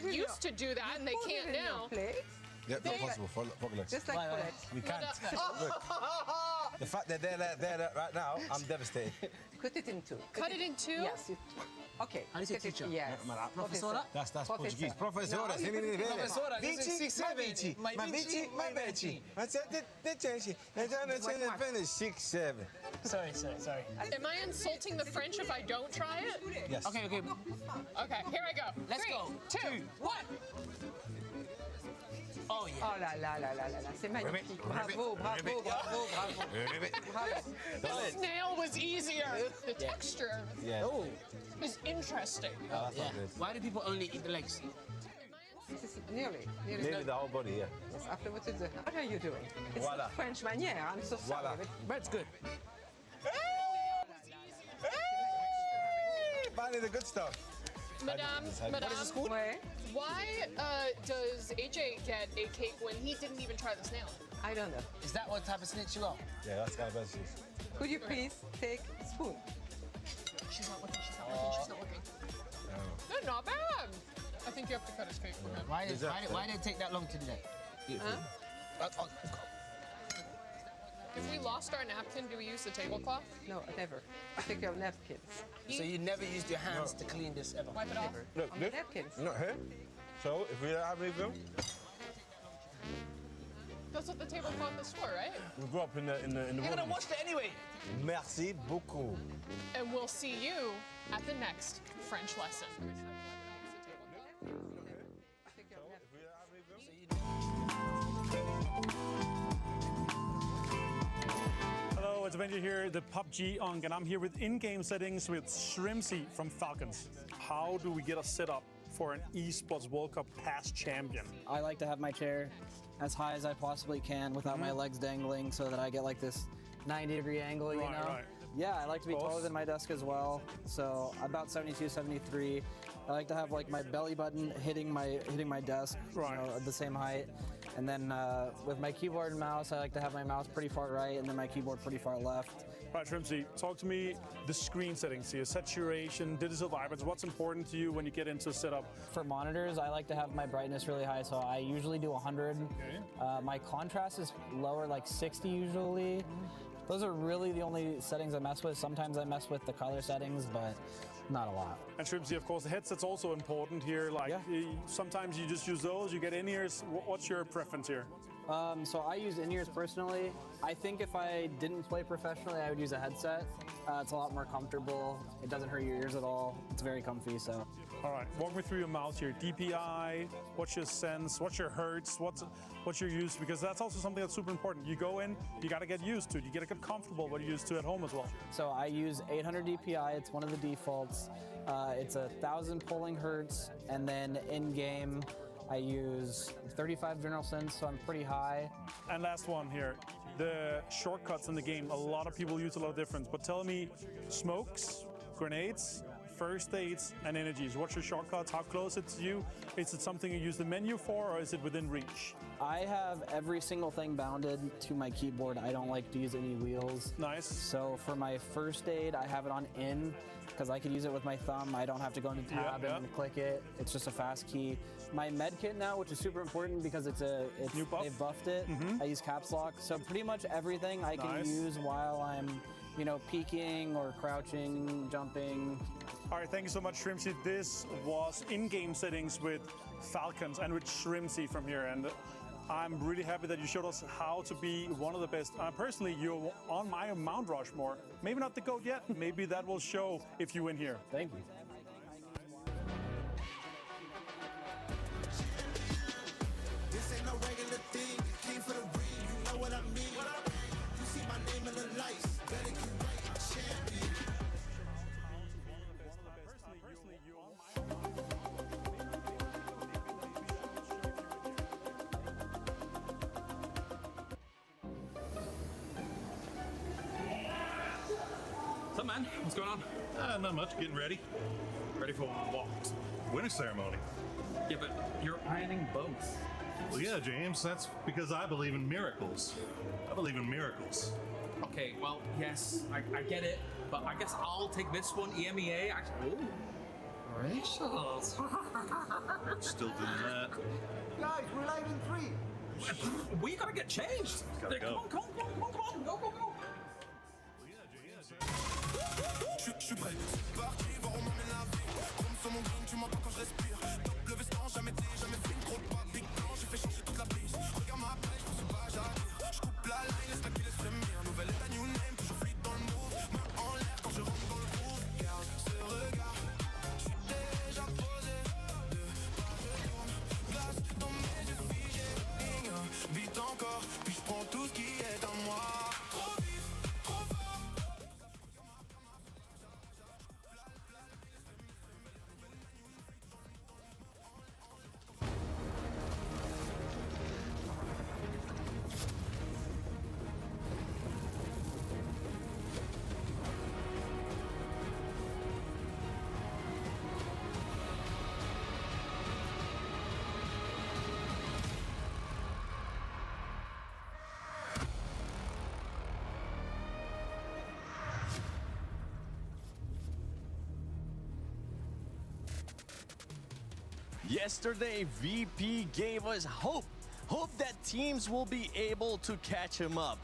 used to do that and they can't now. Yeah, not possible for legs. Just like Paulette. We can't. Look, the fact that they're there right now, I'm devastated. Cut it in two. Cut it in two? Yes. Okay. How do you say teacher? Yes. Professora? That's Portuguese. Professora. Professora. Vici, my vici, my vici. I said the change. I'm trying to finish 6, 7. Sorry. Am I insulting the French if I don't try it? Yes. Okay. Okay, here I go. Let's 3, go. 2, 1. Oh yeah. Oh là là là là là là, c'est magnifique. Bravo. The snail was easier. The texture is interesting. Why do people only eat the legs? Nearly the whole body, yeah. Yes, after what are you doing? It's Voila. French manière, I'm so sorry. But it's good. Finally the good stuff. Madame, why does AJ get a cake when he didn't even try the snail? I don't know. Is that what type of snitch you are? Yeah, that's kind of best. Could you please take a spoon? She's not looking. No, not bad. I think you have to cut his cake for him. Why did it take that long to do that? If we lost our napkin, do we use the tablecloth? No, never. Take your napkins. So you never used your hands to clean this ever? Wipe it off. Look, On the napkins. Not here. So if we don't have anything, That's what the tablecloth is for, right? we grew up in the You're gonna wash it anyway. Merci beaucoup. And we'll see you at the next French lesson. Hello, it's Benji here, the PUBG Unk, and I'm here with in-game settings with Shrimsy from Falcons. How do we get a setup for an Esports World Cup past champion? I like to have my chair as high as I possibly can without my legs dangling so that I get like this 90-degree angle, you know? Right. Yeah, I like to be taller than my desk as well. So about 72, 73. I like to have like my belly button hitting my desk, you know, at the same height. And then with my keyboard and mouse, I like to have my mouse pretty far right and then my keyboard pretty far left. Right, Shrimsy, talk to me the screen settings here, saturation, digital vibrance. What's important to you when you get into a setup? For monitors, I like to have my brightness really high, so I usually do 100. Okay. My contrast is lower, like 60 usually. Those are really the only settings I mess with. Sometimes I mess with the color settings, but not a lot. And Shrimsy, of course, the headset's also important here. Like sometimes you just use those, you get in-ears. What's your preference here? So I use in-ears personally. I think if I didn't play professionally, I would use a headset. It's a lot more comfortable. It doesn't hurt your ears at all. It's very comfy, so. All right, walk me through your mouse here. DPI, what's your sense, what's your hertz, what's your use? Because that's also something that's super important. You go in, you gotta get used to it. You gotta get comfortable what you're used to at home as well. So I use 800 DPI, it's one of the defaults. It's 1,000 polling hertz, and then in-game, I use 35 general sense, so I'm pretty high. And last one here, the shortcuts in the game. A lot of people use a lot of difference, but tell me, smokes, grenades, first aids, and energies. What's your shortcuts? How close it's to you? Is it something you use the menu for, or is it within reach? I have every single thing bounded to my keyboard. I don't like to use any wheels. Nice. So for my first aid, I have it on in, because I can use it with my thumb. I don't have to go into tab and click it. It's just a fast key. My med kit now, which is super important because New buff? they've buffed it. I use caps lock. So pretty much everything I can use while I'm, you know, peeking or crouching, jumping. All right, thank you so much, Shrimsy. This was in-game settings with Falcons and with Shrimsy from here. And I'm really happy that you showed us how to be one of the best. Personally, you're on my Mount Rushmore. Maybe not the GOAT yet. Maybe that will show if you win here. Thank you. This ain't no regular thing. Came for the ring, you know what I mean. You see my name in the lights. Better get right, champion. Personally, you're on my What's up, man? What's going on? Not much. Getting ready. Ready for what? Winter ceremony. Yeah, but you're ironing both. Well, yeah, James. That's because I believe in miracles. I believe in miracles. Okay, well, yes, I get it, but I guess I'll take this one, EMEA. Actually, ooh, Gracious. Still doing that. Guys, we're live in 3. We gotta get changed. Gotta go. Come on, go, go, go. Je suis prêt, c'est parti, va remonter la vie. Comme sur mon green, tu m'entends quand je respire. Top le veston, jamais fait une trop de pas. Big blanc, j'ai fait changer toute la piste. Regarde ma pêche, je pense pas j'arrive. Je coupe la line, laisse la kill se frémir. Nouvelle état, new name, toujours fluide dans le move. Main en l'air quand je rentre dans le groove. Garde ce regard, je suis déjà posé. De part je tourne, place dans mes yeux figés. Vite encore, puis je prends tout ce qui est à moi. Trop vite, trop fort. Yesterday, VP gave us hope that teams will be able to catch him up.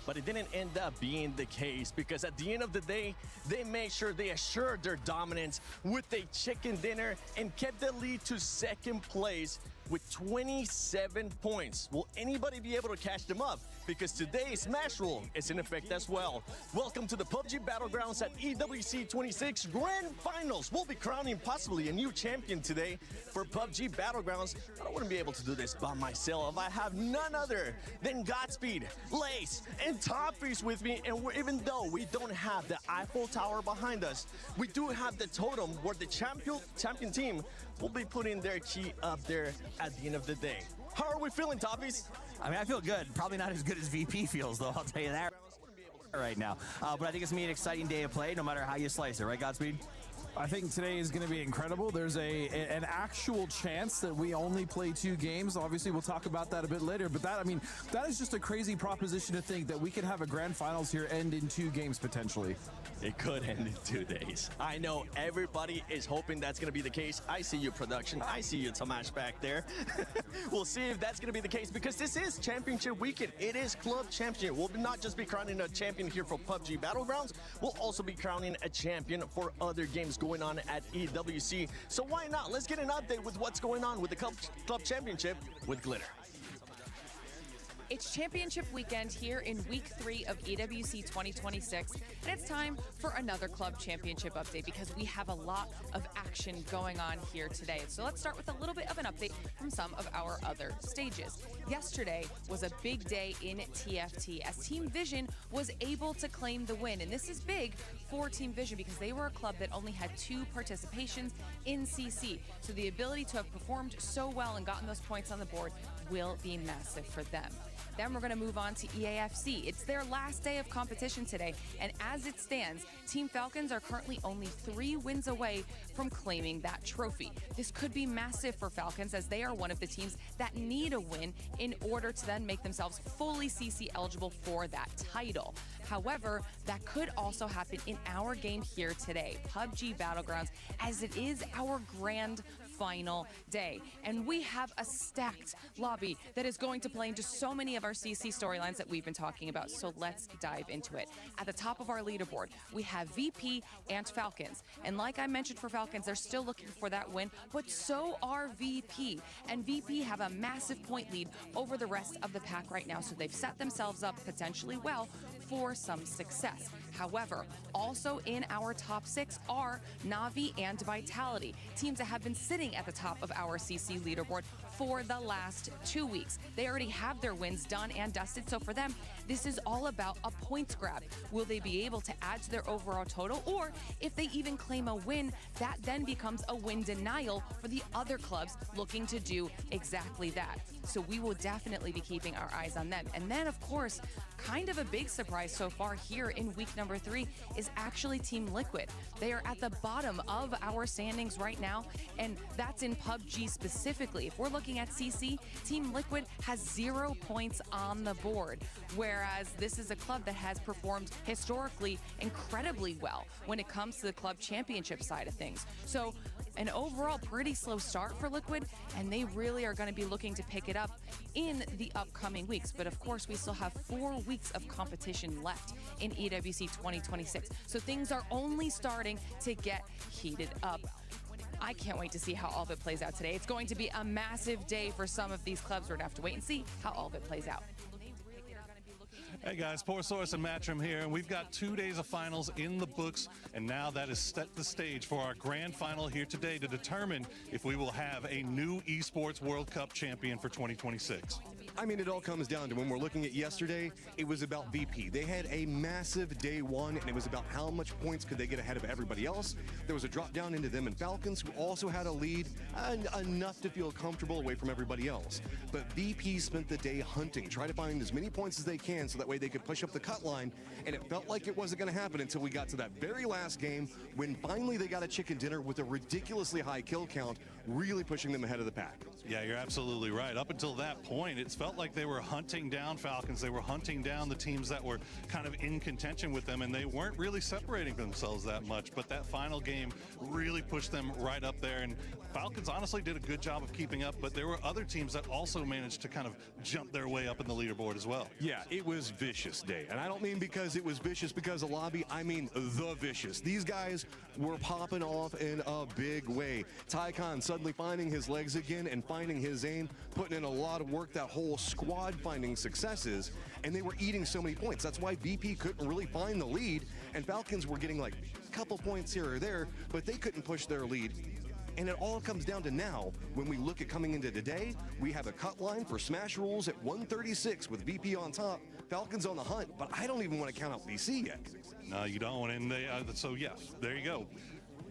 But it didn't end up being the case because at the end of the day, they made sure they assured their dominance with a chicken dinner and kept the lead to second place with 27 points. Will anybody be able to catch them up? Because today's Smash Rule is in effect as well. Welcome to the PUBG Battlegrounds at EWC 26 Grand Finals. We'll be crowning possibly a new champion today for PUBG Battlegrounds. I wouldn't be able to do this by myself. I have none other than Godspeed, Lace, and Toffees with me. And even though we don't have the Eiffel Tower behind us, we do have the totem where the champion team will be putting their key up there at the end of the day. How are we feeling, Toffees? I mean, I feel good. Probably not as good as VP feels, though, I'll tell you that right now. But I think it's going to be an exciting day of play, no matter how you slice it, right, Godspeed? I think today is going to be incredible. There's an actual chance that we only play 2 games. Obviously, we'll talk about that a bit later. But that is just a crazy proposition to think that we could have a grand finals here end in 2 games potentially. It could end in 2 days. I know everybody is hoping that's going to be the case. I see you, production. I see you, Tomash, back there. We'll see if that's going to be the case because this is championship weekend. It is club championship. We'll not just be crowning a champion here for PUBG Battlegrounds. We'll also be crowning a champion for other games going on at EWC. So why not? Let's get an update with what's going on with the club championship with Glitter. It's championship weekend here in week 3 of EWC 2026, and it's time for another club championship update because we have a lot of action going on here today. So let's start with a little bit of an update from some of our other stages. Yesterday was a big day in TFT as Team Vision was able to claim the win, and this is big for Team Vision because they were a club that only had 2 participations in CC. So the ability to have performed so well and gotten those points on the board will be massive for them. Then we're going to move on to EAFC. It's their last day of competition today, and as it stands, Team Falcons are currently only 3 wins away from claiming that trophy. This could be massive for Falcons as they are one of the teams that need a win in order to then make themselves fully CC eligible for that title. However, that could also happen in our game here today, PUBG Battlegrounds, as it is our grand final day. And we have a stacked lobby that is going to play into so many of our CC storylines that we've been talking about. So let's dive into it. At the top of our leaderboard, we have VP and Falcons. And like I mentioned for Falcons, they're still looking for that win, but so are VP. And VP have a massive point lead over the rest of the pack right now. So they've set themselves up potentially well for some success. However, also in our top 6 are Na'Vi and Vitality, teams that have been sitting at the top of our CC leaderboard for the last 2 weeks. They already have their wins done and dusted, so for them, this is all about a points grab. Will they be able to add to their overall total, or if they even claim a win, that then becomes a win denial for the other clubs looking to do exactly that. So we will definitely be keeping our eyes on them. And then, of course, kind of a big surprise so far here in week number 3 is actually Team Liquid. They are at the bottom of our standings right now, and that's in PUBG specifically. If we're looking at CC, Team Liquid has 0 points on the board, whereas this is a club that has performed historically incredibly well when it comes to the club championship side of things. So an overall pretty slow start for Liquid, and they really are going to be looking to pick it up in the upcoming weeks. But of course, we still have 4 weeks of competition left in EWC 2026. So things are only starting to get heated up. I can't wait to see how all of it plays out today. It's going to be a massive day for some of these clubs. We're going to have to wait and see how all of it plays out. Hey guys, Porsource and Matchroom here, and we've got 2 days of finals in the books, and now that has set the stage for our grand final here today to determine if we will have a new Esports World Cup champion for 2026. I mean, it all comes down to when we're looking at yesterday, it was about VP. They had a massive day one, and it was about how much points could they get ahead of everybody else. There was a drop down into them and Falcons, who also had a lead, and enough to feel comfortable away from everybody else. But VP spent the day hunting, trying to find as many points as they can so that way they could push up the cut line, and it felt like it wasn't going to happen until we got to that very last game when finally they got a chicken dinner with a ridiculously high kill count, really pushing them ahead of the pack. Yeah, you're absolutely right. Up until that point, it felt like they were hunting down Falcons. They were hunting down the teams that were kind of in contention with them, and they weren't really separating themselves that much. But that final game really pushed them right up there, and Falcons honestly did a good job of keeping up, but there were other teams that also managed to kind of jump their way up in the leaderboard as well. Yeah, it was vicious day. And I don't mean because it was vicious because of lobby, I mean the vicious. These guys were popping off in a big way. Tycon suddenly finding his legs again and finding his aim, putting in a lot of work, that whole squad finding successes, and they were eating so many points. That's why VP couldn't really find the lead, and Falcons were getting like a couple points here or there, but they couldn't push their lead. And it all comes down to now, when we look at coming into today, we have a cut line for Smash Rules at 136 with VP on top, Falcons on the hunt, but I don't even want to count out VC yet. No, you don't, and they, so yes, there you go.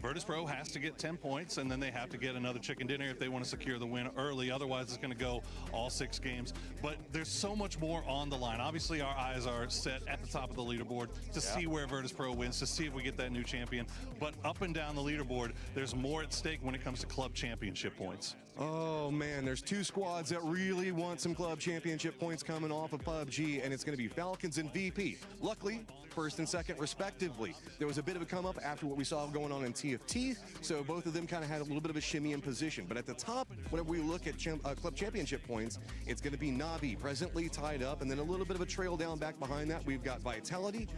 Virtus.pro has to get 10 points, and then they have to get another chicken dinner if they want to secure the win early. Otherwise, it's going to go all 6 games. But there's so much more on the line. Obviously, our eyes are set at the top of the leaderboard to see where Virtus.pro wins, to see if we get that new champion. But up and down the leaderboard, there's more at stake when it comes to club championship points. Oh man, there's 2 squads that really want some club championship points coming off of PUBG, and it's going to be Falcons and VP. Luckily, first and second respectively. There was a bit of a come up after what we saw going on in TFT, so both of them kind of had a little bit of a shimmy in position. But at the top, whenever we look at club championship points, it's going to be Na'Vi presently tied up, and then a little bit of a trail down back behind that. We've got Vitality,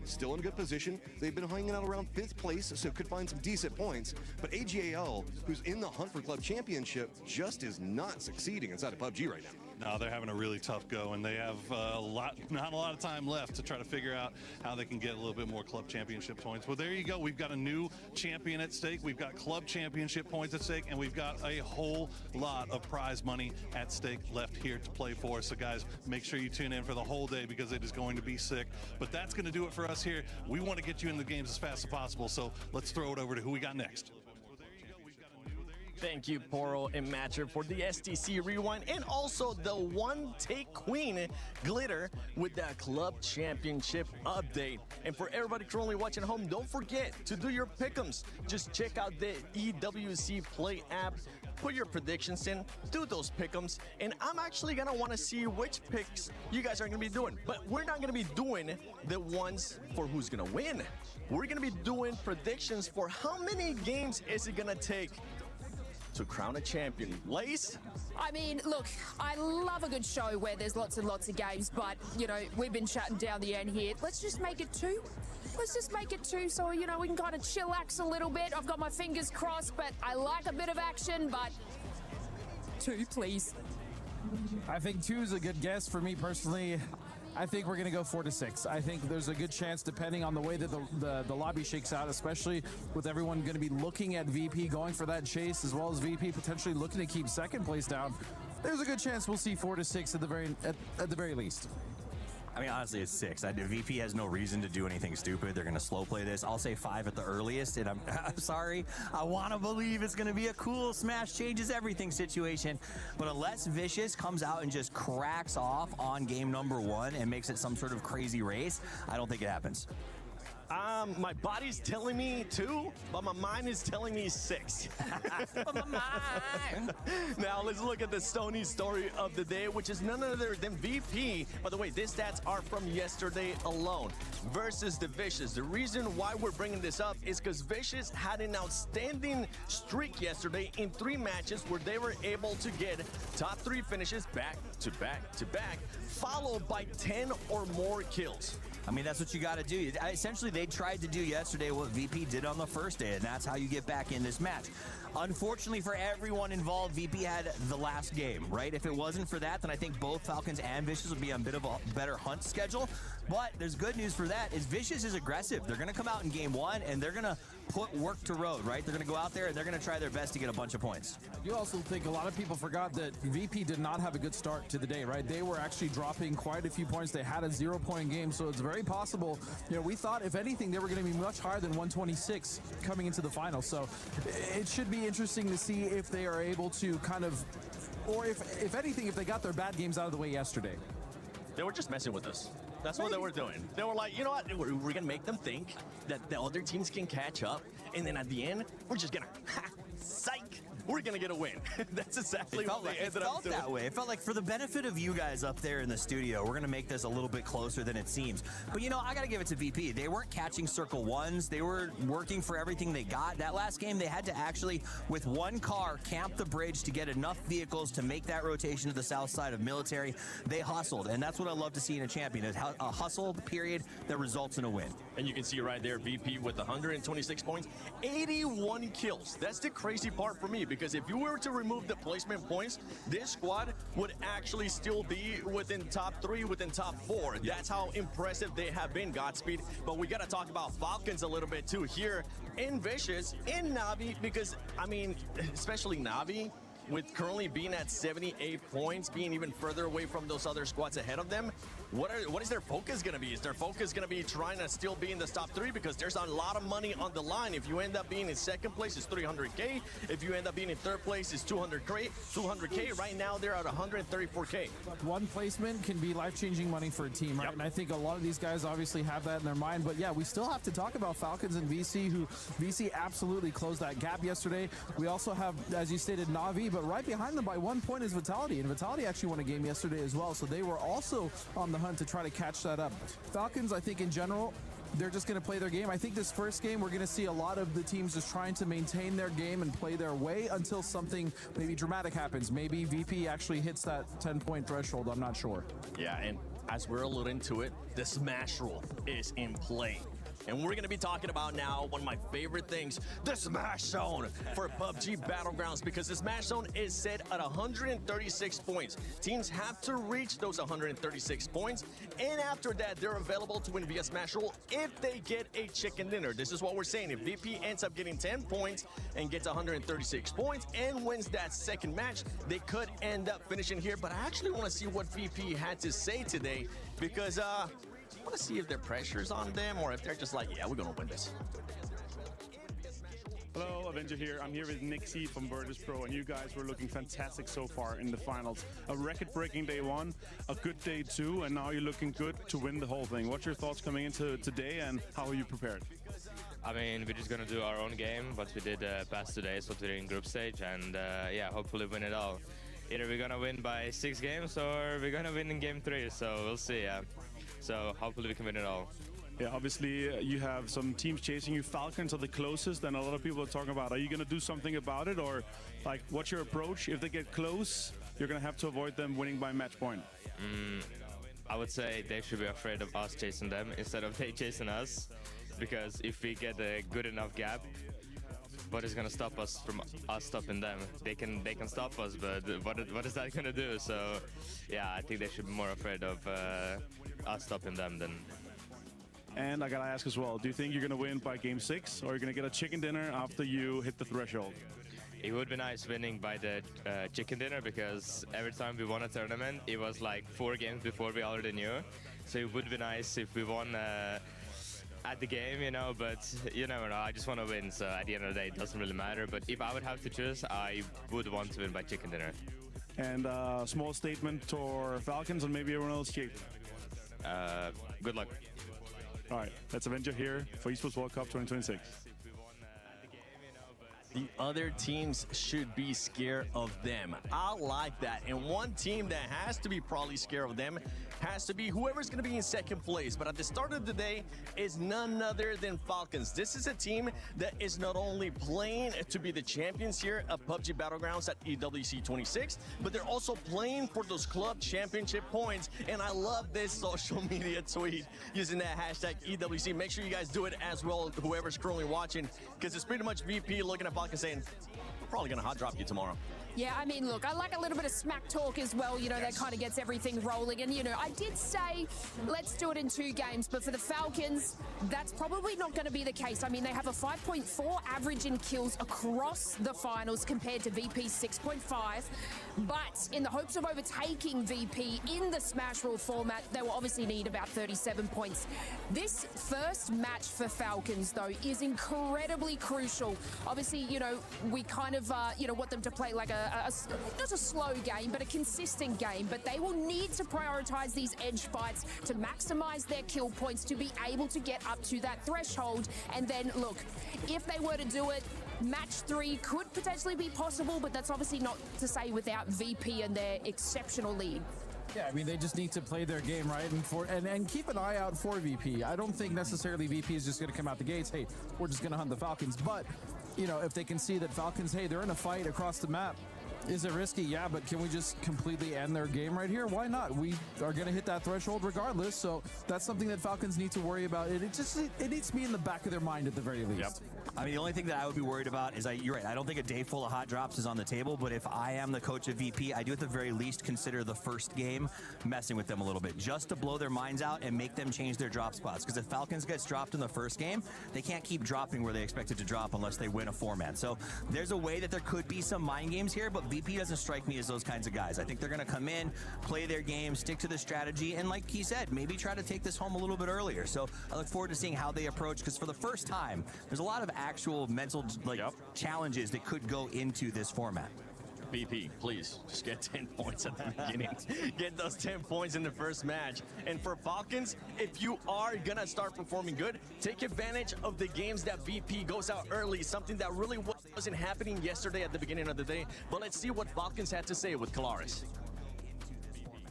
still in good position. They've been hanging out around 5th place, so could find some decent points. But AGAL, who's in the hunt for club championship, just is not succeeding inside of PUBG right now. No, they're having a really tough go, and they have not a lot of time left to try to figure out how they can get a little bit more club championship points. Well, there you go. We've got a new champion at stake. We've got club championship points at stake, and we've got a whole lot of prize money at stake left here to play for. So, guys, make sure you tune in for the whole day because it is going to be sick. But that's going to do it for us here. We want to get you in the games as fast as possible, so let's throw it over to who we got next. Thank you, Poro and Matcher, for the STC Rewind, and also the One Take Queen Glitter with that Club Championship update. And for everybody currently watching at home, don't forget to do your pick'ems. Just check out the EWC Play app, put your predictions in, do those pick'ems, and I'm actually gonna want to see which picks you guys are gonna be doing. But we're not gonna be doing the ones for who's gonna win. We're gonna be doing predictions for how many games is it gonna take to crown a champion. Lace? I mean, look, I love a good show where there's lots and lots of games, but, you know, we've been shutting down the end here. Let's just make it 2. Let's just make it 2 so, you know, we can kind of chillax a little bit. I've got my fingers crossed, but I like a bit of action, but 2, please. I think 2 is a good guess for me personally. I think we're going to go 4 to 6. I think there's a good chance, depending on the way that the lobby shakes out, especially with everyone going to be looking at VP going for that chase, as well as VP potentially looking to keep 2nd place down. There's a good chance we'll see 4 to 6 at the very least. I mean, honestly, it's 6. VP has no reason to do anything stupid. They're going to slow play this. I'll say 5 at the earliest, and I'm sorry. I want to believe it's going to be a cool smash changes everything situation, but unless Vicious comes out and just cracks off on game number 1 and makes it some sort of crazy race, I don't think it happens. My body's telling me 2, but my mind is telling me 6. Now let's look at the Stony story of the day, which is none other than VP. By the way, these stats are from yesterday alone versus the Vicious. The reason why we're bringing this up is because Vicious had an outstanding streak yesterday in 3 matches where they were able to get top 3 finishes back to back to back, followed by 10 or more kills. I mean, that's what you got to do. Essentially, they tried to do yesterday what VP did on the first day, and that's how you get back in this match. Unfortunately for everyone involved, VP had the last game, right? If it wasn't for that, then I think both Falcons and Vicious would be on a bit of a better hunt schedule. But there's good news for that, is Vicious is aggressive. They're going to come out in game 1, and they're going to put work to road, right? They're going to go out there, and they're going to try their best to get a bunch of points. You also think a lot of people forgot that VP did not have a good start to the day, right? They were actually dropping quite a few points. They had a 0-point game, so it's very possible. You know, we thought, if anything, they were going to be much higher than 126 coming into the final. So it should be interesting to see if they are able to kind of, or if anything, if they got their bad games out of the way yesterday. They were just messing with us. That's what they were doing. They were like, you know what? We're going to make them think that the other teams can catch up. And then at the end, we're just going to, psych, we're going to get a win. That's exactly what they ended up doing. It felt that way. It felt like, for the benefit of you guys up there in the studio, we're going to make this a little bit closer than it seems. But, you know, I got to give it to VP. They weren't catching circle ones. They were working for everything they got. That last game, they had to actually, with 1 car, camp the bridge to get enough vehicles to make that rotation to the south side of military. They hustled, and that's what I love to see in a champion, is a hustle, period, that results in a win. And you can see right there, VP with 126 points, 81 kills. That's the crazy part for me, because if you were to remove the placement points, this squad would actually still be within top 3, within top 4. That's how impressive they have been, Godspeed. But we got to talk about Falcons a little bit too here in Vicious, in Navi, because, I mean, especially Navi, with currently being at 78 points, being even further away from those other squads ahead of them, what is their focus going to be? Is their focus going to be trying to still be in the top 3? Because there's a lot of money on the line. If you end up being in 2nd place, it's 300K. If you end up being in 3rd place, it's 200K. Right now, they're at 134K. One placement can be life-changing money for a team, right? Yep. And I think a lot of these guys obviously have that in their mind. But yeah, we still have to talk about Falcons and VC, who VC absolutely closed that gap yesterday. We also have, as you stated, Navi, but right behind them by 1 point is Vitality. And Vitality actually won a game yesterday as well. So they were also on the hunt to try to catch that up. Falcons, I think in general, they're just going to play their game. I think this first game, we're going to see a lot of the teams just trying to maintain their game and play their way until something maybe dramatic happens. Maybe VP actually hits that 10-point threshold. I'm not sure. Yeah, and as we're alluding to it, the Smash rule is in play. And we're going to be talking about now one of my favorite things, the Smash Zone for PUBG Battlegrounds, because the Smash Zone is set at 136 points. Teams have to reach those 136 points, and after that, they're available to win via Smash Roll if they get a chicken dinner. This is what we're saying. If VP ends up getting 10 points and gets 136 points and wins that second match, they could end up finishing here. But I actually want to see what VP had to say today, because I want to see if their pressure's on them or if they're just like, yeah, we're going to win this. Hello, Avenger here. I'm here with Nick C from Virtus Pro, and you guys were looking fantastic so far in the finals. A record-breaking day 1, a good day 2, and now you're looking good to win the whole thing. What's your thoughts coming into today, and how are you prepared? I mean, we're just going to do our own game, what we did past 2 days, what we did in group stage, and yeah, hopefully win it all. Either we're going to win by 6 games or we're going to win in game 3, so we'll see, yeah. So hopefully we can win it all. Yeah, obviously you have some teams chasing you. Falcons are the closest, and a lot of people are talking about, are you going to do something about it, or like what's your approach? If they get close, you're going to have to avoid them winning by match point. I would say they should be afraid of us chasing them instead of they chasing us, because if we get a good enough gap, what is going to stop us from us stopping them? They can stop us, but what is that going to do? So yeah, I think they should be more afraid of us stopping them than. And I gotta ask as well, do you think you're gonna win by game 6, or you're gonna get a chicken dinner after you hit the threshold? It would be nice winning by the chicken dinner, because every time we won a tournament, it was like 4 games before we already knew. So it would be nice if we won at the game, you know, but you never know. I just want to win, so at the end of the day, it doesn't really matter. But if I would have to choose, I would want to win by chicken dinner. And a small statement to Falcons and maybe everyone else, Chief. Good luck. All right, let's Avenger here for Esports World Cup 2026. The other teams should be scared of them. I like that. And one team that has to be probably scared of them has to be whoever's going to be in second place. But at the start of the day is none other than Falcons. This is a team that is not only playing to be the champions here at PUBG Battlegrounds at EWC 26, but they're also playing for those club championship points. And I love this social media tweet using that hashtag EWC. Make sure you guys do it as well, whoever's currently watching, because it's pretty much VP looking at Falcons saying, we're probably going to hot drop you tomorrow. Yeah, I mean, look, I like a little bit of smack talk as well, you know, that kind of gets everything rolling. And, you know, I did say, let's do it in 2 games, but for the Falcons, that's probably not going to be the case. I mean, they have a 5.4 average in kills across the finals compared to VP's 6.5. But in the hopes of overtaking VP in the Smash Rule format, they will obviously need about 37 points. This first match for Falcons, though, is incredibly crucial. Obviously, you know, we kind of, you know, want them to play like not a slow game, but a consistent game. But they will need to prioritize these edge fights to maximize their kill points to be able to get up to that threshold. And then, look, if they were to do it, match 3 could potentially be possible, but that's obviously not to say without VP and their exceptional lead. Yeah, I mean, they just need to play their game right and keep an eye out for VP. I don't think necessarily VP is just going to come out the gates, hey, we're just going to hunt the Falcons. But, you know, if they can see that Falcons, hey, they're in a fight across the map, is it risky? Yeah, but can we just completely end their game right here? Why not? We are going to hit that threshold regardless, so that's something that Falcons need to worry about. It needs to be in the back of their mind at the very least. Yep. I mean, the only thing that I would be worried about is, you're right, I don't think a day full of hot drops is on the table, but if I am the coach of VP, I do at the very least consider the first game messing with them a little bit, just to blow their minds out and make them change their drop spots. Because if Falcons gets dropped in the first game, they can't keep dropping where they expect it to drop unless they win a 4-man. So there's a way that there could be some mind games here, but VP doesn't strike me as those kinds of guys. I think they're going to come in, play their game, stick to the strategy, and like he said, maybe try to take this home a little bit earlier. So I look forward to seeing how they approach, because for the first time, there's a lot of actual mental challenges that could go into this format. VP, please, just get 10 points at the beginning. Get those 10 points in the first match. And for Falcons, if you are gonna start performing good, take advantage of the games that VP goes out early, something that really wasn't happening yesterday at the beginning of the day. But let's see what Falcons had to say with Kalaris.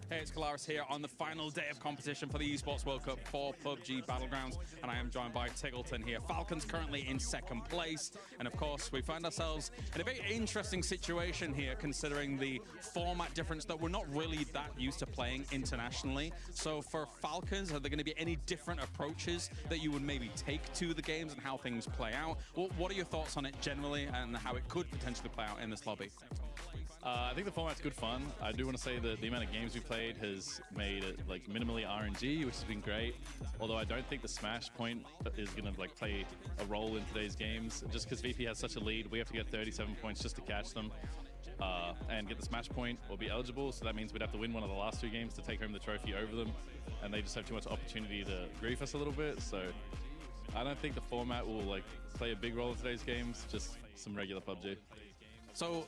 Hey, it's Kalaris here on the final day of competition for the Esports World Cup for PUBG Battlegrounds, and I am joined by Tiggleton here. Falcons currently in second place, and of course we find ourselves in a very interesting situation here, considering the format difference that we're not really that used to playing internationally. So for Falcons, are there going to be any different approaches that you would maybe take to the games and how things play out? Well, what are your thoughts on it generally and how it could potentially play out in this lobby? I think the format's good fun. I do want to say that the amount of games we played has made it like minimally RNG, which has been great. Although I don't think the smash point is going to like play a role in today's games. Just because VP has such a lead, we have to get 37 points just to catch them and get the smash point or be eligible. So that means we'd have to win one of the last 2 games to take home the trophy over them. And they just have too much opportunity to grief us a little bit. So I don't think the format will like play a big role in today's games. Just some regular PUBG. So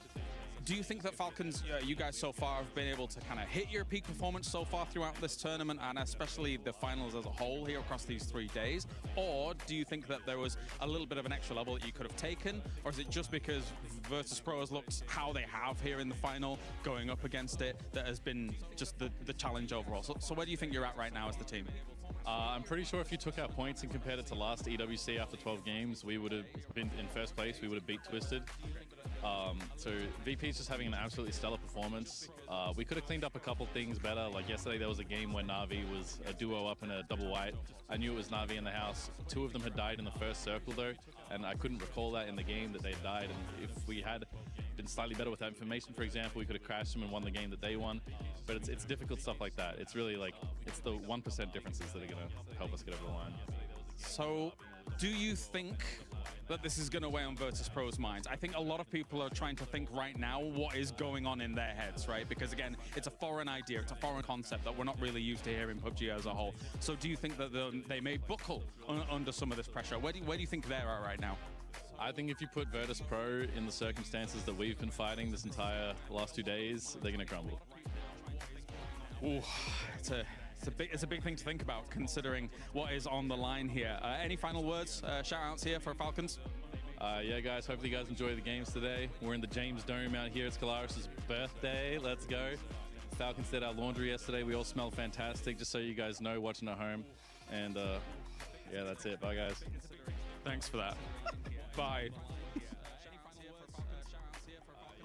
do you think that Falcons, you guys so far have been able to kind of hit your peak performance so far throughout this tournament, and especially the finals as a whole here across these 3 days? Or do you think that there was a little bit of an extra level that you could have taken? Or is it just because Virtus.pro has looked how they have here in the final, going up against it, that has been just the challenge overall? So where do you think you're at right now as the team? I'm pretty sure if you took our points and compared it to last EWC after 12 games, we would have been in first place. We would have beat Twisted. So VP's just having an absolutely stellar performance. We could have cleaned up a couple things better. Like yesterday, there was a game where Na'Vi was a duo up and a double white. I knew it was Na'Vi in the house. 2 of them had died in the first circle though, and I couldn't recall that in the game that they died. And if we had been slightly better with that information, for example, we could have crashed them and won the game that they won. But it's difficult stuff like that. It's really like, it's the 1% differences that are going to help us get over the line. So do you think that this is going to weigh on Virtus.pro's minds? I think a lot of people are trying to think right now what is going on in their heads, right? Because again, it's a foreign idea, it's a foreign concept that we're not really used to here in PUBG as a whole. So do you think that they may buckle under some of this pressure? Where do you think they're at right now? I think if you put Virtus.pro in the circumstances that we've been fighting this entire last 2 days, they're going to crumble. Ooh, it's It's a big thing to think about, considering what is on the line here. Any final words, shout-outs here for Falcons? Yeah, guys, hopefully you guys enjoy the games today. We're in the James Dome out here. It's Kalaris' birthday. Let's go. Falcons did our laundry yesterday. We all smell fantastic, just so you guys know, watching at home. And yeah, that's it. Bye, guys. Thanks for that. Bye.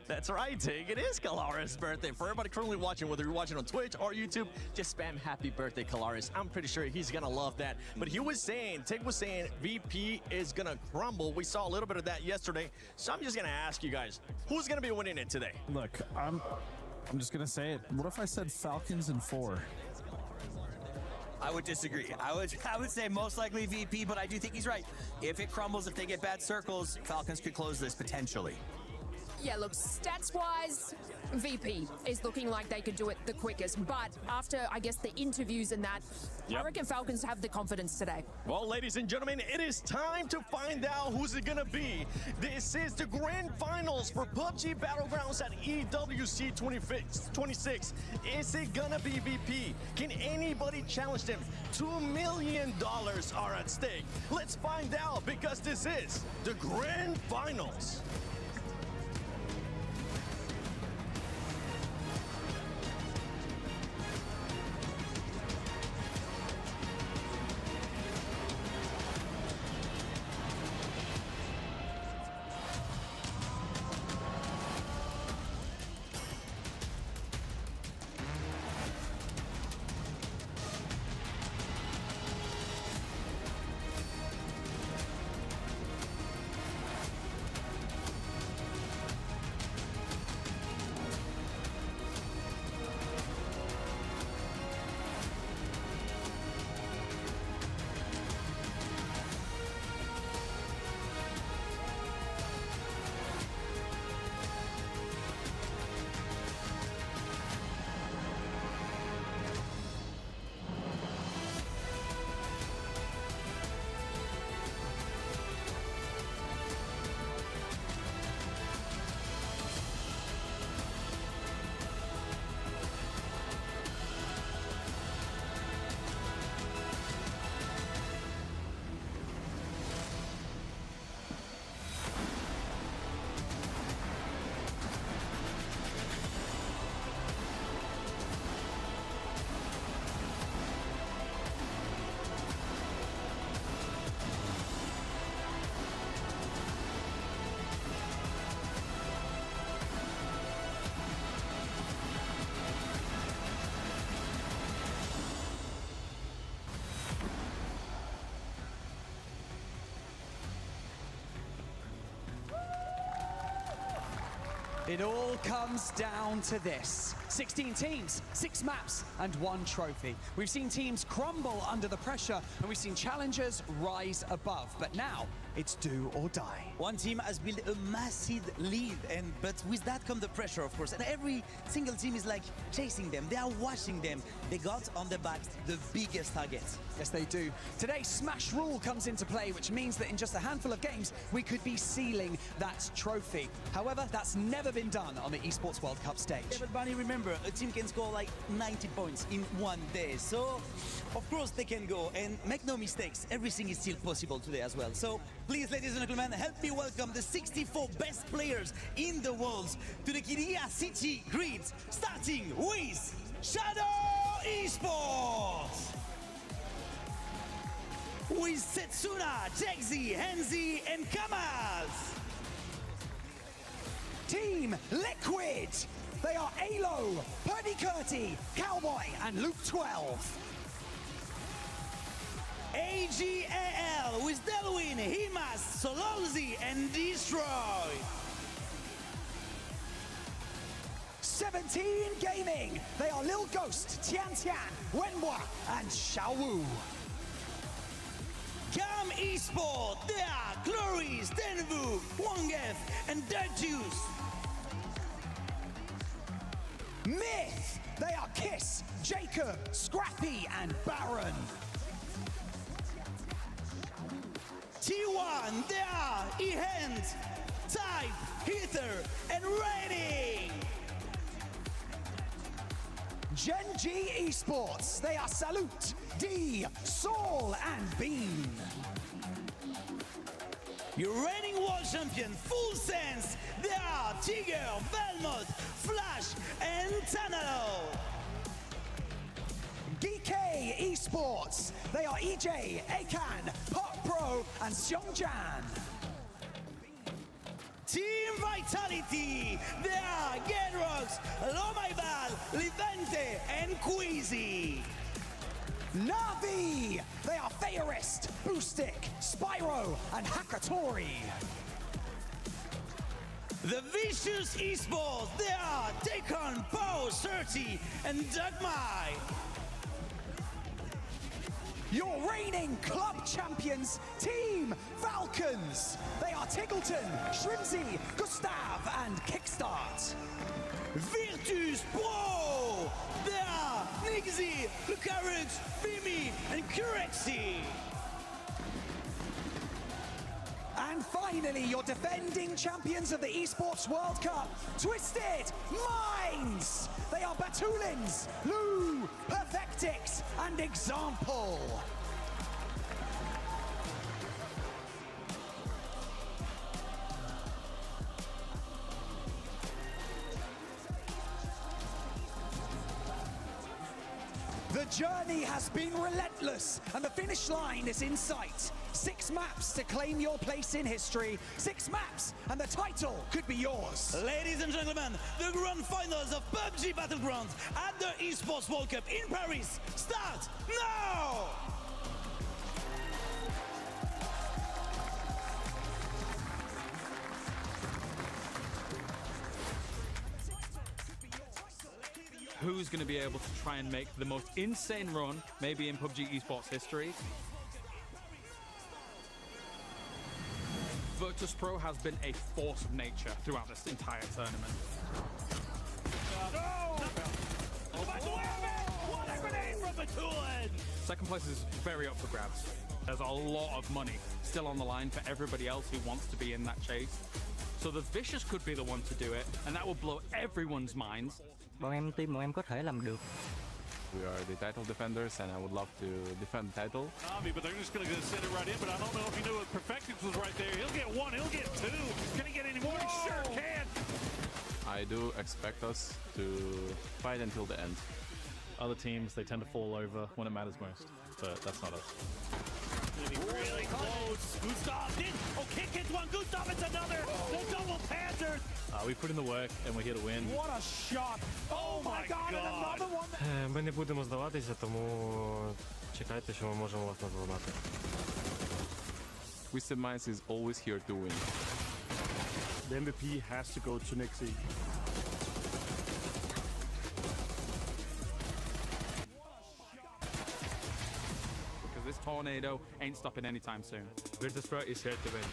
That's right, Tig. It is Kalaris' birthday. For everybody currently watching, whether you're watching on Twitch or YouTube, just spam happy birthday, Kalaris. I'm pretty sure he's gonna love that. But he was saying, Tig was saying, VP is gonna crumble. We saw a little bit of that yesterday. So I'm just gonna ask you guys, who's gonna be winning it today? Look, I'm just gonna say it. What if I said Falcons in 4? I would disagree. I would say most likely VP, but I do think he's right. If it crumbles, if they get bad circles, Falcons could close this potentially. Yeah, look, stats-wise, VP is looking like they could do it the quickest. But after, I guess, the interviews and that, I reckon Falcons have the confidence today. Well, ladies and gentlemen, it is time to find out who's it gonna be. This is the grand finals for PUBG Battlegrounds at EWC 26. Is it gonna be VP? Can anybody challenge them? $2 million are at stake. Let's find out, because this is the grand finals. It all comes down to this. 16 teams, 6 maps, and 1 trophy. We've seen teams crumble under the pressure, and we've seen challengers rise above. But now, it's do or die. One team has built a massive lead, but with that comes the pressure, of course. And every single team is like chasing them. They are watching them. They got on their backs the biggest targets. Yes, they do. Today, Smash Rule comes into play, which means that in just a handful of games, we could be sealing that trophy. However, that's never been done on the Esports World Cup stage. Yeah, but Barney, remember, a team can score like 90 points in one day. So, of course, they can go. And make no mistakes, everything is still possible today as well. So, please, ladies and gentlemen, help me welcome the 64 best players in the world to the Kiria City Grid, starting with Shadow Esports! With Setsuna, Jexy, Henzi, and Kamal. Team Liquid. They are Alo, Purdy Curti, Cowboy, and Luke 12. AGAL with Delwyn, Himas, Sololzi, and Destroy. 17 Gaming. They are Lil Ghost, Tian Tian, Wenhua, and Xiaowu. Gam Esport, they are Cloris, Denvu, Wongef, and Dirtjuice. Myth. They are Kiss, Jacob, Scrappy, and Baron. T1, they are Ehend, Type, Hither, and Rating. Gen G Esports. They are Salute, D, Saul, and Bean. Your reigning world champion, Full Sense. They are Tiger, Velmot, Flash, and Tanalo. GK Esports. They are EJ, Akan, Pop Pro, and Xiongjan. Team Vitality. They are Genrox, Lomaibal, Livente, and Queasy. Navi. They are Faorist, Boostic, Spyro, and Hakatori. The Vicious Esports. They are Dakon, Poe, Surti, and Dugmai. Your reigning club champions, Team Falcons. They are Tiggleton, Shrimsy, Gustav, and Kickstart. Virtus Pro. They are Nixie, Lucarix, Fimi, and Curexy. And finally, your defending champions of the Esports World Cup, Twisted Minds. They are Batulins, Lou, Perfectix, and Example. The journey has been relentless, and the finish line is in sight. 6 maps to claim your place in history. 6 maps, and the title could be yours. Ladies and gentlemen, the grand finals of PUBG Battlegrounds at the Esports World Cup in Paris start now! Who's going to be able to try and make the most insane run, maybe in PUBG Esports history? Virtus Pro has been a force of nature throughout this entire tournament. What a grenade from Batulin! Second place is very up for grabs. There's a lot of money still on the line for everybody else who wants to be in that chase. So the Vicious could be the one to do it, and that will blow everyone's minds. Team bọn em có thể làm được. We are the title defenders, and I would love to defend the title. But they're just going to send it right in. But I don't know if you knew it. Perfectix was right there. He'll get 1. He'll get 2. Can he get any more? He sure can. I do expect us to fight until the end. Other teams, they tend to fall over when it matters most, but that's not us. Really close. Gustav did. Oh, kick hits one. Gustav hits another. The double Panthers. We put in the work and we're here to win. What a shot. Oh my God. And another one. Ми не будемо здаватися, тому чекайте, що ми можемо вас надзвонити. Twisted Minds is always here to win. The MVP has to go to Nixie. Because this tornado ain't stopping anytime soon. Virtus Pro is here to win.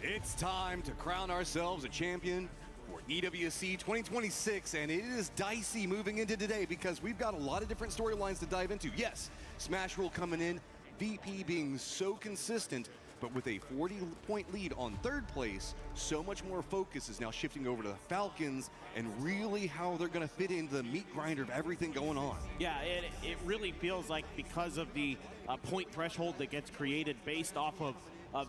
It's time to crown ourselves a champion for EWC 2026, and it is dicey moving into today because we've got a lot of different storylines to dive into. Yes, Smash Rule coming in, VP being so consistent, but with a 40-point lead on 3rd place, so much more focus is now shifting over to the Falcons and really how they're going to fit into the meat grinder of everything going on. Yeah, it really feels like because of the point threshold that gets created based off of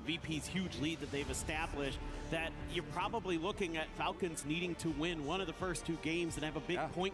VP's huge lead that they've established, that you're probably looking at Falcons needing to win one of the first 2 games and have a big point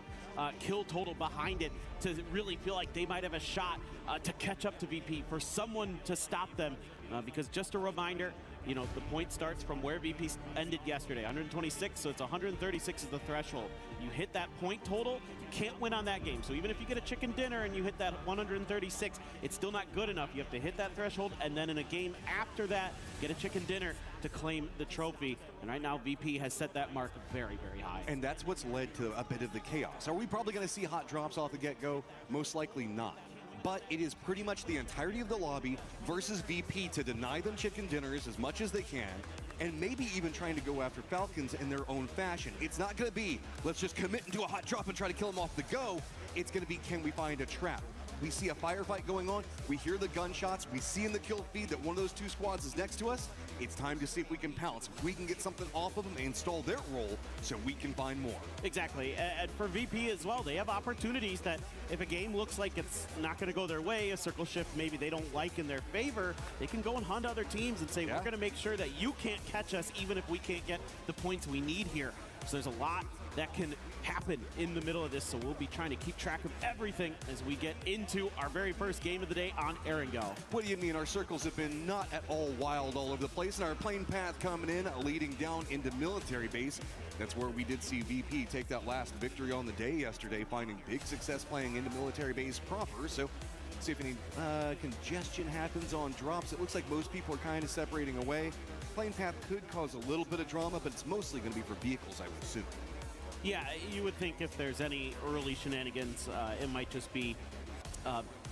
kill total behind it to really feel like they might have a shot to catch up to VP, for someone to stop them. Because just a reminder, you know, the point starts from where VP ended yesterday, 126, so it's 136 is the threshold. You hit that point total, you can't win on that game. So even if you get a chicken dinner and you hit that 136, it's still not good enough. You have to hit that threshold, and then in a game after that, get a chicken dinner to claim the trophy. And right now, VP has set that mark very, very high. And that's what's led to a bit of the chaos. Are we probably going to see hot drops off the get-go? Most likely not. But it is pretty much the entirety of the lobby versus VP to deny them chicken dinners as much as they can, and maybe even trying to go after Falcons in their own fashion. It's not going to be, let's just commit into a hot drop and try to kill them off the go. It's going to be, can we find a trap? We see a firefight going on. We hear the gunshots. We see in the kill feed that one of those two squads is next to us. It's time to see if we can pounce, if we can get something off of them and install their role so we can find more. Exactly. And for VP as well, they have opportunities that if a game looks like it's not going to go their way, a circle shift maybe they don't like in their favor, they can go and hunt other teams and say, we're going to make sure that you can't catch us even if we can't get the points we need here. So there's a lot that can happen in the middle of this, so we'll be trying to keep track of everything as we get into our very first game of the day on Air and Go. What do you mean? Our circles have been not at all wild all over the place, and our plane path coming in, leading down into military base. That's where we did see VP take that last victory on the day yesterday, finding big success playing into military base proper. So see if any congestion happens on drops. It looks like most people are kind of separating away. Plane path could cause a little bit of drama, but it's mostly going to be for vehicles, I would assume. Yeah, you would think if there's any early shenanigans, it might just be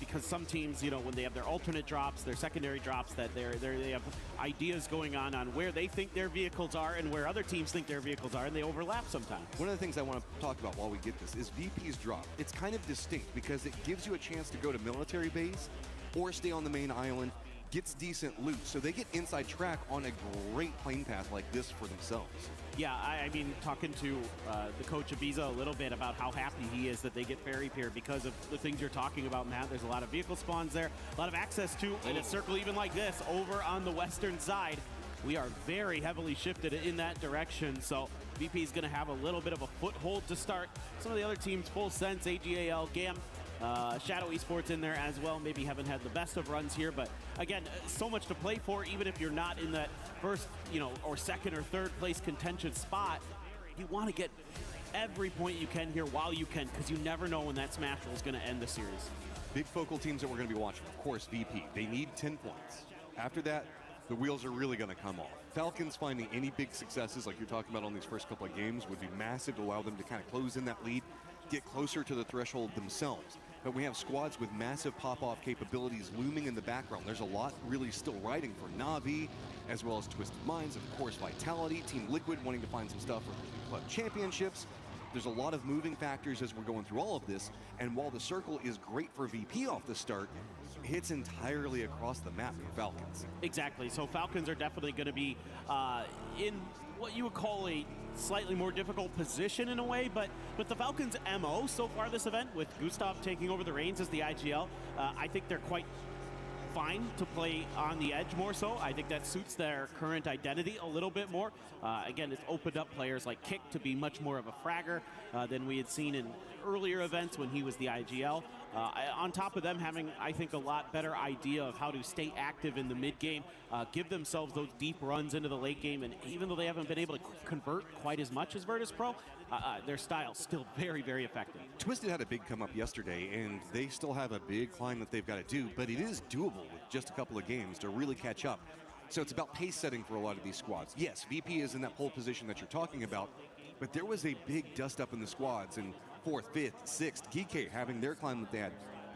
because some teams, you know, when they have their alternate drops, their secondary drops, that they have ideas going on where they think their vehicles are and where other teams think their vehicles are, and they overlap sometimes. One of the things I want to talk about while we get this is VP's drop. It's kind of distinct because it gives you a chance to go to military base or stay on the main island, gets decent loot, so they get inside track on a great plane path like this for themselves. Yeah, I mean, talking to the coach of Visa a little bit about how happy he is that they get Ferry Pier because of the things you're talking about, Matt. There's a lot of vehicle spawns there, a lot of access to, and a circle even like this over on the western side. We are very heavily shifted in that direction, so VP is going to have a little bit of a foothold to start. Some of the other teams, Full Sense, AGAL, GAM, Shadow Esports in there as well. Maybe haven't had the best of runs here, but again, so much to play for. Even if you're not in that first, you know, or second or third place contention spot, you want to get every point you can here while you can, because you never know when that smash roll is going to end the series. Big focal teams that we're going to be watching, of course, VP. They need 10 points. After that, the wheels are really going to come off. Falcons finding any big successes like you're talking about on these first couple of games would be massive to allow them to kind of close in that lead, get closer to the threshold themselves. But we have squads with massive pop-off capabilities looming in the background. There's a lot really still riding for Na'Vi, as well as Twisted Minds, of course, Vitality, Team Liquid wanting to find some stuff for the club championships. There's a lot of moving factors as we're going through all of this, and while the circle is great for VP off the start, it's entirely across the map for Falcons. Exactly, so Falcons are definitely going to be in what you would call a slightly more difficult position in a way, but with the Falcons' MO so far this event, with Gustav taking over the reins as the IGL, I think they're quite fine to play on the edge more so. I think that suits their current identity a little bit more. Again, it's opened up players like Kick to be much more of a fragger than we had seen in earlier events when he was the IGL. On top of them having, I think, a lot better idea of how to stay active in the mid game, give themselves those deep runs into the late game, and even though they haven't been able to convert quite as much as Virtus Pro, their style's still very, very effective. Twisted had a big come up yesterday, and they still have a big climb that they've got to do, but it is doable with just a couple of games to really catch up. So it's about pace setting for a lot of these squads. Yes, VP is in that pole position that you're talking about, but there was a big dust up in the squads, and 4th, 5th, 6th, GK having their climb that they had.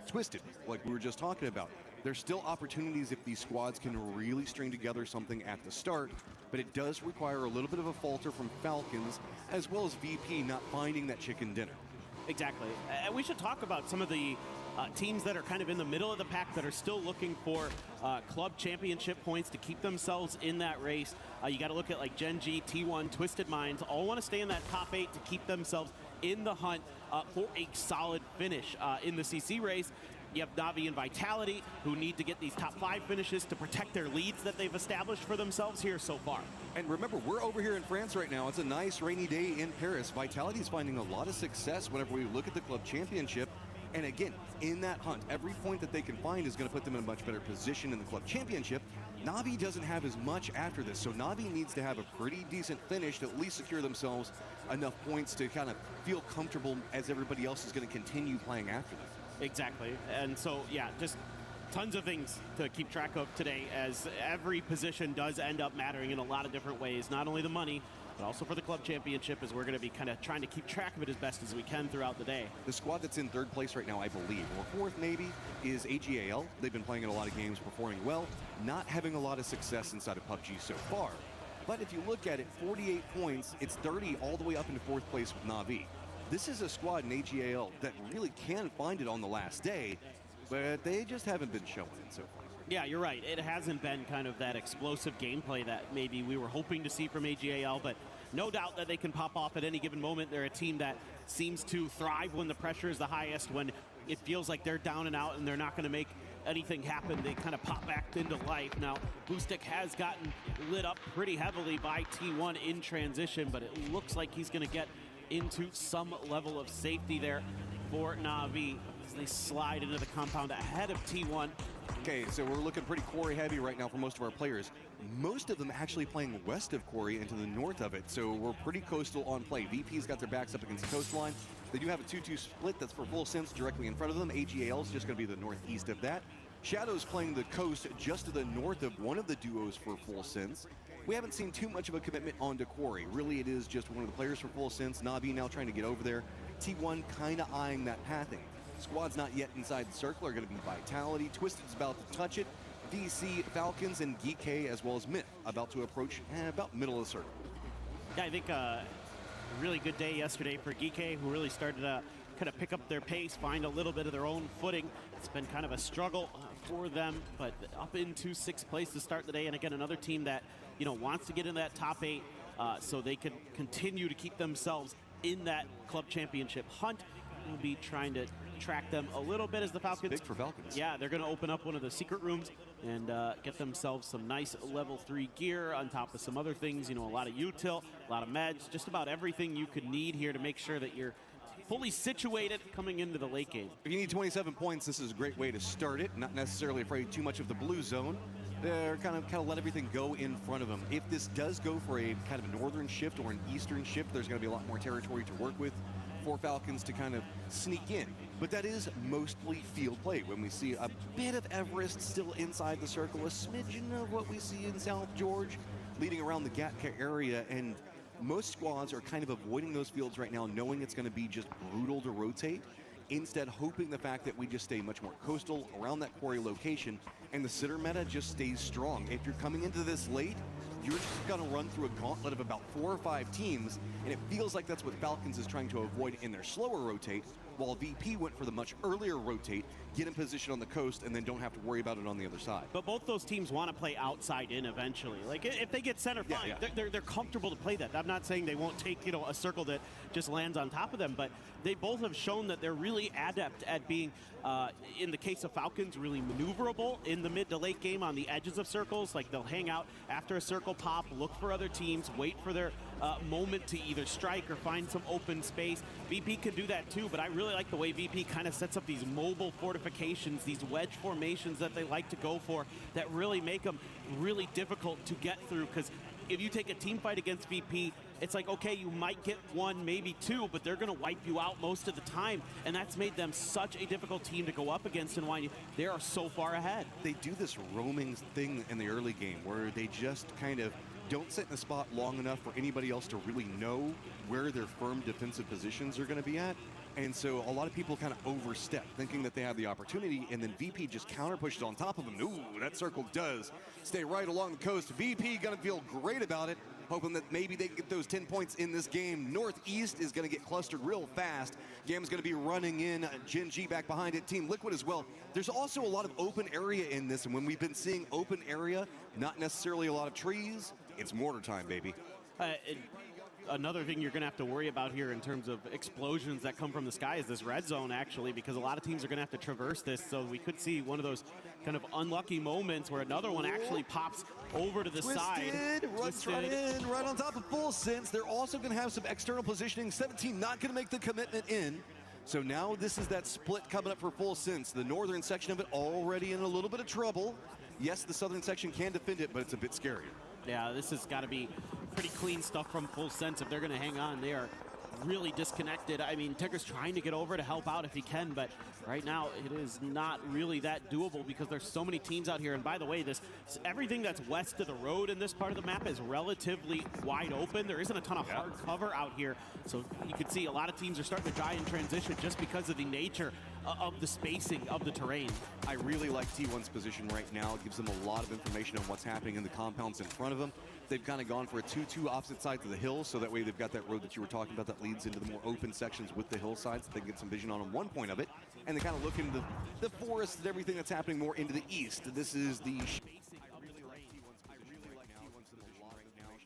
Twisted, like we were just talking about. There's still opportunities if these squads can really string together something at the start, but it does require a little bit of a falter from Falcons, as well as VP not finding that chicken dinner. Exactly. And we should talk about some of the teams that are kind of in the middle of the pack that are still looking for club championship points to keep themselves in that race. You got to look at like Gen G, T1, Twisted Minds, all want to stay in that top 8 to keep themselves in the hunt for a solid finish in the CC race. You have Na'Vi and Vitality, who need to get these top 5 finishes to protect their leads that they've established for themselves here so far. And remember, we're over here in France right now. It's a nice rainy day in Paris. Vitality is finding a lot of success whenever we look at the club championship. And again, in that hunt, every point that they can find is going to put them in a much better position in the club championship. Na'Vi doesn't have as much after this, so Na'Vi needs to have a pretty decent finish to at least secure themselves enough points to kind of feel comfortable as everybody else is going to continue playing after them. Exactly. And so, yeah, just tons of things to keep track of today, as every position does end up mattering in a lot of different ways. Not only the money, but also for the club championship, as we're going to be kind of trying to keep track of it as best as we can throughout the day. The squad that's in 3rd place right now, I believe, or 4th maybe, is AGAL. They've been playing in a lot of games, performing well, not having a lot of success inside of PUBG so far. But if you look at it, 48 points, it's 30 all the way up into 4th place with Na'Vi. This is a squad in AGAL that really can find it on the last day, but they just haven't been showing it so far. Yeah, you're right. It hasn't been kind of that explosive gameplay that maybe we were hoping to see from AGAL, but no doubt that they can pop off at any given moment. They're a team that seems to thrive when the pressure is the highest, when it feels like they're down and out and they're not going to make anything happen. They kind of pop back into life. Now, Boostic has gotten lit up pretty heavily by T1 in transition, but it looks like he's going to get into some level of safety there for Na'Vi as they slide into the compound ahead of T1. Okay, so we're looking pretty quarry heavy right now for most of our players. Most of them actually playing west of quarry and to the north of it, so we're pretty coastal on play. VP's got their backs up against the coastline. They do have a 2-2 split that's for full sense directly in front of them. AGAL is just going to be the northeast of that. Shadow's playing the coast just to the north of one of the duos for full sense. We haven't seen too much of a commitment onto quarry. Really, it is just one of the players for full sense. Na'Vi now trying to get over there. T1 kind of eyeing that pathing. Squads not yet inside the circle are going to be Vitality. Twisted's about to touch it. DC, Falcons, and Geek as well as Myth about to approach about middle of the circle. Yeah, I think a really good day yesterday for Geek, who really started to kind of pick up their pace, find a little bit of their own footing. It's been kind of a struggle for them, but up into 6th place to start the day. And again, another team that, you know, wants to get in that top 8 so they can continue to keep themselves in that club championship hunt. We'll be trying to track them a little bit as the Falcons. It's big for Falcons. Yeah, they're going to open up one of the secret rooms and get themselves some nice level 3 gear on top of some other things. You know, a lot of util, a lot of meds, just about everything you could need here to make sure that you're fully situated coming into the late game. If you need 27 points, this is a great way to start it. Not necessarily afraid too much of the blue zone. They're kind of let everything go in front of them. If this does go for a kind of a northern shift or an eastern shift, there's going to be a lot more territory to work with for Falcons to kind of sneak in. But that is mostly field play. When we see a bit of Everest still inside the circle, a smidgen of what we see in South George, leading around the Gatka area, and most squads are kind of avoiding those fields right now, knowing it's going to be just brutal to rotate, instead hoping the fact that we just stay much more coastal around that quarry location, and the sitter meta just stays strong. If you're coming into this late, you're just going to run through a gauntlet of about 4 or 5 teams, and it feels like that's what Falcons is trying to avoid in their slower rotate, while VP went for the much earlier rotate, get in position on the coast, and then don't have to worry about it on the other side. But both those teams want to play outside in eventually. Like, if they get center, fine. Yeah. They're comfortable to play that. I'm not saying they won't take, you know, a circle that just lands on top of them, but they both have shown that they're really adept at being, in the case of Falcons, really maneuverable in the mid to late game on the edges of circles. Like, they'll hang out after a circle pop, look for other teams, wait for their moment to either strike or find some open space. VP can do that too, but I really like the way VP kind of sets up these mobile fortifications, these wedge formations that they like to go for that really make them really difficult to get through, because if you take a team fight against VP, it's like, okay, you might get 1, maybe 2, but they're going to wipe you out most of the time, and that's made them such a difficult team to go up against, and why they are so far ahead. They do this roaming thing in the early game where they just kind of don't sit in a spot long enough for anybody else to really know where their firm defensive positions are going to be at. And so a lot of people kind of overstep, thinking that they have the opportunity, and then VP just counter pushes on top of them. Ooh, that circle does stay right along the coast. VP going to feel great about it, hoping that maybe they can get those 10 points in this game. Northeast is going to get clustered real fast. Gam's going to be running in. Gen G back behind it. Team Liquid as well. There's also a lot of open area in this, and when we've been seeing open area, not necessarily a lot of trees, it's mortar time, baby. Another thing you're going to have to worry about here in terms of explosions that come from the sky is this red zone, actually, because a lot of teams are going to have to traverse this. So we could see one of those kind of unlucky moments where another one actually pops over to the side. Runs right in, right on top of full sense. They're also going to have some external positioning. 17 not going to make the commitment in. So now this is that split coming up for full sense. The northern section of it already in a little bit of trouble. Yes, the southern section can defend it, but it's a bit scarier. Yeah, this has got to be pretty clean stuff from full sense. If they're going to hang on, they are really disconnected. I mean, Tigger's trying to get over to help out if he can, but right now it is not really that doable because there's so many teams out here. And by the way, everything that's west of the road in this part of the map is relatively wide open. There isn't a ton of hard cover out here. So you can see a lot of teams are starting to die in transition just because of the nature of the spacing of the terrain. I really like T1's position right now. It gives them a lot of information on what's happening in the compounds in front of them. They've kind of gone for a 2-2 opposite sides of the hill, so that way they've got that road that you were talking about that leads into the more open sections with the hillsides. They can get some vision on one point of it, and they kind of look into the forest and everything that's happening more into the east. This is the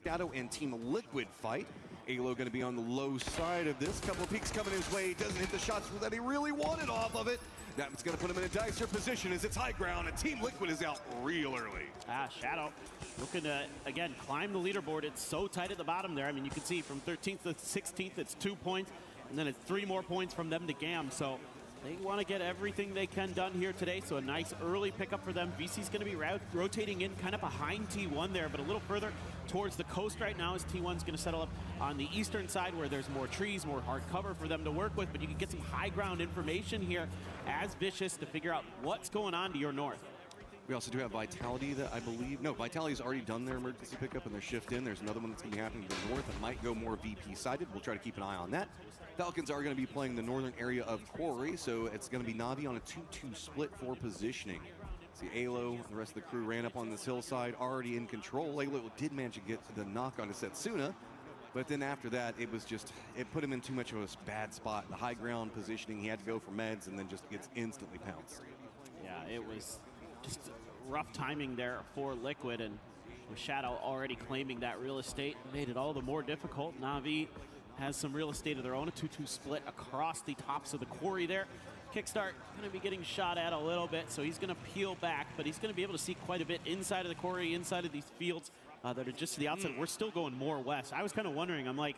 Shadow and Team Liquid fight. Alo going to be on the low side of this. Couple of peeks coming his way. Doesn't hit the shots that he really wanted off of it. That's going to put him in a dicier position as it's high ground, and Team Liquid is out real early. Shadow looking to, again, climb the leaderboard. It's so tight at the bottom there. I mean, you can see from 13th to 16th, it's 2 points, and then it's 3 more points from them to GAM. So they want to get everything they can done here today, so a nice early pickup for them. VC's going to be rotating in kind of behind T1 there, but a little further towards the coast right now as T1's going to settle up on the eastern side where there's more trees, more hard cover for them to work with, but you can get some high ground information here as Vicious to figure out what's going on to your north. We also do have Vitality that I believe, no, Vitality's already done their emergency pickup and their shift in. There's another one that's going to be happening to the north that might go more VP-sided. We'll try to keep an eye on that. Falcons are going to be playing the northern area of Quarry, so it's going to be Na'Vi on a 2-2 split for positioning. See, Alo and the rest of the crew ran up on this hillside, already in control. Alo did manage to get the knock on to Setsuna, but then after that, it was just, it put him in too much of a bad spot. The high ground positioning, he had to go for meds and then just gets instantly pounced. Yeah, it was just rough timing there for Liquid, and with Shadow already claiming that real estate, made it all the more difficult. Na'Vi has some real estate of their own, a 2-2 split across the tops of the quarry there. Kickstart going to be getting shot at a little bit, so he's going to peel back, but he's going to be able to see quite a bit inside of the quarry, inside of these fields that are just to the outside. We're still going more west. I was kind of wondering, I'm like,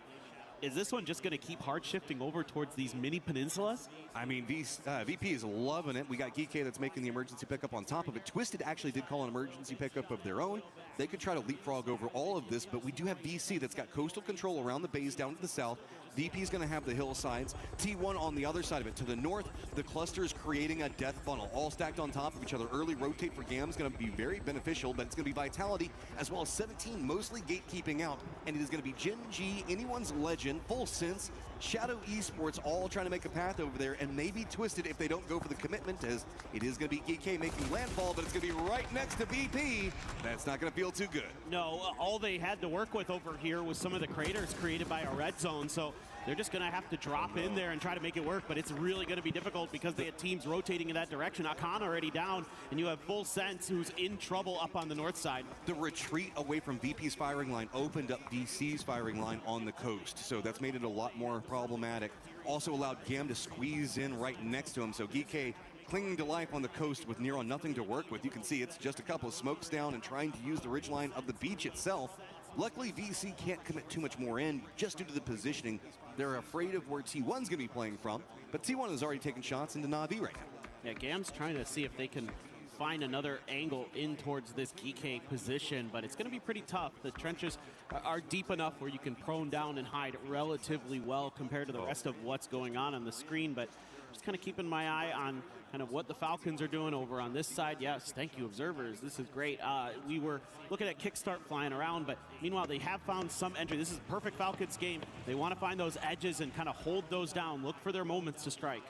is this one just going to keep hard shifting over towards these mini peninsulas? I mean, VP is loving it. We got Geeky that's making the emergency pickup on top of it. Twisted actually did call an emergency pickup of their own. They could try to leapfrog over all of this, but we do have VC that's got coastal control around the bays down to the south. VP is going to have the hillsides. T1 on the other side of it. To the north, the cluster is creating a death funnel, all stacked on top of each other. Early rotate for GAM is going to be very beneficial, but it's going to be Vitality as well as 17 mostly gatekeeping out. And it is going to be Gen G, Anyone's Legend, Full Sense, Shadow Esports all trying to make a path over there, and maybe Twisted if they don't go for the commitment, as it is going to be GK making landfall, but it's going to be right next to VP. That's not going to feel too good. No, all they had to work with over here was some of the craters created by a red zone, so they're just going to have to drop in there and try to make it work, but it's really going to be difficult because they had teams rotating in that direction. Akan already down, and you have Full Sense, who's in trouble up on the north side. The retreat away from VP's firing line opened up VC's firing line on the coast, so that's made it a lot more problematic. Also allowed GAM to squeeze in right next to him, so GK clinging to life on the coast with near on nothing to work with. You can see it's just a couple of smokes down and trying to use the ridgeline of the beach itself. Luckily, VC can't commit too much more in just due to the positioning. They're afraid of where T1's going to be playing from, but T1 has already taken shots into Na'Vi right now. Yeah, GAM's trying to see if they can find another angle in towards this GK position, but it's going to be pretty tough. The trenches are deep enough where you can prone down and hide relatively well compared to the rest of what's going on the screen, but just kind of keeping my eye on kind of what the Falcons are doing over on this side. Yes, thank you, observers. This is great. We were looking at Kickstart flying around, but meanwhile, they have found some entry. This is a perfect Falcons game. They want to find those edges and kind of hold those down, look for their moments to strike.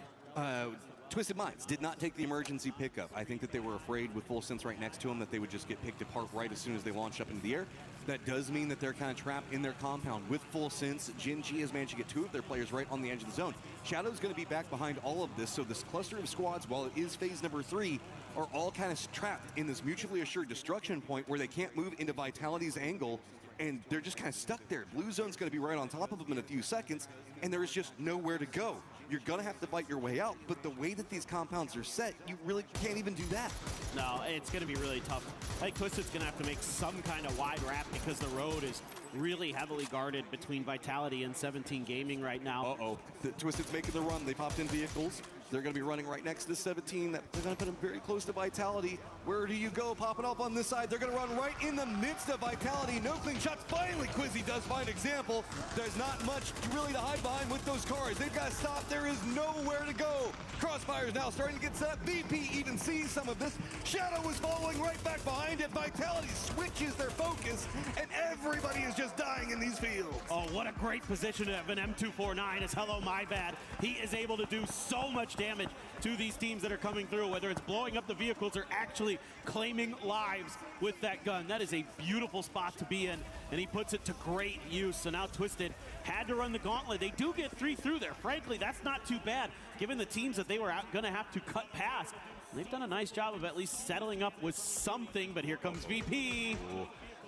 Twisted Minds did not take the emergency pickup. I think that they were afraid with Full Sense right next to them that they would just get picked apart right as soon as they launch up into the air. That does mean that they're kind of trapped in their compound. With Full Sense, Gen G has managed to get 2 of their players right on the edge of the zone. Shadow's going to be back behind all of this, so this cluster of squads, while it is phase number 3, are all kind of trapped in this mutually assured destruction point where they can't move into Vitality's angle, and they're just kind of stuck there. Blue Zone's going to be right on top of them in a few seconds, and there is just nowhere to go. You're going to have to fight your way out, but the way that these compounds are set, you really can't even do that. No, it's going to be really tough. I think Twisted's going to have to make some kind of wide wrap because the road is really heavily guarded between Vitality and 17 Gaming right now. Uh-oh. Twisted's making the run. They popped in vehicles. They're going to be running right next to 17. They're going to put them very close to Vitality. Where do you go? Popping up on this side. They're going to run right in the midst of Vitality. No clean shots. Finally, Quizzy does find example. There's not much really to hide behind with those cars. They've got to stop. There is nowhere to go. Crossfire's now starting to get set up. VP even sees some of this. Shadow is following right back behind it. Vitality switches their focus, and everybody is just dying in these fields. Oh, what a great position of an M249 is Hello My Bad. He is able to do so much damage to these teams that are coming through, whether it's blowing up the vehicles or actually claiming lives with that gun. That is a beautiful spot to be in, and he puts it to great use. So now Twisted had to run the gauntlet. They do get 3 through there. Frankly, that's not too bad, given the teams that they were going to have to cut past. They've done a nice job of at least settling up with something, but here comes VP.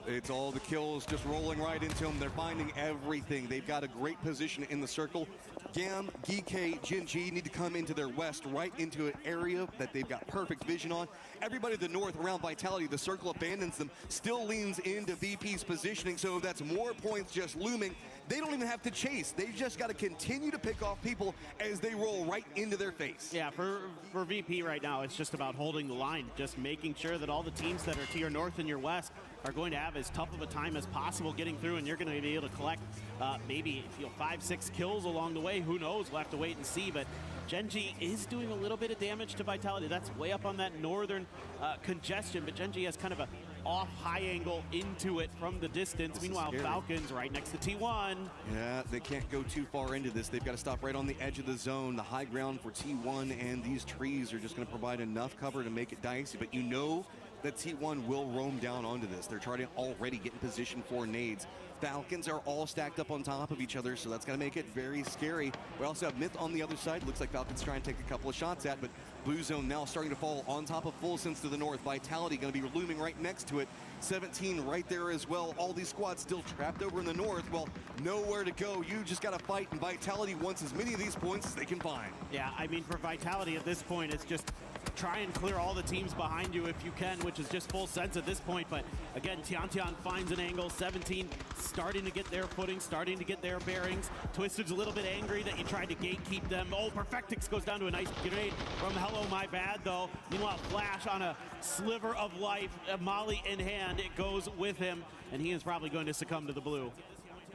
It's all the kills just rolling right into them. They're finding everything. They've got a great position in the circle. Gam, GK, Jin G need to come into their west, right into an area that they've got perfect vision on. Everybody to the north around Vitality, the circle abandons them, still leans into VP's positioning, so that's more points just looming. They don't even have to chase. They've just got to continue to pick off people as they roll right into their face. Yeah, for VP right now, it's just about holding the line, just making sure that all the teams that are to your north and your west are going to have as tough of a time as possible getting through, and you're going to be able to collect maybe 5-6 kills along the way. Who knows? We'll have to wait and see, but Genji is doing a little bit of damage to Vitality. That's way up on that northern congestion, but Genji has kind of a off high angle into it from the distance. Meanwhile, Falcons right next to T1. Yeah, they can't go too far into this. They've got to stop right on the edge of the zone, the high ground for T1, and these trees are just going to provide enough cover to make it dicey, but you know that T1 will roam down onto this. They're trying to already get in position for nades. Falcons are all stacked up on top of each other, so that's going to make it very scary. We also have Myth on the other side. Looks like Falcons trying to take a couple of shots at, but Blue Zone now starting to fall on top of Full Sense to the north. Vitality going to be looming right next to it. 17 right there as well. All these squads still trapped over in the north. Well, nowhere to go. You just got to fight, and Vitality wants as many of these points as they can find. Yeah, I mean, for Vitality at this point, it's just try and clear all the teams behind you if you can, which is just Full Sense at this point. But again, Tian finds an angle. 17 starting to get their footing, starting to get their bearings. Twisted's a little bit angry that you tried to gatekeep them. Oh, Perfectix goes down to a nice grenade from Hello My Bad, though. Meanwhile, Flash on a sliver of life, Molly in hand. It goes with him, and he is probably going to succumb to the blue.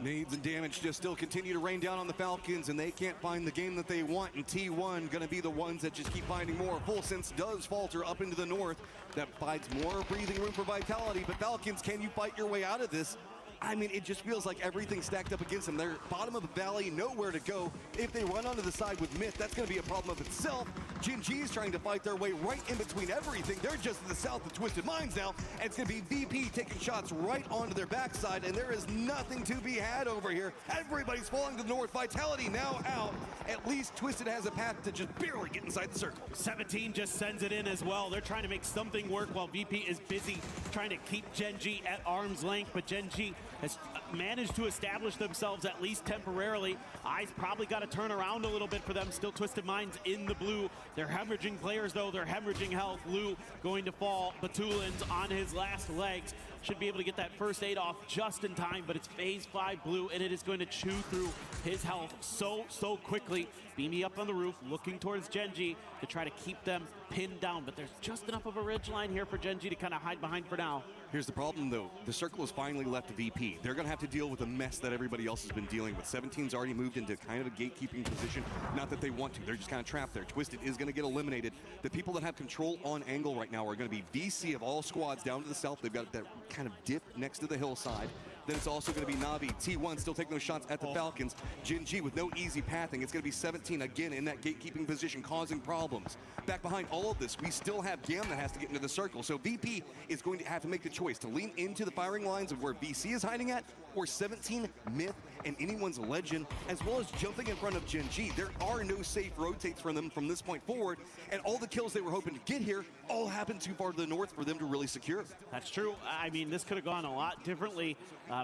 Nades and damage just still continue to rain down on the Falcons, and they can't find the game that they want, and T1 going to be the ones that just keep finding more. Full Sense does falter up into the north. That provides more breathing room for Vitality, but Falcons, can you fight your way out of this? I mean, it just feels like everything's stacked up against them. They're bottom of the valley, nowhere to go. If they run onto the side with Myth, that's going to be a problem of itself. Jin G's trying to fight their way right in between everything. They're just to the south of Twisted Minds now, and it's going to be VP taking shots right onto their backside, and there is nothing to be had over here. Everybody's falling to the north. Vitality now out. At least Twisted has a path to just barely get inside the circle. 17 just sends it in as well. They're trying to make something work while VP is busy trying to keep Gen G at arm's length, but Gen G has managed to establish themselves at least temporarily. Eyes probably got to turn around a little bit for them. Still Twisted Minds in the blue. They're hemorrhaging players, though. They're hemorrhaging health. Lou going to fall. Batulins on his last legs. Should be able to get that first aid off just in time, but it's phase 5 blue, and it is going to chew through his health so quickly. Beamy up on the roof, looking towards Genji to try to keep them pinned down, but there's just enough of a ridge line here for Genji to kind of hide behind for now. Here's the problem, though. The circle has finally left VP. They're going to have to deal with the mess that everybody else has been dealing with. 17's already moved into kind of a gatekeeping position. Not that they want to. They're just kind of trapped there. Twisted is going to get eliminated. The people that have control on angle right now are going to be VC of all squads down to the south. They've got that kind of dip next to the hillside. Then it's also going to be Navi. T1 still taking those shots at the Falcons. Jin G with no easy pathing. It's going to be 17 again in that gatekeeping position, causing problems. Back behind all of this, we still have Gam that has to get into the circle. So VP is going to have to make the choice to lean into the firing lines of where VC is hiding at, or 17, Myth, and anyone's legend, as well as jumping in front of Gen G. There are no safe rotates from them from this point forward, and all the kills they were hoping to get here all happened too far to the north for them to really secure. That's true. I mean, this could have gone a lot differently,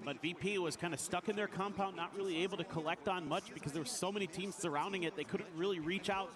but VP was kind of stuck in their compound, not really able to collect on much because there were so many teams surrounding it. They couldn't really reach out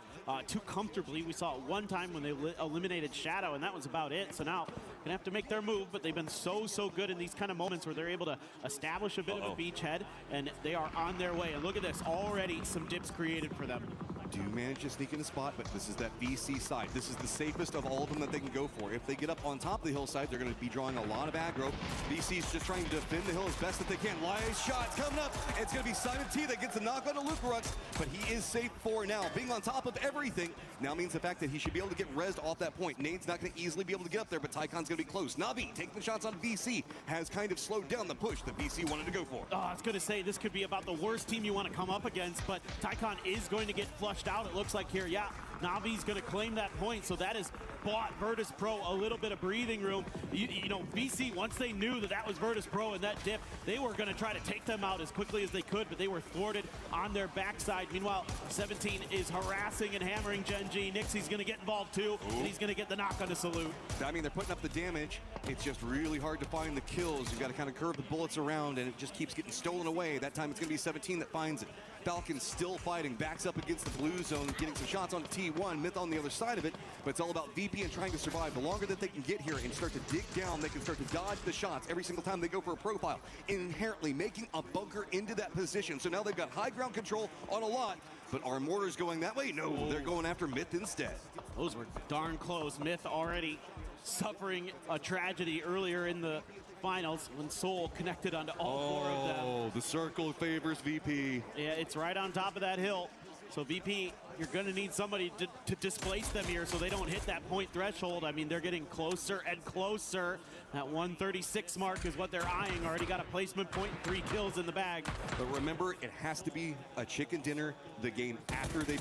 too comfortably. We saw it one time when they eliminated Shadow, and that was about it. So now gonna have to make their move, but they've been so good in these kind of moments where they're able to establish a bit of a beachhead, and they are on their way. And look at this, already some dips created for them. Do manage to sneak in a spot, but this is that VC side. This is the safest of all of them that they can go for. If they get up on top of the hillside, they're going to be drawing a lot of aggro. VC's just trying to defend the hill as best that they can. Live shot coming up. It's going to be Simon T that gets the knock on a Lucarux, but he is safe for now. Being on top of everything now means the fact that he should be able to get rezzed off that point. Nade's not going to easily be able to get up there, but Tycon's going to be close. Navi taking the shots on VC has kind of slowed down the push that VC wanted to go for. Oh, I was going to say this could be about the worst team you want to come up against, but Tycon is going to get flushed out, it looks like here. Yeah, Navi's going to claim that point, so that has bought Virtus Pro a little bit of breathing room. You know, VC, once they knew that that was Virtus Pro and that dip, they were going to try to take them out as quickly as they could, but they were thwarted on their backside. Meanwhile, 17 is harassing and hammering Gen G. Nixie's going to get involved too, and he's going to get the knock on the salute. I mean, they're putting up the damage. It's just really hard to find the kills. You've got to kind of curve the bullets around, and it just keeps getting stolen away. That time it's going to be 17 that finds it. Falcons still fighting, backs up against the blue zone, getting some shots on T1, Myth on the other side of it, but it's all about VP and trying to survive. The longer that they can get here and start to dig down, they can start to dodge the shots every single time they go for a profile, inherently making a bunker into that position. So now they've got high ground control on a lot, but are mortars going that way? No, they're going after Myth instead. Those were darn close. Myth already suffering a tragedy earlier in the finals when Soul connected onto all four of them. Oh, the circle favors VP. Yeah, it's right on top of that hill. So VP, you're going to need somebody to displace them here so they don't hit that point threshold. I mean, they're getting closer and closer. That 136 mark is what they're eyeing. Already got a placement point, 3 kills in the bag. But remember, it has to be a chicken dinner the game after they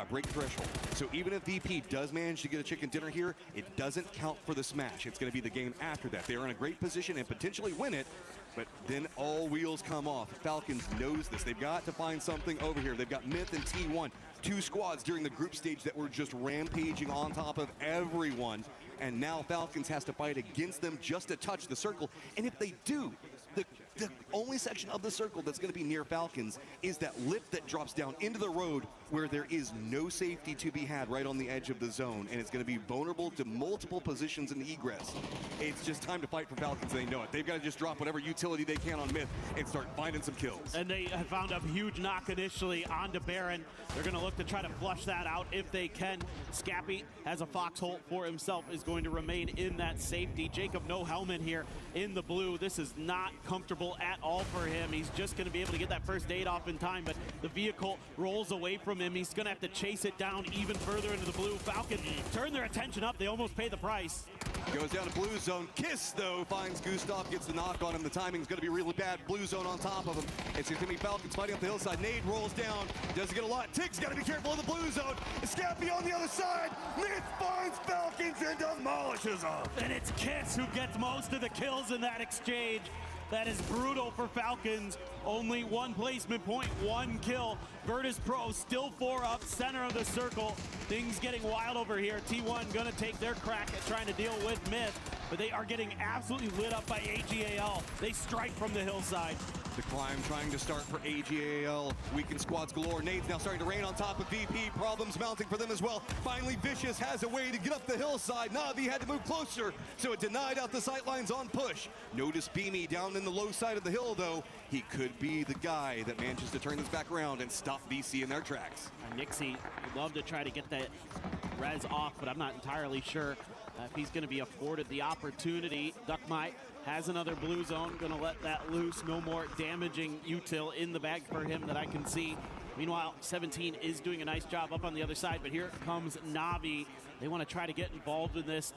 break threshold. So even if VP does manage to get a chicken dinner here, it doesn't count for the smash. It's going to be the game after that. They're in a great position and potentially win it, but then all wheels come off. Falcons knows this. They've got to find something over here. They've got Myth and T1, 2 squads during the group stage that were just rampaging on top of everyone. And now Falcons has to fight against them just to touch the circle. And if they do, the only section of the circle that's going to be near Falcons is that lip that drops down into the road where there is no safety to be had right on the edge of the zone, and it's going to be vulnerable to multiple positions in the egress. It's just time to fight for Falcons. They know it. They've got to just drop whatever utility they can on Myth and start finding some kills. And they have found a huge knock initially onto Baron. They're going to look to try to flush that out if they can. Scappy has a foxhole for himself, is going to remain in that safety. Jacob, no helmet here in the blue. This is not comfortable at all for him. He's just going to be able to get that first aid off in time, but the vehicle rolls away from him. He's going to have to chase it down even further into the blue. Falcons turn their attention up. They almost pay the price. Goes down to blue zone. Kiss, though, finds Gustav, gets the knock on him. The timing's going to be really bad. Blue zone on top of him. It's going to be Falcons fighting up the hillside. Nade rolls down. Doesn't get a lot. Tig's got to be careful of the blue zone. Scappy on the other side. Myth finds Falcons and demolishes them. And it's Kiss who gets most of the kills in that exchange. That is brutal for Falcons. Only 1 placement point, 1 kill. Virtus Pro still 4 up, center of the circle. Things getting wild over here. T1 gonna take their crack at trying to deal with Myth, but they are getting absolutely lit up by AGAL. They strike from the hillside. The climb trying to start for AGAL. Weakened squads galore. Nade's now starting to rain on top of VP. Problems mounting for them as well. Finally, Vicious has a way to get up the hillside. Navi had to move closer, so it denied out the sightlines on push. Notice Beamy down in the low side of the hill, though. He could be the guy that manages to turn this back around and stop VC in their tracks. Nixie would love to try to get that res off, but I'm not entirely sure if he's going to be afforded the opportunity. Duckmite has another blue zone, going to let that loose. No more damaging util in the bag for him that I can see. Meanwhile, 17 is doing a nice job up on the other side, but here comes Navi. They want to try to get involved in this.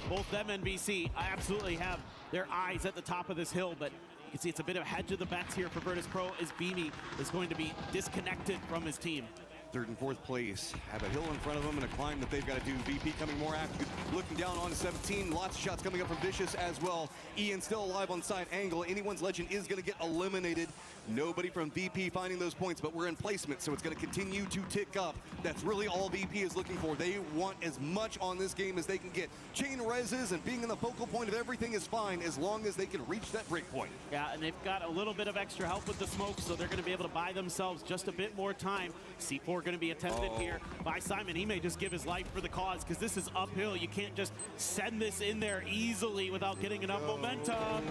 Both them and VC absolutely have their eyes at the top of this hill, but you can see it's a bit of a hedge of the bets here for Virtus Pro as Beamy is going to be disconnected from his team. 3rd and 4th place have a hill in front of them and a climb that they've got to do. VP coming more active, looking down on 17. Lots of shots coming up from Vicious as well. Ian still alive on side angle. Anyone's legend is going to get eliminated. Nobody from VP finding those points, but we're in placement, so it's going to continue to tick up. That's really all VP is looking for. They want as much on this game as they can get. Chain reses and being in the focal point of everything is fine as long as they can reach that break point. Yeah, and they've got a little bit of extra help with the smoke, so they're going to be able to buy themselves just a bit more time. C4 going to be attended here by Simon. He may just give his life for the cause because this is uphill. You can't just send this in there easily without getting enough momentum.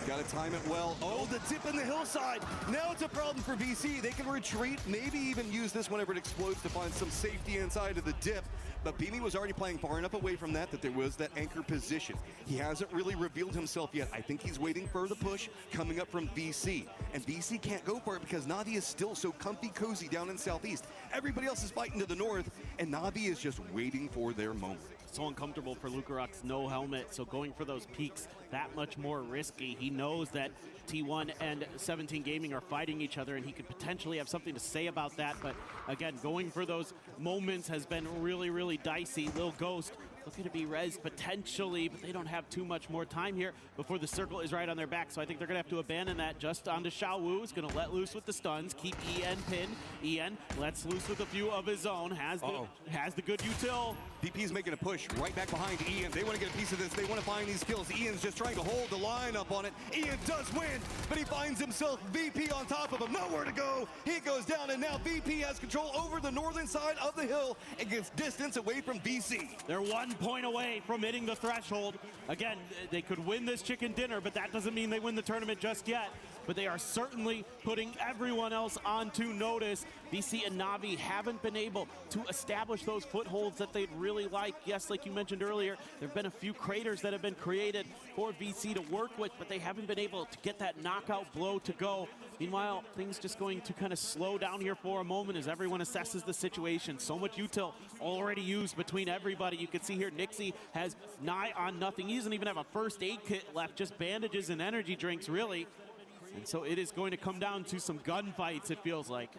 Got to time it well. Oh, the tip in the hillside. Now it's a problem for VC. They can retreat, maybe even use this whenever it explodes to find some safety inside of the dip. But Beamy was already playing far enough away from that there was that anchor position. He hasn't really revealed himself yet. I think he's waiting for the push coming up from VC. And VC can't go for it because Navi is still so comfy cozy down in southeast. Everybody else is fighting to the north, and Navi is just waiting for their moment. so uncomfortable for Lukaruk's no helmet, so going for those peaks that much more risky. He knows that T1 and 17 Gaming are fighting each other, and he could potentially have something to say about that, but again, going for those moments has been really, really dicey. Lil Ghost looking to be rezzed potentially, but they don't have too much more time here before the circle is right on their back, so I think they're gonna have to abandon that just onto Xiao Wu. Is gonna let loose with the stuns, keep En pinned. En lets loose with a few of his own, has the good util. VP's making a push right back behind Ian. They want to get a piece of this. They want to find these kills. Ian's just trying to hold the line up on it. Ian does win, but he finds himself VP on top of him. Nowhere to go. He goes down, and now VP has control over the northern side of the hill and gets distance away from VC. They're 1 point away from hitting the threshold. Again, they could win this chicken dinner, but that doesn't mean they win the tournament just yet. But they are certainly putting everyone else onto notice. VC and Na'Vi haven't been able to establish those footholds that they'd really like. Yes, like you mentioned earlier, there have been a few craters that have been created for VC to work with, but they haven't been able to get that knockout blow to go. Meanwhile, things just going to kind of slow down here for a moment as everyone assesses the situation. So much util already used between everybody. You can see here Nixie has nigh on nothing. He doesn't even have a first aid kit left, just bandages and energy drinks, really. And so it is going to come down to some gunfights, it feels like.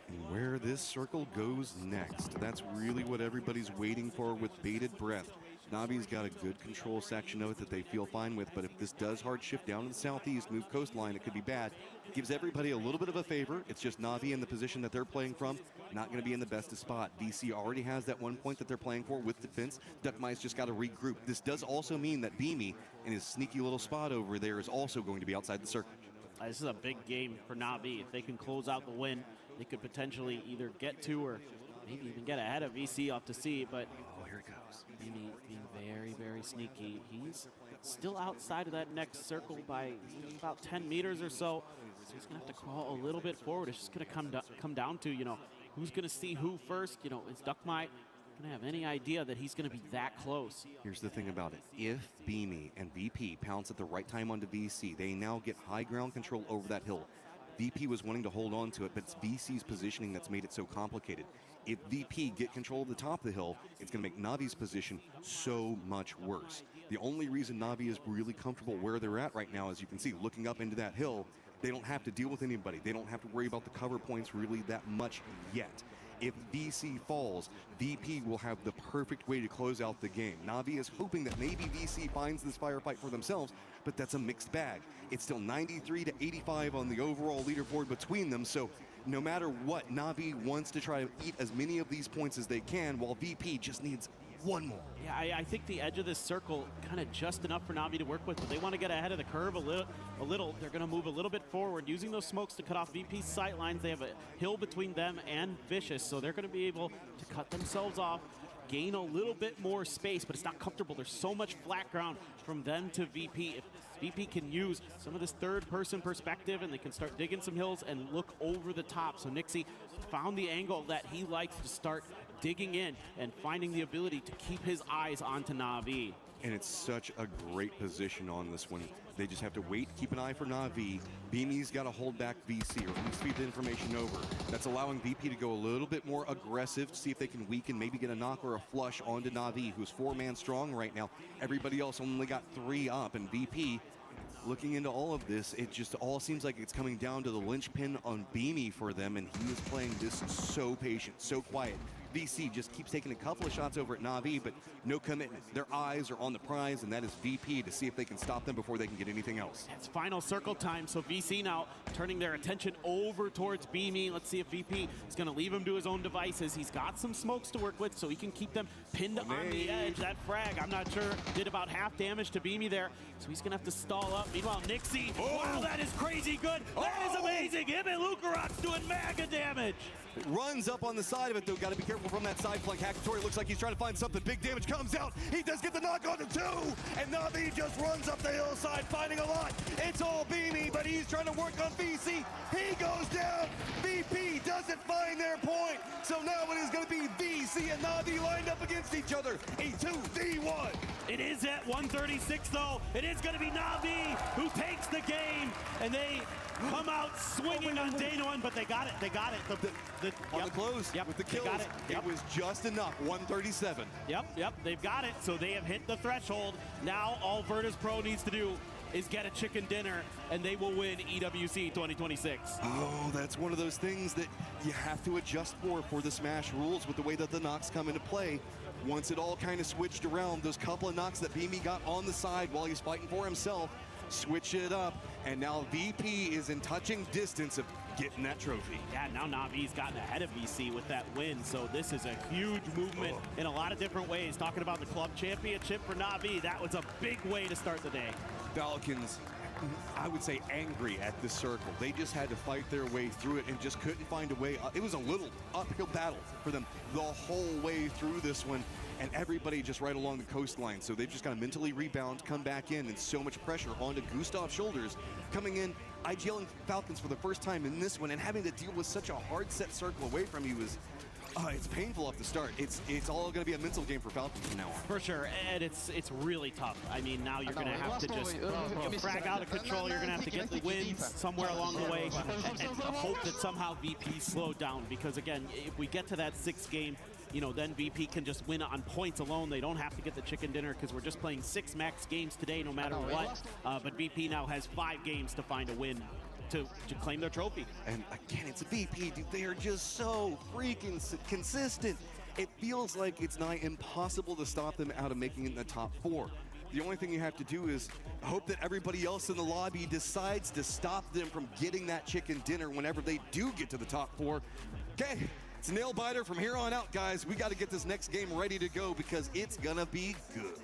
And where this circle goes next, that's really what everybody's waiting for with bated breath. Navi's got a good control section of it that they feel fine with, but if this does hard shift down to the southeast, move coastline, it could be bad. Gives everybody a little bit of a favor. It's just Na'Vi in the position that they're playing from, not going to be in the best of spot. VC already has that 1 point that they're playing for with defense. Duckmai's just got to regroup. This does also mean that Beamy in his sneaky little spot over there is also going to be outside the circle. This is a big game for Na'Vi. If they can close out the win, they could potentially either get to or maybe even get ahead of VC off to see, but here it goes. Being very, very sneaky. He's still outside of that next circle by about 10 meters or so, so he's gonna have to crawl a little bit forward. It's just gonna come down to, you know, who's gonna see who first. You know, is Duckmai gonna have any idea that he's gonna be that close? Here's the thing about it. If Beamy and VP pounce at the right time onto VC, they now get high ground control over that hill. VP was wanting to hold on to it, but it's VC's positioning that's made it so complicated. If VP get control of the top of the hill, it's going to make Navi's position so much worse. The only reason Na'Vi is really comfortable where they're at right now, as you can see, looking up into that hill, they don't have to deal with anybody. They don't have to worry about the cover points really that much yet. If VC falls, VP will have the perfect way to close out the game. Na'Vi is hoping that maybe VC finds this firefight for themselves, but that's a mixed bag. It's still 93 to 85 on the overall leaderboard between them, so no matter what, Na'Vi wants to try to eat as many of these points as they can, while VP just needs one more. Yeah, I think the edge of this circle kind of just enough for Na'Vi to work with, but they want to get ahead of the curve a little. They're going to move a little bit forward, using those smokes to cut off VP's sight lines. They have a hill between them and Vicious, so they're going to be able to cut themselves off, gain a little bit more space, but it's not comfortable. There's so much flat ground from them to VP. If VP can use some of this third-person perspective and they can start digging some hills and look over the top. So Nixie found the angle that he likes to start digging in and finding the ability to keep his eyes onto Na'Vi. And it's such a great position on this one. They just have to wait, keep an eye for Na'Vi. Beamy's got to hold back VC, or at least feed the information over. That's allowing VP to go a little bit more aggressive, see if they can weaken, maybe get a knock or a flush onto Na'Vi, who's 4-man strong right now. Everybody else only got 3 up, and VP, looking into all of this, it just all seems like it's coming down to the linchpin on Beamy for them, and he is playing this so patient, so quiet. VC just keeps taking a couple of shots over at Na'Vi, but no commitment. Their eyes are on the prize, and that is VP, to see if they can stop them before they can get anything else. It's final circle time, so VC now turning their attention over towards Beamy. Let's see if VP is going to leave him to his own devices. He's got some smokes to work with, so he can keep them pinned on the edge. That frag, I'm not sure, did about half damage to Beamy there, so he's going to have to stall up. Meanwhile, Nixie, wow, that is crazy good. That is amazing. Him and Lukaruk's doing mega damage. It runs up on the side of it, though. Got to be careful from that side flank. Hackatori looks like he's trying to find something. Big damage comes out. He does get the knock on the 2, and Na'Vi just runs up the hillside, finding a lot. It's all Beamy, but he's trying to work on VC. He goes down. VP doesn't find their point. So now it is going to be VC EWC and Na'Vi lined up against each other. A 2v1. It is at 136 though. It is going to be Na'Vi who takes the game, and they come out swinging on day one, but they got it. They got it. On the close with the kills. It was just enough. 137. Yep. They've got it. So they have hit the threshold. Now all Virtus Pro needs to do is get a chicken dinner, and they will win EWC 2026. Oh, that's one of those things that you have to adjust for the Smash rules with the way that the knocks come into play. Once it all kind of switched around, those couple of knocks that BGMI got on the side while he's fighting for himself, switch it up, and now VP is in touching distance of getting that trophy. Yeah, now Navi's gotten ahead of VC with that win, so this is a huge movement in a lot of different ways. Talking about the club championship for Na'Vi, that was a big way to start the day. Falcons, I would say, angry at this circle. They just had to fight their way through it and just couldn't find a way. It was a little uphill battle for them the whole way through this one, and everybody just right along the coastline. So they've just got to mentally rebound, come back in, and so much pressure onto Gustav's shoulders. Coming in, IGL and Falcons for the first time in this one, and having to deal with such a hard set circle away from you is, it's painful off the start. It's all going to be a mental game for Falcons from now on. For sure, and it's really tough. I mean, now you're going to have to just frag out of control. You're going to have to get the wins somewhere along the way and hope that somehow VP slowed down. Because again, if we get to that 6th game, then VP can just win on points alone. They don't have to get the chicken dinner because we're just playing 6 max games today, no matter what. But VP now has 5 games to find a win to claim their trophy. And again, it's a VP, dude. They are just so freaking consistent. It feels like it's nigh impossible to stop them out of making it in the top 4. The only thing you have to do is hope that everybody else in the lobby decides to stop them from getting that chicken dinner whenever they do get to the top 4. Okay, it's a nail biter from here on out, guys. We got to get this next game ready to go because it's gonna be good.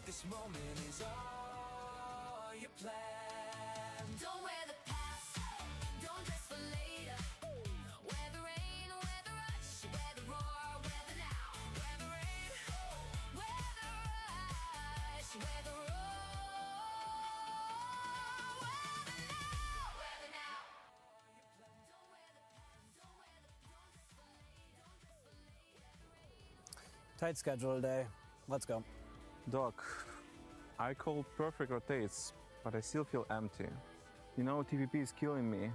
This moment is all you plan. Don't wear the past, don't dress for later. Wear the rain, wear the rush, wear the roar, wear the now. Wear the rain, wear the rush, wear the roar, wear the now, wear the now. Don't wear the past, don't dress for later. Tight schedule today. Let's go. Doc, I called perfect rotates, but I still feel empty. TPP is killing me.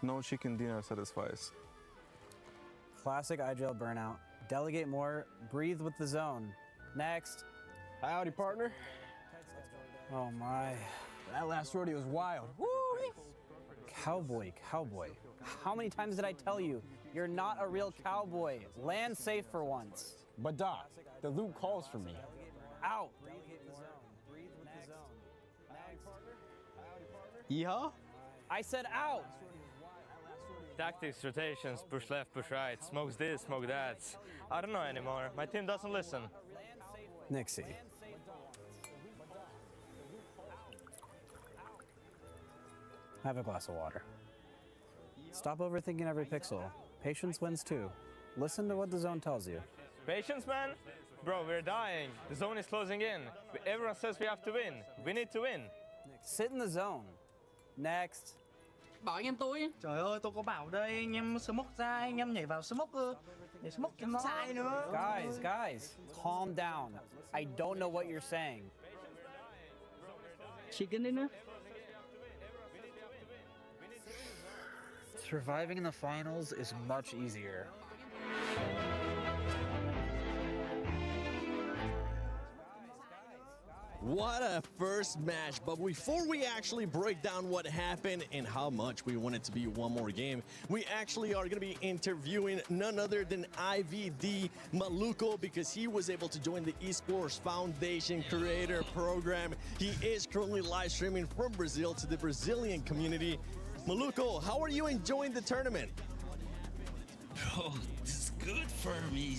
No chicken dinner satisfies. Classic IGL burnout. Delegate more, breathe with the zone. Next. Howdy, partner. Oh my. That last rodeo was wild. Woo! Cowboy. How many times did I tell you? You're not a real cowboy. Land safe for once. But Doc, the loop calls for me. Out. Yeehaw? I said out. Tactics, rotations, push left, push right, smokes this, smoke that. I don't know anymore. My team doesn't listen. Nixie. Have a glass of water. Stop overthinking every pixel. Patience wins too. Listen to what the zone tells you. Patience, man? Bro, we're dying. The zone is closing in. Everyone says we have to win. We need to win. Sit in the zone. Next. Bỏ anh em tôi. Trời ơi, tôi có bảo đây, anh em smoke ra, anh em nhảy vào smoke để smoke cho nó sai nữa. Guys, calm down. I don't know what you're saying. Chicken dinner? Surviving in the finals is much easier. What a first match. But before we actually break down what happened and how much we want it to be one more game, we actually are going to be interviewing none other than IVD Maluco, because he was able to join the Esports Foundation Creator Program. He is currently live streaming from Brazil to the Brazilian community. Maluco, how are you enjoying the tournament? Bro, this is good for me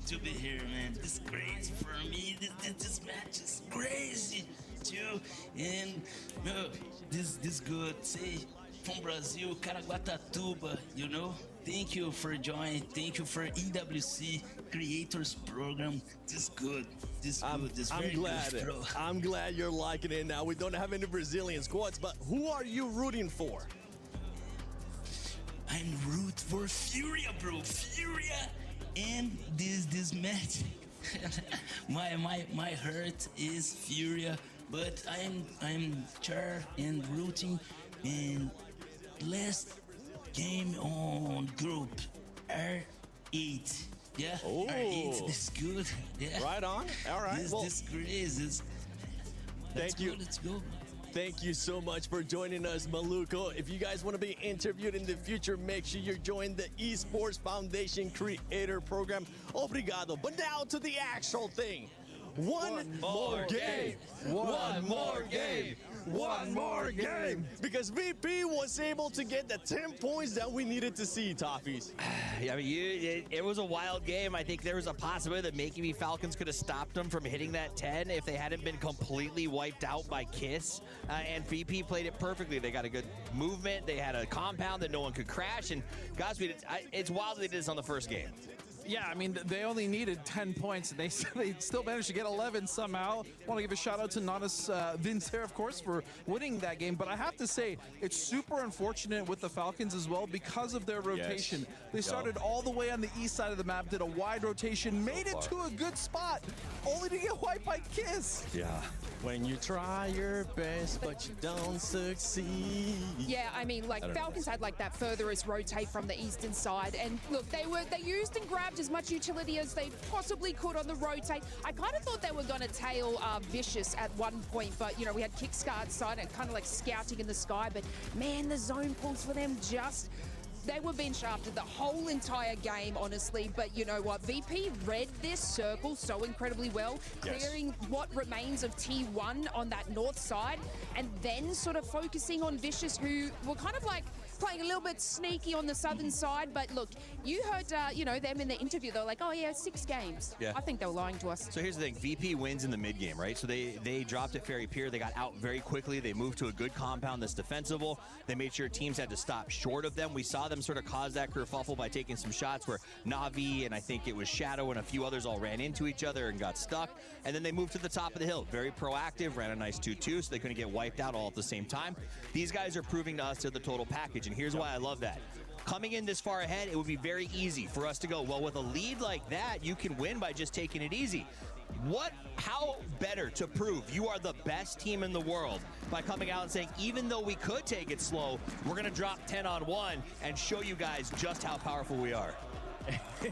to be here, man. This is crazy for me. This match is crazy, too. And this good. Say, from Brazil, Caraguatatuba, you know? Thank you for joining. Thank you for EWC Creators Program. This is good. This is good. This is very good, bro. I'm glad you're liking it now. We don't have any Brazilian squads, but who are you rooting for? I'm root for Furia, bro. Furia and this match. my heart is Furia, but I'm sure and rooting in last game on group R8. Yeah, oh. R8 is good. Yeah. Right on. All right. This crazy. Thank you. Let's go. Thank you so much for joining us, Maluco. If you guys want to be interviewed in the future, make sure you join the Esports Foundation Creator Program. Obrigado. But now to the actual thing. One more game. One more game. One more game. Because VP was able to get the 10 points that we needed to see, Toffees. Yeah, I mean, it was a wild game. I think there was a possibility that maybe Falcons could have stopped them from hitting that 10 if they hadn't been completely wiped out by Kiss. And VP played it perfectly. They got a good movement. They had a compound that no one could crash. And Godspeed, it's wild that they did this on the first game. Yeah, I mean, they only needed 10 points, and they still managed to get 11 somehow. I want to give a shout out to Nanas Vincer, of course, for winning that game. But I have to say, it's super unfortunate with the Falcons as well because of their rotation. Yes. They started all the way on the east side of the map, did a wide rotation, made it to a good spot, only to get wiped by Kiss. Yeah. When you try your best, but you don't succeed. Yeah, I mean, like, Falcons had like that furthest rotate from the eastern side, and look, they used and grabbed as much utility as they possibly could on the rotate. I kind of thought they were going to tail Vicious at one point, but you know, we had Kickscard side and kind of like scouting in the sky, but man, the zone pulls for them just... They were being shafted the whole entire game, honestly. But you know what? VP read this circle so incredibly well, clearing what remains of T1 on that north side, and then sort of focusing on Vicious, who were kind of like playing a little bit sneaky on the southern side. But look, you heard, you know, them in the interview. They're like, oh yeah, 6 games. Yeah. I think they were lying to us. So here's the thing. VP wins in the mid game, right? So they dropped at Ferry Pier. They got out very quickly. They moved to a good compound that's defensible. They made sure teams had to stop short of them. We saw them sort of cause that kerfuffle by taking some shots where Navi and I think it was Shadow and a few others all ran into each other and got stuck. And then they moved to the top of the hill. Very proactive, ran a nice 2-2, so they couldn't get wiped out all at the same time. These guys are proving to us they're the total package, and here's why I love that. Coming in this far ahead, it would be very easy for us to go, well, with a lead like that, you can win by just taking it easy. How better to prove you are the best team in the world by coming out and saying, even though we could take it slow, we're going to drop 10 on 1 and show you guys just how powerful we are.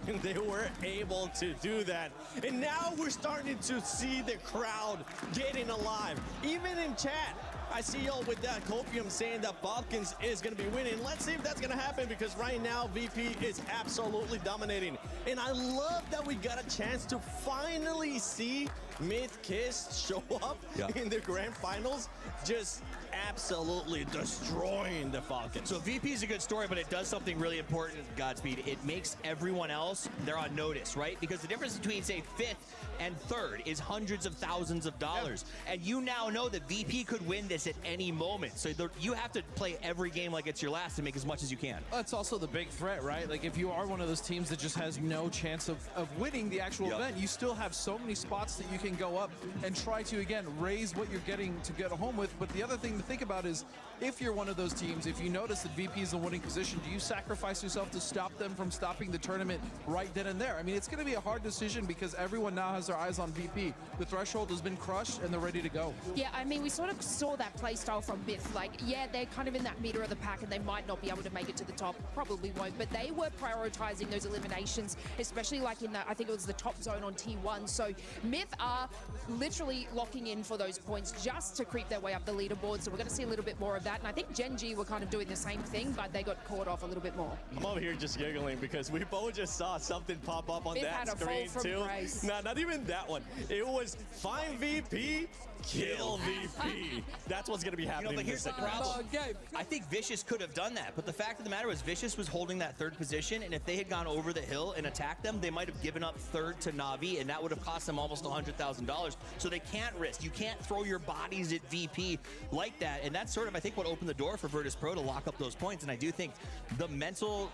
And they were able to do that. And now we're starting to see the crowd getting alive. Even in chat, I see y'all with that copium saying that Falcons is going to be winning. Let's see if that's going to happen, because right now VP is absolutely dominating. And I love that we got a chance to finally see Myth/Kiss show up in the grand finals, just absolutely destroying the Falcons. So VP is a good story, but it does something really important, Godspeed. It makes everyone else, they're on notice, right? Because the difference between, say, 5th and 3rd is hundreds of thousands of dollars. And you now know that VP could win this at any moment. So you have to play every game like it's your last and make as much as you can. That's also the big threat, right? Like, if you are one of those teams that just has no chance of winning the actual event, you still have so many spots that you can go up and try to, again, raise what you're getting to get home with. But the other thing to think about is, if you're one of those teams, if you notice that VP is in a winning position, do you sacrifice yourself to stop them from stopping the tournament right then and there? I mean, it's going to be a hard decision because everyone now has their eyes on VP. The threshold has been crushed and they're ready to go. Yeah, I mean, we sort of saw that play style from Myth. Like, yeah, they're kind of in that meter of the pack and they might not be able to make it to the top, probably won't, but they were prioritizing those eliminations, especially like in the, I think it was the top zone on T1. So Myth are are literally locking in for those points just to creep their way up the leaderboard. So we're going to see a little bit more of that. And I think Gen G were kind of doing the same thing, but they got caught off a little bit more. I'm over here just giggling because we both just saw something pop up on It that had a screen fall from too. grace. Nah, not even that one. It was find VP, kill VP. That's what's gonna be happening. But in here's the second problem. round. I think Vicious could have done that, but the fact of the matter was Vicious was holding that third position, and if they had gone over the hill and attacked them, they might have given up third to Na'Vi, and that would have cost them almost $100,000. So they can't risk. You can't throw your bodies at VP like that, and that's sort of, I think, what opened the door for Virtus Pro to lock up those points. And I do think the mental,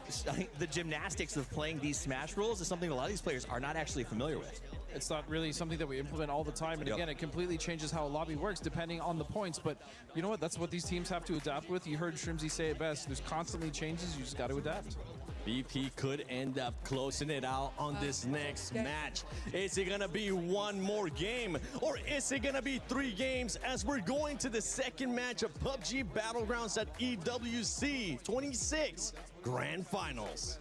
the gymnastics of playing these Smash rules is something a lot of these players are not actually familiar with. It's not really something that we implement all the time. And again, it completely changes how a lobby works depending on the points. But you know what? That's what these teams have to adapt with. You heard Shrimsy say it best. There's constantly changes. You just got to adapt. VP could end up closing it out on this next match. Is it gonna be one more game, or is it gonna be 3 games as we're going to the second match of PUBG Battlegrounds at EWC 26 Grand Finals?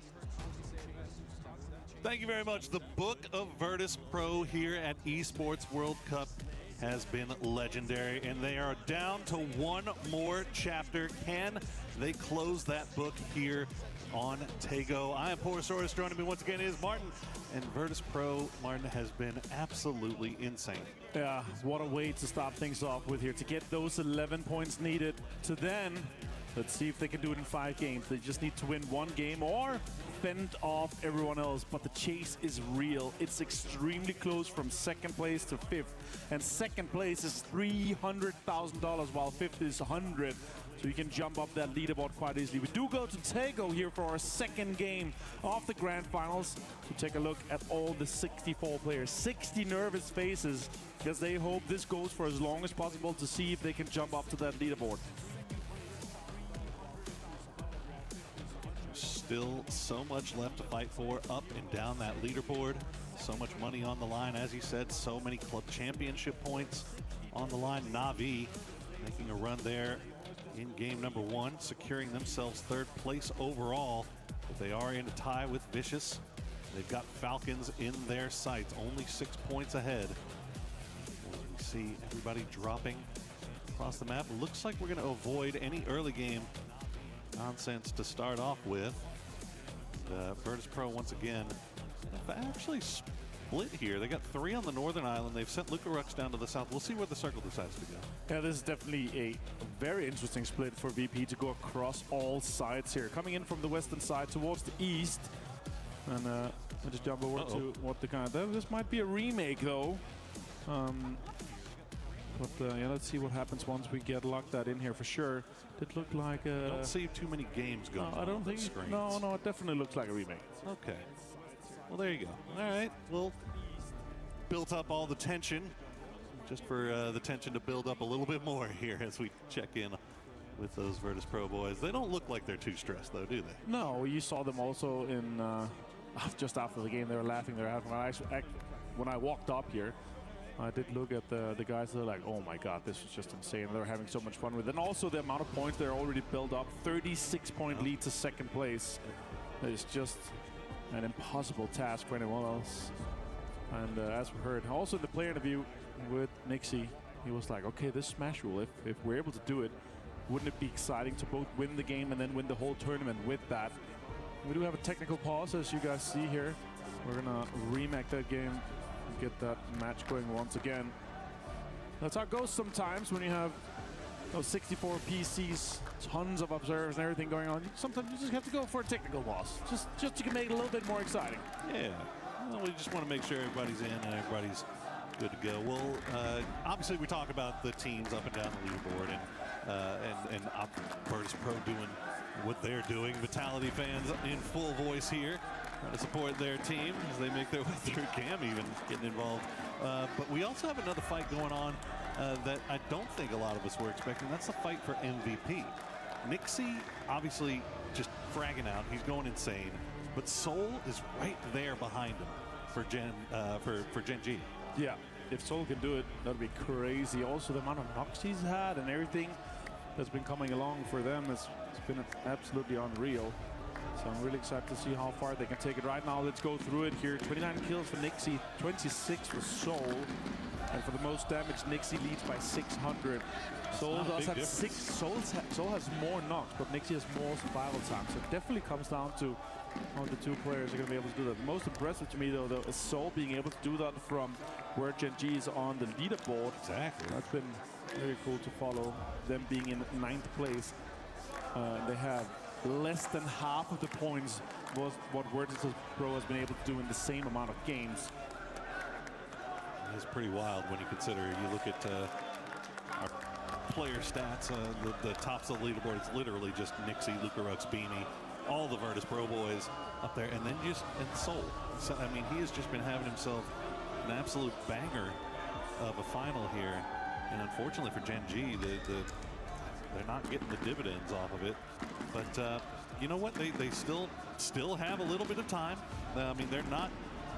Thank you very much. The book of Virtus Pro here at Esports World Cup has been legendary, and they are down to one more chapter. Can they close that book here on Tego? I am Porosaurus. Joining me once again is Martin, and Virtus Pro, Martin, has been absolutely insane. Yeah, what a way to start things off with here, to get those 11 points needed to then, let's see if they can do it in 5 games. They just need to win 1 game or fend off everyone else, but the chase is real. It's extremely close from 2nd place to 5th, and 2nd place is $300,000 while 5th is 100. So you can jump up that leaderboard quite easily. We do go to Tego here for our 2nd game of the Grand Finals to take a look at all the 64 players. 60 nervous faces because they hope this goes for as long as possible to see if they can jump up to that leaderboard. Still so much left to fight for up and down that leaderboard. So much money on the line, as you said, so many club championship points on the line. Na'Vi making a run there in game number 1, securing themselves 3rd place overall. But they are in a tie with Vicious. They've got Falcons in their sights, only 6 points ahead. As we see everybody dropping across the map, it looks like we're going to avoid any early game nonsense to start off with. Virtus Pro once again have actually split here. They got 3 on the northern island. They've sent Luca Rux down to the south. We'll see where the circle decides to go. Yeah, this is definitely a very interesting split for VP to go across all sides here. Coming in from the western side towards the east. And I just jump over to what the kind of... This might be a remake, though. Yeah, let's see what happens once we get locked that in here for sure. It looked like I don't see too many games going on. I don't think. Screens. No, it definitely looks like a remake. Okay. Well, there you go. All right. Well, built up all the tension, just for the tension to build up a little bit more here as we check in with those Virtus Pro boys. They don't look like they're too stressed, though, do they? No, you saw them also in just after the game. They were laughing their ass off. When I walked up here, I did look at the guys. They're like, oh my God, this was just insane. They're having so much fun with it. And also the amount of points they're already built up. 36-point lead to 2nd place. It's just an impossible task for anyone else. And as we heard, also in the player interview with Nixie, he was like, okay, this Smash rule, if we're able to do it, wouldn't it be exciting to both win the game and then win the whole tournament with that? We do have a technical pause, as you guys see here. We're gonna remake that game, get that match going once again. That's how it goes sometimes when you have those 64 PCs, tons of observers and everything going on. Sometimes you just have to go for a technical pause, just to make it a little bit more exciting. Yeah, well, we just want to make sure everybody's in and everybody's good to go. Well, obviously we talk about the teams up and down the leaderboard, and Virtus Pro doing what they're doing. Vitality fans in full voice here, trying to support their team as they make their way through. Cam even getting involved. But we also have another fight going on that I don't think a lot of us were expecting. That's the fight for MVP. Nixie obviously just fragging out. He's going insane. But Soul is right there behind him for Gen G. Yeah, if Soul can do it, that'd be crazy. Also, the amount of knocks he's had and everything that's been coming along for them has been absolutely unreal. So I'm really excited to see how far they can take it. Right now, let's go through it here. 29 kills for Nixie, 26 for Soul. And for the most damage, Nixie leads by 600. Soul does have 6. Soul has more knocks, but Nixie has more survival time. So it definitely comes down to how the two players are going to be able to do that. Most impressive to me, though, is Soul being able to do that from where Gen G is on the leaderboard. Exactly. That's been very cool to follow, them being in 9th place. They have less than half of the points was what Virtus Pro has been able to do in the same amount of games. It's pretty wild when you consider, you look at our player stats, the tops of the leaderboard, it's literally just Nixie, Luca Ruxbini, all the Virtus Pro boys up there, and then just Soul. So, I mean, he has just been having himself an absolute banger of a final here. And unfortunately for Gen G, they're not getting the dividends off of it. But you know what? They still have a little bit of time. I mean, they're not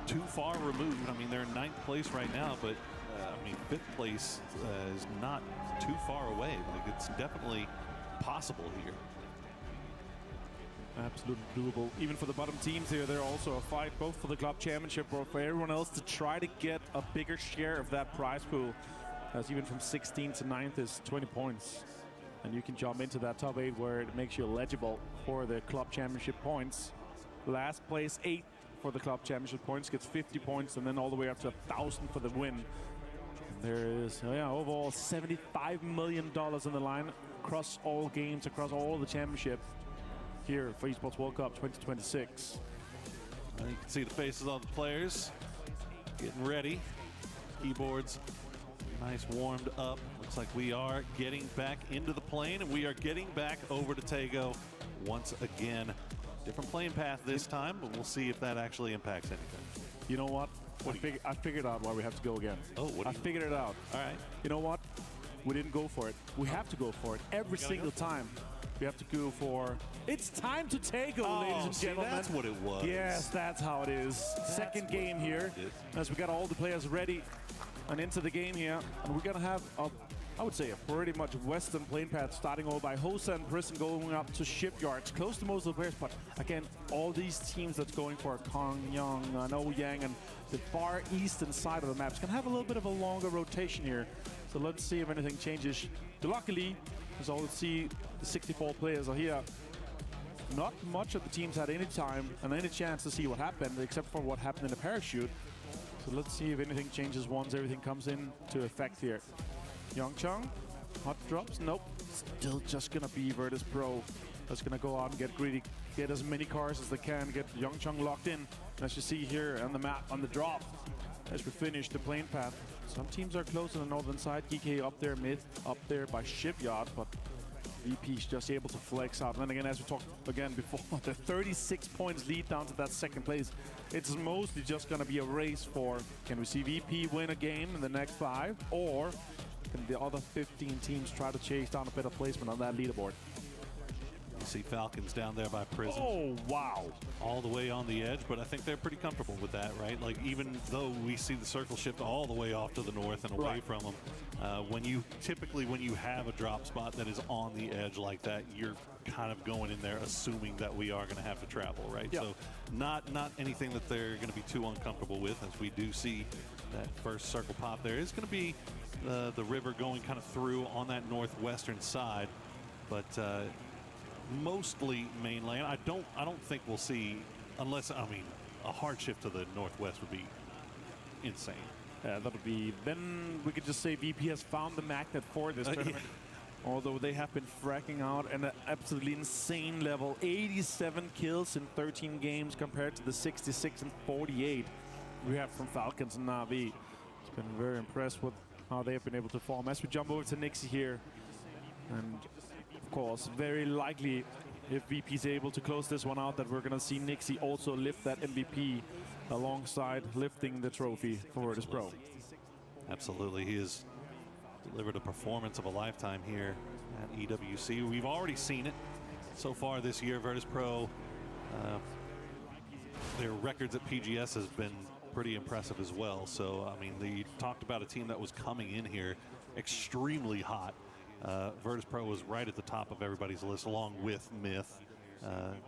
too far removed. I mean, they're in 9th place right now, but I mean, 5th place is not too far away. Like, it's definitely possible here. Absolutely doable. Even for the bottom teams here, they're also a fight, both for the club championship or for everyone else to try to get a bigger share of that prize pool. As even from 16th to 9th is 20 points. And you can jump into that top 8 where it makes you eligible for the club championship points. Last place, 8th for the club championship points, gets 50 points, and then all the way up to 1,000 for the win. And there is, overall $75 million in the line across all games, across all the championship here for Esports World Cup 2026. You can see the faces of the players getting ready. Keyboards nice warmed up. Looks like we are getting back into the plane, and we are getting back over to Tego once again. Different plane path this time, but we'll see if that actually impacts anything. You know what? I figured out why we have to go again. Oh, I figured it out. All right. You know what? We didn't go for it. We have to go for it every single time. We have to go for, it's time to Tego, ladies and gentlemen. That's what it was. Yes, that's how it is. Second game here, as we got all the players ready and into the game here. And we're gonna have, I would say, a pretty much western plane path, starting over by Hosa and Prison, going up to Shipyards, close to most of the players. But again, all these teams that's going for Kongyang, Ouyang, and the far eastern side of the maps can have a little bit of a longer rotation here. So let's see if anything changes. Luckily, as all see, the 64 players are here. Not much of the teams had any time and any chance to see what happened, except for what happened in the parachute. So let's see if anything changes once everything comes into effect here. Yongchang, hot drops, nope. Still just gonna be Virtus Pro. That's gonna go out and get greedy, get as many cars as they can, get Yongchang locked in. And as you see here on the map, on the drop, as we finish the plane path. Some teams are close on the northern side. GK up there mid, up there by Shipyard, but VP's just able to flex out. And then again, as we talked again before, the 36 points lead down to that second place. It's mostly just gonna be a race for, can we see VP win a game in the next 5, or can the other 15 teams try to chase down a better placement on that leaderboard? You see Falcons down there by Prison. Oh, wow. All the way on the edge, but I think they're pretty comfortable with that, right? Like, even though we see the circle shift all the way off to the north and away from them, when you have a drop spot that is on the edge like that, you're kind of going in there assuming that we are going to have to travel, right? Yep. So not anything that they're going to be too uncomfortable with, as we do see that first circle pop there. Is going to be the river going kind of through on that northwestern side, but mostly mainland. I don't think we'll see, unless, I mean, a hard shift to the northwest would be insane. Yeah, that would be, then we could just say VP has found the magnet for this tournament. Yeah. Although they have been fracking out at an absolutely insane level. 87 kills in 13 games compared to the 66 and 48 we have from Falcons and Na'Vi. It's been very impressed with how they have been able to form. As we jump over to Nixie here, and of course, very likely, if VP is able to close this one out, that we're going to see Nixie also lift that MVP alongside lifting the trophy for Virtus Pro. Absolutely. He has delivered a performance of a lifetime here at EWC. We've already seen it so far this year. Virtus Pro, their records at PGS has been pretty impressive as well. So, I mean, they talked about a team that was coming in here extremely hot. Virtus Pro was right at the top of everybody's list, along with Myth.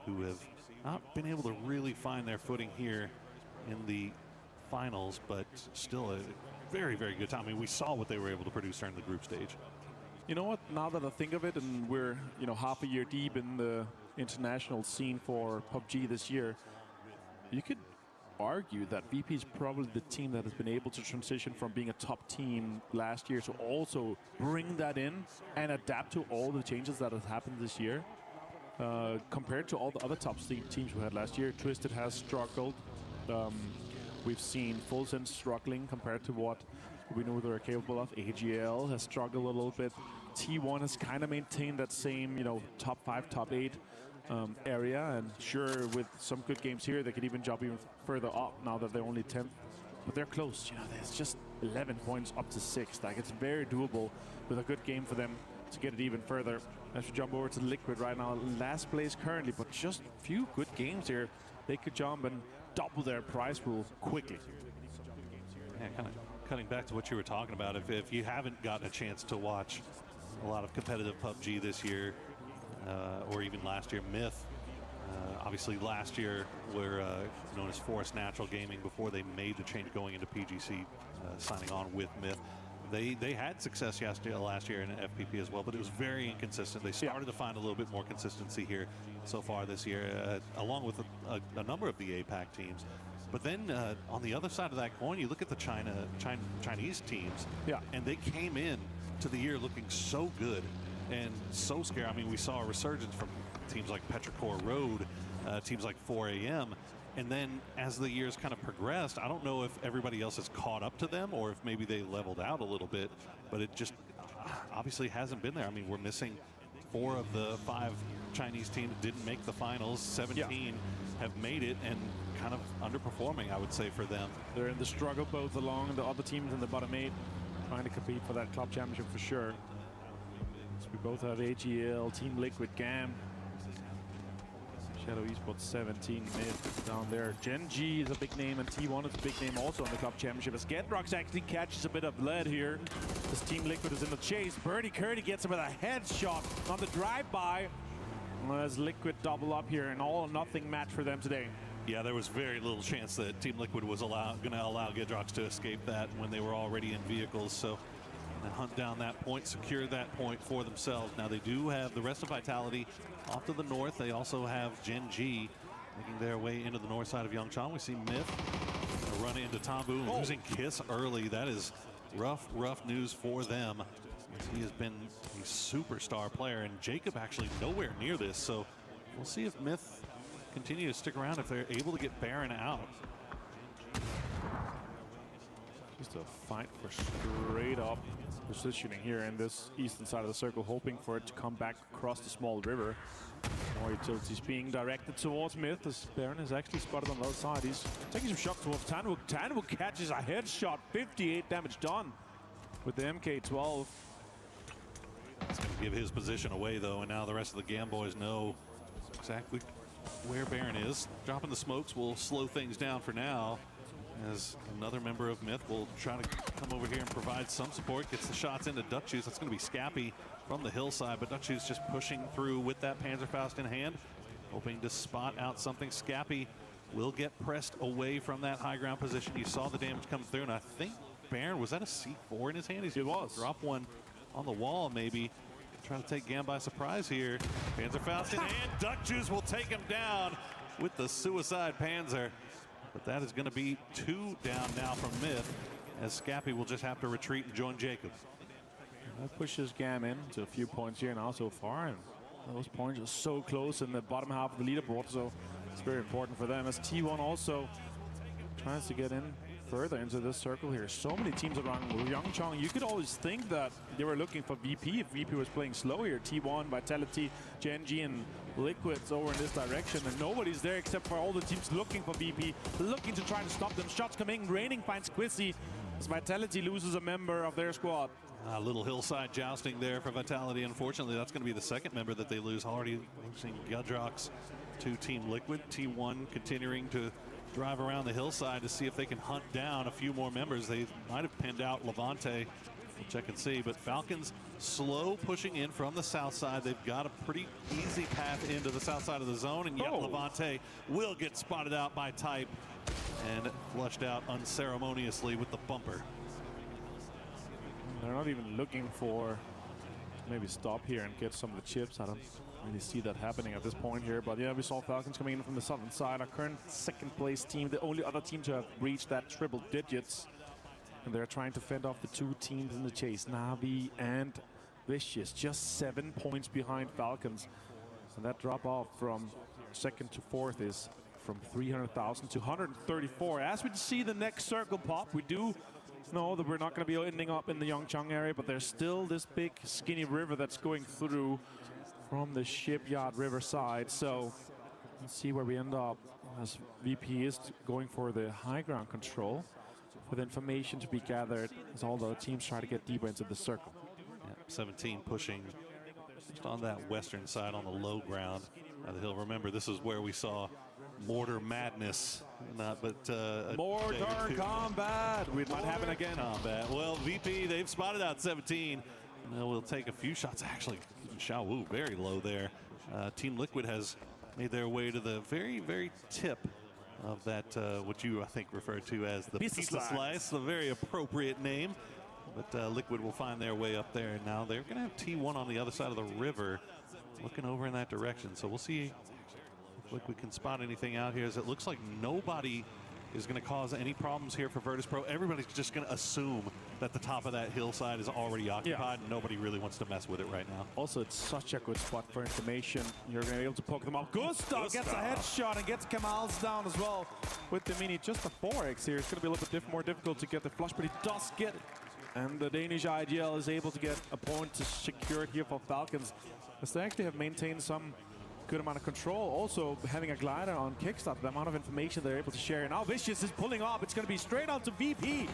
who have not been able to really find their footing here in the finals, but still a very, very good time. I mean, we saw what they were able to produce during the group stage. You know what? Now that I think of it, and we're half a year deep in the international scene for PUBG this year, you could argue that VP is probably the team that has been able to transition from being a top team last year to also bring that in and adapt to all the changes that have happened this year. Compared to all the other top teams we had last year, Twisted has struggled. We've seen Full Sense struggling compared to what we know they're capable of. AGL has struggled a little bit. T1 has kind of maintained that same, top 5, top 8 area, and sure, with some good games here, they could even jump even further up now that they're only 10th. But they're close. There's just 11 points up to 6th. Like, it's very doable with a good game for them to get it even further. As we jump over to Liquid right now, last place currently, but just a few good games here. They could jump and double their prize pool quickly. Yeah, kind of cutting back to what you were talking about. If you haven't gotten a chance to watch a lot of competitive PUBG this year, or even last year, Myth, obviously last year were known as Forest Natural Gaming before they made the change going into PGC, signing on with Myth. They had success last year in FPP as well, but it was very inconsistent. They started to find a little bit more consistency here so far this year, along with a number of the APAC teams. But then on the other side of that coin, you look at the Chinese teams, and they came in to the year looking so good and so scary. I mean, we saw a resurgence from teams like Petrichor Road, teams like 4 AM. And then as the years kind of progressed, I don't know if everybody else has caught up to them or if maybe they leveled out a little bit, but it just obviously hasn't been there. I mean, we're missing 4 of the 5 Chinese teams didn't make the finals. 17 have made it and kind of underperforming, I would say, for them. They're in the struggle both along the other teams in the bottom 8, trying to compete for that club championship for sure. So we both have AGL, Team Liquid, GAM, Shadow Esports 17 mid down there. Gen G is a big name, and T1 is a big name also on the club championship. As Gedrox actually catches a bit of lead here. This Team Liquid is in the chase. Birdie Curdy gets him with a headshot on the drive-by. As Liquid double up here, an all-or-nothing match for them today. Yeah, there was very little chance that Team Liquid was going to allow Gedrox to escape that when they were already in vehicles. So they hunt down that point, secure that point for themselves. Now they do have the rest of Vitality off to the north. They also have Gen G making their way into the north side of Yeongchang. We see Myth run into Tambu, losing Kiss early. That is rough news for them. He has been a superstar player, and Jacob actually nowhere near this. So we'll see if Myth continue to stick around if they're able to get Baron out. Just a fight for straight up positioning here in this eastern side of the circle, hoping for it to come back across the small river. More utilities being directed towards Myth, as Baron is actually spotted on the other side. He's taking some shots towards Tanwook. Tanwook catches a headshot, 58 damage done with the MK12. It's going to give his position away, though, and now the rest of the GAM boys know exactly where Baron is. Dropping the smokes will slow things down for now, as another member of Myth will try to come over here and provide some support. Gets the shots into Duckshoes. That's going to be Scappy from the hillside, but Duckshoes just pushing through with that Panzerfaust in hand, hoping to spot out something. Scappy will get pressed away from that high ground position. You saw the damage come through, and I think Baron, was that a C4 in his hand? He was. Drop one on the wall, maybe. Trying to take GAM by surprise here. Panzerfaust in hand. Duckjuice will take him down with the suicide Panzer. But that is going to be 2 down now from Myth, as Scappy will just have to retreat and join Jacob. That pushes GAM in to a few points here now so far, and those points are so close in the bottom half of the leaderboard, so it's very important for them, as T1 also tries to get in further into this circle here. So many teams around Yeongchang. You could always think that they were looking for VP if VP was playing slow here. T1, Vitality, Gen G, and Liquids over in this direction, and nobody's there except for all the teams looking for VP, looking to try to stop them. Shots coming, Raining finds Quizzy as Vitality loses a member of their squad. A little hillside jousting there for Vitality. Unfortunately, that's going to be the second member that they lose. Already losing Gedrox to Team Liquid. T1 continuing to drive around the hillside to see if they can hunt down a few more members. They might have pinned out Levante We'll check and see, but Falcons slow pushing in from the south side. They've got a pretty easy path into the south side of the zone, and yet Levante will get spotted out by Type and flushed out unceremoniously with the bumper. They're not even looking for maybe stop here and get some of the chips. I don't really see that happening at this point here, but yeah, we saw Falcons coming in from the southern side. Our current second place team, the only other team to have reached that triple digits. And they're trying to fend off the two teams in the chase, Na'Vi and Vicious, just 7 points behind Falcons. And that drop off from second to fourth is from 300,000 to 134. As we see the next circle pop, we do know that we're not going to be ending up in the Yongchang area, but there's still this big skinny river that's going through from the shipyard riverside. So let's see where we end up, as VP is going for the high ground control, with information to be gathered as all the teams try to get deeper into the circle. Yeah, 17 pushing just on that western side on the low ground of the hill. Remember, this is where we saw Mortar Madness, Mortar Combat. It might happen again. Combat. Well, VP, they've spotted out 17. And we'll take a few shots. Actually, Xiao Wu very low there. Team Liquid has made their way to the very, very tip of that, what you, I think, referred to as the pizza slice, the very appropriate name. But Liquid will find their way up there. Now they're going to have T1 on the other side of the river, looking over in that direction. So we'll see if Liquid can spot anything out here, as it looks like nobody is going to cause any problems here for Virtus Pro. Everybody's just going to assume that the top of that hillside is already occupied, and nobody really wants to mess with it right now. Also, it's such a good spot for information. You're going to be able to poke them up. Gustav gets a headshot and gets Kamal's down as well with the mini. Just a 4x here. It's going to be a little bit more difficult to get the flush, but he does get it. And the Danish IGL is able to get a point to secure it here for Falcons, as they actually have maintained some good amount of control. Also, having a glider on Kickstart, the amount of information they're able to share. Now Vicious is pulling up. It's going to be straight on to VP.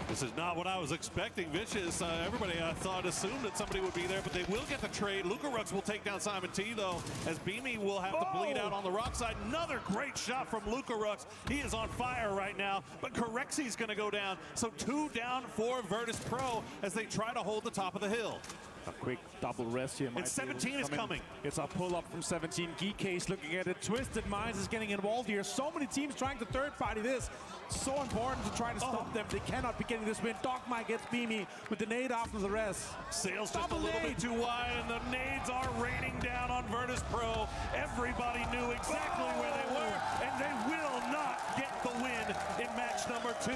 This is not what I was expecting. Vicious, everybody I thought assumed that somebody would be there, but they will get the trade. Luca Rux will take down Simon T, though, as Beamy will have to bleed out on the rock side. Another great shot from Luca Rux. He is on fire right now, but Corexi's going to go down. So 2 down for Virtus Pro as they try to hold the top of the hill. A quick double rest here. And 17 is coming. It's a pull-up from 17. Geekcase looking at it. Twisted Minds is getting involved here. So many teams trying to third-party this. So important to try to stop them. They cannot be getting this win. Dogma gets Beamy with the nade after the rest. Sails just a little bit too wide, and the nades are raining down on Virtus Pro. Everybody knew exactly where they were, and they will not get the win in match number 2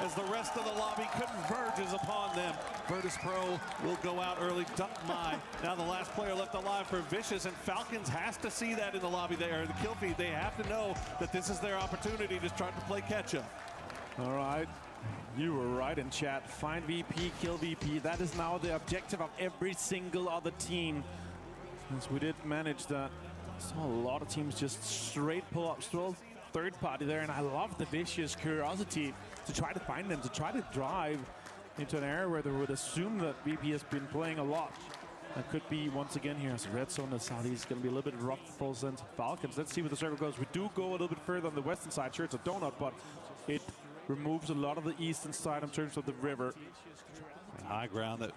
as the rest of the lobby converges upon them. Virtus Pro will go out early. Dogma now the last player left alive for Vicious, and Falcons has to see that in the lobby there, the kill feed. They have to know that this is their opportunity to try to play catch-up. All right, you were right in chat. Find VP, kill VP. That is now the objective of every single other team. Since we did manage that, saw a lot of teams just straight pull up, still third party there, and I love the Vicious curiosity to try to find them, to try to drive into an area where they would assume that VP has been playing a lot. That could be, once again, here as red zone, the southeast going to be a little bit rough for Falcons. Let's see where the circle goes. We do go a little bit further on the western side. Sure, it's a donut, but it removes a lot of the eastern side in terms of the river. High ground that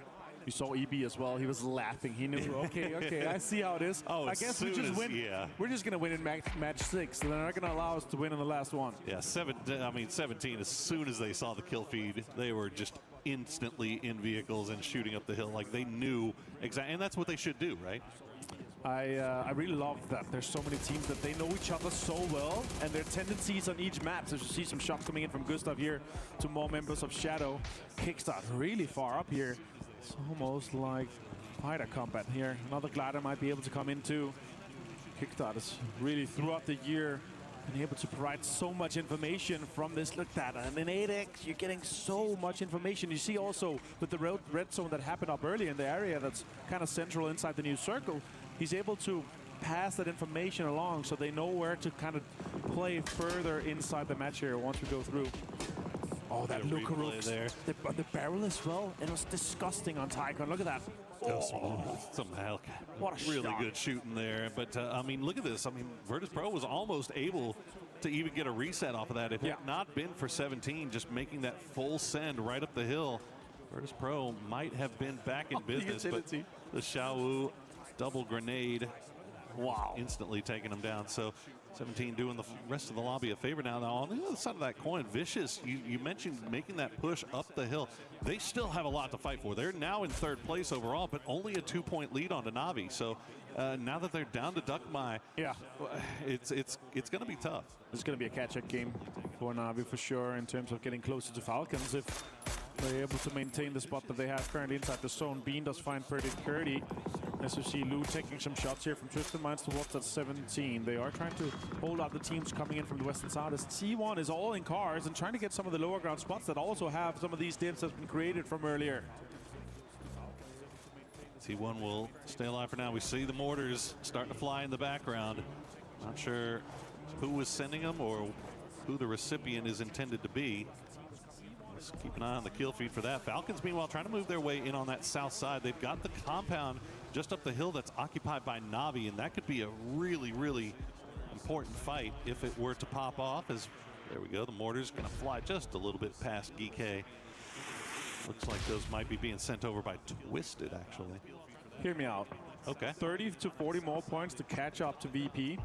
you saw EB as well. He was laughing. He knew, okay, I see how it is. I guess we just win. We're just going to win in match 6. So they're not going to allow us to win in the last one. Yeah, 17, as soon as they saw the kill feed, they were just instantly in vehicles and shooting up the hill like they knew exactly, and that's what they should do, right? I really love that there's so many teams that they know each other so well, and their tendencies on each map. So you see some shots coming in from Gustav here to more members of Shadow. Kickstart really far up here. It's almost like fighter combat here. Another glider might be able to come in too. Kickstart is really throughout the year been able to provide so much information from this. Look at that, and in 8X, you're getting so much information. You see also with the red zone that happened up early in the area that's kind of central inside the new circle, he's able to pass that information along so they know where to kind of play further inside the match here once we go through. Oh, that Luca there. The barrel as well. It was disgusting on Tycon. Look at that. Some hell. What a really shot. good shooting there. But, I mean, look at this. I mean, Virtus Pro was almost able to even get a reset off of that. If it had not been for 17 just making that full send right up the hill, Virtus Pro might have been back in Oh, the business, but utility. the Xiaowu double grenade, wow, instantly taking them down. So 17 doing the rest of the lobby a favor now. Now on the other side of that coin, Vicious, you mentioned making that push up the hill. They still have a lot to fight for. They're now in third place overall, but only a 2-point lead on Navi. So now that they're down to Duckmai, yeah, it's going to be tough. It's going to be a catch-up game for Navi for sure in terms of getting closer to Falcons. If they're able to maintain the spot that they have currently inside the zone, Bean does find pretty Curdy. As you see, Lou taking some shots here from Twisted Minds towards that 17. They are trying to hold out the teams coming in from the western side as T1 is all in cars and trying to get some of the lower ground spots that also have some of these dips that's been created from earlier. T1 will stay alive for now. We see the mortars starting to fly in the background. Not sure who was sending them or who the recipient is intended to be. Let's keep an eye on the kill feed for that. Falcons, meanwhile, trying to move their way in on that south side. They've got the compound just up the hill that's occupied by Navi, and that could be a really, really important fight if it were to pop off. As there we go, the mortar's going to fly just a little bit past Geek. Looks like those might be being sent over by Twisted, actually. Hear me out. Okay. 30 to 40 more points to catch up to VP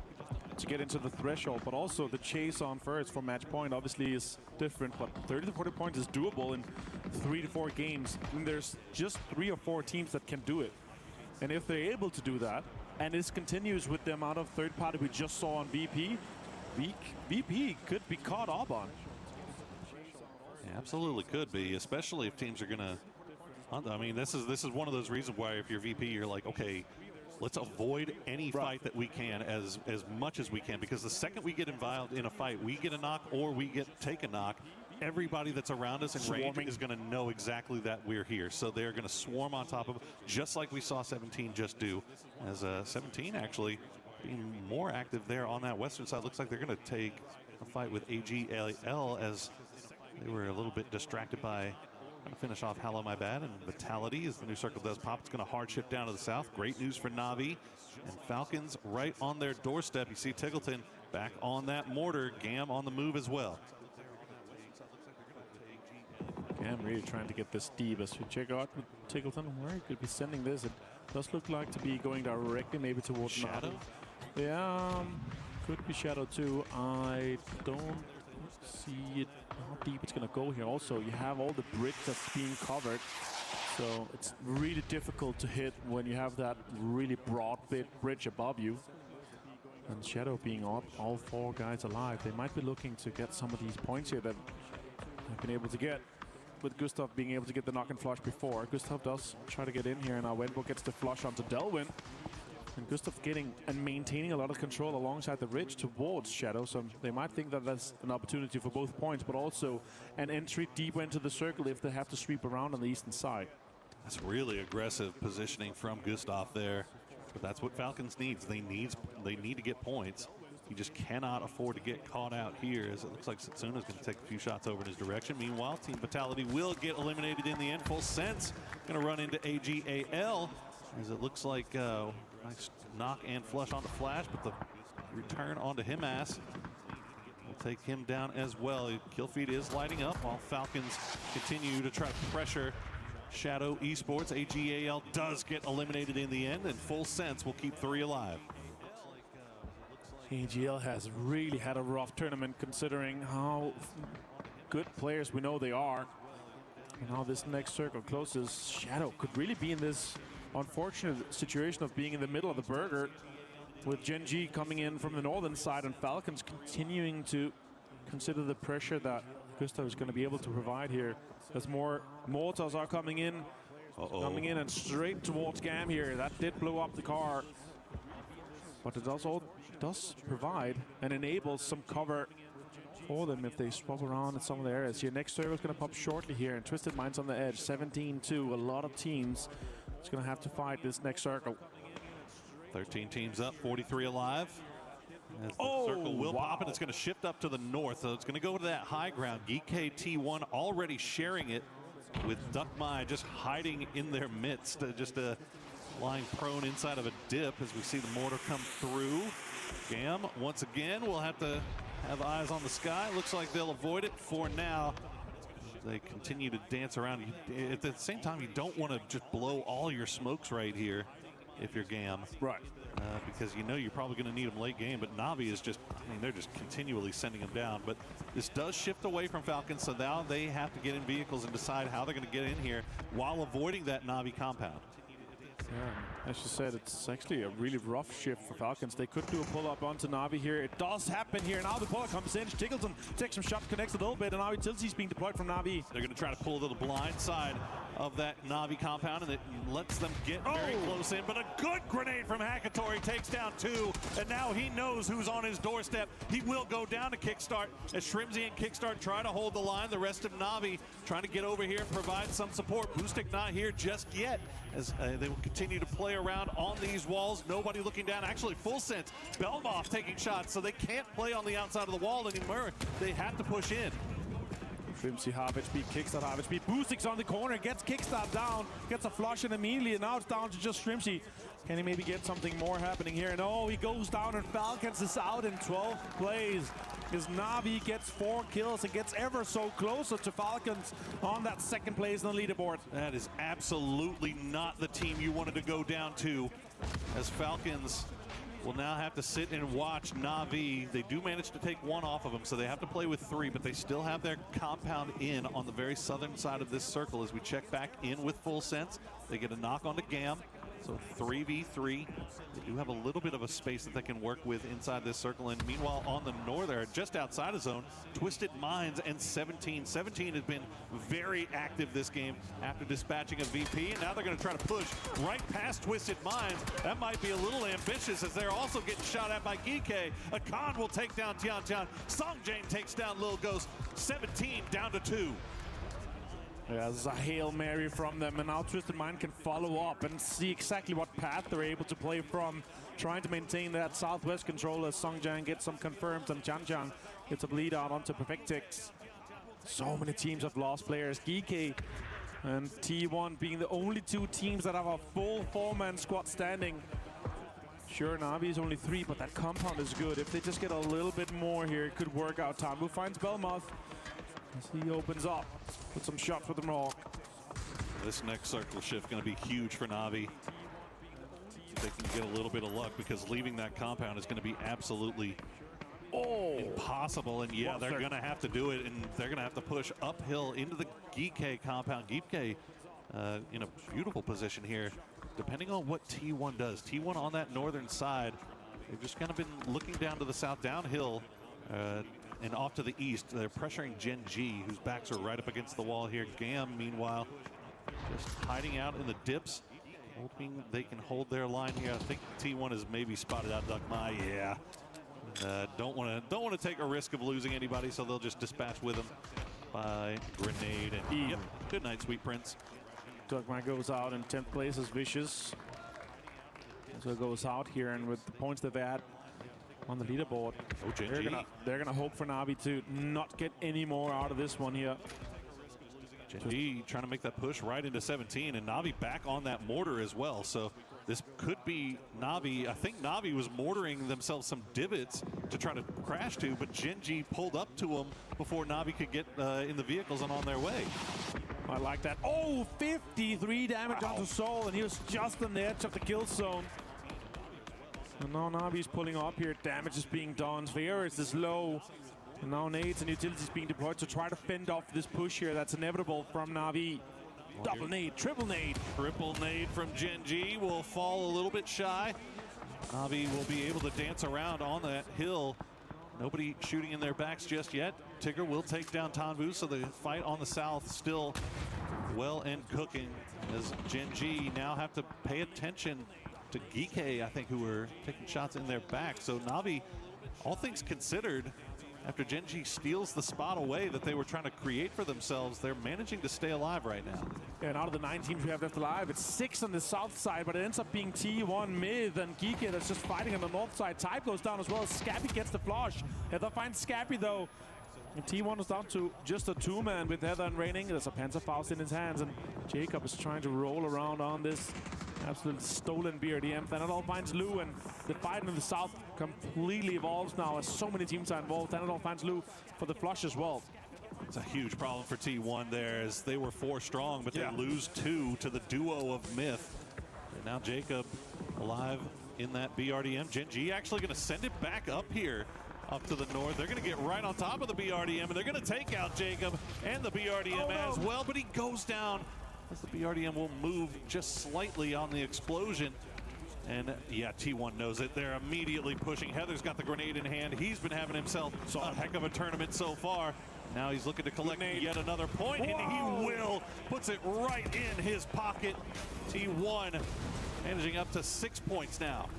to get into the threshold, but also the chase on first for match point obviously is different, but 30 to 40 points is doable in 3 to 4 games. And there's just 3 or 4 teams that can do it. And if they're able to do that, and this continues with the amount of third party we just saw on VP, VP could be caught up on. Yeah, absolutely could be, especially if teams are going to. I mean, this is one of those reasons why if you're VP, you're like, okay, let's avoid any fight that we can as much as we can, because the second we get involved in a fight, we get a knock or we take a knock, everybody that's around us in range is going to know exactly that we're here. So they're going to swarm on top of, just like we saw 17 just do, as 17 actually being more active there on that western side. Looks like they're going to take a fight with AGL as they were a little bit distracted by trying to finish off Hello My Bad, and Vitality as the new circle does pop. It's going to hard shift down to the south. Great news for Navi. And Falcons right on their doorstep. You see Tiggleton back on that mortar. Gam on the move as well. Gam really trying to get this deep. As we check out with Tiggleton, where he could be sending this. It does look like to be going directly maybe towards Shadow? Navi. Yeah, could be Shadow too. I don't see it how deep it's going to go here. Also, you have all the bridge that's being covered, so it's really difficult to hit when you have that really broad bridge above you. And Shadow being all 4 guys alive, they might be looking to get some of these points here that they've been able to get, with Gustav being able to get the knock and flush before. Gustav does try to get in here, and now Wenbo gets the flush onto Delwyn. And Gustav getting and maintaining a lot of control alongside the ridge towards Shadow, so they might think that that's an opportunity for both points, but also an entry deeper into the circle if they have to sweep around on the eastern side. That's really aggressive positioning from Gustav there, but that's what Falcons needs. They need to get points. You just cannot afford to get caught out here, as it looks like Satsuna's going to take a few shots over in his direction. Meanwhile, Team Vitality will get eliminated in the end. Full sense going to run into AGAL, as it looks like nice knock and flush onto Flash, but the return onto Himass will take him down as well. Kill feed is lighting up while Falcons continue to try to pressure Shadow Esports. AGAL does get eliminated in the end, and Full Sense will keep 3 alive. AGL has really had a rough tournament considering how good players we know they are. And how this next circle closes, Shadow could really be in this unfortunate situation of being in the middle of the burger, with Gen G coming in from the northern side and Falcons continuing to consider the pressure that Gustav is going to be able to provide here, as more mortars are coming in. Coming in and straight towards Gam here. That did blow up the car, but it does provide and enables some cover for them if they swap around in some of the areas. Your next circle is going to pop shortly here, and Twisted Minds on the edge. 17-2. A lot of teams is going to have to fight this next circle. 13 teams up, 43 alive. As the circle will pop, and it's going to shift up to the north. So it's going to go to that high ground. GKT1 already sharing it, with Duckmai just hiding in their midst, just lying prone inside of a dip as we see the mortar come through. Gam, once again, will have to have eyes on the sky. Looks like they'll avoid it for now. they continue to dance around. At the same time, you don't want to just blow all your smokes right here if you're GAM. Right. Because you know you're probably going to need them late game, but Na'Vi is just, I mean, they're just continually sending them down. But this does shift away from Falcons, so now they have to get in vehicles and decide how they're going to get in here while avoiding that Na'Vi compound. Yeah, as you said, it's actually a really rough shift for Falcons. They could do a pull-up onto Na'Vi here. It does happen here. Now the pull comes in. Tiggleton takes some shots, connects a little bit, and now Utility's being deployed from Na'Vi. They're going to try to pull to the blind side of that Na'Vi compound, and it lets them get very close in. But a good grenade from Hakatori takes down 2, and now he knows who's on his doorstep. He will go down to Kickstart as Shrimsy and Kickstart try to hold the line. The rest of Na'Vi trying to get over here and provide some support. Boostic not here just yet, as they will continue to play around on these walls. Nobody looking down. Actually, full sense. Belmoff taking shots, so they can't play on the outside of the wall anymore. They have to push in. Shrimsy half HP, Kickstart half HP. Boostic's on the corner, gets Kickstart down, gets a flush in immediately, and now it's down to just Shrimsy. Can he maybe get something more happening here? No, he goes down, and Falcons is out in 12th place. As Na'Vi gets 4 kills and gets ever so closer to Falcons on that second place on the leaderboard. That is absolutely not the team you wanted to go down to, as Falcons will now have to sit and watch Na'Vi. They do manage to take 1 off of them, so they have to play with 3, but they still have their compound in on the very southern side of this circle. As we check back in with full sense, they get a knock onto GAM. So 3v3. They do have a little bit of a space that they can work with inside this circle. And meanwhile, on the northern, just outside of zone, Twisted Minds and 17. 17 has been very active this game after dispatching a VP. And now they're going to try to push right past Twisted Minds. That might be a little ambitious, as they're also getting shot at by Gike. Akan will take down Tian Tian. Song Jane takes down Lil Ghost. 17 down to 2. Yeah, this is a Hail Mary from them, and now Twisted Mind can follow up and see exactly what path they're able to play from, trying to maintain that southwest control as Songjiang gets some confirms and Chanjiang gets a bleed out onto Perfectix. So many teams have lost players. Gike and T1 being the only 2 teams that have a full 4-man squad standing. Sure, Na'Vi is only 3, but that compound is good. If they just get a little bit more here, it could work out. Tambu finds Belmoth as he opens up with some shots with the Mohawk. This next circle shift going to be huge for Na'Vi. They can get a little bit of luck, because leaving that compound is going to be absolutely impossible. And yeah, they're going to have to do it, and they're going to have to push uphill into the Gike compound. Gike in a beautiful position here, depending on what T1 does. T1 on that northern side, they've just kind of been looking down to the south, downhill, and off to the east. They're pressuring Gen G, whose backs are right up against the wall here. GAM, meanwhile, just hiding out in the dips, hoping they can hold their line here. I think T1 has maybe spotted out Duck Mai. Yeah, don't want to take a risk of losing anybody, so they'll just dispatch with them by grenade. And yep, good night, Sweet Prince. Duck Mai goes out in 10th place as Vicious. So it goes out here, and with the points that they had on the leaderboard, they're gonna hope for Na'Vi to not get any more out of this one here. Gen G trying to make that push right into 17, and Na'Vi back on that mortar as well. So this could be Na'Vi. I think Na'Vi was mortaring themselves some divots to try to crash to, but Gen G pulled up to them before Na'Vi could get in the vehicles and on their way. I like that. Oh, 53 damage onto Soul, and he was just on the edge of the kill zone. And now Na'Vi's pulling up here. Damage is being done. Sphere is low. And now nades and utilities being deployed to try to fend off this push here. That's inevitable from Na'Vi. Double nade, triple nade. Triple nade from Gen G will fall a little bit shy. Na'Vi will be able to dance around on that hill. Nobody shooting in their backs just yet. Tigger will take down Tanvu, so the fight on the south still well and cooking, as Gen G now have to pay attention to Gike, I think, who are taking shots in their back. So Na'Vi, all things considered, after Gen G steals the spot away that they were trying to create for themselves, they're managing to stay alive right now. And out of the 9 teams we have left alive, it's 6 on the south side, but it ends up being T1 mid and Gike that's just fighting on the north side. Type goes down as well. Scappy gets the flush. Heather finds Scappy though. And T1 is down to just a 2-man with Heather and Raining. There's a Panzerfaust in his hands, and Jacob is trying to roll around on this absolute stolen BRDM. Thanadol finds Lou, and the fight in the south completely evolves now as so many teams are involved. Thanadol finds Lou for the flush as well. It's a huge problem for T1 there, as they were 4 strong, but they lose 2 to the duo of Myth. And now Jacob alive in that BRDM. Gen G actually going to send it back up here, up to the north. They're going to get right on top of the BRDM, and they're going to take out Jacob and the BRDM as well, but he goes down as the BRDM will move just slightly on the explosion. And yeah, T1 knows it. They're immediately pushing. Heather's got the grenade in hand. He's been having himself a heck of a tournament so far. Now he's looking to collect yet another point, and he will. Puts it right in his pocket. T1 managing up to 6 points now.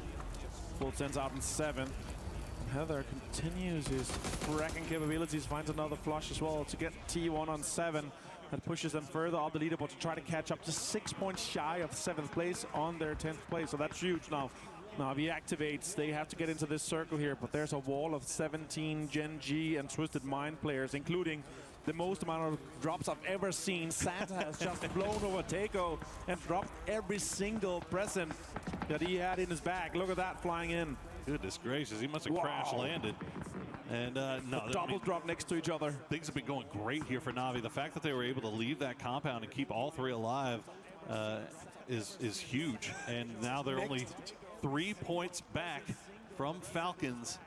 Full sends out in 7. Heather continues his fracking capabilities, finds another flush as well to get T1 on 7. That pushes them further up the leaderboard to try to catch up to 6 points shy of 7th place on their 10th place. So that's huge now. Now if he activates, they have to get into this circle here, but there's a wall of 17 Gen G and Twisted Mind players, including the most amount of drops I've ever seen. Santa has just blown over Takeo and dropped every single present that he had in his bag. Look at that flying in. Goodness gracious, he must have crash landed. And no, double drop next to each other. Things have been going great here for Na'Vi. The fact that they were able to leave that compound and keep all 3 alive is huge. And now they're only 3 points back from Falcons,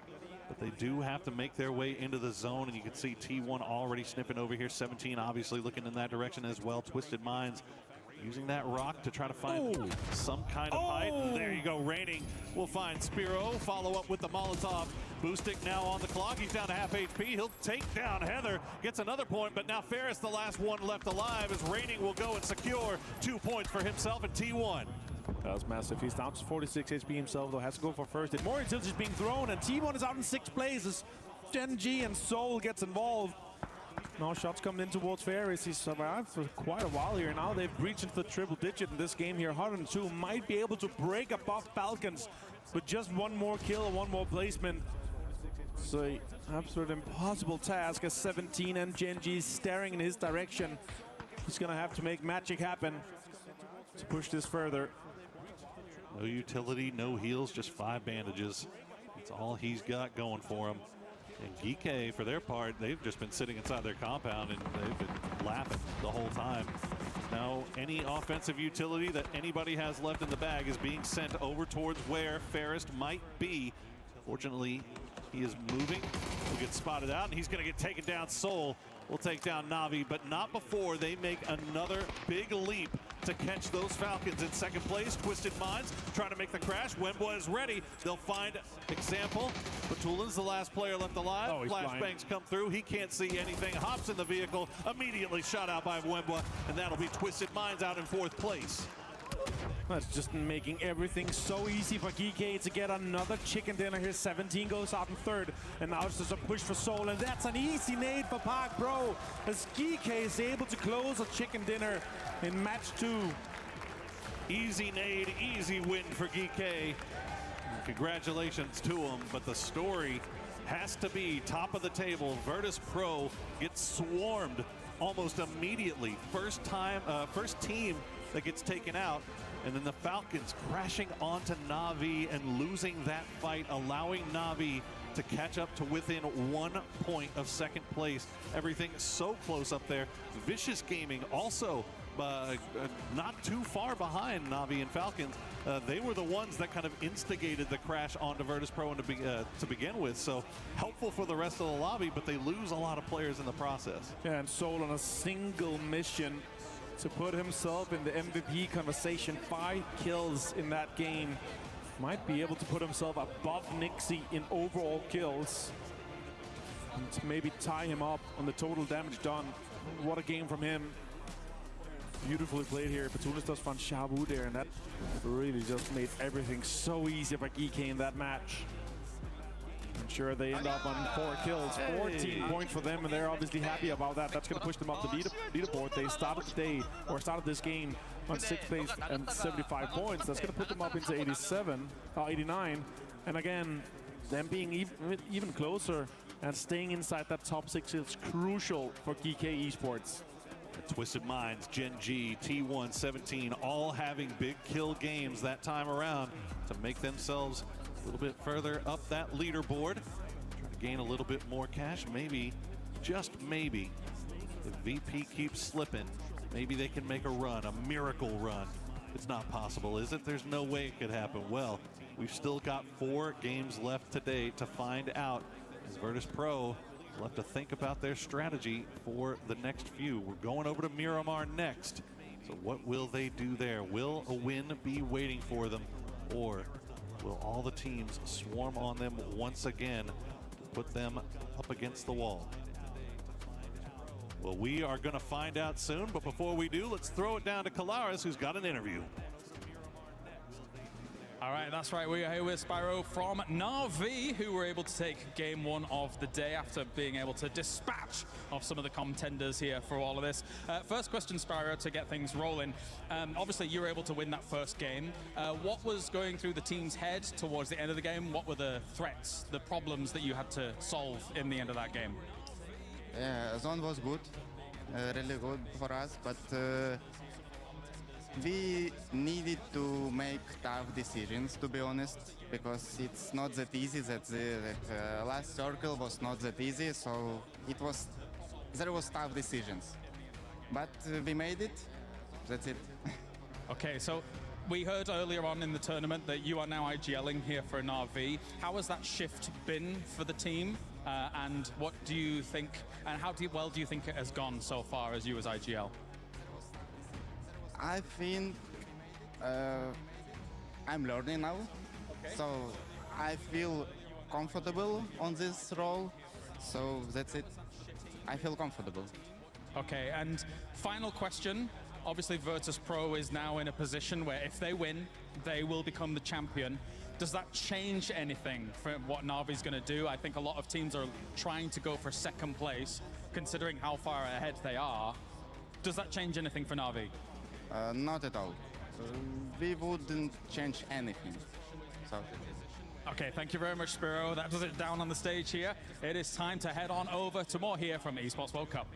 but they do have to make their way into the zone. And you can see T1 already sniffing over here. 17 obviously looking in that direction as well. Twisted Minds using that rock to try to find some kind of height. And there you go, Raining will find Spiro. Follow up with the Molotov. Boostic now on the clock. He's down to half HP. He'll take down Heather. Gets another point, but now Ferris, the last one left alive, as Raining will go and secure 2 points for himself and T1. That was massive. He's down to 46 HP himself, though. Has to go for first. And more utilities being thrown, and T1 is out in 6th place as Gen G and Soul gets involved. Now shots coming in towards Ferris. He's survived for quite a while here. Now they've breached into the triple digit in this game here. 102 might be able to break above Falcons with just one more kill or one more placement. So an absolute impossible task as 17 and Gen G staring in his direction. He's gonna have to make magic happen to push this further. No utility, no heals, just 5 bandages. That's all he's got going for him. And Geeke, for their part, they've just been sitting inside their compound and they've been laughing the whole time. Now, any offensive utility that anybody has left in the bag is being sent over towards where Ferris might be. Fortunately, he is moving. He'll get spotted out, and he's going to get taken down. Soul will take down Na'Vi, but not before they make another big leap to catch those Falcons in 2nd place. Twisted Minds trying to make the crash. Wemba is ready. They'll find Example. Batulin's the last player left alive. Flashbangs come through. He can't see anything. Hops in the vehicle. Immediately shot out by Wemba, and that'll be Twisted Minds out in 4th place. That's just making everything so easy for Geeke to get another chicken dinner here. 17 goes out in 3rd, and now it's just a push for Soul, and that's an easy nade for Park Bro, as Geeke is able to close a chicken dinner in match 2. Easy nade, easy win for Geeke. Congratulations to him, but the story has to be top of the table. Virtus Pro gets swarmed almost immediately. First team that gets taken out, and then the Falcons crashing onto Na'Vi and losing that fight, allowing Na'Vi to catch up to within 1 point of 2nd place. Everything so close up there. Vicious Gaming also not too far behind Na'Vi and Falcons. They were the ones that kind of instigated the crash onto Virtus Pro to begin with, so helpful for the rest of the lobby, but they lose a lot of players in the process. Yeah, and Soul on a single mission to put himself in the MVP conversation. 5 kills in that game. Might be able to put himself above Nixie in overall kills and maybe tie him up on the total damage done. What a game from him. Beautifully played here. Batulis does find Shabu there, and that really just made everything so easy for Geeke in that match. I'm sure they end up on 4 kills, 14 points for them, and they're obviously happy about that. That's going to push them up the leaderboard. They started the day, or started this game on 6th place and 75 points. That's going to put them up into 89. And again, them being even closer and staying inside that top 6 is crucial for Geeke Esports. Twisted Minds, Gen G, T1, 17, all having big kill games that time around to make themselves a little bit further up that leaderboard. Trying to gain a little bit more cash, maybe, just maybe, If VP keeps slipping, maybe they can make a run, a miracle run. It's not possible, is it? There's no way it could happen. Well, we've still got 4 games left today to find out, as Virtus Pro will have to think about their strategy for the next few. We're going over to Miramar next. So what will they do there? Will a win be waiting for them, or will all the teams swarm on them once again to put them up against the wall? Well, we are going to find out soon, but before we do, let's throw it down to Kalaris, who's got an interview. All right, that's right. We are here with Spyro from Na'Vi, who were able to take game 1 of the day after being able to dispatch of some of the contenders here for all of this. First question, Spyro, to get things rolling. Obviously, you were able to win that first game. What was going through the team's head towards the end of the game? What were the threats, the problems that you had to solve in the end of that game? Yeah, zone was good, really good for us, but we needed to make tough decisions, to be honest, because it's not that easy. That the last circle was not that easy, so there was tough decisions, but we made it. That's it. Okay, so we heard earlier on in the tournament that you are now IGLing here for Na'Vi. How has that shift been for the team? And what do you think, and how well do you think it has gone so far as you as IGL? I think I'm learning now, so I feel comfortable on this role, so that's it. I feel comfortable. Okay, and final question. Obviously, Virtus Pro is now in a position where if they win, they will become the champion. Does that change anything from what Na'Vi's going to do? I think a lot of teams are trying to go for second place, considering how far ahead they are. Does that change anything for Na'Vi? Not at all. We wouldn't change anything. So. Okay, thank you very much, Spiro. That does it down on the stage here. It is time to head on over to more here from Esports World Cup.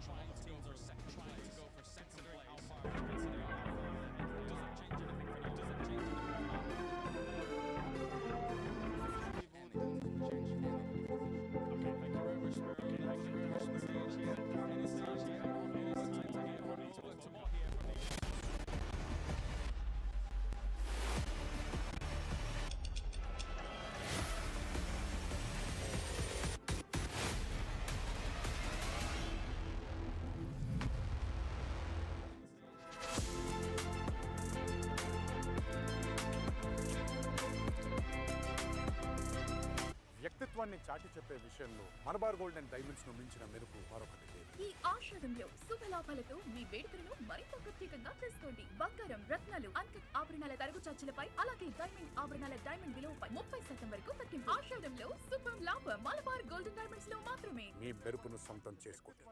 వ్యక్తిత్వాన్ని చాటి చెప్పే విషయంలో Malabar gold and diamonds ను మించిన మెరుపు మరొకటి లేదు. ఈ ఆషాఢంలో శుభలాభాలతో మీ వేడుకలను మరింత ప్రత్యేకంగా చేసుకోండి. బంగారం, రత్నాలు, అన్కట్ ఆభరణాల తరుగు చార్జీలపై, అలాగే డైమండ్ ఆభరణాల డైమండ్ విలువపై 30% వరకు తగ్గింపు. ఆషాఢంలో సూపర్ లాభం మలబార్ గోల్డ్ అండ్ డైమండ్స్ లో మాత్రమే. మీ మెరుపును సొంతం చేసుకోండి.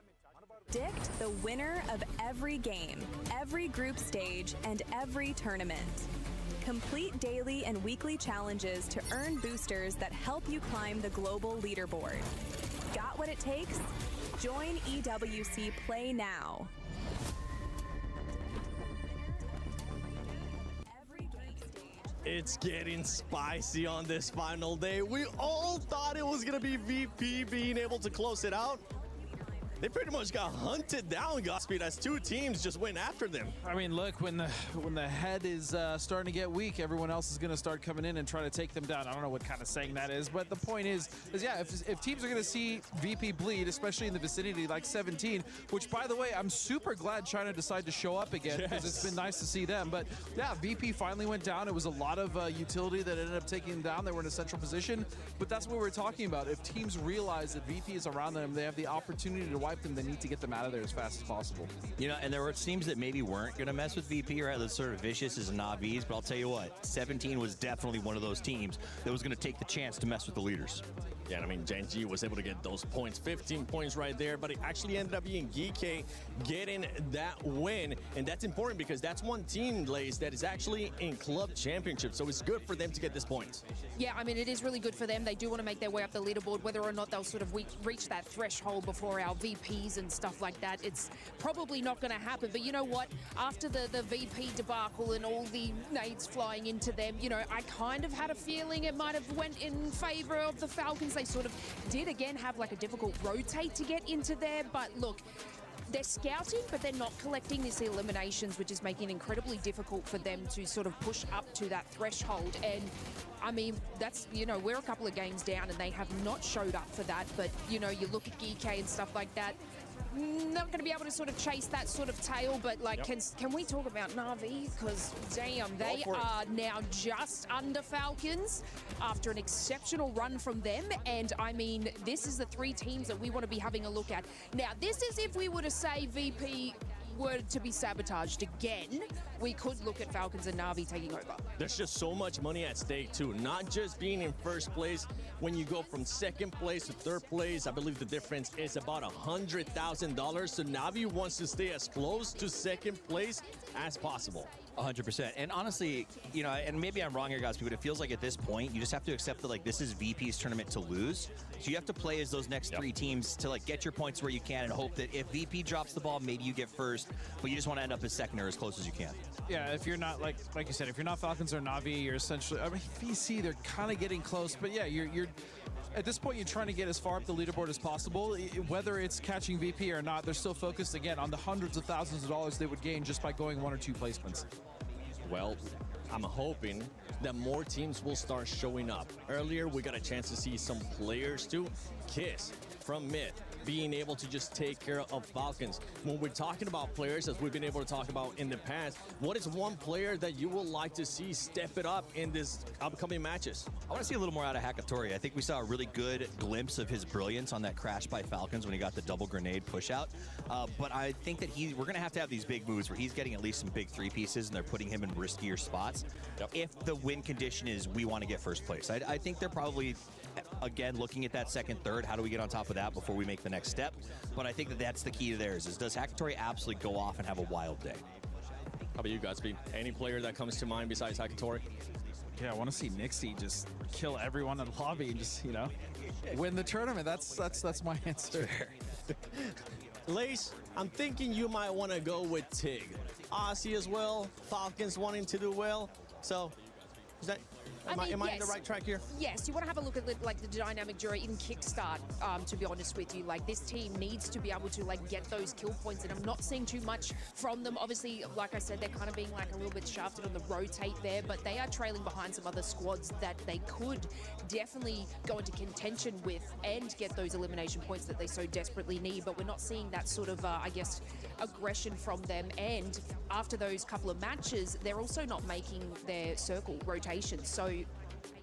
Predict the winner of every game, every group stage, and every tournament. Complete daily and weekly challenges to earn boosters that help you climb the global leaderboard. Got what it takes? Join EWC Play now. It's getting spicy on this final day. We all thought it was going to be VP being able to close it out. They pretty much got hunted down, Godspeed, as two teams just went after them. I mean, look, when the head is starting to get weak, everyone else is going to start coming in and try to take them down. I don't know what kind of saying that is, but the point is yeah, if teams are going to see VP bleed, especially in the vicinity like 17, which, by the way, I'm super glad China decided to show up again, because it's been nice to see them. But yeah, VP finally went down. It was a lot of utility that ended up taking them down. They were in a central position, but that's what we're talking about. If teams realize that VP is around them, they have the opportunity to wipe them, they need to get them out of there as fast as possible. You know, and there were teams that maybe weren't going to mess with VP, right? That's sort of vicious as Na'Vis, but I'll tell you what, 17 was definitely one of those teams that was going to take the chance to mess with the leaders. Yeah, I mean, Gen G was able to get those points, 15 points right there, but it actually ended up being GK getting that win, and that's important because that's one team, Lace, that is actually in Club Championship, so it's good for them to get this point. Yeah, I mean, it is really good for them. They do want to make their way up the leaderboard. Whether or not they'll sort of reach that threshold before our VPs and stuff like that, it's probably not going to happen. But you know what? After the VP debacle and all the nades flying into them, you know, I kind of had a feeling it might have went in favor of the Falcons. They sort of did again have like a difficult rotate to get into there, but look, they're scouting, but they're not collecting these eliminations, which is making it incredibly difficult for them to sort of push up to that threshold. And I mean, that's, you know, we're a couple of games down and they have not showed up for that. But, you know, you look at GK and stuff like that, not going to be able to sort of chase that sort of tail. But, like, can we talk about Na'Vi? Because, damn, they are now just under Falcons after an exceptional run from them. And, I mean, this is the three teams that we want to be having a look at. Now, this is if we were to say VP were to be sabotaged again, we could look at Falcons and Na'Vi taking over. There's just so much money at stake too, not just being in first place. When you go from second place to third place, I believe the difference is about $100,000. So Na'Vi wants to stay as close to second place as possible. 100%. And honestly, you know, and maybe I'm wrong here, guys, but it feels like at this point, you just have to accept that, like, this is VP's tournament to lose. So you have to play as those next three teams to, like, get your points where you can and hope that if VP drops the ball, maybe you get first, but you just want to end up as second or as close as you can. Yeah, if you're not, like you said, if you're not Falcons or Na'Vi, you're essentially, I mean, VC, they're kind of getting close, but yeah, you're at this point, you're trying to get as far up the leaderboard as possible. Whether it's catching VP or not, they're still focused, again, on the hundreds of thousands of dollars they would gain just by going 1 or 2 placements. Well, I'm hoping that more teams will start showing up. Earlier, we got a chance to see some players too. Kiss from mid, being able to just take care of Falcons. When we're talking about players, as we've been able to talk about in the past, what is one player that you would like to see step it up in this upcoming matches? I want to see a little more out of Hakatori. I think we saw a really good glimpse of his brilliance on that crash by Falcons when he got the double grenade push out. But I think that we're going to have these big moves where he's getting at least some big 3 pieces and they're putting him in riskier spots. If the win condition is we want to get first place, I think they're probably, again, looking at that second, third, how do we get on top of that before we make the next step? But I think that that's the key to theirs, is does Hakatori absolutely go off and have a wild day? How about you guys, Pete? Any player that comes to mind besides Hakatori? Yeah, I want to see Nixie just kill everyone in the lobby and just, you know, win the tournament. That's my answer. Lace, I'm thinking you might want to go with Tig. Aussie as well, Falcons wanting to do well. So, is that, am I on the right track here? Yes, you want to have a look at like the dynamic during in Kickstart, to be honest with you. Like, this team needs to be able to like get those kill points, and I'm not seeing too much from them. Obviously, like I said, they're kind of being like a little bit shafted on the rotate there, but they are trailing behind some other squads that they could definitely go into contention with and get those elimination points that they so desperately need. But we're not seeing that sort of, I guess, aggression from them. And after those couple of matches, they're also not making their circle rotations. So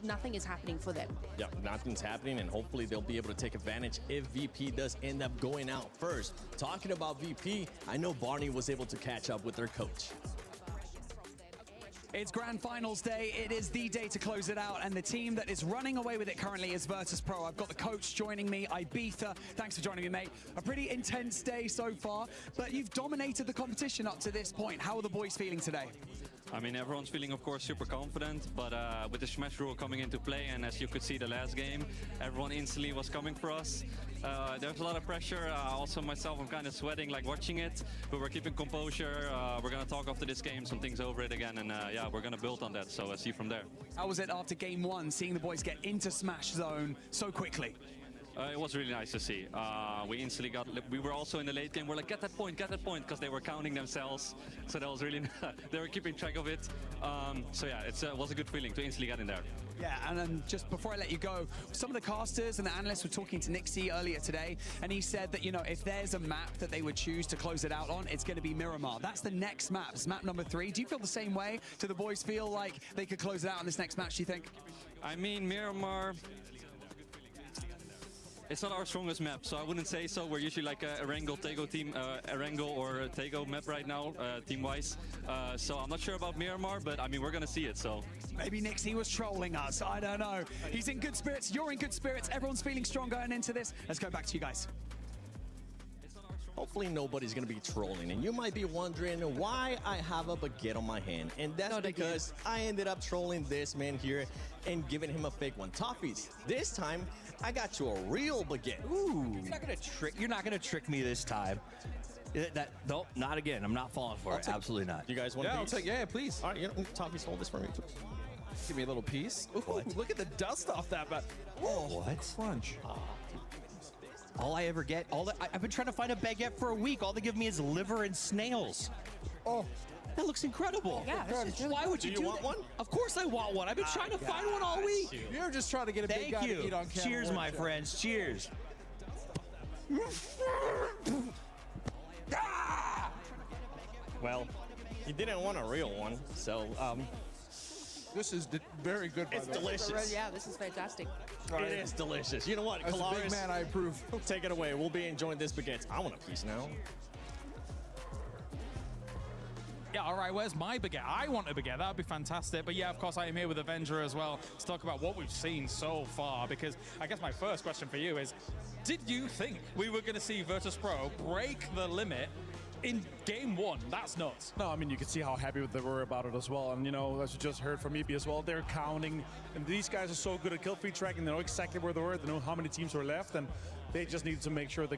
nothing is happening for them. Yeah, nothing's happening, and hopefully they'll be able to take advantage if VP does end up going out first. Talking about VP, I know Barney was able to catch up with their coach. It's Grand Finals day. It is the day to close it out, and the team that is running away with it currently is Virtus.pro. I've got the coach joining me, Ibiza. Thanks for joining me, mate. A pretty intense day so far, but you've dominated the competition up to this point. How are the boys feeling today? I mean, everyone's feeling, of course, super confident, but with the Smash rule coming into play, and as you could see the last game, everyone instantly was coming for us. There's a lot of pressure. Also myself, I'm kind of sweating like watching it, but we're keeping composure. We're going to talk after this game, some things over it again, and yeah, we're going to build on that, so see from there. How was it after game 1, seeing the boys get into Smash zone so quickly? It was really nice to see. We instantly we were also in the late game. We're like, get that point, because they were counting themselves. So that was really, they were keeping track of it. So yeah, it was a good feeling to instantly get in there. Yeah, and then just before I let you go, some of the casters and the analysts were talking to Nixie earlier today, and he said that, you know, if there's a map that they would choose to close it out on, it's going to be Miramar. That's the next map. It's map number 3. Do you feel the same way? Do the boys feel like they could close it out on this next match, do you think? I mean, Miramar, it's not our strongest map, so I wouldn't say so. We're usually like a Erangel-Tego team, Erangel or a Tego map right now, team-wise. So I'm not sure about Miramar, but I mean, we're gonna see it, so. Maybe Nixie was trolling us, I don't know. He's in good spirits, you're in good spirits, everyone's feeling strong going into this. Let's go back to you guys. Hopefully nobody's going to be trolling, and you might be wondering why I have a baguette on my hand, and that's because I ended up trolling this man here and giving him a fake one. Toffees, this time I got you a real baguette. Ooh, you're not gonna trick me this time. Nope, not again. I'm not falling for it. Absolutely not. You guys want? Yeah, I'll take. Yeah, please. All right, you know, Toffees, hold this for me. Give me a little piece. Ooh, look at the dust off that, but what? Crunch. All I ever get, I've been trying to find a baguette for a week. All they give me is liver and snails. Oh, that looks incredible. Yeah, Why would you do want one? Of course I want one. I've been trying to find one all week. You're just trying to get a big guy to eat on camera. Cheers, my friends. Cheers. Well, you didn't want a real one, so this is very good. It's delicious. Yeah, this is fantastic. It is delicious. You know what, As a big Kalaris? man, I approve. Take it away. We'll be enjoying this baguette. I want a piece now. Yeah, all right, where's my baguette? I want a baguette. That would be fantastic. But yeah, of course, I am here with Avenger as well to talk about what we've seen so far. Because I guess my first question for you is, did you think we were going to see Virtus.pro break the limit in game one? That's nuts. No, I mean, you can see how happy they were about it as well. And, you know, as you just heard from EP as well, they're counting. And these guys are so good at kill feed tracking. They know exactly where they were. They know how many teams were left. And they just needed to make sure they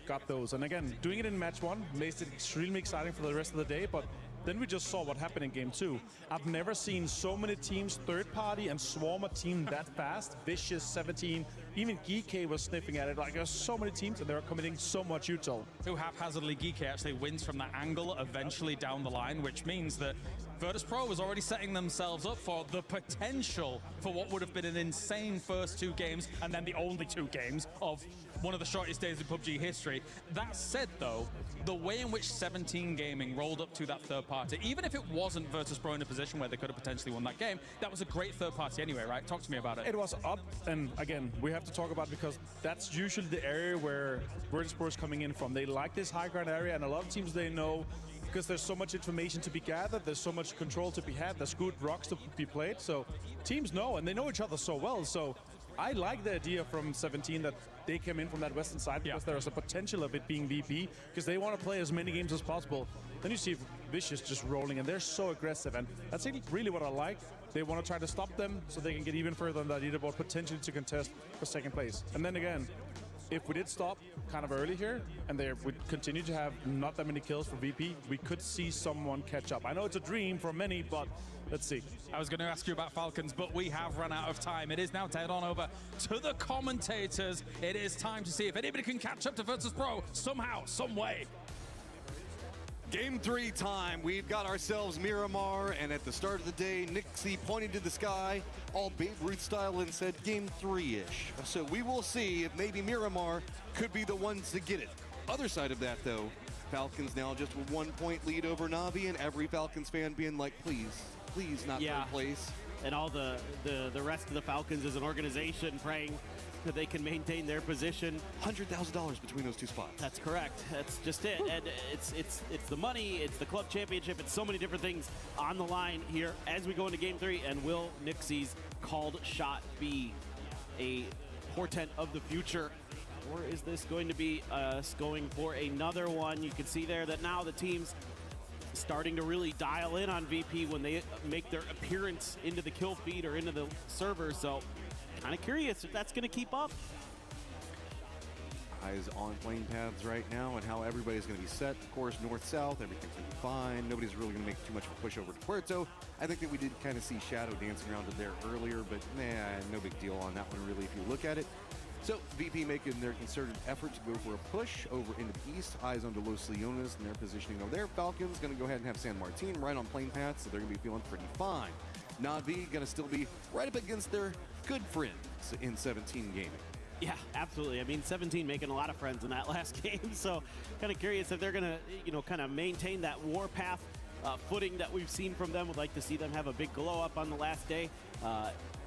got those. And again, doing it in match one makes it extremely exciting for the rest of the day. But then we just saw what happened in game two. I've never seen so many teams third party and swarm a team that fast. Vicious, 17, even Geeky was sniffing at it. Like, there's so many teams and they're committing so much util. Who haphazardly Geeky actually wins from that angle eventually down the line, which means that Virtus.pro was already setting themselves up for the potential for what would have been an insane first two games, and then the only two games of one of the shortest days in PUBG history. That said, though, the way in which 17 Gaming rolled up to that third party, even if it wasn't Virtus.pro in a position where they could have potentially won that game, that was a great third party anyway, right? Talk to me about it. It was up, and again, we have to talk about it because that's usually the area where Virtus.pro is coming in from. They like this high ground area, and a lot of teams they know because there's so much information to be gathered, there's so much control to be had, there's good rocks to be played. So teams know, and they know each other so well. So I like the idea from 17 that they came in from that western side because there's a potential of it being VP because they want to play as many games as possible. Then you see Vicious just rolling, and they're so aggressive, and that's really what I like. They want to try to stop them so they can get even further on that leaderboard, potentially to contest for second place. And then again, if we did stop kind of early here and they would continue to have not that many kills for VP, we could see someone catch up. I know it's a dream for many, but let's see. I was going to ask you about Falcons, but we have run out of time. It is now to head on over to the commentators. It is time to see if anybody can catch up to Virtus.pro somehow, some way. Game 3 time. We've got ourselves Miramar, and at the start of the day, Nixie pointed to the sky, all Babe Ruth style, and said game 3-ish. So we will see if maybe Miramar could be the ones to get it. Other side of that, though, Falcons now just with 1 point lead over Na'Vi, and every Falcons fan being like, please not third place. And all the rest of the Falcons as an organization praying that they can maintain their position. $100,000 between those two spots. That's correct. That's just it. And it's the money, it's the club championship, it's so many different things on the line here as we go into game 3. And will Nixie's called shot be a portent of the future? Or is this going to be us going for another one? You can see there that now the team's starting to really dial in on VP when they make their appearance into the kill feed or into the server. So kind of curious if that's going to keep up. Eyes on plane paths right now and how everybody's going to be set. Of course, north-south, everything's going to be fine. Nobody's really going to make too much of a push over to Puerto. I think that we did kind of see Shadow dancing around it there earlier, but no big deal on that one really if you look at it. So VP making their concerted effort to go for a push over into the east. Eyes onto Los Leones and their positioning over there. Falcons going to go ahead and have San Martin right on plane paths, so they're going to be feeling pretty fine. Na'Vi going to still be right up against their good friends in 17 Gaming. Yeah, absolutely. I mean, 17 making a lot of friends in that last game, so kind of curious if they're going to, kind of maintain that warpath footing that we've seen from them. Would like to see them have a big glow up on the last day.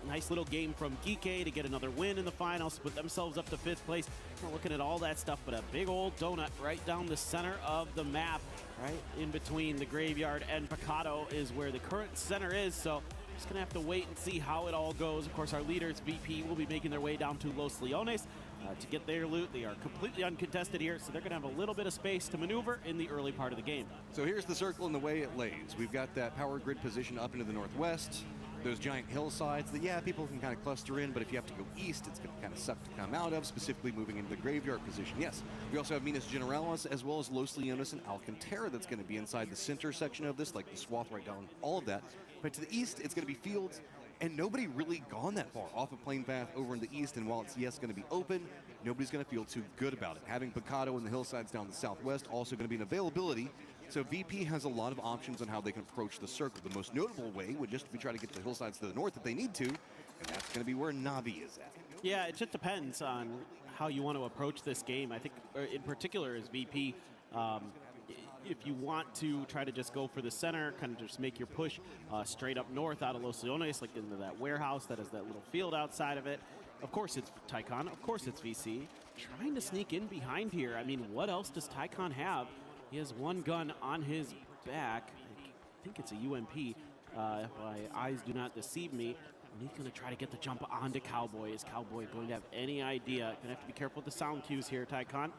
Nice little game from Geeky to get another win in the finals, put themselves up to 5th place. We're looking at all that stuff, but a big old donut right down the center of the map, right in between the graveyard and Picado is where the current center is. So just gonna have to wait and see how it all goes. Of course, our leaders, VP, will be making their way down to Los Leones to get their loot. They are completely uncontested here, so they're gonna have a little bit of space to maneuver in the early part of the game. So here's the circle and the way it lays. We've got that power grid position up into the northwest. Those giant hillsides that, people can kind of cluster in, but if you have to go east, it's going to kind of suck to come out of, specifically moving into the graveyard position. Yes, we also have Minas Generalis as well as Los Leones and Alcantara that's going to be inside the center section of this, like the swath right down, all of that. But to the east, it's going to be fields, and nobody really gone that far off of plane path over in the east, and while it's, going to be open, nobody's going to feel too good about it. Having Picado in the hillsides down the southwest also going to be an availability. So VP has a lot of options on how they can approach the circle. The most notable way would just be try to get the hillsides to the north if they need to, and that's going to be where Navi is at. Yeah, it just depends on how you want to approach this game. I think in particular as VP, if you want to try to just go for the center, kind of just make your push straight up north out of Los Leones, like into that warehouse that has that little field outside of it. Of course it's Tycon, of course it's VC. Trying to sneak in behind here. I mean, what else does Tycon have? He has one gun on his back. I think it's a UMP, if my eyes do not deceive me. And he's going to try to get the jump onto Cowboy. Is Cowboy going to have any idea? Going to have to be careful with the sound cues here, Tycon.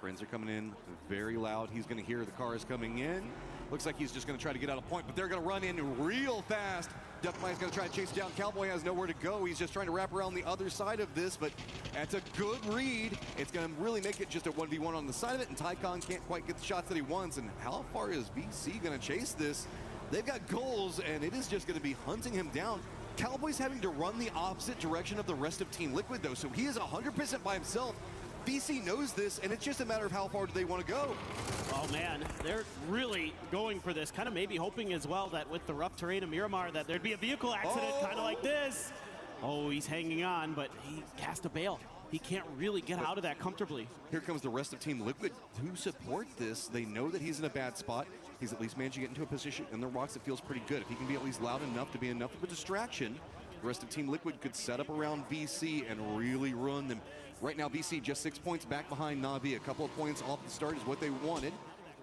Friends are coming in very loud. He's going to hear the cars coming in. Looks like he's just going to try to get out of point, but they're going to run in real fast. Duckmine's going to try to chase down. Cowboy has nowhere to go. He's just trying to wrap around the other side of this, but that's a good read. It's going to really make it just a 1v1 on the side of it, and Tycon can't quite get the shots that he wants. And how far is VC going to chase this? They've got goals, and it is just going to be hunting him down. Cowboy's having to run the opposite direction of the rest of Team Liquid, though, so he is 100% by himself. VC knows this, and it's just a matter of how far do they want to go. Oh man, they're really going for this. Kind of maybe hoping as well that with the rough terrain of Miramar that there'd be a vehicle accident kind of like this. Oh, he's hanging on, but he cast a bail. He can't really get out of that comfortably. Here comes the rest of Team Liquid to support this. They know that he's in a bad spot. He's at least managed to get into a position in the rocks that feels pretty good. If he can be at least loud enough to be enough of a distraction, the rest of Team Liquid could set up around VC and really run them. Right now, VC just 6 points back behind Navi. A couple of points off the start is what they wanted.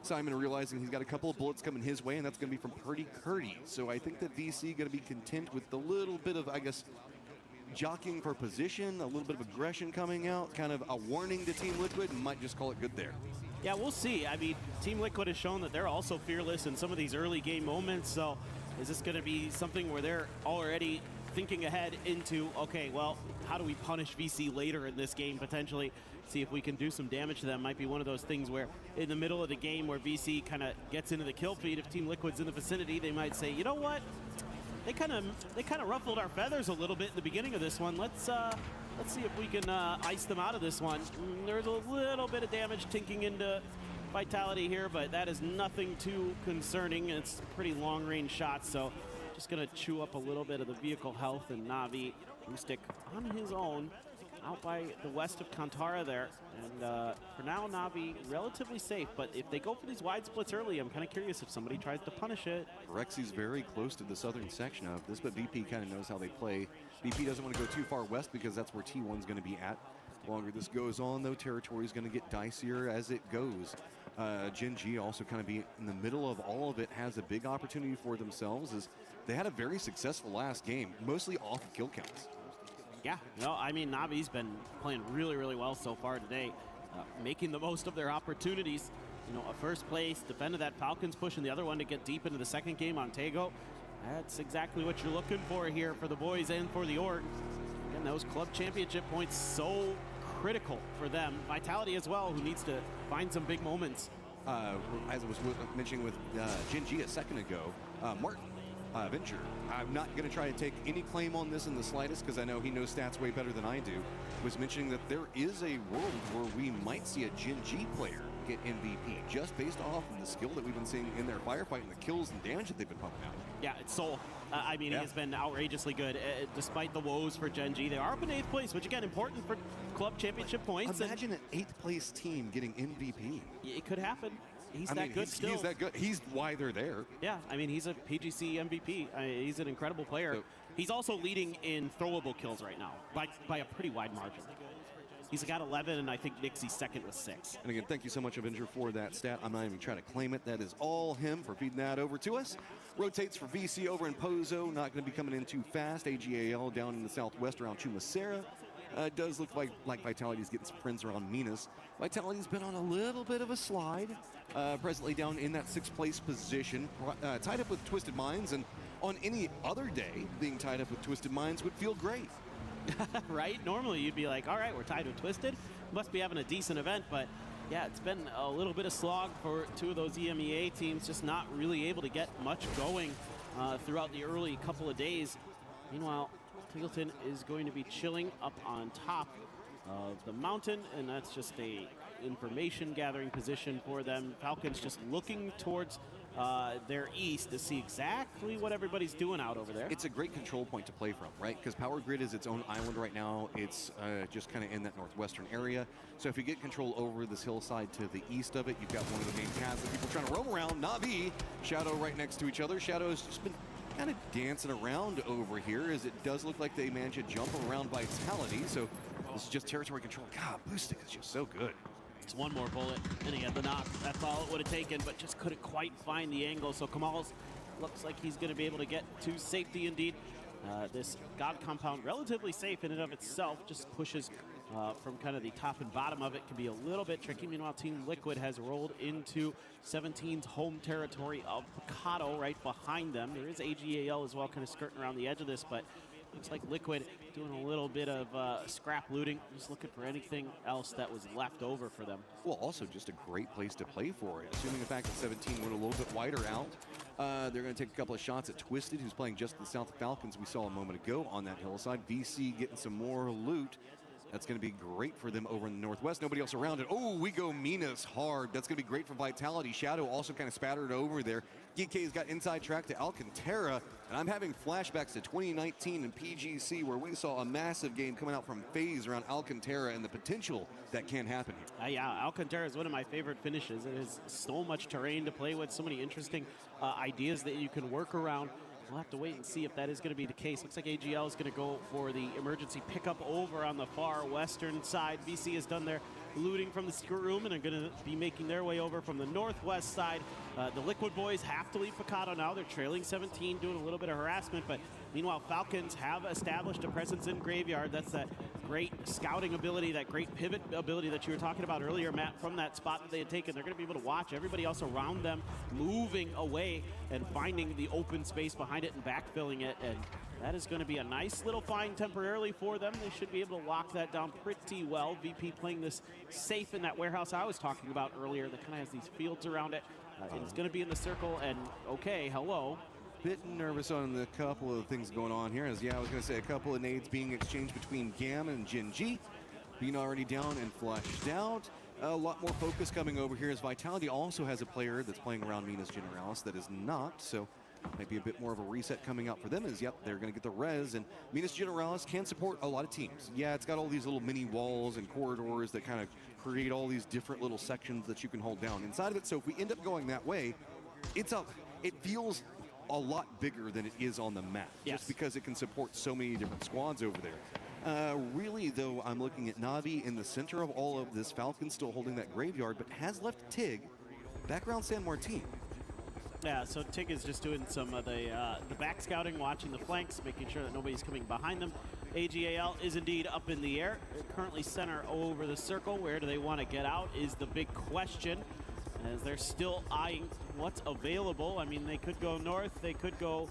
Simon realizing he's got a couple of bullets coming his way, and that's going to be from Purdy Curdy. So I think that VC going to be content with the little bit of, I guess, jockeying for position, a little bit of aggression coming out, kind of a warning to Team Liquid, and might just call it good there. Yeah, we'll see. I mean, Team Liquid has shown that they're also fearless in some of these early game moments. So is this going to be something where they're already thinking ahead into, okay, well, how do we punish VC later in this game potentially? See if we can do some damage to them. Might be one of those things where in the middle of the game where VC kind of gets into the kill feed, if Team Liquid's in the vicinity, they might say, you know what? They kind of ruffled our feathers a little bit in the beginning of this one. Let's see if we can ice them out of this one. There's a little bit of damage tinking into Vitality here, but that is nothing too concerning. It's pretty long-range shots, so just gonna chew up a little bit of the vehicle health, and Navi stick on his own out by the west of Kantara there. And for now, Navi relatively safe, but if they go for these wide splits early, I'm kind of curious if somebody tries to punish it. Rexy's very close to the southern section of this, but VP kind of knows how they play. VP doesn't want to go too far west because that's where T1's going to be at. The longer this goes on, though, territory is going to get dicier as it goes. Gen G also kind of be in the middle of all of it, has a big opportunity for themselves as they had a very successful last game, mostly off of kill counts. Yeah, no, I mean, Navi's been playing really, really well so far today, making the most of their opportunities. You know, a first place, defended that Falcons push, and the other one to get deep into the second game on Tego. That's exactly what you're looking for here for the boys and for the org. Again, those club championship points so critical for them. Vitality as well, who needs to find some big moments. As I was mentioning with Gen G a second ago, Martin Venture, I'm not going to try to take any claim on this in the slightest because I know he knows stats way better than I do, was mentioning that there is a world where we might see a Gen G player get MVP just based off of the skill that we've been seeing in their firefight and the kills and damage that they've been pumping out. Yeah, it's Soul. I mean, he has been outrageously good despite the woes for Gen G. They are up in 8th place, which again, important for club championship points. Imagine an 8th place team getting MVP. It could happen. He's that good still. He's that good. He's why they're there. Yeah, I mean, he's a PGC MVP. He's an incredible player. He's also leading in throwable kills right now by a pretty wide margin. He's got 11, and I think Nixie's second with 6. And again, thank you so much, Avenger, for that stat. I'm not even trying to claim it. That is all him for feeding that over to us. Rotates for VC over in Pozo. Not going to be coming in too fast. AGAL down in the southwest around Chumacera. It does look like Vitality's getting some friends around Minas. Vitality's been on a little bit of a slide. Presently down in that 6th place position. Tied up with Twisted Minds. And on any other day, being tied up with Twisted Minds would feel great. Right? Normally you'd be like, all right, we're tied with Twisted. Must be having a decent event, but yeah, it's been a little bit of slog for 2 of those EMEA teams, just not really able to get much going throughout the early couple of days. Meanwhile, Tiggleton is going to be chilling up on top. of the mountain, and that's just a information gathering position for them. Falcons just looking towards their east to see exactly what everybody's doing out over there. It's a great control point to play from, right? Because Power Grid is its own island right now. It's just kind of in that northwestern area. So if you get control over this hillside to the east of it, you've got one of the main paths that people trying to roam around. Na'Vi, Shadow right next to each other. Shadow has just been kind of dancing around over here, as it does look like they managed to jump around Vitality. So this is just territory control. God, boosting is just so good. It's one more bullet, and he had the knock. That's all it would have taken, but just couldn't quite find the angle. So Kamal's looks like he's going to be able to get to safety indeed. This God compound, relatively safe in and of itself, just pushes from kind of the top and bottom of it. Can be a little bit tricky. Meanwhile, Team Liquid has rolled into 17's home territory of Picado right behind them. There is AGAL as well, kind of skirting around the edge of this, but looks like Liquid doing a little bit of scrap looting, just looking for anything else that was left over for them. Well, also just a great place to play for it. Assuming the fact that 17 went a little bit wider out, they're going to take a couple of shots at Twisted, who's playing just to the south of Falcons we saw a moment ago on that hillside. VC getting some more loot. That's going to be great for them over in the northwest. Nobody else around it. Oh, we go Minas hard. That's going to be great for Vitality. Shadow also kind of spattered over there. GK's got inside track to Alcantara, and I'm having flashbacks to 2019 in PGC, where we saw a massive game coming out from FaZe around Alcantara and the potential that can happen here. Yeah, Alcantara is one of my favorite finishes. It has so much terrain to play with, so many interesting ideas that you can work around. We'll have to wait and see if that is going to be the case. Looks like AGL is going to go for the emergency pickup over on the far western side. VC has done their looting from the secret room and are going to be making their way over from the northwest side. The Liquid boys have to leave Picado now. They're trailing 17, doing a little bit of harassment, but meanwhile, Falcons have established a presence in Graveyard. That's that great scouting ability, that great pivot ability that you were talking about earlier, Matt, from that spot that they had taken. They're going to be able to watch everybody else around them moving away and finding the open space behind it and backfilling it, and that is going to be a nice little find temporarily for them. They should be able to lock that down pretty well. VP playing this safe in that warehouse I was talking about earlier that kind of has these fields around it. And it's going to be in the circle, and okay, hello. Bit nervous on the couple of things going on here. As I was going to say, a couple of nades being exchanged between Gam and Jin G. Being already down and flushed out. A lot more focus coming over here as Vitality also has a player that's playing around Minas Generalis that is not, so might be a bit more of a reset coming out for them as, yep, they're going to get the res, and Minas Generalis can support a lot of teams. Yeah, it's got all these little mini walls and corridors that kind of create all these different little sections that you can hold down inside of it, so if we end up going that way, it feels a lot bigger than it is on the map, just because it can support so many different squads over there. Really, though, I'm looking at Na'Vi in the center of all of this. Falcon still holding that graveyard, but has left Tig back around San Martin. Yeah, so Tig is just doing some of the back scouting, watching the flanks, making sure that nobody's coming behind them. AGAL is indeed up in the air. They're currently center over the circle. Where do they want to get out is the big question, as they're still eyeing what's available. I mean, they could go north, they could go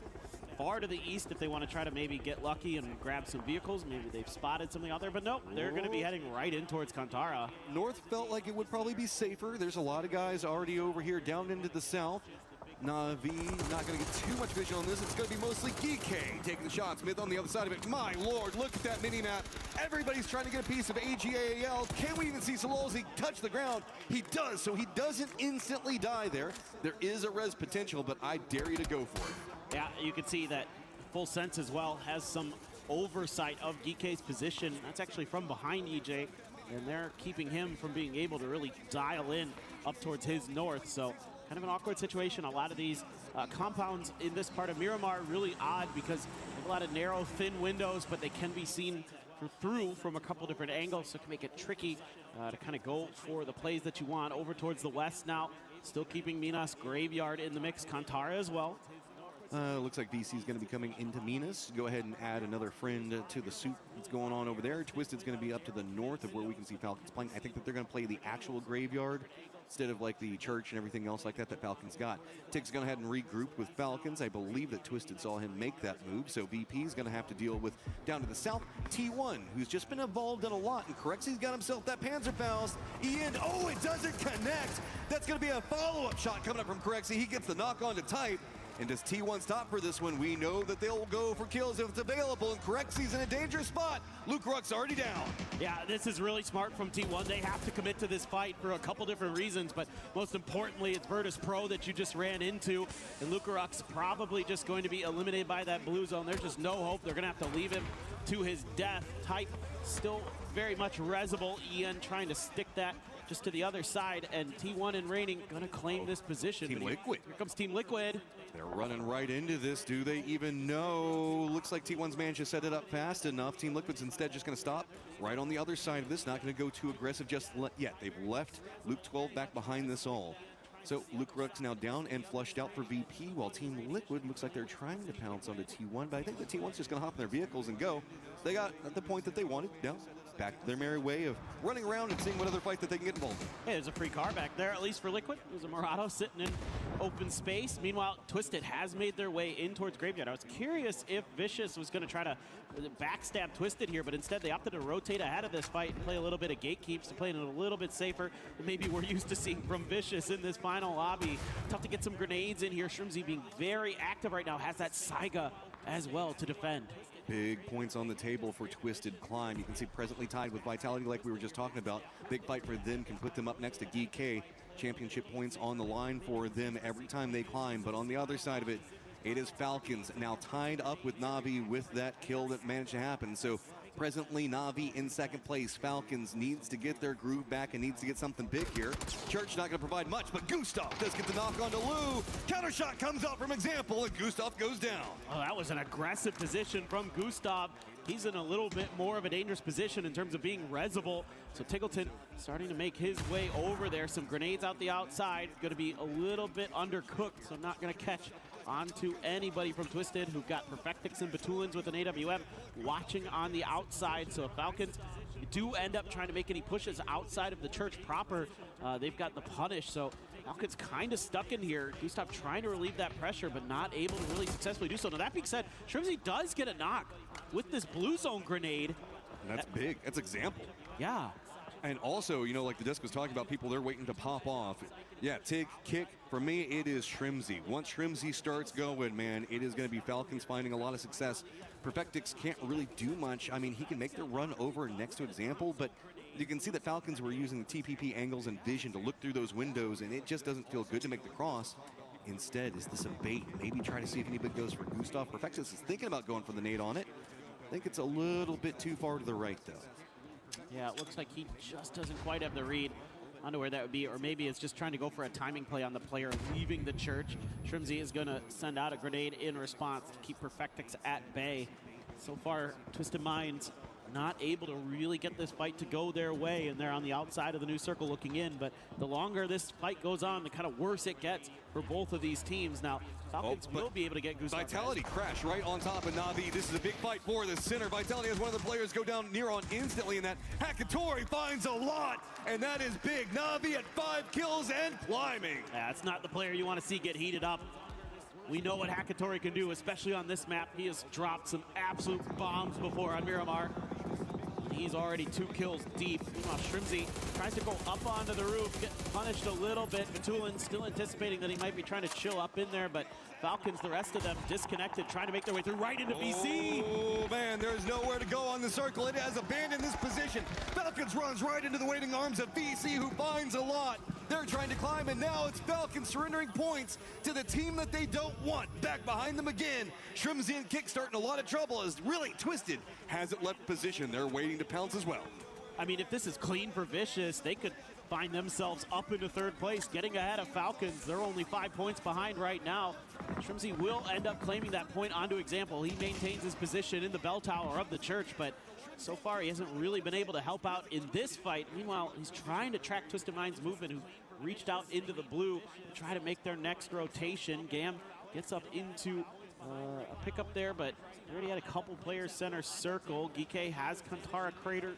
far to the east if they want to try to maybe get lucky and grab some vehicles. Maybe they've spotted something out there, but nope, they're going to be heading right in towards Kantara. North felt like it would probably be safer. There's a lot of guys already over here down into the south. Na'Vi not going to get too much vision on this. It's going to be mostly GK taking the shot. Smith on the other side of it. My lord, look at that mini-map. Everybody's trying to get a piece of AGAL. Can we even see Sololzi touch the ground? He does, so he doesn't instantly die there. There is a res potential, but I dare you to go for it. Yeah, you can see that Full Sense as well has some oversight of GK's position. That's actually from behind EJ, and they're keeping him from being able to really dial in up towards his north. So kind of an awkward situation. A lot of these compounds in this part of Miramar are really odd because they have a lot of narrow, thin windows, but they can be seen through from a couple different angles, so it can make it tricky to kind of go for the plays that you want. Over towards the west now, still keeping Minas Graveyard in the mix. Kantara as well. Looks like VC is going to be coming into Minas. Go ahead and add another friend to the suit that's going on over there. Twisted's going to be up to the north of where we can see Falcons playing. I think that they're going to play the actual graveyard instead of like the church and everything else like that Falcons got. Tig's going to head and regroup with Falcons. I believe that Twisted saw him make that move, so VP is going to have to deal with, down to the south, T1, who's just been involved in a lot, and Correxi's got himself that Panzerfaust. Ian, oh, it doesn't connect! That's going to be a follow-up shot coming up from Correxi. He gets the knock on to Type. And does T1 stop for this one? We know that they'll go for kills if it's available, and Corexy's in a dangerous spot. Luke Ruck's already down. Yeah, this is really smart from T1. They have to commit to this fight for a couple different reasons, but most importantly, it's Virtus Pro that you just ran into, and Luke Ruck's probably just going to be eliminated by that blue zone. There's just no hope. They're going to have to leave him to his death. Type still very much resible. Ian trying to stick that just to the other side, and T1 and Reigning going to claim this position. Team Liquid. Here comes Team Liquid. They're running right into this. Do they even know? Looks like T1's managed to set it up fast enough. Team Liquid's instead just going to stop right on the other side of this. Not going to go too aggressive just yet. They've left Luke 12 back behind this all. So Luke Ruck's now down and flushed out for VP, while Team Liquid looks like they're trying to pounce onto T1, but I think the T1's just going to hop in their vehicles and go. They got at the point that they wanted. Now back to their merry way of running around and seeing what other fight that they can get involved in. Hey, there's a free car back there, at least for Liquid. There's a Murado sitting in open space. Meanwhile, Twisted has made their way in towards Graveyard. I was curious if Vicious was going to try to backstab Twisted here, but instead they opted to rotate ahead of this fight and play a little bit of gatekeeps to play it a little bit safer than maybe we're used to seeing from Vicious in this final lobby. Tough to get some grenades in here. Shrimzy being very active right now, has that Saiga as well to defend. Big points on the table for Twisted Climb. You can see presently tied with Vitality like we were just talking about. Big fight for them can put them up next to DK. Championship points on the line for them every time they climb. But on the other side of it, it is Falcons now tied up with Na'Vi with that kill that managed to happen. So presently Na'Vi in second place. Falcons needs to get their groove back and needs to get something big here. Church not going to provide much, but Gustav does get the knock onto Lou. Counter shot comes out from Example, and Gustav goes down. Oh, that was an aggressive position from Gustav. He's in a little bit more of a dangerous position in terms of being resible. So Tiggleton starting to make his way over there. Some grenades out the outside. Going to be a little bit undercooked, so not going to catch onto anybody from Twisted, who've got Perfectix and Batulins with an AWM watching on the outside. So if Falcons do end up trying to make any pushes outside of the church proper, they've got the punish. So Falcons kind of stuck in here. Gustav trying to relieve that pressure, but not able to really successfully do so. Now that being said, Shrimzy does get a knock with this blue zone grenade. And that's big. That's Example. Yeah. And also, you know, like the disc was talking about, people they're waiting to pop off. Yeah, Tig, kick. For me, it is Shrimzy. Once Shrimzy starts going, man, it is going to be Falcons finding a lot of success. Perfectix can't really do much. I mean, he can make the run over next to Example, but you can see that Falcons were using the TPP angles and vision to look through those windows, and it just doesn't feel good to make the cross. Instead, is this a bait? Maybe try to see if anybody goes for Gustav. Perfectus is thinking about going for the nade on it. I think it's a little bit too far to the right, though. Yeah, it looks like he just doesn't quite have the read onto where that would be, or maybe it's just trying to go for a timing play on the player leaving the church. Shrimzy is going to send out a grenade in response to keep Perfectix at bay. So far, Twisted Minds not able to really get this fight to go their way, and they're on the outside of the new circle looking in. But the longer this fight goes on, the kind of worse it gets for both of these teams. Now, Falcons will be able to get Gustav. Vitality crash right on top of Na'Vi. This is a big fight for the center. Vitality has one of the players go down near on instantly, and that Hakatori finds a lot, and that is big. Na'Vi at 5 kills and climbing. Yeah, it's not the player you want to see get heated up. We know what Hakatori can do, especially on this map. He has dropped some absolute bombs before on Miramar. He's already 2 kills deep. Meanwhile, Shrimzy tries to go up onto the roof, get punished a little bit. Batulin still anticipating that he might be trying to chill up in there, but Falcons, the rest of them, disconnected, trying to make their way through right into VC. Oh, man, there's nowhere to go on the circle. It has abandoned this position. Falcons runs right into the waiting arms of VC, who finds a lot. They're trying to climb, and now it's Falcons surrendering points to the team that they don't want. Back behind them again. Shrimzy and Kick starting a lot of trouble as really Twisted hasn't left position. They're waiting to pounce as well. I mean, if this is clean for Vicious, they could find themselves up into 3rd place, getting ahead of Falcons. They're only 5 points behind right now. Shrimzy will end up claiming that point onto Example. He maintains his position in the bell tower of the church, but so far he hasn't really been able to help out in this fight. Meanwhile, he's trying to track Twisted Minds' movement, who reached out into the blue to try to make their next rotation. Gam gets up into a pickup there, but they already had a couple players center circle. Gike has Kantara Crater.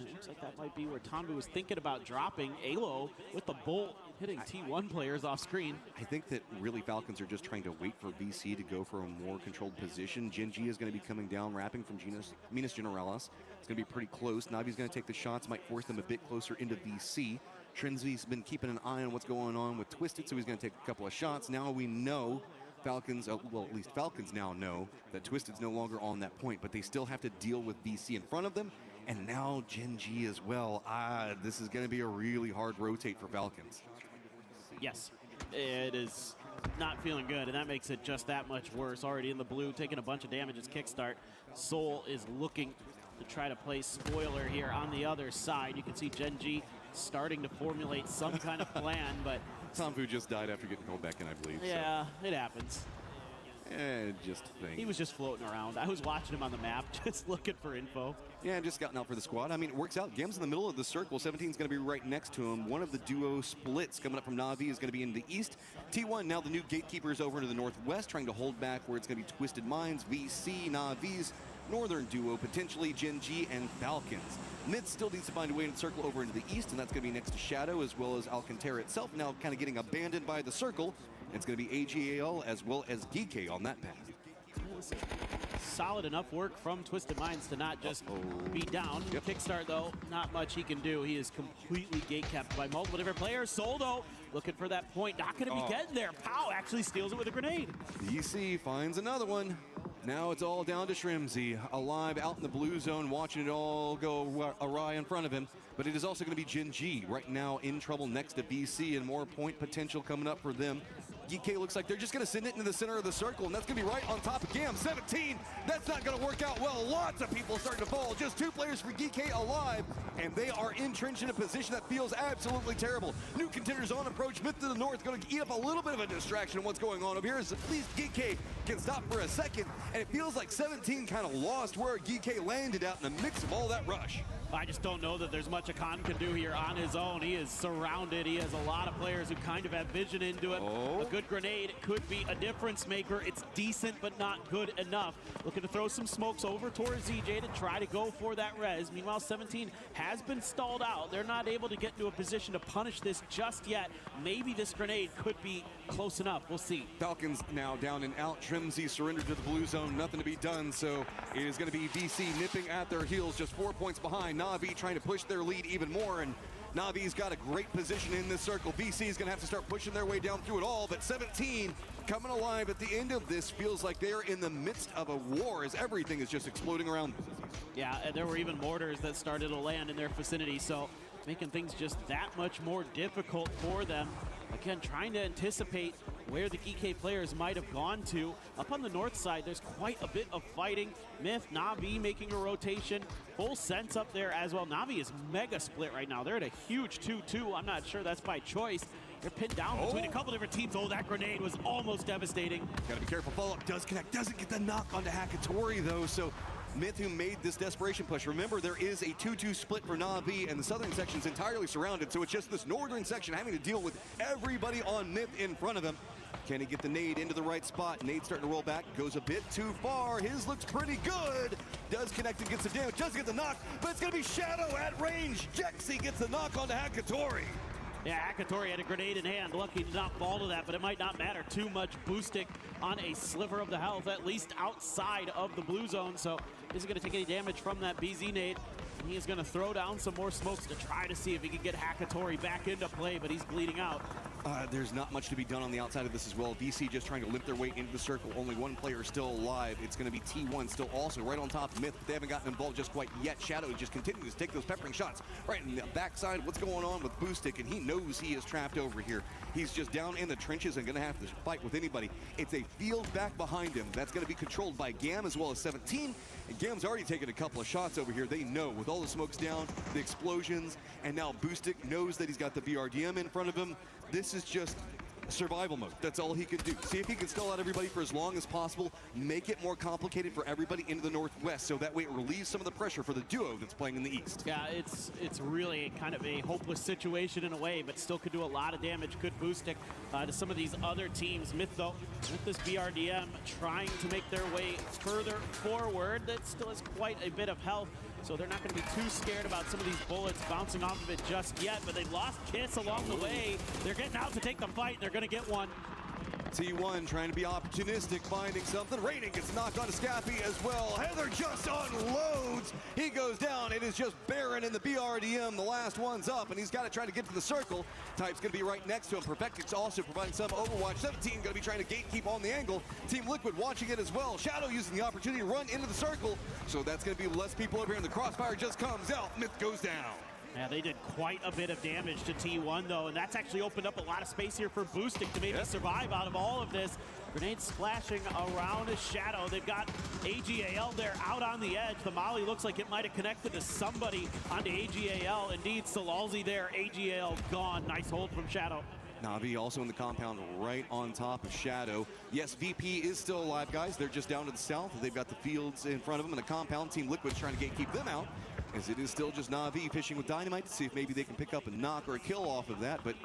It looks like that might be where Tanbu was thinking about dropping. Alo with the bolt hitting T1 players off screen. I think that really Falcons are just trying to wait for VC to go for a more controlled position. Genji is going to be coming down, wrapping from Minas Generalis. It's going to be pretty close. Navi's going to take the shots, might force them a bit closer into VC. Shrimzy's been keeping an eye on what's going on with Twisted, so he's going to take a couple of shots. Now we know Falcons, well, at least Falcons now know that Twisted's no longer on that point, but they still have to deal with VC in front of them, and now Gen G as well. This is going to be a really hard rotate for Falcons. Yes, it is not feeling good, and that makes it just that much worse. Already in the blue, taking a bunch of damage as kickstart. Soul is looking to try to play spoiler here on the other side. You can see Gen G starting to formulate some kind of plan, but Tom Fu just died after getting called back in, I believe. Yeah, it happens. Just think. He was just floating around. I was watching him on the map, just looking for info. Yeah, just scouting out for the squad. I mean, it works out. Gem's in the middle of the circle. 17's going to be right next to him. One of the duo splits coming up from Na'Vi is going to be in the east. T1, now the new gatekeepers over to the northwest, trying to hold back where it's going to be Twisted Minds, VC, Na'Vi's northern duo, potentially Gen G and Falcons. Mid still needs to find a way to circle over into the east, and that's going to be next to Shadow as well as Alcantara itself, now kind of getting abandoned by the circle. It's going to be AGAL as well as Geeky on that path. Solid enough work from Twisted Minds to not just be down. Kickstart, though, not much he can do. He is completely gate-kept by multiple different players. Soldo looking for that point. Not going to be getting there. Pow actually steals it with a grenade. DC finds another one. Now it's all down to Shrimsy, alive out in the blue zone, watching it all go awry in front of him. But it is also going to be Gen G right now in trouble next to BC, and more point potential coming up for them. GK looks like they're just going to send it into the center of the circle, and that's going to be right on top of Gam. 17, that's not going to work out well. Lots of people starting to fall. Just 2 players for GK alive, and they are entrenched in a position that feels absolutely terrible. New contenders on approach. Myth to the north going to eat up a little bit of a distraction of what's going on over here. As at least GK can stop for a second, and it feels like 17 kind of lost where GK landed out in the mix of all that rush. I just don't know that there's much Akan can do here on his own. He is surrounded. He has a lot of players who kind of have vision into it. A good grenade could be a difference maker. It's decent, but not good enough. Looking to throw some smokes over towards ZJ to try to go for that res. Meanwhile, 17 has been stalled out. They're not able to get into a position to punish this just yet. Maybe this grenade could be close enough. We'll see. Falcons now down and out. Trimsy surrendered to the blue zone. Nothing to be done. So it is going to be VC nipping at their heels, just 4 points behind. Na'Vi trying to push their lead even more, and Na'Vi's got a great position in this circle. VC is going to have to start pushing their way down through it all, but 17 coming alive at the end of this feels like they're in the midst of a war as everything is just exploding around them. Yeah, and there were even mortars that started to land in their vicinity, so making things just that much more difficult for them. Again, trying to anticipate where the GK players might have gone to. Up on the north side, there's quite a bit of fighting. Myth, Na'Vi making a rotation. Full sense up there as well. Na'Vi is mega split right now. They're at a huge 2-2. I'm not sure that's by choice. They're pinned down between a couple different teams. Oh, that grenade was almost devastating. Gotta be careful. Follow-up does connect. Doesn't get the knock onto Hakatori, though, so Myth, who made this desperation push. Remember, there is a 2-2 split for Na'Vi, and the southern section's entirely surrounded, so it's just this northern section having to deal with everybody on Myth in front of him. Can he get the nade into the right spot? Nade starting to roll back, goes a bit too far. His looks pretty good. Does connect and gets the damage, doesn't get the knock, but it's gonna be Shadow at range. Jexy gets the knock onto Hakatori. Yeah, Hakatori had a grenade in hand. Lucky to not fall to that, but it might not matter. Too much boosting on a sliver of the health, at least outside of the blue zone. So isn't going to take any damage from that BZ nade. He is going to throw down some more smokes to try to see if he can get Hakatori back into play, but he's bleeding out. There's not much to be done on the outside of this as well. VC just trying to limp their way into the circle. Only one player still alive. It's going to be T1 still also right on top of Myth, but they haven't gotten involved just quite yet. Shadow just continues to take those peppering shots right in the backside. What's going on with Boostic? And he knows he is trapped over here. He's just down in the trenches and going to have to fight with anybody. It's a field back behind him. That's going to be controlled by Gam as well as 17. And Gam's already taken a couple of shots over here. They know with all the smokes down, the explosions, and now Boostic knows that he's got the VRDM in front of him. This is just survival mode. That's all he can do. See if he can stall out everybody for as long as possible, make it more complicated for everybody into the northwest, so that way it relieves some of the pressure for the duo that's playing in the east. Yeah, it's really kind of a hopeless situation in a way, but still could do a lot of damage. Could boost it to some of these other teams. Myth, though, with this BRDM trying to make their way further forward, that still has quite a bit of health. So they're not going to be too scared about some of these bullets bouncing off of it just yet, but they've lost Kiss along the way. They're getting out to take the fight. They're going to get one. T1 trying to be opportunistic, finding something. Raiden gets knocked onto Scappy as well. Heather just unloads. He goes down. It is just Baron in the BRDM. The last one's up, and he's got to try to get to the circle. Type's going to be right next to him. Perfectix also providing some overwatch. 17 going to be trying to gatekeep on the angle. Team Liquid watching it as well. Shadow using the opportunity to run into the circle. So that's going to be less people over here, and the crossfire just comes out. Myth goes down. Yeah, they did quite a bit of damage to T1 though, and that's actually opened up a lot of space here for Boosting to maybe survive out of all of this. Grenades splashing around a Shadow. They've got AGAL there out on the edge. The molly looks like it might have connected to somebody onto AGAL. Indeed, Salalzi there. AGAL gone. Nice hold from Shadow. Na'Vi also in the compound right on top of Shadow. Yes, VP is still alive, guys. They're just down to the south. They've got the fields in front of them and the compound. Team Liquid's trying to keep them out, as it is still just Na'Vi fishing with Dynamite to see if maybe they can pick up a knock or a kill off of that. But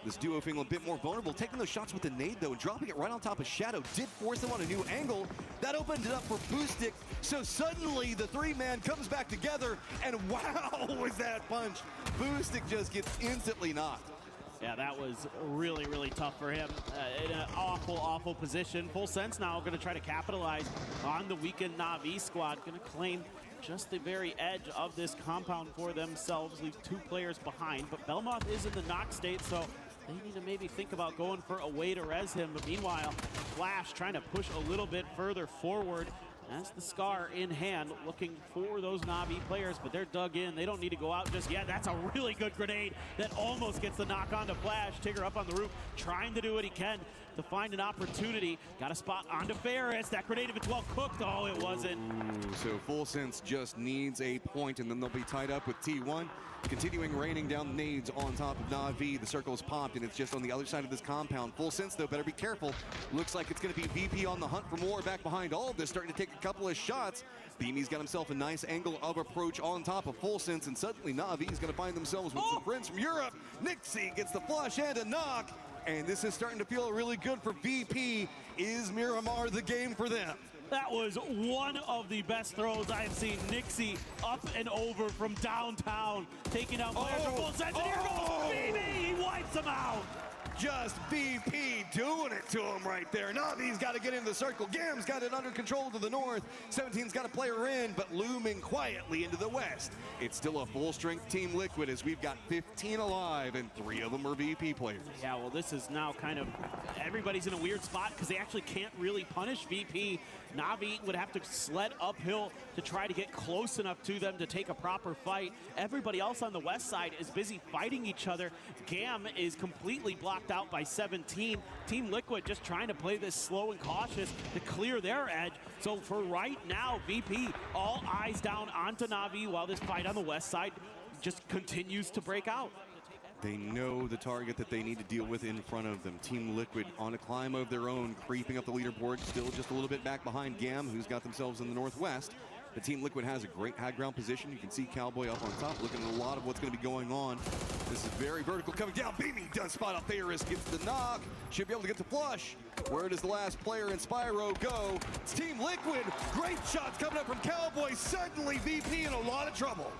this duo feeling a bit more vulnerable, taking those shots with the nade though, and dropping it right on top of Shadow did force them on a new angle. That opened it up for Boostic. So suddenly the three-man comes back together, and wow, was that punch. Boostic just gets instantly knocked. Yeah, that was really, really tough for him. In an awful, awful position. Full Sense now going to try to capitalize on the weakened Na'Vi squad. Going to claim just the very edge of this compound for themselves. Leave 2 players behind. But Belmoth is in the knock state, so they need to maybe think about going for a way to res him. But meanwhile, Flash trying to push a little bit further forward. That's the Scar in hand, looking for those Na'Vi players, but they're dug in. They don't need to go out just yet. That's a really good grenade that almost gets the knock onto Flash. Tigger up on the roof, trying to do what he can to find an opportunity. Got a spot onto Ferris. That grenade, if it's well cooked, oh, it wasn't. Ooh, so Full Sense just needs a point, and then they'll be tied up with T1. Continuing raining down nades on top of Na'Vi. The circle is popped, and it's just on the other side of this compound. Full Sense, though, better be careful. Looks like it's going to be VP on the hunt for more back behind all of this, starting to take a couple of shots. Beamy's got himself a nice angle of approach on top of Full Sense, and suddenly Na'Vi's going to find themselves with some friends from Europe. Nixie gets the flush and a knock, and this is starting to feel really good for VP. Is Miramar the game for them? That was one of the best throws I have seen. Nixie up and over from downtown, taking out players from Full Sense, and here goes BB, he wipes them out. Just VP doing it to him right there. Na'Vi's got to get into the circle. Gam's got it under control to the north. 17's got a player in, but looming quietly into the west. It's still a full-strength Team Liquid, as we've got 15 alive, and 3 of them are VP players. Yeah, well, this is now kind of, everybody's in a weird spot because they actually can't really punish VP. Na'Vi would have to sled uphill to try to get close enough to them to take a proper fight. Everybody else on the west side is busy fighting each other. Gam is completely blocked out by 17. Team Liquid just trying to play this slow and cautious to clear their edge. So for right now, VP, all eyes down onto Na'Vi while this fight on the west side just continues to break out. They know the target that they need to deal with in front of them. Team Liquid on a climb of their own, creeping up the leaderboard, still just a little bit back behind Gam, who's got themselves in the northwest. But Team Liquid has a great high ground position. You can see Cowboy up on top, looking at a lot of what's going to be going on. This is very vertical coming down. Beamy does spot out Ferris, gets the knock. Should be able to get the flush. Where does the last player in Spyro go? It's Team Liquid. Great shots coming up from Cowboy. Suddenly VP in a lot of trouble.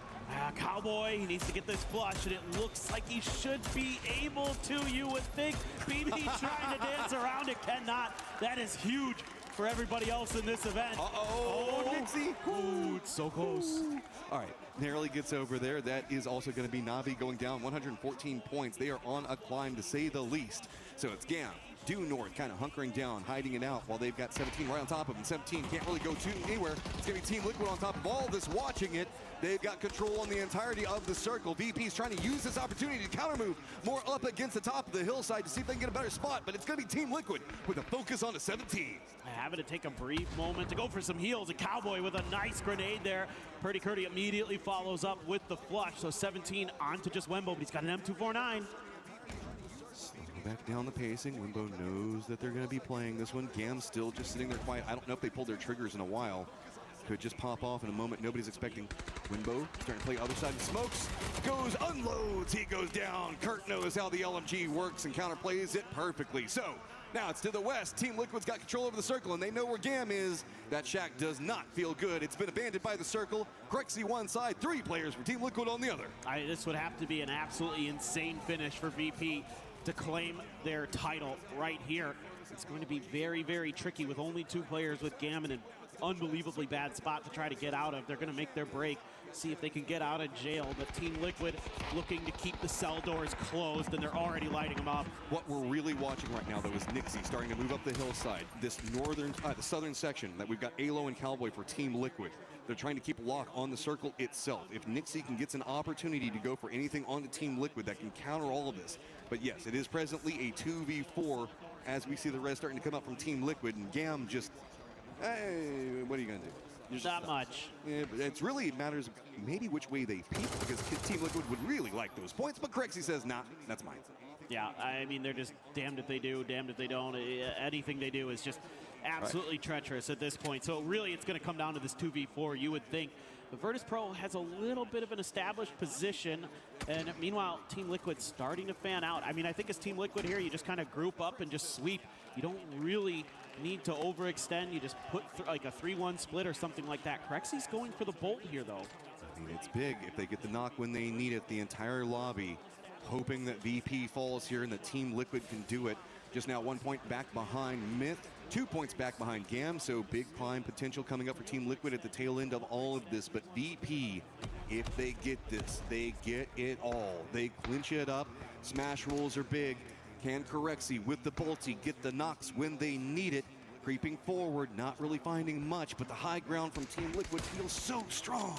Cowboy, he needs to get this flush, and it looks like he should be able to, you would think. BB trying to dance around it, cannot. That is huge for everybody else in this event. Uh-oh, Nixie. Ooh, it's so close. All right, narrowly gets over there. That is also going to be Na'Vi going down 114 points. They are on a climb, to say the least. So it's Gam, due north, kind of hunkering down, hiding it out while they've got 17 right on top of them. 17 can't really go anywhere. It's going to be Team Liquid on top of all this, watching it. They've got control on the entirety of the circle. VP's trying to use this opportunity to counter move more up against the top of the hillside to see if they can get a better spot, but it's going to be Team Liquid with a focus on the 17. Having to take a brief moment to go for some heals. A Cowboy with a nice grenade there. Purdy Curdy immediately follows up with the flush. So 17 onto just Wembo, but he's got an M249. Back down the pacing. Wimbo knows that they're going to be playing this one. Gam's still just sitting there quiet. I don't know if they pulled their triggers in a while. Could just pop off in a moment. Nobody's expecting. Wimbo starting to play other side. Smokes, goes, unloads. He goes down. Kurt knows how the LMG works and counterplays it perfectly. So now it's to the west. Team Liquid's got control over the circle, and they know where Gam is. That shack does not feel good. It's been abandoned by the circle. Grexy one side, 3 players for Team Liquid on the other. This would have to be an absolutely insane finish for VP. to claim their title right here. It's going to be very, very tricky with only 2 players with Gam in an unbelievably bad spot to try to get out of. They're going to make their break, see if they can get out of jail. But Team Liquid looking to keep the cell doors closed, and they're already lighting them up. What we're really watching right now, though, is Nixie starting to move up the hillside. This the southern section that we've got Alo and Cowboy for Team Liquid. They're trying to keep lock on the circle itself. If Nixie can get an opportunity to go for anything on the Team Liquid that can counter all of this. But yes, it is presently a 2v4 as we see the res starting to come up from Team Liquid, and Gam just, hey, what are you going to do? Not much. Yeah, but it really matters maybe which way they peek, because Team Liquid would really like those points, but Crexy says, nah, that's mine. Yeah, I mean, they're just damned if they do, damned if they don't. Anything they do is just absolutely treacherous at this point. So really, it's going to come down to this 2v4, you would think. But Virtus Pro has a little bit of an established position, and meanwhile, Team Liquid's starting to fan out. I mean, I think as Team Liquid here, you just kind of group up and just sweep. You don't really need to overextend. You just put like a 3-1 split or something like that. Crexy's going for the bolt here, though. I mean, it's big. If they get the knock when they need it, the entire lobby hoping that VP falls here and that Team Liquid can do it. Just now 1 point back behind Myth, 2 points back behind Gam, so big climb potential coming up for Team Liquid at the tail end of all of this. But VP, if they get this, they get it all. They clinch it up. Smash rolls are big. Can Corexy with the Bolty get the knocks when they need it? Creeping forward, not really finding much, but the high ground from Team Liquid feels so strong.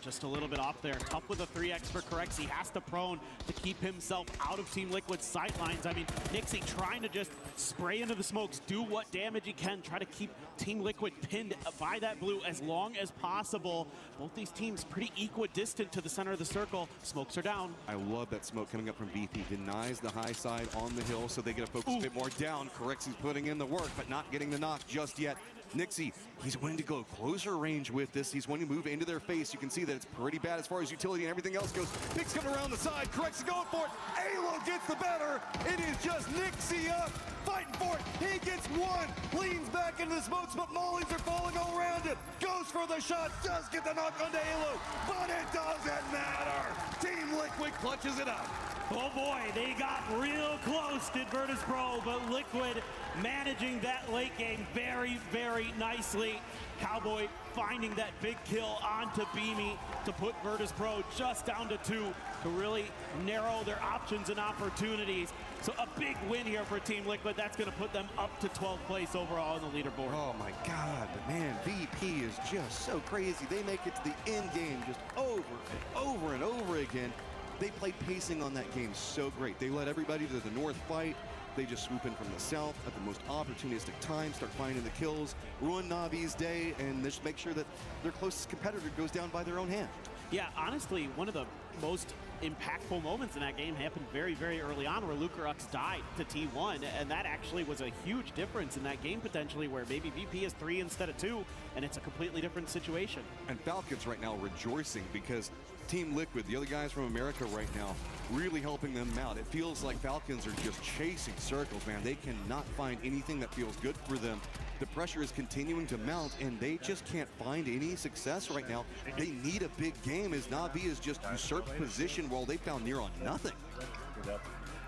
Just a little bit off there. Tough with a 3x for Corexy. Has to prone to keep himself out of Team Liquid's sightlines. I mean, Nixie trying to just spray into the smokes, do what damage he can, try to keep Team Liquid pinned by that blue as long as possible. Both these teams pretty equidistant to the center of the circle. Smokes are down. I love that smoke coming up from VP. Denies the high side on the hill, so they get to focus a bit more down. Corexy's putting in the work, but not getting the knock just yet. Nixie, he's wanting to go closer range with this. He's wanting to move into their face. You can see that it's pretty bad as far as utility and everything else goes. Nick's coming around the side. Corexy going for it. Alo gets the better. It is just Nixie up, fighting for it. He gets one, leans back into the smokes, but mollies are falling all around him. Goes for the shot, does get the knock onto Alo, but it doesn't matter. Team Liquid clutches it up. Oh boy, they got real close, did Virtus Pro, but Liquid managing that late game very, very nicely. Cowboy finding that big kill onto Beamy to put Virtus Pro just down to 2 to really narrow their options and opportunities. So a big win here for Team Liquid. That's going to put them up to 12th place overall on the leaderboard. Oh my God, but man, VP is just so crazy. They make it to the end game just over and over and over again. They played pacing on that game so great. They let everybody to the north fight. They just swoop in from the south at the most opportunistic time, start finding the kills, ruin Navi's day, and just make sure that their closest competitor goes down by their own hand. Yeah, honestly, one of the most impactful moments in that game happened very, very early on where Lucarux died to T1, and that actually was a huge difference in that game potentially where maybe VP is 3 instead of 2, and it's a completely different situation. And Falcons right now rejoicing because Team Liquid, the other guys from America right now, really helping them out. It feels like Falcons are just chasing circles, man. They cannot find anything that feels good for them. The pressure is continuing to mount, and they just can't find any success right now. They need a big game as Na'Vi has just usurped position while they found near on nothing.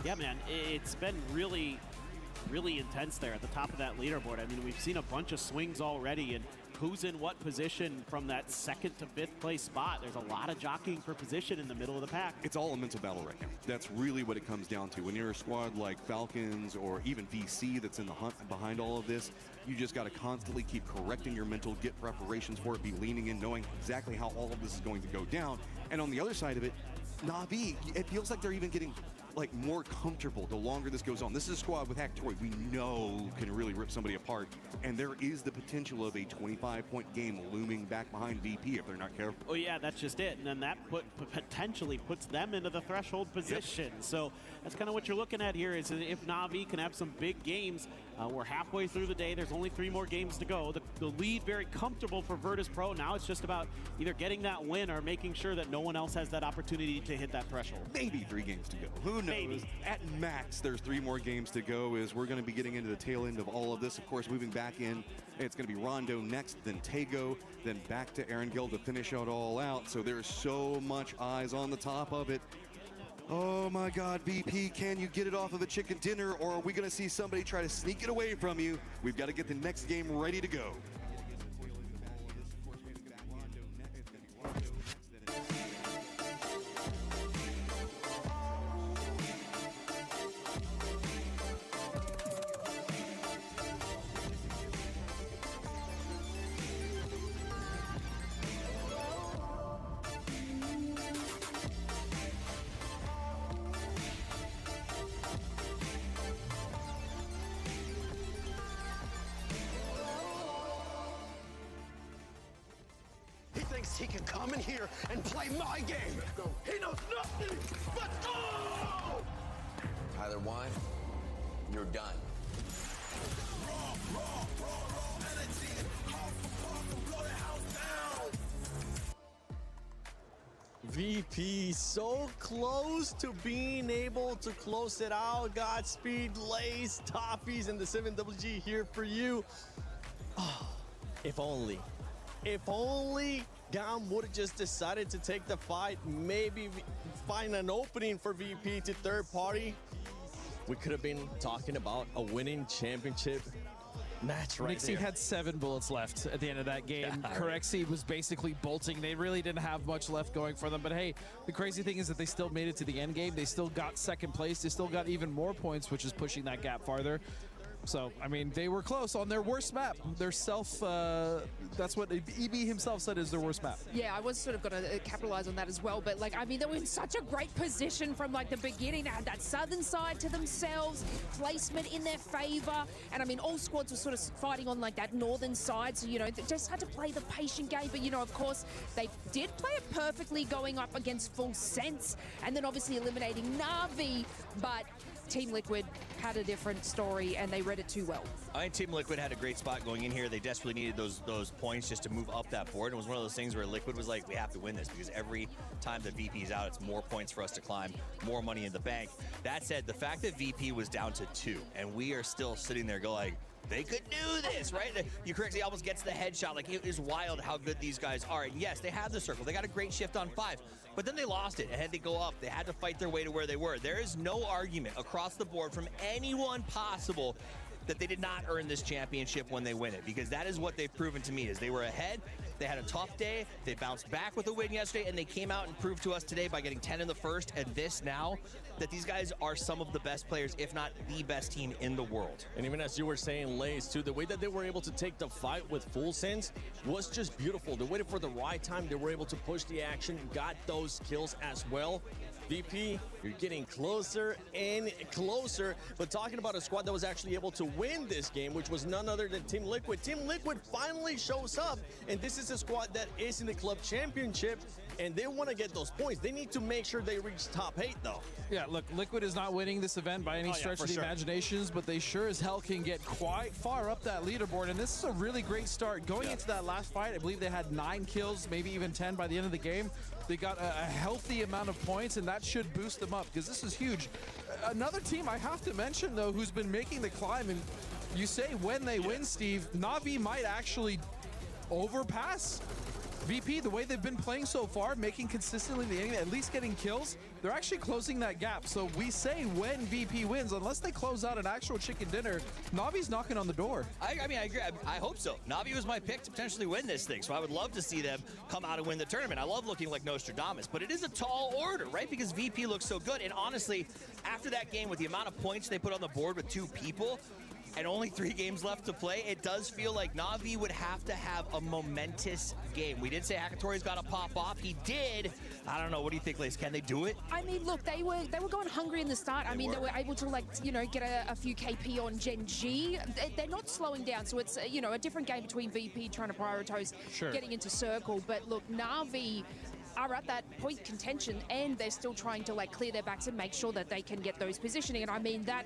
Yeah, man, it's been really, really intense there at the top of that leaderboard. I mean, we've seen a bunch of swings already, and who's in what position from that 2nd to 5th place spot. There's a lot of jockeying for position in the middle of the pack. It's all a mental battle right now. That's really what it comes down to. When you're a squad like Falcons or even VC that's in the hunt behind all of this, you just got to constantly keep correcting your mental, get preparations for it, be leaning in, knowing exactly how all of this is going to go down. And on the other side of it, Na'Vi, it feels like they're even getting like more comfortable the longer this goes on. This is a squad with Hacktoy we know can really rip somebody apart, and there is the potential of a 25-point game looming back behind VP if they're not careful. Oh yeah, that's just it, and then that potentially puts them into the threshold position. Yep. So that's kind of what you're looking at here is if Na'Vi can have some big games. We're halfway through the day. There's only 3 more games to go. The lead very comfortable for Virtus Pro. Now it's just about either getting that win or making sure that no one else has that opportunity to hit that threshold. Maybe 3 games to go. Who knows? Maybe. At max, there's 3 more games to go as we're going to be getting into the tail end of all of this. Of course, moving back in, it's going to be Rondo next, then Tego, then back to Erangel to finish it all out. So there's so much eyes on the top of it. Oh my God, VP, can you get it off of a chicken dinner, or are we gonna see somebody try to sneak it away from you? We've got to get the next game ready to go. He thinks he can come in here and play my game. He knows nothing but go! Tyler 1, you're done. VP so close to being able to close it out. Godspeed, Lace, Toffees, and the 7WG here for you. Oh, if only Gam would have just decided to take the fight, maybe find an opening for VP to third party. We could have been talking about a winning championship match right Nixie there. had 7 bullets left at the end of that game. Yeah, Corexy was basically bolting. They really didn't have much left going for them. But hey, the crazy thing is that they still made it to the end game. They still got second place. They still got even more points, which is pushing that gap farther. So, I mean, they were close on their worst map. Their that's what EB himself said is their worst map. Yeah, I was sort of going to capitalize on that as well. But, like, I mean, they were in such a great position from, like, the beginning. They had that southern side to themselves, placement in their favor. And, I mean, all squads were sort of fighting on, like, that northern side. So, you know, they just had to play the patient game. But, you know, of course, they did play it perfectly going up against Full Sense. And then, obviously, eliminating Na'Vi. But Team Liquid had a different story, and they read it too well. I think Team Liquid had a great spot going in here. They desperately needed those points just to move up that board. And it was one of those things where Liquid was like, we have to win this, because every time the VP is out, it's more points for us to climb, more money in the bank. That said, the fact that VP was down to 2, and we are still sitting there going, they could do this, right? You correctly almost gets the headshot. Like, it is wild how good these guys are. And yes, they had the circle. They got a great shift on 5. But then they lost it and had to go up. They had to fight their way to where they were. There is no argument across the board from anyone possible that they did not earn this championship when they win it, because that is what they've proven to me. Is they were ahead, they had a tough day, they bounced back with a win yesterday, and they came out and proved to us today by getting 10 in the first and this now, that these guys are some of the best players, if not the best team in the world. And even as you were saying, Lace, too, the way that they were able to take the fight with Full Sense was just beautiful. They waited for the right time. They were able to push the action, got those kills as well. VP, you're getting closer and closer. But talking about a squad that was actually able to win this game, which was none other than Team Liquid. Team Liquid finally shows up, and this is a squad that is in the club championship, and they want to get those points. They need to make sure they reach top 8, though. Yeah, look, Liquid is not winning this event by any stretch of the imaginations, but they sure as hell can get quite far up that leaderboard, and this is a really great start. Going into that last fight, I believe they had 9 kills, maybe even 10 by the end of the game. They got a healthy amount of points, and that should boost them up, because this is huge. Another team I have to mention, though, who's been making the climb, and you say when they win, Steve, Na'Vi might actually overpass VP. The way they've been playing so far, making consistently the enemy, at least getting kills, they're actually closing that gap. So we say when VP wins, unless they close out an actual chicken dinner, Navi's knocking on the door. I mean, I agree. I hope so. Navi was my pick to potentially win this thing, so I would love to see them come out and win the tournament. I love looking like Nostradamus, but it is a tall order, right? Because VP looks so good, and honestly, after that game, with the amount of points they put on the board with 2 people, and only 3 games left to play, it does feel like Na'Vi would have to have a momentous game. We did say Hakatori's got to pop off. He did. I don't know. What do you think, Lace? Can they do it? I mean, look, they were going hungry in the start. I mean, they were able to, like, you know, get a few KP on Gen G. They're not slowing down, so it's, you know, a different game between VP trying to prioritize getting into circle. But look, Na'Vi are at that point contention, and they're still trying to, like, clear their backs and make sure that they can get those positioning. And I mean, that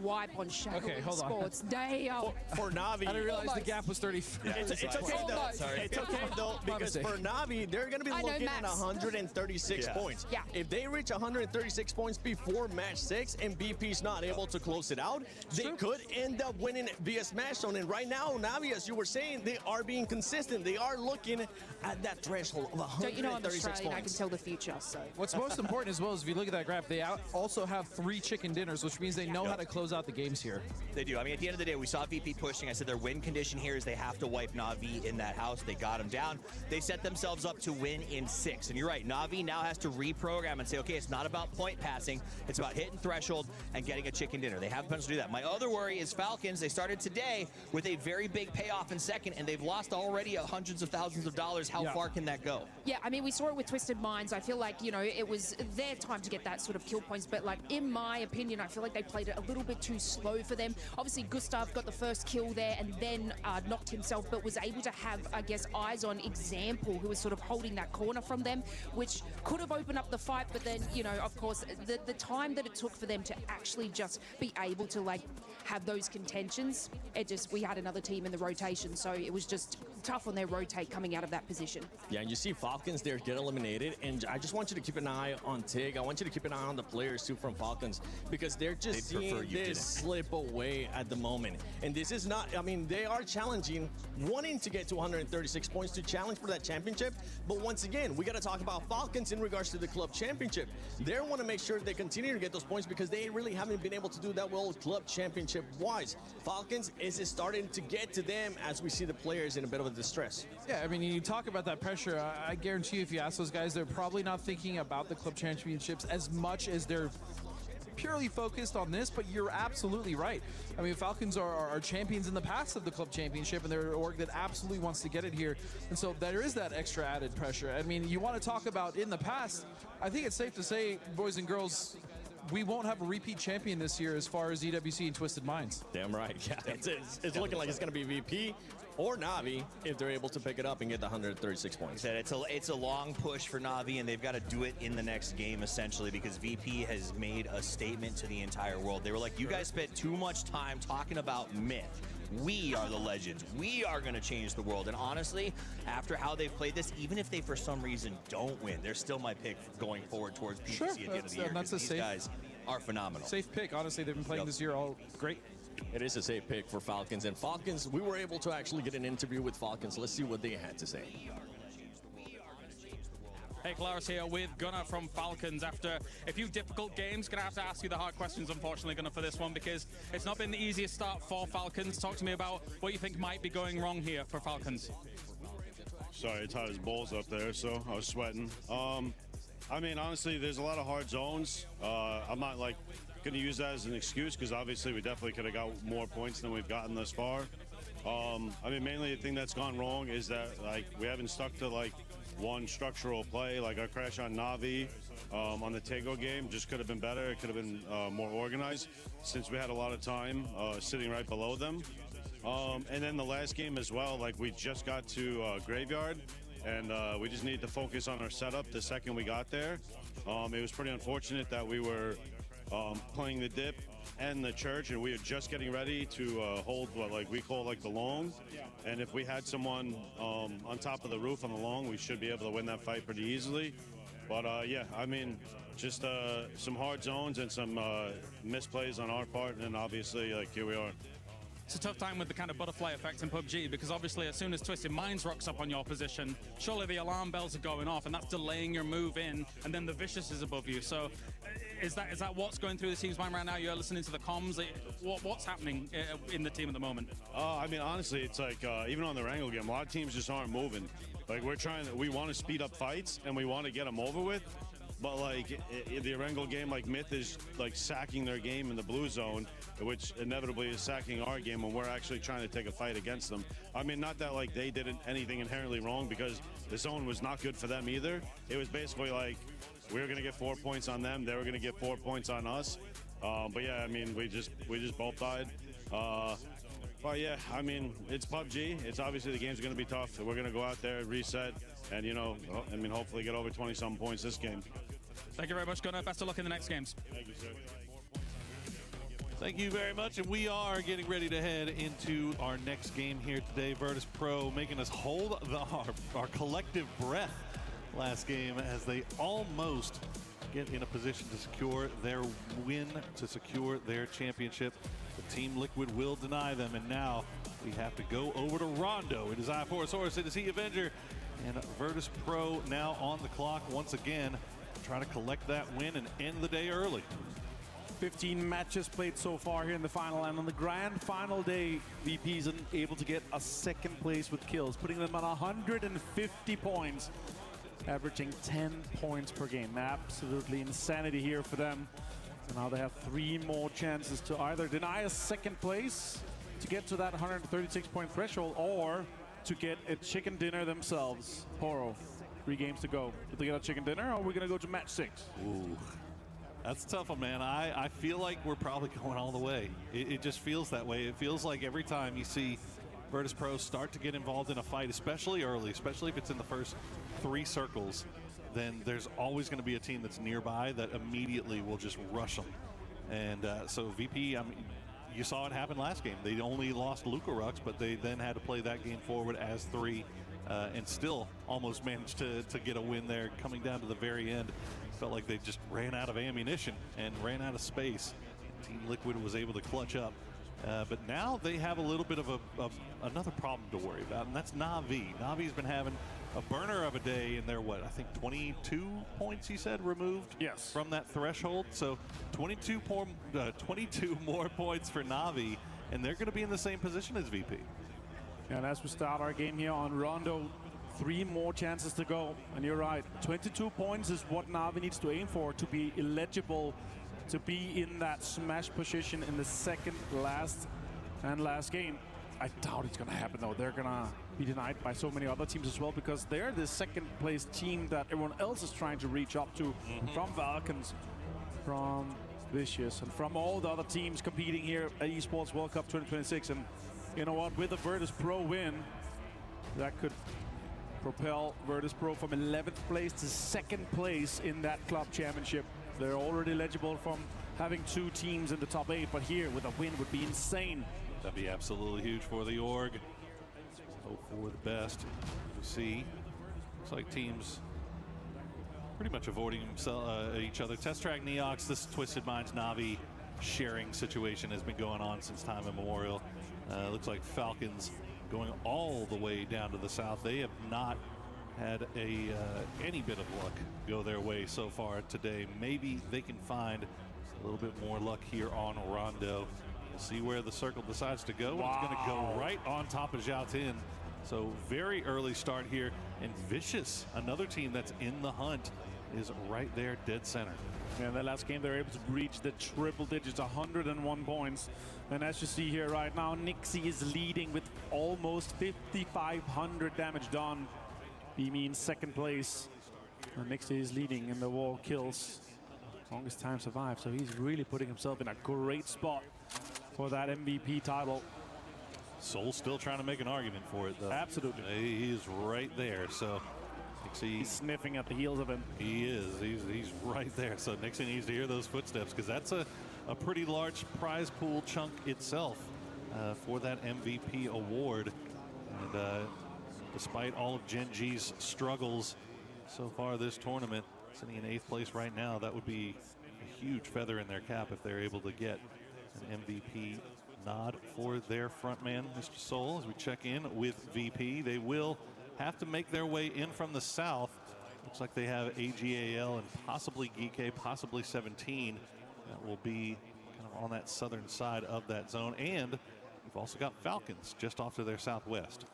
wipe on Shadow Esports, damn. For Na'Vi, I didn't realize the gap was 30. Yeah. It's okay though. It's okay though, because for Na'Vi, they're going to be looking at 136 points. Yeah. If they reach 136 points before match 6 and BP's not able to close it out, they could end up winning via Smash Zone. And right now, Na'Vi, as you were saying, they are being consistent. They are looking at that threshold of 136 I can tell the future. So what's most important as well is if you look at that graph, they also have 3 chicken dinners, which means they know how to close out the games here. They do. I mean, at the end of the day, we saw VP pushing. I said their win condition here is they have to wipe Na'Vi in that house. They got him down. They set themselves up to win in 6. And you're right, Na'Vi now has to reprogram and say, okay, it's not about point passing. It's about hitting threshold and getting a chicken dinner. They have the potential to do that. My other worry is Falcons. They started today with a very big payoff in second, and they've lost already hundreds of thousands of dollars. How far can that go? Yeah, I mean, we saw it with Twisted Minds. I feel like, you know, it was their time to get that sort of kill points, but like, in my opinion, I feel like they played it a little bit too slow for them. Obviously, Gustav got the first kill there and then knocked himself, but was able to have, I guess, eyes on Example, who was sort of holding that corner from them, which could have opened up the fight, but then, you know, of course, the time that it took for them to actually just be able to, like, have those contentions, we had another team in the rotation, so it was just tough on their rotate coming out of that position. Yeah, and you see Falcons there get eliminated, and I just want you to keep an eye on Tig. I want you to keep an eye on the players too from Falcons, because they're just seeing this slip away at the moment. And this is not, I mean, they are challenging, wanting to get to 136 points to challenge for that championship. But once again, we got to talk about Falcons in regards to the club championship. They want to make sure they continue to get those points because they really haven't been able to do that well club championship wise. Falcons is starting to get to them as we see the players in a bit of a distress. Yeah, I mean, you talk about that pressure. I guarantee you, if you ask those guys, they're probably not thinking about the club championships as much as they're purely focused on this, but you're absolutely right. I mean, Falcons are champions in the past of the club championship, and they're an org that absolutely wants to get it here. And so there is that extra added pressure. I mean, you want to talk about in the past, I think it's safe to say, boys and girls, we won't have a repeat champion this year as far as EWC and Twisted Minds. Damn right. Yeah, it's looking like it's going to be VP or Na'Vi if they're able to pick it up and get the 136 points. It's a long push for Na'Vi, and they've got to do it in the next game, essentially, because VP has made a statement to the entire world. They were like, you guys spent too much time talking about myth. We are the legends. We are going to change the world. And honestly, after how they've played this, even if they for some reason don't win, they're still my pick going forward towards PGC at the end of the year. That's a these guys are phenomenal. Safe pick. Honestly, they've been playing this year all great. It is a safe pick for Falcons. And Falcons, we were able to actually get an interview with Falcons. Let's see what they had to say. Hey, Claris here with Gunnar from Falcons. After a few difficult games, gonna have to ask you the hard questions, unfortunately, Gunnar, for this one, because it's not been the easiest start for Falcons. Talk to me about what you think might be going wrong here for Falcons. Sorry, it's hot as balls up there, so I was sweating. I mean, honestly, there's a lot of hard zones. I'm not like going to use that as an excuse because obviously we definitely could have got more points than we've gotten thus far. I mean, mainly the thing that's gone wrong is that like we haven't stuck to like one structural play. Like our crash on Na'Vi on the Tego game just could have been better. It could have been more organized since we had a lot of time sitting right below them. And then the last game as well, like we just got to Graveyard and we just needed to focus on our setup the second we got there. It was pretty unfortunate that we were playing the dip and the church, and we were just getting ready to hold what like we call like the long. And if we had someone on top of the roof on the long, we should be able to win that fight pretty easily. But yeah, I mean, just some hard zones and some misplays on our part, and obviously like here we are. It's a tough time with the kind of butterfly effect in PUBG because obviously as soon as Twisted Minds rocks up on your position, surely the alarm bells are going off and that's delaying your move in, and then the Vicious is above you. So is that what's going through the team's mind right now? You're listening to the comms. What's happening in the team at the moment? I mean, honestly, it's like even on the Wrangle game, a lot of teams just aren't moving. Like we want to speed up fights and we want to get them over with. But like the Wrangle game, like Myth is like sacking their game in the blue zone, which inevitably is sacking our game when we're actually trying to take a fight against them. I mean, not that like they did anything inherently wrong because the zone was not good for them either. It was basically like we were going to get 4 points on them, they were going to get 4 points on us. But yeah, I mean, we just both died. But yeah, I mean, it's PUBG. It's obviously the game's going to be tough. We're going to go out there, reset, and you know, I mean, hopefully get over 20-some points this game. Thank you very much, Gunnar. Best of luck in the next games. Thank you, sir. Thank you very much, and we are getting ready to head into our next game here today. Virtus Pro making us hold our collective breath last game as they almost get in a position to secure their win, to secure their championship. but Team Liquid will deny them, and now we have to go over to Rondo. It is iForcesaurus, it is He Avenger, and Virtus Pro now on the clock once again, trying to collect that win and end the day early. 15 matches played so far here in the final, and on the grand final day, VP isn't able to get a second place with kills, putting them on 150 points, averaging 10 points per game. Absolutely insanity here for them. So now they have 3 more chances to either deny a second place to get to that 136-point threshold, or to get a chicken dinner themselves. Poro, 3 games to go. Did they get a chicken dinner, or are we going to go to match 6? Ooh. That's a tough one, man. I feel like we're probably going all the way. It just feels that way. It feels like every time you see Virtus Pro start to get involved in a fight, especially early, especially if it's in the first 3 circles, then there's always going to be a team that's nearby that immediately will just rush them. And so VP, I mean, you saw it happen last game. They only lost Luka Rux, but they then had to play that game forward as 3 and still almost managed to get a win there coming down to the very end. Felt like they just ran out of ammunition and ran out of space. Team Liquid was able to clutch up. But now they have a little bit of another problem to worry about, and that's Na'Vi. Navi's been having a burner of a day, and they're, what, I think 22 points, he said, removed from that threshold. So 22 more points for Na'Vi, and they're going to be in the same position as VP. And as we start our game here on Rondo, 3 more chances to go. And you're right, 22 points is what Na'Vi needs to aim for to be eligible to be in that smash position in the second last game. I doubt it's going to happen, though. They're going to be denied by so many other teams as well, because they're the second place team that everyone else is trying to reach up to, from Falcons, from Vicious, and from all the other teams competing here at Esports World Cup 2026. And you know what, with a Virtus Pro win, that could propel Virtus Pro from 11th place to 2nd place in that club championship. They're already eligible from having 2 teams in the top 8, but here with a win would be insane. That'd be absolutely huge for the org. Hope for the best. We see, looks like teams pretty much avoiding each other. Test Track Neox, this Twisted Minds Na'Vi sharing situation has been going on since time immemorial. Looks like Falcons going all the way down to the south. They have not had any bit of luck go their way so far today. Maybe they can find a little bit more luck here on Rondo. We'll see where the circle decides to go. Wow. It's going to go right on top of Zhao Tin. So very early start here. And Vicious, another team that's in the hunt, is right there dead center. Yeah, in that last game, they were able to reach the triple digits, 101 points. And as you see here right now, Nixie is leading with almost 5,500 damage done. BGMI in 2nd place. And Nixie is leading in the wall kills. Longest time survived, so he's really putting himself in a great spot for that MVP title. Soul's still trying to make an argument for it, though. Absolutely. He's right there, so Nixie, he's sniffing at the heels of him. He is. He's right there. So Nixie needs to hear those footsteps, because that's a pretty large prize pool chunk itself for that MVP award. And despite all of Gen G's struggles so far this tournament, sitting in 8th place right now, that would be a huge feather in their cap if they're able to get an MVP nod for their frontman, Mr. Soul. As we check in with VP, they will have to make their way in from the south. Looks like they have AGAL and possibly GK, possibly 17. That will be kind of on that southern side of that zone. And we've also got Falcons just off to their southwest.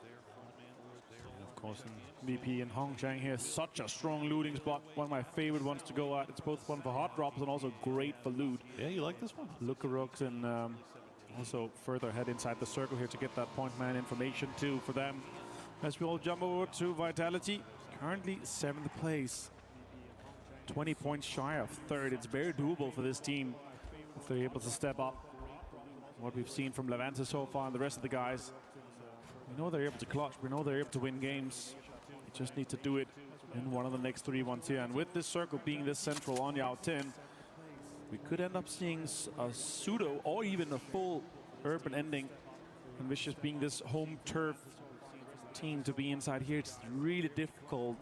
And of course, VP and Hongchang here, such a strong looting spot. One of my favorite ones to go at. It's both fun for hot drops and also great for loot. Yeah, you like this one? Luka Rux and also further head inside the circle here to get that point man information too for them. As we all jump over to Vitality, currently 7th place. 20 points shy of 3rd. It's very doable for this team if they're able to step up. What we've seen from Levante so far and the rest of the guys. We know they're able to clutch. We know they're able to win games. They just need to do it in one of the next 3 ones here. And with this circle being this central on Zhao Tin, we could end up seeing a pseudo or even a full urban ending. And Vicious being this home turf team to be inside here, it's really difficult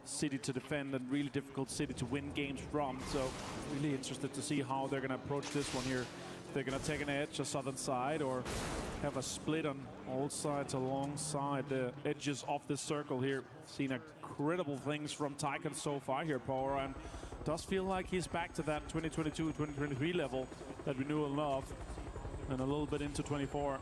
city to defend and really difficult city to win games from. So really interested to see how they're going to approach this one here they're going to take an edge to SatanSid or have a split on all sides alongside the edges of this circle here. Seen incredible things from Tycoon so far here, Power, and does feel like he's back to that 2022-2023 level that we knew and loved, and a little bit into 24.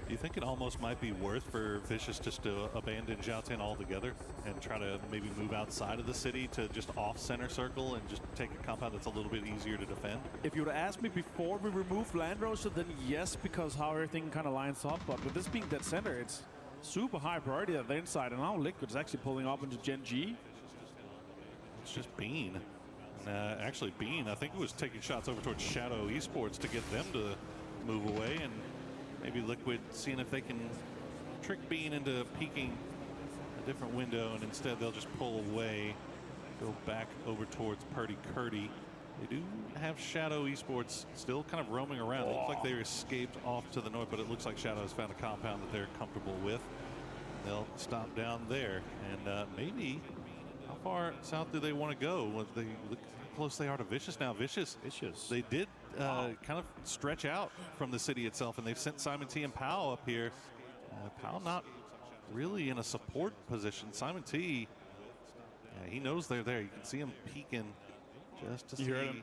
Do you think it almost might be worth for Vicious just to abandon Xiaotian altogether and try to maybe move outside of the city to just off center circle and just take a compound that's a little bit easier to defend? If you would have asked me before we removed Land Roaster, then yes, because how everything kind of lines up. But with this being dead center, it's super high priority at the inside, and now Liquid's actually pulling up into Gen G. It's just Bean. And actually Bean, I think it was taking shots over towards Shadow Esports to get them to move away, and maybe Liquid seeing if they can trick Bean into peeking a different window, and instead they'll just pull away, go back over towards Purdy Curdy. They do have Shadow Esports still kind of roaming around. It looks like they escaped off to the north, but it looks like Shadow has found a compound that they're comfortable with. They'll stop down there, and maybe how far south do they want to go? Look how close they are to Vicious now. Vicious. They did kind of stretch out from the city itself, and they've sent Simon T and Powell up here. Powell not really in a support position. Simon T, he knows they're there. You can see him peeking just to see. You heard him?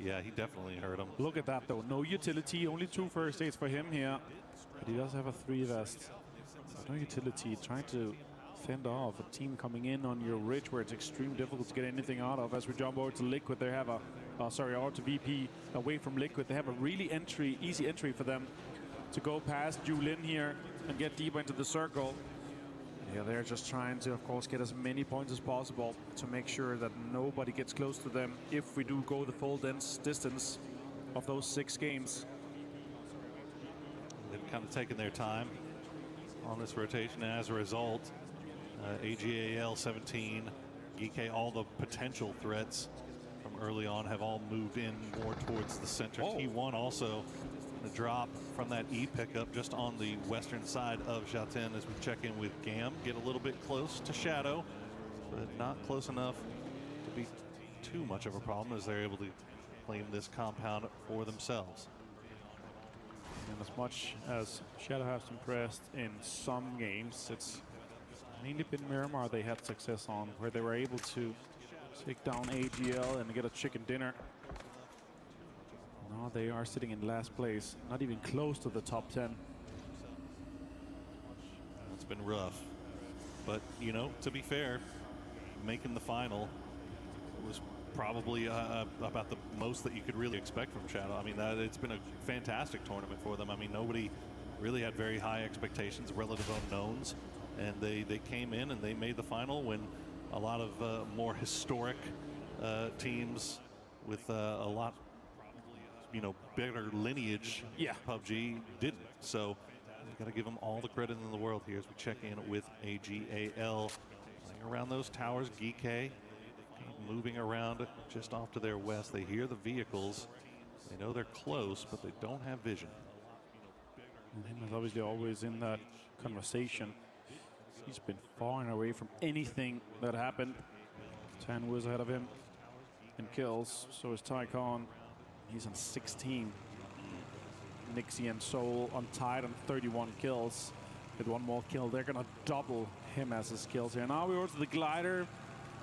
Yeah, he definitely heard him. Look at that though. No utility, only 2 first aids for him here. But he does have a 3 vest. No utility, trying to fend off a team coming in on your ridge where it's extremely difficult to get anything out of. As we jump over to Liquid, they have a over to VP away from Liquid. They have a really easy entry for them to go past Julin here and get deeper into the circle. Yeah, they're just trying to, of course, get as many points as possible to make sure that nobody gets close to them if we do go the full distance of those 6 games. They've kind of taken their time on this rotation, and as a result, AGAL 17, GK, all the potential threats from early on have all moved in more towards the center. T1 also the drop from that E pickup just on the western side of Xiaotian as we check in with Gam. Get a little bit close to Shadow, but not close enough to be too much of a problem as they're able to claim this compound for themselves. And as much as Shadow has impressed in some games, it's mainly been Miramar they had success on, where they were able to take down AGL and get a chicken dinner. Now they are sitting in last place, not even close to the top 10. It's been rough, but you know, to be fair, making the final was probably about the most that you could really expect from Shadow. I mean, it's been a fantastic tournament for them. I mean, nobody really had very high expectations, relative unknowns, and they came in and they made the final when a lot of more historic teams with a lot, you know, better lineage, PUBG didn't. So you got to give them all the credit in the world here as we check in with AGAL. Playing around those towers, GK moving around just off to their west. They hear the vehicles. They know they're close, but they don't have vision. And him is obviously always in that conversation. He's been far and away from anything that happened. 10 was ahead of him in kills. So is Tycoon. He's on 16. Nixie and Soul untied on 31 kills. With one more kill, they're gonna double him as his kills here. Now we over to the glider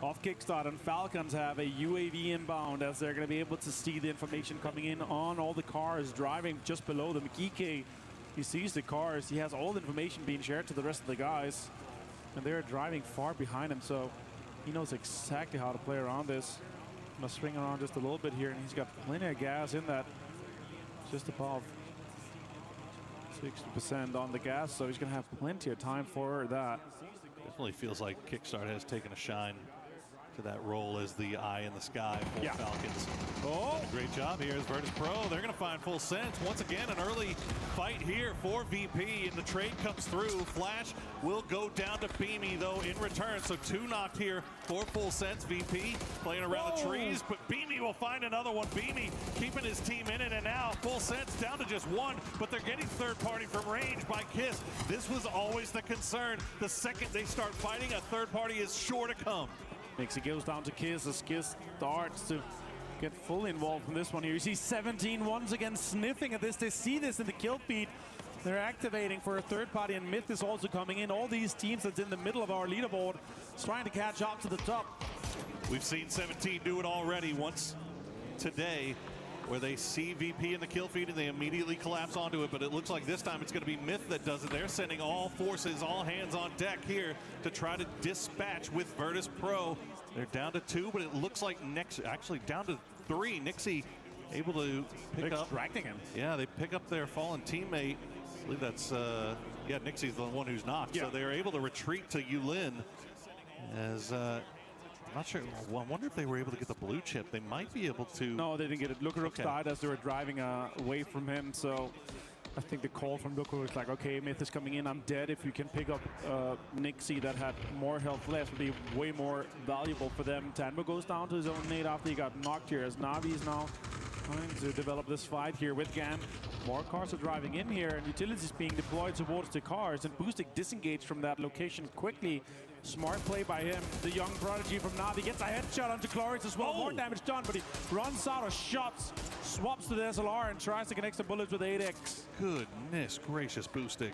off Kickstart, and Falcons have a UAV inbound as they're gonna be able to see the information coming in on all the cars driving just below them. Kike, he sees the cars, he has all the information being shared to the rest of the guys, and they're driving far behind him, so he knows exactly how to play around this. I'm gonna swing around just a little bit here, and he's got plenty of gas in that, just above 60% on the gas, so he's gonna have plenty of time for that. Definitely feels like Kickstart has taken a shine to that role as the eye in the sky for Falcons. Great job here as Virtus Pro. They're going to find full sense. Once again, an early fight here for VP, and the trade comes through. Flash will go down to Beamy, though, in return. So 2 knocked here for full sense. VP playing around the trees, but Beamy will find another one. Beamy keeping his team in it, and now full sense down to just 1, but they're getting third party from range by Kiss. This was always the concern. The second they start fighting, a third party is sure to come. Nixie goes down to Kiss as Kiss starts to get fully involved in this one here. You see 17 once again sniffing at this. They see this in the kill feed. They're activating for a third party, and Myth is also coming in. All these teams that's in the middle of our leaderboard is trying to catch up to the top. We've seen 17 do it already once today, where they see VP in the kill feed and they immediately collapse onto it, but it looks like this time it's going to be Myth that does it. They're sending all forces, all hands on deck here to try to dispatch with Virtus Pro. They're down to 2, but it looks like actually down to 3. Nixie able to pick up. Extracting him. Yeah, they pick up their fallen teammate. I believe that's, yeah, Nixie's the one who's knocked. Yeah. So they're able to retreat to Yulin as, I'm not sure. Well, I wonder if they were able to get the blue chip. They might be able to. No, they didn't get it. Lukaruk died as they were driving away from him. So I think the call from Lukaruk was like, okay, Myth is coming in. I'm dead. If you can pick up Nixie that had more health left, would be way more valuable for them. Tanmo goes down to his own nade after he got knocked here, as Navi is now trying to develop this fight here with Gam. More cars are driving in here, and utilities being deployed towards the cars, and Boostic disengaged from that location quickly. Smart play by him. The young prodigy from Navi gets a headshot onto Cloris as well. More damage done, but he runs out of shots, swaps to the SLR, and tries to connect some bullets with 8X. Goodness gracious, Boostic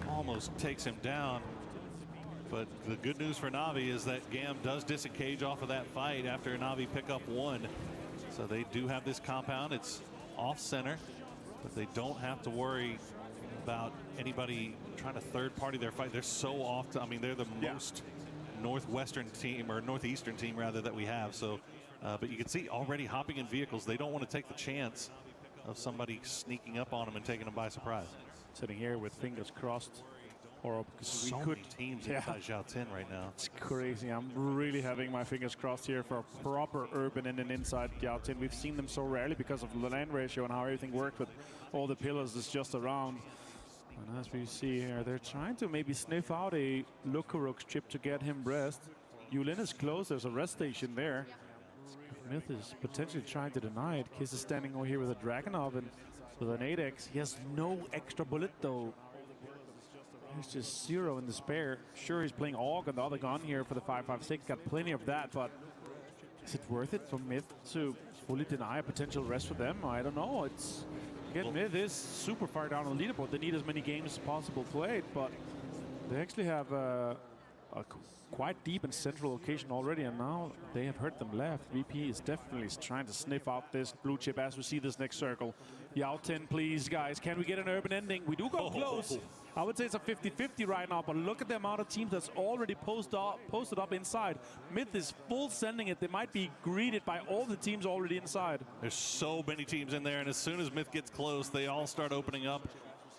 almost takes him down. But the good news for Navi is that Gam does disengage off of that fight after Navi pick up 1. So they do have this compound. It's off center, but they don't have to worry about anybody trying to third party their fight. They're so off. I mean, they're the most northwestern team, or northeastern team rather, that we have. So, but you can see already hopping in vehicles. They don't want to take the chance of somebody sneaking up on them and taking them by surprise. Sitting here with fingers crossed. Or because so many teams inside Xiaotin right now. It's crazy. I'm really having my fingers crossed here for a proper urban and an inside Xiaotin. We've seen them so rarely because of the land ratio and how everything worked with all the pillars is just around. And as we see here, they're trying to maybe sniff out a Lukaruk's chip to get him rest. Yulin is close. There's a rest station there. Myth is potentially trying to deny it. Kiss is standing over here with a Dragonov and with an 8X. He has no extra bullet though. There's just 0 in the spare. Sure, he's playing AUG on the other gun here for the 5.56. Got plenty of that, but is it worth it for Myth to fully deny a potential rest for them? I don't know. It's again, Myth is super far down on the leaderboard. They need as many games as possible played, but they actually have a quite deep and central location already, and now they have hurt them left. VP is definitely trying to sniff out this blue chip as we see this next circle. Xiaotin, please, guys. Can we get an urban ending? We do go close. I would say it's a 50-50 right now, but look at the amount of teams that's already posted up inside. Myth is full sending it. They might be greeted by all the teams already inside. There's so many teams in there, and as soon as Myth gets close, they all start opening up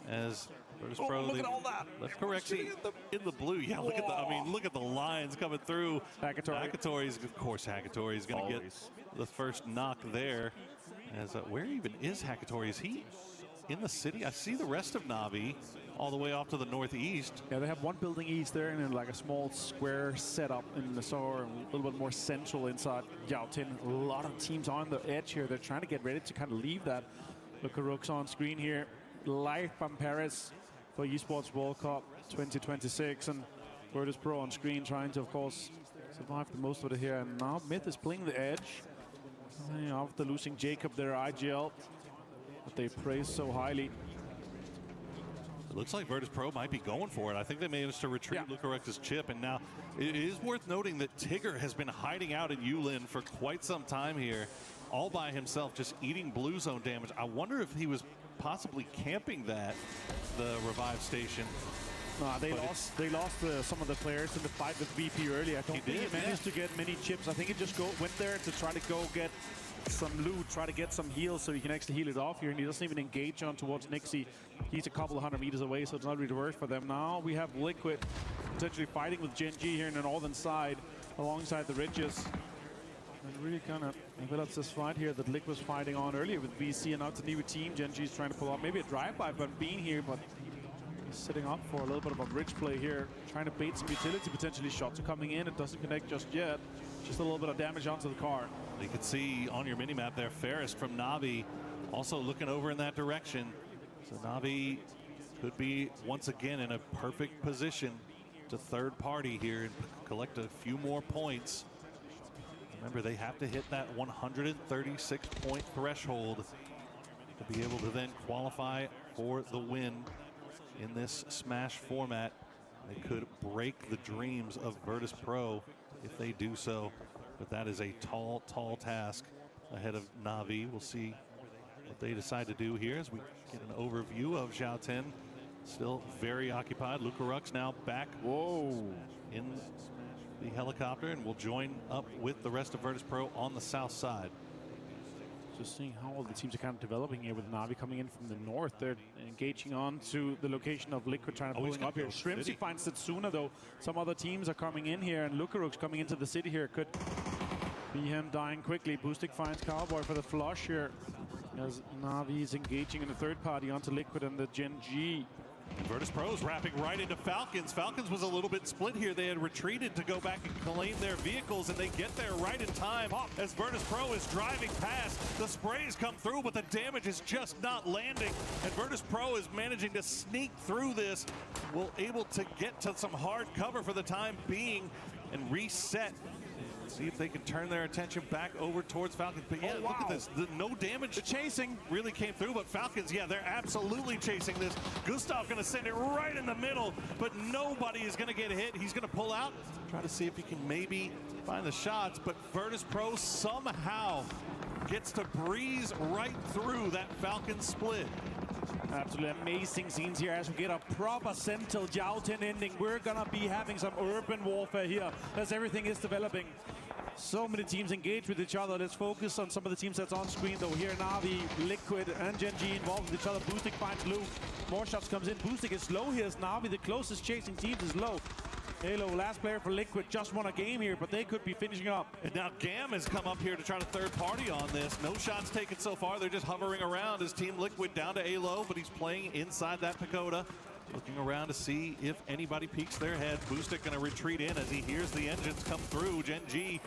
as Virtus Pro. Look at all that. That's correct. See, in the blue, yeah, look at the, I mean, look at the lines coming through. Hackatory, of course, Hackatory is going to get the first knock there. As where even is Hackatory? Is he in the city? I see the rest of Navi all the way off to the northeast. Yeah, they have one building east there and then like a small square setup in the store, a little bit more central inside Xiaotin. A lot of teams on the edge here. They're trying to get ready to kind of leave that. Lukaruk's on screen here. Live from Paris for Esports World Cup 2026. And Virtus Pro on screen trying to, of course, survive the most of it here. And now Myth is playing the edge. After losing Jacob, their IGL, that they praise so highly. It looks like Virtus Pro might be going for it. I think they managed to retrieve Lukaruk's chip, and now it is worth noting that Tigger has been hiding out in Yulin for quite some time here, all by himself, just eating blue zone damage. I wonder if he was possibly camping the revive station. No, they lost some of the players in the fight with VP earlier. I don't think he managed to get many chips. I think he just went there to try to go get some loot, try to get some heals so he can actually heal it off here, and he doesn't even engage on towards Nixie. He's a couple of 100 meters away, so it's not really worth for them. Now we have Liquid potentially fighting with Gen G here in the northern side alongside the ridges. And really kind of develops this fight here that Liquid's fighting on earlier with VC, and now it's a new team. Gen G's trying to pull off maybe a drive-by from being here, but he's sitting up for a little bit of a bridge play here, trying to bait some utility potentially. Shots are coming in. It doesn't connect just yet. Just a little bit of damage onto the car. You can see on your minimap there, Ferris from Navi also looking over in that direction. So Navi could be once again in a perfect position to third party here and collect a few more points. Remember, they have to hit that 136-point threshold to be able to then qualify for the win in this Smash format. They could break the dreams of Virtus Pro if they do so, but that is a tall, tall task ahead of Na'Vi. We'll see what they decide to do here as we get an overview of Zhao Tin. Still very occupied. Lucarux now back in the helicopter and will join up with the rest of Virtus Pro on the south side. Just seeing how all the teams are kind of developing here with Na'Vi coming in from the north. They're engaging on to the location of Liquid, trying to pull him up here. Shrimpsy finds Setsuna though. Some other teams are coming in here, and Lucarux coming into the city here could be him dying quickly. Boostic finds Cowboy for the flush here as Na'Vi is engaging in the third party onto Liquid and the Gen G. Virtus Pro is wrapping right into Falcons. Falcons was a little bit split here. They had retreated to go back and claim their vehicles, and they get there right in time as Virtus Pro is driving past. The sprays come through, but the damage is just not landing, and Virtus Pro is managing to sneak through this. Will able to get to some hard cover for the time being and reset. See if they can turn their attention back over towards Falcons. But yeah, look at this. No damage. The chasing really came through, but Falcons, yeah, they're absolutely chasing this. Gustav going to send it right in the middle, but nobody is going to get hit. He's going to pull out, try to see if he can maybe find the shots, but Virtus Pro somehow gets to breeze right through that Falcon split. Absolutely amazing scenes here as we get a proper Sentinel Zhao Tin ending. We're gonna be having some urban warfare here as everything is developing. So many teams engaged with each other. Let's focus on some of the teams that's on screen though. Here Na'Vi, Liquid, and Gen G involved with each other. Boostic finds Luke. More shots comes in. Boostic is low here as Na'Vi, the closest chasing teams, is low. Halo, last player for Liquid, just won a game here, but they could be finishing up. And now Gam has come up here to try to third party on this. No shots taken so far. They're just hovering around as Team Liquid down to Halo, but he's playing inside that pagoda. Looking around to see if anybody peeks their head. Boostic going to retreat in as he hears the engines come through. Gen G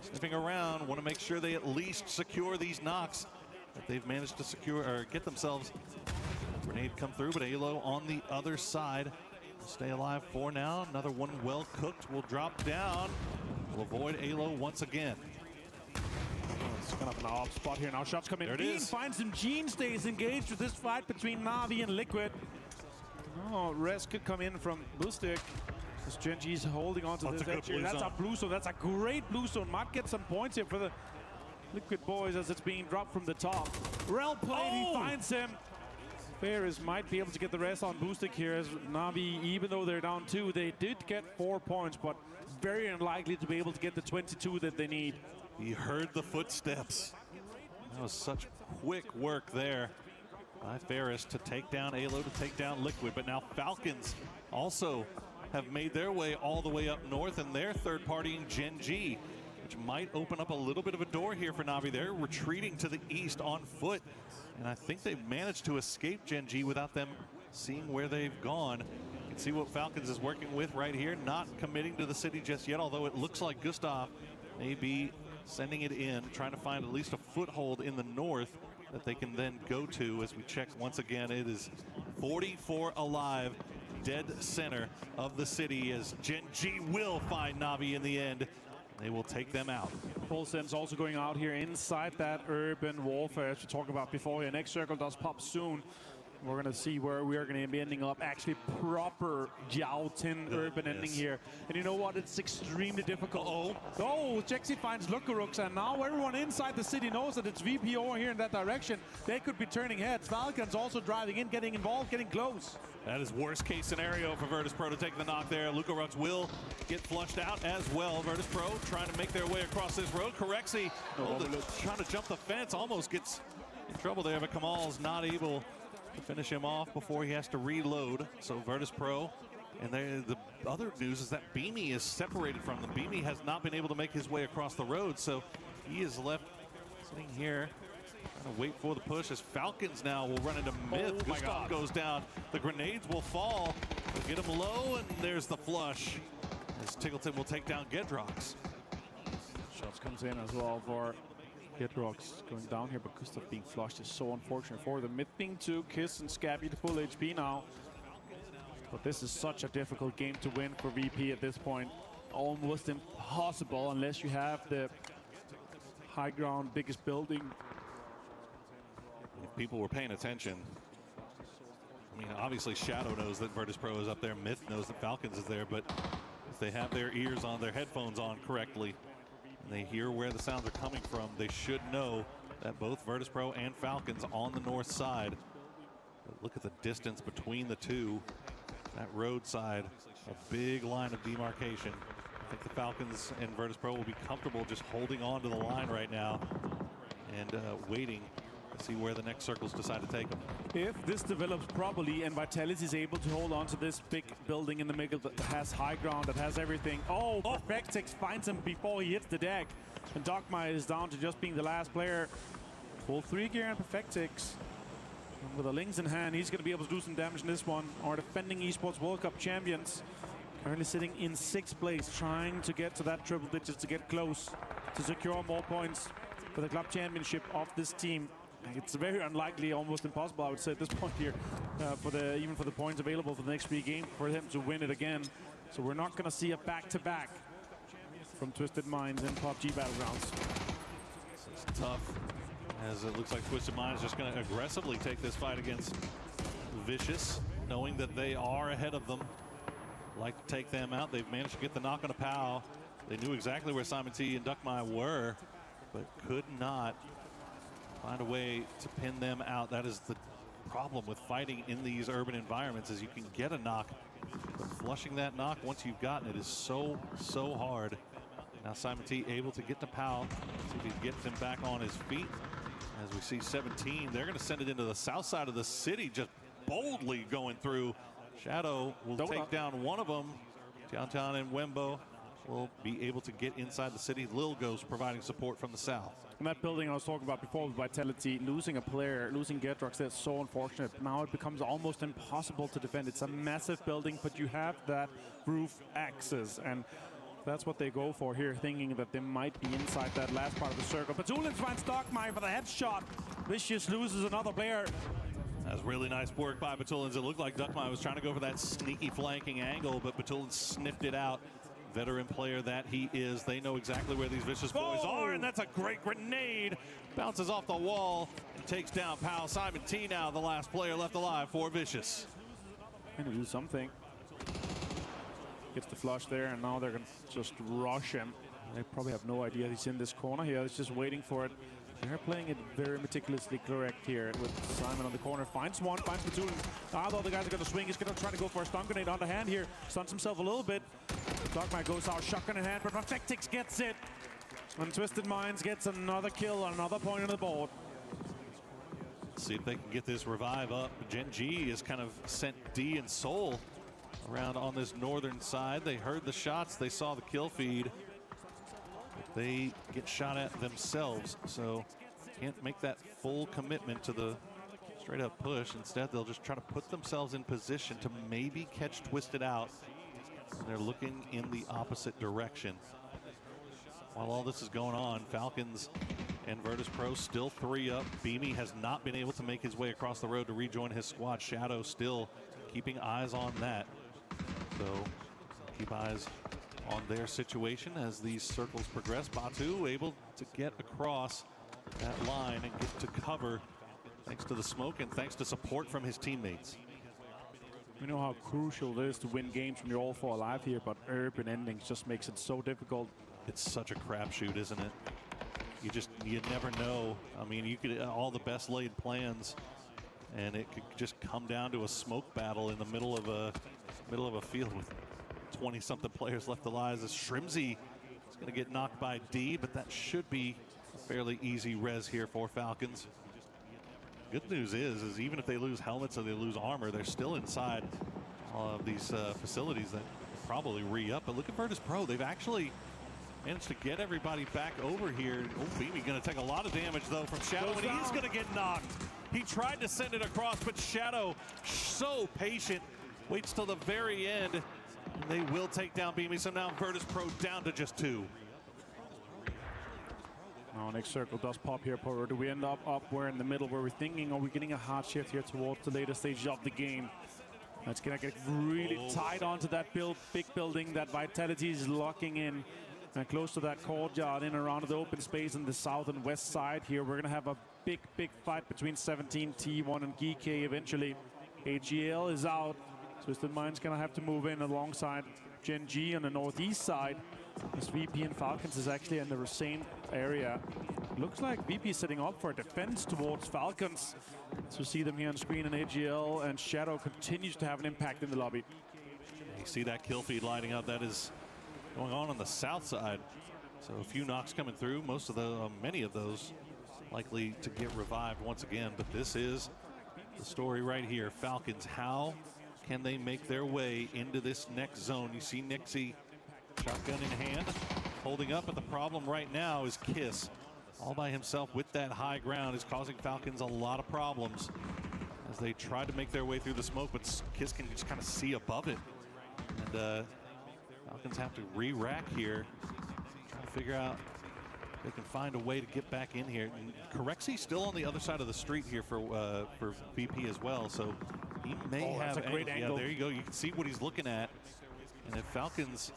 sniffing around, want to make sure they at least secure these knocks that they've managed to secure or get themselves. Grenade come through, but Halo on the other side. Stay alive for now. Another one well cooked will drop down. Will avoid Halo once again. It's kind of an off spot here. Now shots come in. There it Dean is. finds him. Gene stays engaged with this fight between Na'Vi and Liquid. Oh, Res could come in from Boostic. As Gen G's holding on to this edge here. That's a blue zone. That's a great blue zone. Might get some points here for the Liquid boys as it's being dropped from the top. Rel played. He finds him. Ferris might be able to get the rest on Boostic here as Na'Vi, even though they're down 2, they did get 4 points, but very unlikely to be able to get the 22 that they need. He heard the footsteps. That was such quick work there by Ferris to take down Halo, to take down Liquid. But now Falcons also have made their way all the way up north, and they're third partying Gen G, which might open up a little bit of a door here for Na'Vi. They're retreating to the east on foot. And I think they've managed to escape Gen G without them seeing where they've gone. You can see what Falcons is working with right here, not committing to the city just yet, although it looks like Gustav may be sending it in, trying to find at least a foothold in the north that they can then go to. As we check once again, it is 44 alive, dead center of the city, as Gen G will find Na'Vi in the end. They will take them out. Pulsen's also going out here inside that urban warfare, as we talked about before here. Next circle does pop soon. We're going to see where we are going to be ending up. Actually, proper Zhao Tin urban ending here. And you know what? It's extremely difficult. Oh, Jexi finds Lucarux, and now everyone inside the city knows that it's VPO here in that direction. They could be turning heads. Falcons also driving in, getting involved, getting close. That is worst case scenario for Virtus Pro to take the knock there. Lucarux will get flushed out as well. Virtus Pro trying to make their way across this road. Correxy trying to jump the fence, almost gets in trouble there, but Kamal's not able to finish him off before he has to reload. So Virtus Pro, and the other news is that Beamy is separated from them. Beamy has not been able to make his way across the road, so he is left sitting here trying to wait for the push as Falcons now will run into Myth. Gustav goes down. The grenades will fall. They'll get him low, and there's the flush as Tiggleton will take down Gedrox. Shots comes in as well for Gedrox going down here, but Gustav being flushed is so unfortunate for them. Myth being 2, Kiss and Scabby to full HP now. But this is such a difficult game to win for VP at this point. Almost impossible unless you have the high ground, biggest building. If people were paying attention, I mean, obviously Shadow knows that Virtus Pro is up there. Myth knows that Falcons is there, but if they have their ears on, their headphones on correctly, and they hear where the sounds are coming from, they should know that both Virtus Pro and Falcons on the north side. But look at the distance between the two. That roadside, a big line of demarcation. I think the Falcons and Virtus Pro will be comfortable just holding on to the line right now and waiting to see where the next circles decide to take them. If this develops properly and Vitality is able to hold on to this big building in the middle that has high ground, that has everything. Oh, Perfectix finds him before he hits the deck. And Dogma is down to just being the last player. Full 3 gear and Perfectix. And with the links in hand, he's going to be able to do some damage in this one. Our defending Esports World Cup champions. Currently sitting in 6th place, trying to get to that triple digits, to get close, to secure more points for the club championship of this team. It's very unlikely, almost impossible, I would say, at this point here, even for the points available for the next 3 games, for him to win it again. So we're not going to see a back-to-back from Twisted Minds in PUBG Battlegrounds. It's tough, as it looks like Twisted Minds just going to aggressively take this fight against Vicious, knowing that they are ahead of them. Like to take them out. They've managed to get the knock on a POW. They knew exactly where SatanSid and Duckmai were, but could not find a way to pin them out. That is the problem with fighting in these urban environments, is you can get a knock, but flushing that knock once you've gotten it is so hard. Now SatanSid able to get to POW, see if he gets him back on his feet. As we see 17, they're going to send it into the south side of the city, just boldly going through. Shadow will take down one of them. Tiantian and Wembo will be able to get inside the city. Lil goes providing support from the south. And that building I was talking about before with Vitality, losing a player, losing Getrox, that's so unfortunate. Now it becomes almost impossible to defend. It's a massive building, but you have that roof access, and that's what they go for here, thinking that they might be inside that last part of the circle. Batulins finds Dogmai for the headshot. Vicious loses another player. That's really nice work by Batulins. It looked like Duckmai was trying to go for that sneaky flanking angle, but Batulins sniffed it out. Veteran player that he is. They know exactly where these Vicious boys are, and that's a great grenade. Bounces off the wall and takes down POW. Simon T now the last player left alive for Vicious. Gonna do something. Gets the flush there, and now they're gonna just rush him. They probably have no idea he's in this corner here. He's just waiting for it. They're playing it very meticulously correct here with Simon on the corner. Finds one, finds Platoon. Now the other guys are going to swing. He's going to try to go for a stun grenade on the hand here. Stuns himself a little bit. Dogmai goes out, shotgun in hand, but Perfectix gets it. And Twisted Minds gets another kill on another point on the board. See if they can get this revive up. Gen G has kind of sent D and Soul around on this northern side. They heard the shots. They saw the kill feed. They get shot at themselves, so can't make that full commitment to the straight up push. Instead, they'll just try to put themselves in position to maybe catch Twisted out. And they're looking in the opposite direction. While all this is going on, Falcons and Virtus Pro still 3 up. Beamy has not been able to make his way across the road to rejoin his squad. Shadow still keeping eyes on that. So keep eyes on their situation as these circles progress. Batu able to get across that line and get to cover thanks to the smoke and thanks to support from his teammates. We know how crucial it is to win games when you're all 4 alive here, but urban endings just makes it so difficult. It's such a crapshoot, isn't it? You never know. I mean, you could all the best laid plans, and it could just come down to a smoke battle in the middle of a field with 20-something players left alive. As Shrimsy is going to get knocked by D, but that should be a fairly easy res here for Falcons. Good news is even if they lose helmets or they lose armor, they're still inside of these facilities that probably re-up. But look at Virtus Pro. They've actually managed to get everybody back over here. Oh, Beamy going to take a lot of damage, though, from Shadow, and he's going to get knocked. He tried to send it across, but Shadow, so patient, waits till the very end. And they will take down Beamy, so now Virtus Pro down to just 2. Now next circle does pop here, Porte. Do we end up where in the middle where we're thinking, are we getting a hard shift here towards the later stages of the game? It's gonna get really tight onto that big building that Vitality is locking in. And close to that courtyard, in around the open space in the south and west side here, we're going to have a big fight between 17, T1, and GK eventually. AGL is out. Twisted Mind's going to have to move in alongside Gen G on the northeast side. This VP and Falcons is actually in the same area. Looks like VP is setting up for defense towards Falcons. So see them here on screen, and AGL and Shadow continues to have an impact in the lobby. You see that kill feed lighting up. That is going on the south side. So a few knocks coming through. Most of the, many of those likely to get revived once again. But this is the story right here. Falcons, how can they make their way into this next zone? You see Nixie, shotgun in hand, holding up. But the problem right now is Kiss. All by himself with that high ground is causing Falcons a lot of problems as they try to make their way through the smoke. But Kiss can just kind of see above it. And Falcons have to re-rack here, trying to figure out if they can find a way to get back in here. And Corexy still on the other side of the street here for VP as well, so he may have that's a great angle. Yeah, there you go. You can see what he's looking at. And if Falcons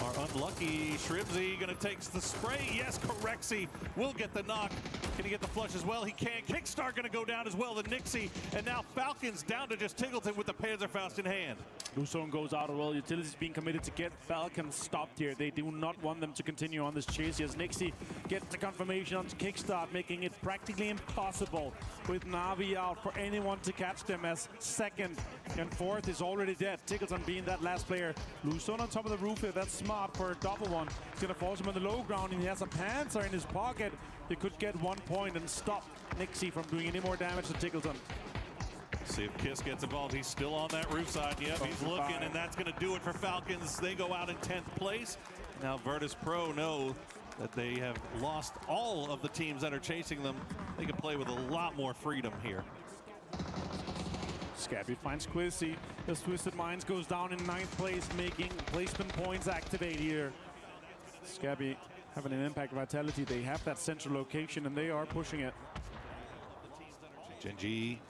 are unlucky, Shrimsy gonna take the spray. Yes, Corexy will get the knock. Can he get the flush as well? He can. Kickstart gonna go down as well to Nixie. And now Falcons down to just Tiggleton with the Panzerfaust in hand. Luzon goes out as well. Utilities being committed to get Falcons stopped here. They do not want them to continue on this chase as Nixie gets the confirmation on Kickstart, making it practically impossible with Na'Vi out for anyone to catch them, as second and fourth is already dead. Tiggleton being that last player. Luzon on top of the roof here. That's smart for a double one. He's going to force him on the low ground, and he has a Panzer in his pocket. He could get 1 point and stop Nixie from doing any more damage to Tiggleton. See if Kiss gets involved. He's still on that roof side. Yep, he's looking, and that's going to do it for Falcons. They go out in 10th place. Now Virtus Pro know that they have lost all of the teams that are chasing them. They can play with a lot more freedom here. Scabby finds Quizzy. As Twisted Minds goes down in 9th place, making placement points activate here. Scabby having an impact vitality. They have that central location, and they are pushing it. Gen G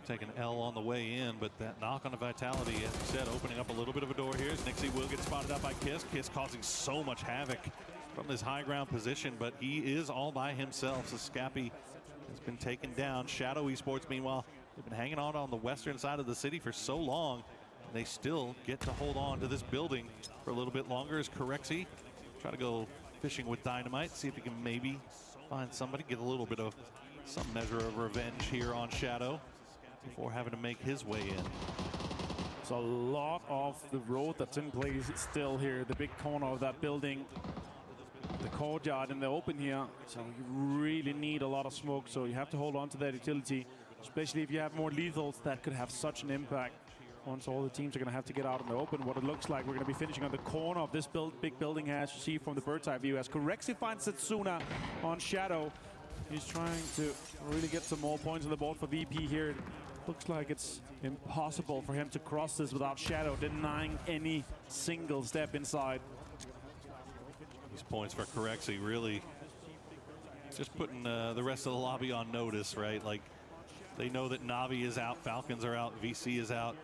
taking L on the way in, but that knock on the vitality, as you said, opening up a little bit of a door here. Nixie will get spotted out by Kiss. Kiss causing so much havoc from this high ground position, but he is all by himself. So Scabby has been taken down. Shadow Esports, meanwhile, they've been hanging on the western side of the city for so long. And they still get to hold on to this building for a little bit longer as Corexy try to go fishing with dynamite, see if he can maybe find somebody, get a little bit of some measure of revenge here on Shadow before having to make his way in. It's a lot of the road that's in place still here, the big corner of that building, the courtyard in the open here. So you really need a lot of smoke, so you have to hold on to that utility, especially if you have more lethals that could have such an impact. Once all the teams are going to have to get out in the open, what it looks like, we're going to be finishing on the corner of this big building here, as you see from the bird's eye view, as Corexy finds Setsuna on Shadow. He's trying to really get some more points on the board for VP here. Looks like it's impossible for him to cross this without Shadow denying any single step inside. These points for Corexy really just putting the rest of the lobby on notice, right? Like, they know that Na'Vi is out, Falcons are out, VC is out.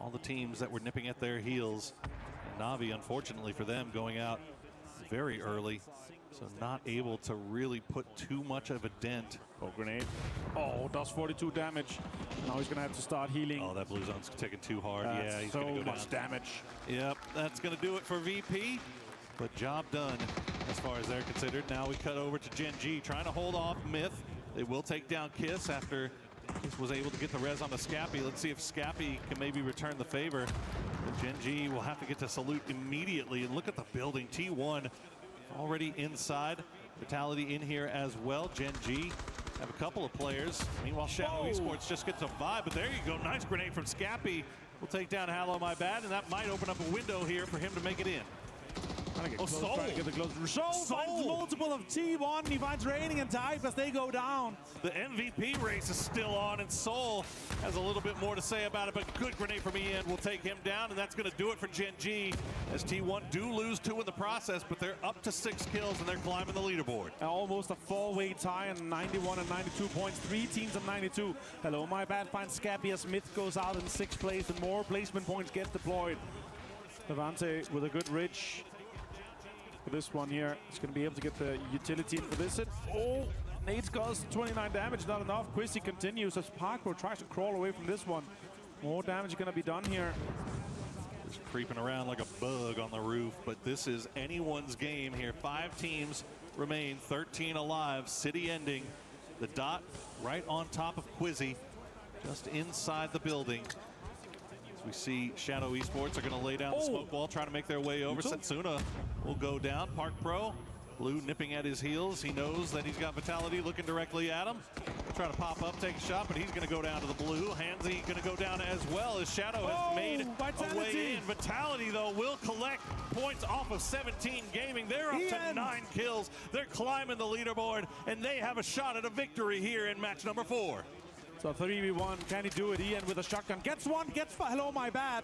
All the teams that were nipping at their heels. And Na'Vi, unfortunately for them, going out very early. So not able to really put too much of a dent. Oh, grenade. Oh, does 42 damage. Now he's going to have to start healing. Oh, that blue zone's taking too hard. That's yeah, he's so going to go much down. damage. Yep, that's going to do it for VP. But job done as far as they're considered. Now we cut over to Gen G, trying to hold off Myth. They will take down Kiss after Kiss was able to get the res on the Scappy. Let's see if Scappy can maybe return the favor. But Gen G will have to get to salute immediately. And look at the building. T1 already inside. Vitality in here as well. Gen G have a couple of players. Meanwhile, Shadow Esports just gets a vibe. But there you go. Nice grenade from Scappy. Will take down Hallow My Bad. And that might open up a window here for him to make it in. Soul finds multiple of T1. He finds Raining and Type as they go down. The MVP race is still on, and Soul has a little bit more to say about it, but good grenade from Ian will take him down, and that's going to do it for Gen G, as T1 do lose 2 in the process, but they're up to 6 kills, and they're climbing the leaderboard. Almost a 4-way tie on 91 and 92 points. 3 teams on 92. Hello, My Bad finds Scappy as Smith goes out in 6th place, and more placement points get deployed. Levante with a good Rich. for this one here. He's going to be able to get the utility in for this hit. Oh, Nate's caused 29 damage, not enough. Quizzy continues as Parkour tries to crawl away from this one. More damage going to be done here. Just creeping around like a bug on the roof, but this is anyone's game here. 5 teams remain, 13 alive, city ending. The dot right on top of Quizzy, just inside the building. As we see Shadow Esports are going to lay down the smoke wall, trying to make their way over. Setsuna will go down. Park Pro, Blue nipping at his heels. He knows that he's got Vitality looking directly at him. Trying to pop up, take a shot, but he's going to go down to the blue. Handsy going to go down as well as Shadow has made a way in. Vitality, though, will collect points off of 17 Gaming. They're up to 9 kills. They're climbing the leaderboard, and they have a shot at a victory here in match number 4. So 3v1, can he do it? Ian with a shotgun. Gets one, gets hello, my bad.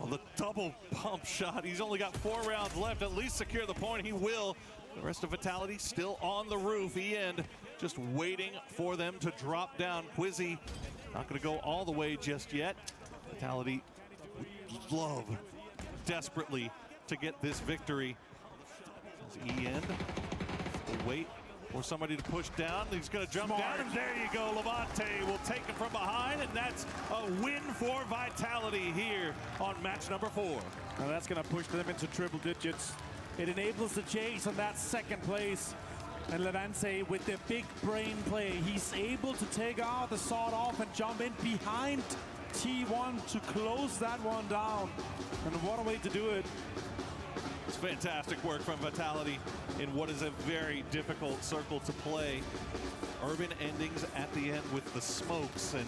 Oh, the double pump shot. He's only got 4 rounds left. At least secure the point. He will. The rest of Vitality still on the roof. Ian just waiting for them to drop down. Quizzy not going to go all the way just yet. Vitality would love desperately to get this victory. Ian will wait for somebody to push down. He's going to jump down, and there you go. Levante will take it from behind, and that's a win for Vitality here on match number 4. Now that's going to push them into triple digits. It enables the chase on that second place. And Levante with the big brain play. He's able to take out the sword off and jump in behind T1 to close that one down. And what a way to do it. It's fantastic work from Vitality in what is a very difficult circle to play. Urban endings at the end with the smokes, and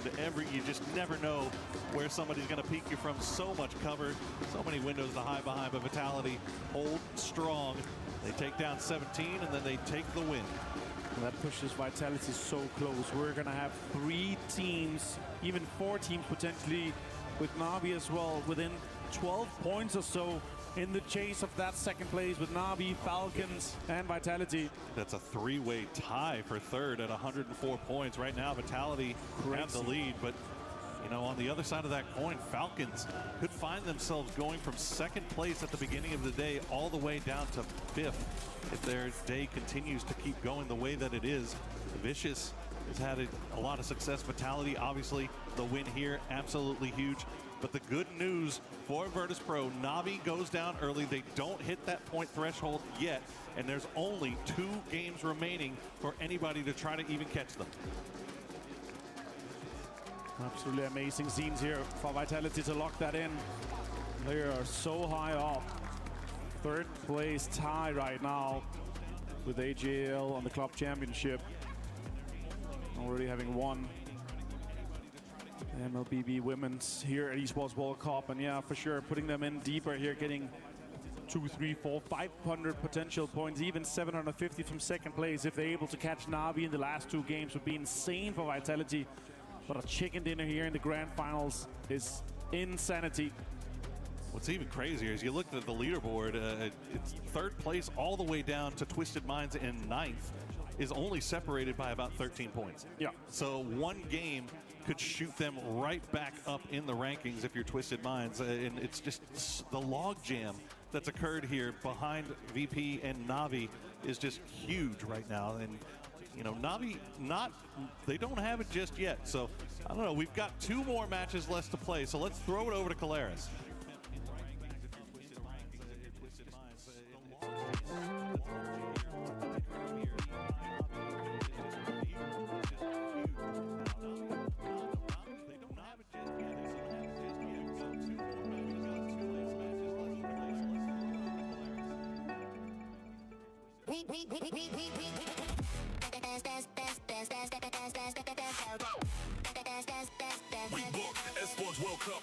you just never know where somebody's going to peek you from. So much cover, so many windows to hide behind, but Vitality hold strong. They take down 17, and then they take the win. And that pushes Vitality so close. We're going to have 3 teams, even 4 teams potentially, with Na'Vi as well, within 12 points or so in the chase of that second place with Na'Vi, Falcons, and Vitality. That's a 3-way tie for third at 104 points. Right now, Vitality have the lead, but you know, on the other side of that coin, Falcons could find themselves going from second place at the beginning of the day all the way down to 5th if their day continues to keep going the way that it is. Vicious has had a lot of success. Vitality, obviously, the win here, absolutely huge. But the good news for Virtus.pro, Na'Vi goes down early. They don't hit that point threshold yet, and there's only 2 games remaining for anybody to try to even catch them. Absolutely amazing scenes here for Vitality to lock that in. They are so high up. 3rd place tie right now with AJL on the club championship. Already having won MLBB Women's here at Esports World Cup. And yeah, for sure, putting them in deeper here, getting 2, 3, 4, 500 potential points, even 750 from second place. If they're able to catch Na'Vi in the last 2 games would be insane for Vitality. But a chicken dinner here in the grand finals is insanity. What's even crazier is you look at the leaderboard, it's 3rd place all the way down to Twisted Minds in 9th is only separated by about 13 points. Yeah. So 1 game could shoot them right back up in the rankings if you're Twisted Minds. And it's just the log jam that's occurred here behind VP and Na'Vi is just huge right now. And you know, Na'Vi they don't have it just yet. So, I don't know, we've got 2 more matches left to play. So let's throw it over to Caleres. We booked Esports World Cup.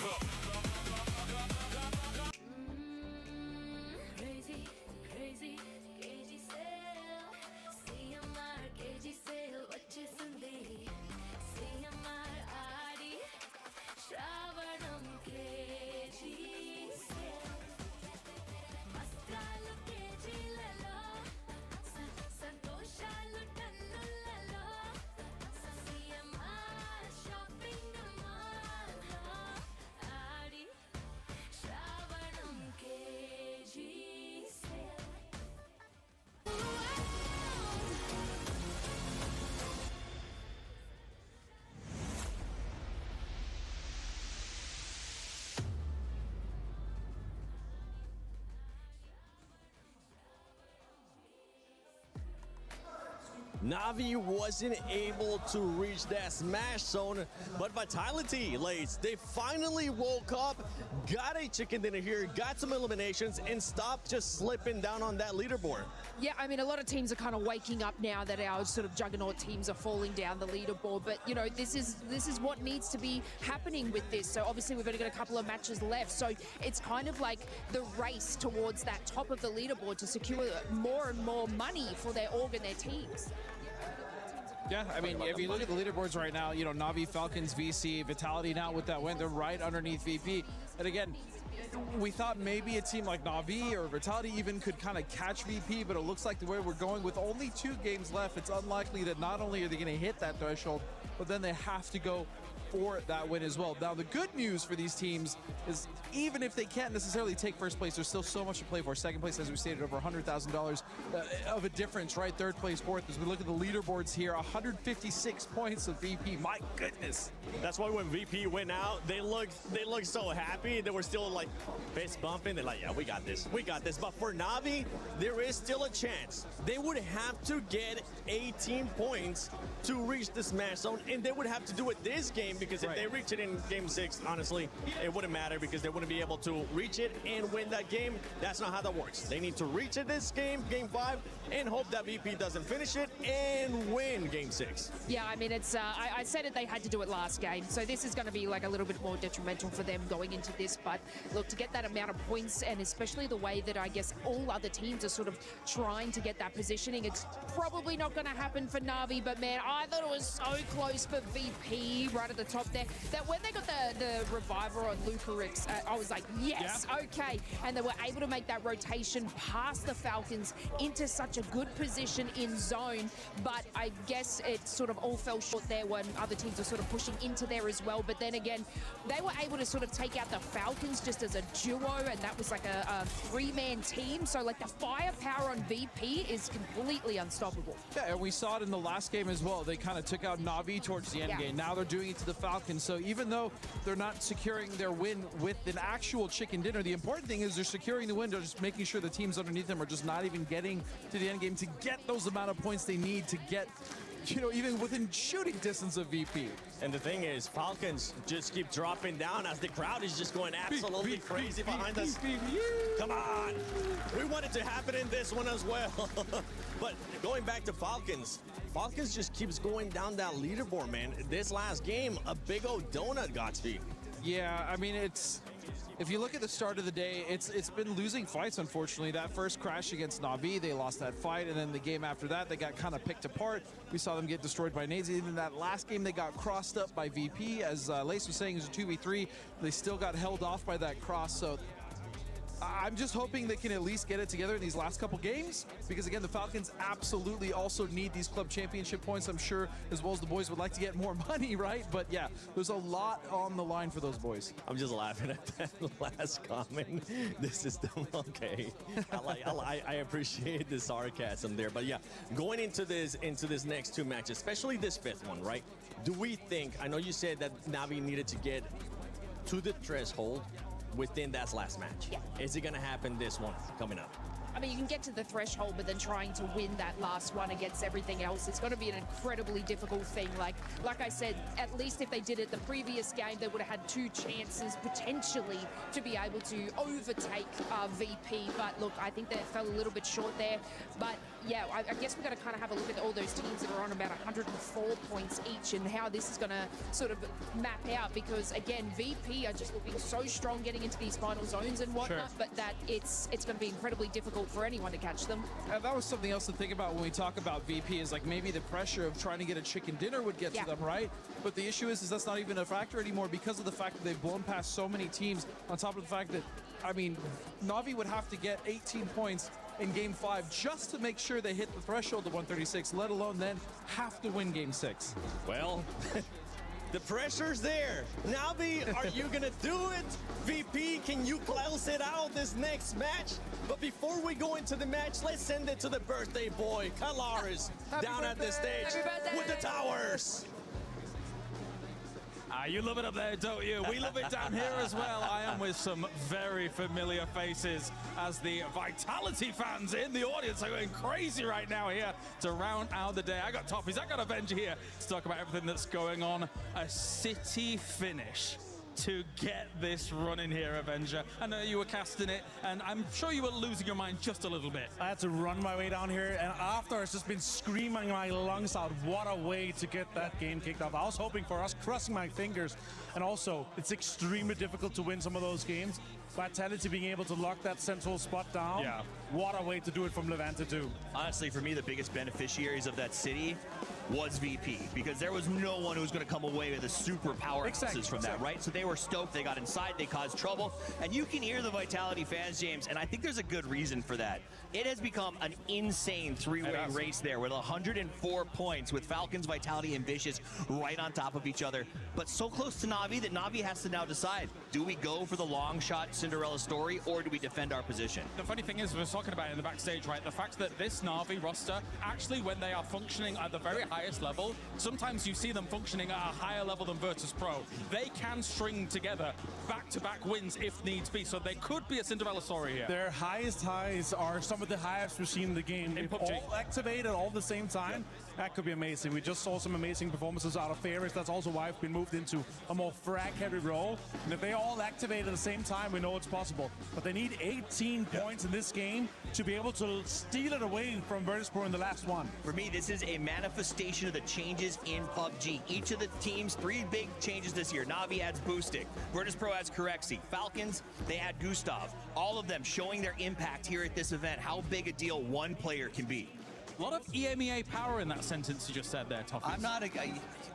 Crazy, crazy, crazy sale. CMR, crazy sale. వచ్చేసింది. CMR ఆడి శ్రావణం crazy sale. వస్త్రాలు కేజీలలో సంతోషాలు టన్నులలో. Na'Vi wasn't able to reach that smash zone, but Vitality, Lace, they finally woke up, got a chicken dinner here, got some eliminations, and stopped just slipping down on that leaderboard. Yeah, I mean, a lot of teams are kind of waking up now that our sort of juggernaut teams are falling down the leaderboard. But, you know, this is what needs to be happening with this. So obviously we've only got a couple of matches left. So it's kind of like the race towards that top of the leaderboard to secure more and more money for their org and their teams. Yeah, I mean, if you look at the leaderboards right now, you know, Na'Vi, Falcons, VC, Vitality now with that win, they're right underneath VP. And again, we thought maybe a team like Na'Vi or Vitality even could kind of catch VP, but it looks like the way we're going with only 2 games left, it's unlikely that not only are they going to hit that threshold, but then they have to go for that win as well. Now, the good news for these teams is even if they can't necessarily take first place, there's still so much to play for. Second place, as we stated, over $100,000 of a difference, right? Third place, fourth. As we look at the leaderboards here, 156 points of VP. My goodness. That's why when VP went out, they looked so happy. They were still like fist bumping. They're like, yeah, we got this. We got this. But for Na'Vi, there is still a chance. They would have to get 18 points to reach the smash zone, and they would have to do it this game, because if they reach it in game 6, honestly, it wouldn't matter because they wouldn't be able to reach it and win that game. That's not how that works. They need to reach it this game, game 5, and hope that VP doesn't finish it and win game 6. Yeah, I mean, it's I said it, they had to do it last game, so this is going to be like a little bit more detrimental for them going into this. But look, to get that amount of points, and especially the way that I guess all other teams are sort of trying to get that positioning, it's probably not going to happen for Na'Vi. But man, I thought it was so close for VP right at the top there, that when they got the reviver on Lucarix, I was like, yes, okay. And they were able to make that rotation past the Falcons into such a good position in zone. But I guess it sort of all fell short there when other teams were sort of pushing into there as well. But then again, they were able to sort of take out the Falcons just as a duo, and that was like a 3-man team. So like the firepower on VP is completely unstoppable. Yeah, and we saw it in the last game as well. They kind of took out Na'Vi towards the end game. Now they're doing it to the Falcons. So even though they're not securing their win with an actual chicken dinner, the important thing is they're securing the win. They're just making sure the teams underneath them are just not even getting to the end game to get those amount of points they need to get, you know, even within shooting distance of VP. And the thing is, Falcons just keep dropping down as the crowd is just going absolutely crazy behind us. Come on! We want it to happen in this one as well. But going back to Falcons, Falcons just keeps going down that leaderboard, man. This last game, a big old donut, Godspeed. Yeah, I mean, if you look at the start of the day, it's been losing fights, unfortunately. That first crash against Na'Vi, they lost that fight, and then the game after that, they got kind of picked apart. We saw them get destroyed by nades. Even that last game, they got crossed up by VP. As Lace was saying, it was a 2v3. They still got held off by that cross, so I'm just hoping they can at least get it together in these last couple games, because again, the Falcons absolutely also need these club championship points, I'm sure, as well as the boys would like to get more money, right? But yeah, there's a lot on the line for those boys. I'm just laughing at that last comment. This is okay. I appreciate the sarcasm there, but yeah, going into this next 2 matches, especially this 5th one, right? Do we think? I know you said that Na'Vi needed to get to the threshold within that last match. Yeah. Is it going to happen this one coming up? I mean, you can get to the threshold, but then trying to win that last one against everything else, it's going to be an incredibly difficult thing. Like I said, at least if they did it the previous game, they would have had 2 chances potentially to be able to overtake VP. But look, I think they fell a little bit short there. But yeah, I guess we've got to kind of have a look at all those teams that are on about 104 points each and how this is going to sort of map out, because again, VP are just looking so strong getting into these final zones and whatnot, but that it's going to be incredibly difficult for anyone to catch them. That was something else to think about when we talk about VP, is like maybe the pressure of trying to get a chicken dinner would get to them, right? But the issue is that's not even a factor anymore, because of the fact that they've blown past so many teams, on top of the fact that, I mean, Na'Vi would have to get 18 points in game 5 just to make sure they hit the threshold of 136, let alone then have to win game 6. Well, the pressure's there. Na'Vi, are you gonna do it? VP, can you close it out this next match? But before we go into the match, let's send it to the birthday boy, Kalaris, down at the stage with the towers. You love it up there, don't you? We love it down here as well. I am with some very familiar faces as the Vitality fans in the audience are going crazy right now here to round out the day. I got Toffees, I got Avenger here to talk about everything that's going on. A city finish to get this run in here, Avenger. I know you were casting it, and I'm sure you were losing your mind just a little bit. I had to run my way down here, and after it's just been screaming my lungs out. What a way to get that game kicked off. I was hoping for us, crossing my fingers, and also it's extremely difficult to win some of those games. Vitality being able to lock that central spot down. Yeah. What a way to do it from Levante too. Honestly, for me, the biggest beneficiaries of that city was VP, because there was no one who was going to come away with a super powerhouses from that, right? So they were stoked, they got inside, they caused trouble, and you can hear the Vitality fans, James, and I think there's a good reason for that. It has become an insane three-way race there with 104 points with Falcons, Vitality, and Vicious right on top of each other, but so close to Na'Vi that Na'Vi has to now decide, do we go for the long shot Cinderella story, or do we defend our position? The funny thing is, we were talking about it in the backstage, right? The fact that this Na'Vi roster, actually, when they are functioning at the very highest level, sometimes you see them functioning at a higher level than Virtus Pro. They can string together back-to-back wins if needs be, so they could be a Cinderella story here. Their highest highs are some of the highest we've seen in the game. If all activated all at the same time, that could be amazing. We just saw some amazing performances out of Favors. That's also why we've been moved into a more frag-heavy role. And if they all activate at the same time, we know it's possible. But they need 18 points in this game to be able to steal it away from Virtus Pro in the last one. For me, this is a manifestation of the changes in PUBG. Each of the teams, 3 big changes this year. Na'Vi adds Boostic, Virtus Pro adds Corexi, Falcons, they add Gustav. All of them showing their impact here at this event, how big a deal one player can be. A lot of EMEA power in that sentence you just said there, Toffees. I'm not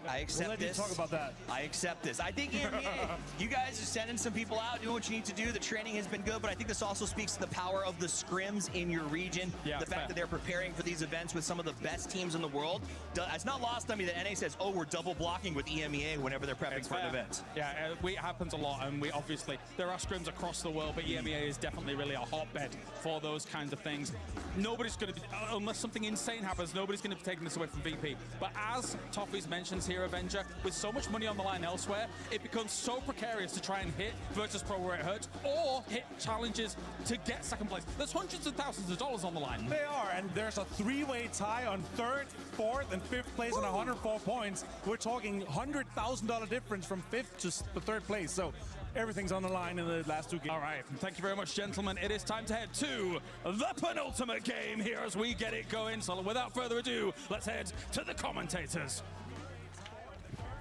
I accept we'll let this. you talk about that. I accept this. I think EMEA, you guys are sending some people out, doing what you need to do. The training has been good, but I think this also speaks to the power of the scrims in your region. Yeah, the fact that they're preparing for these events with some of the best teams in the world. It's not lost on me that NA says, oh, we're double blocking with EMEA whenever they're prepping for an event. Yeah, it happens a lot, and we obviously, there are scrims across the world, but EMEA is definitely really a hotbed for those kinds of things. Nobody's going to be, unless something insane happens, nobody's going to be taking this away from VP. But as Toffees mentions here, Avenger, with so much money on the line elsewhere, it becomes so precarious to try and hit Virtus Pro where it hurts, or hit challenges to get second place. There's hundreds of thousands of dollars on the line. They are, and there's a 3-way tie on 3rd, 4th, and 5th place and 104 points. We're talking $100,000 difference from 5th to the 3rd place. So everything's on the line in the last 2 games. All right, thank you very much, gentlemen. It is time to head to the penultimate game here as we get it going. So without further ado, let's head to the commentators.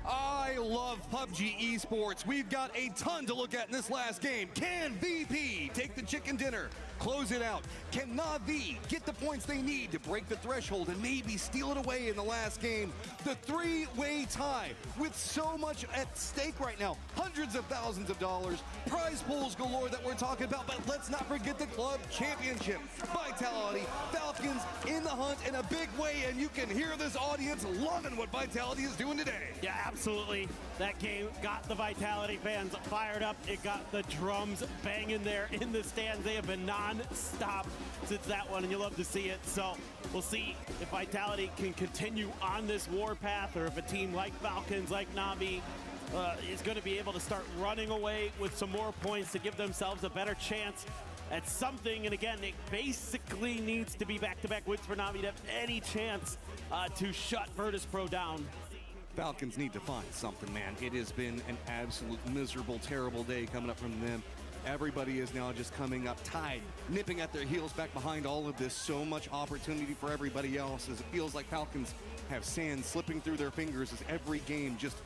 I love PUBG Esports. We've got a ton to look at in this last game. Can VP take the chicken dinner, close it out? Can Na'Vi get the points they need to break the threshold and maybe steal it away in the last game? The 3-way tie with so much at stake right now. Hundreds of thousands of dollars, prize pools galore that we're talking about, but let's not forget the club championship. Vitality, Falcons in the hunt in a big way, and you can hear this audience loving what Vitality is doing today. Yeah, absolutely. That game got the Vitality fans fired up. It got the drums banging there in the stands. They have been non-stop since that one, and you love to see it. So we'll see if Vitality can continue on this warpath, or if a team like Falcons, like Na'Vi, is going to be able to start running away with some more points to give themselves a better chance at something. And again, it basically needs to be back-to-back wins for Na'Vi to have any chance to shut Virtus Pro down. Falcons need to find something, man. It has been an absolute miserable, terrible day coming up from them. Everybody is now just coming up tied, nipping at their heels back behind all of this. So much opportunity for everybody else, as it feels like Falcons have sand slipping through their fingers as every game just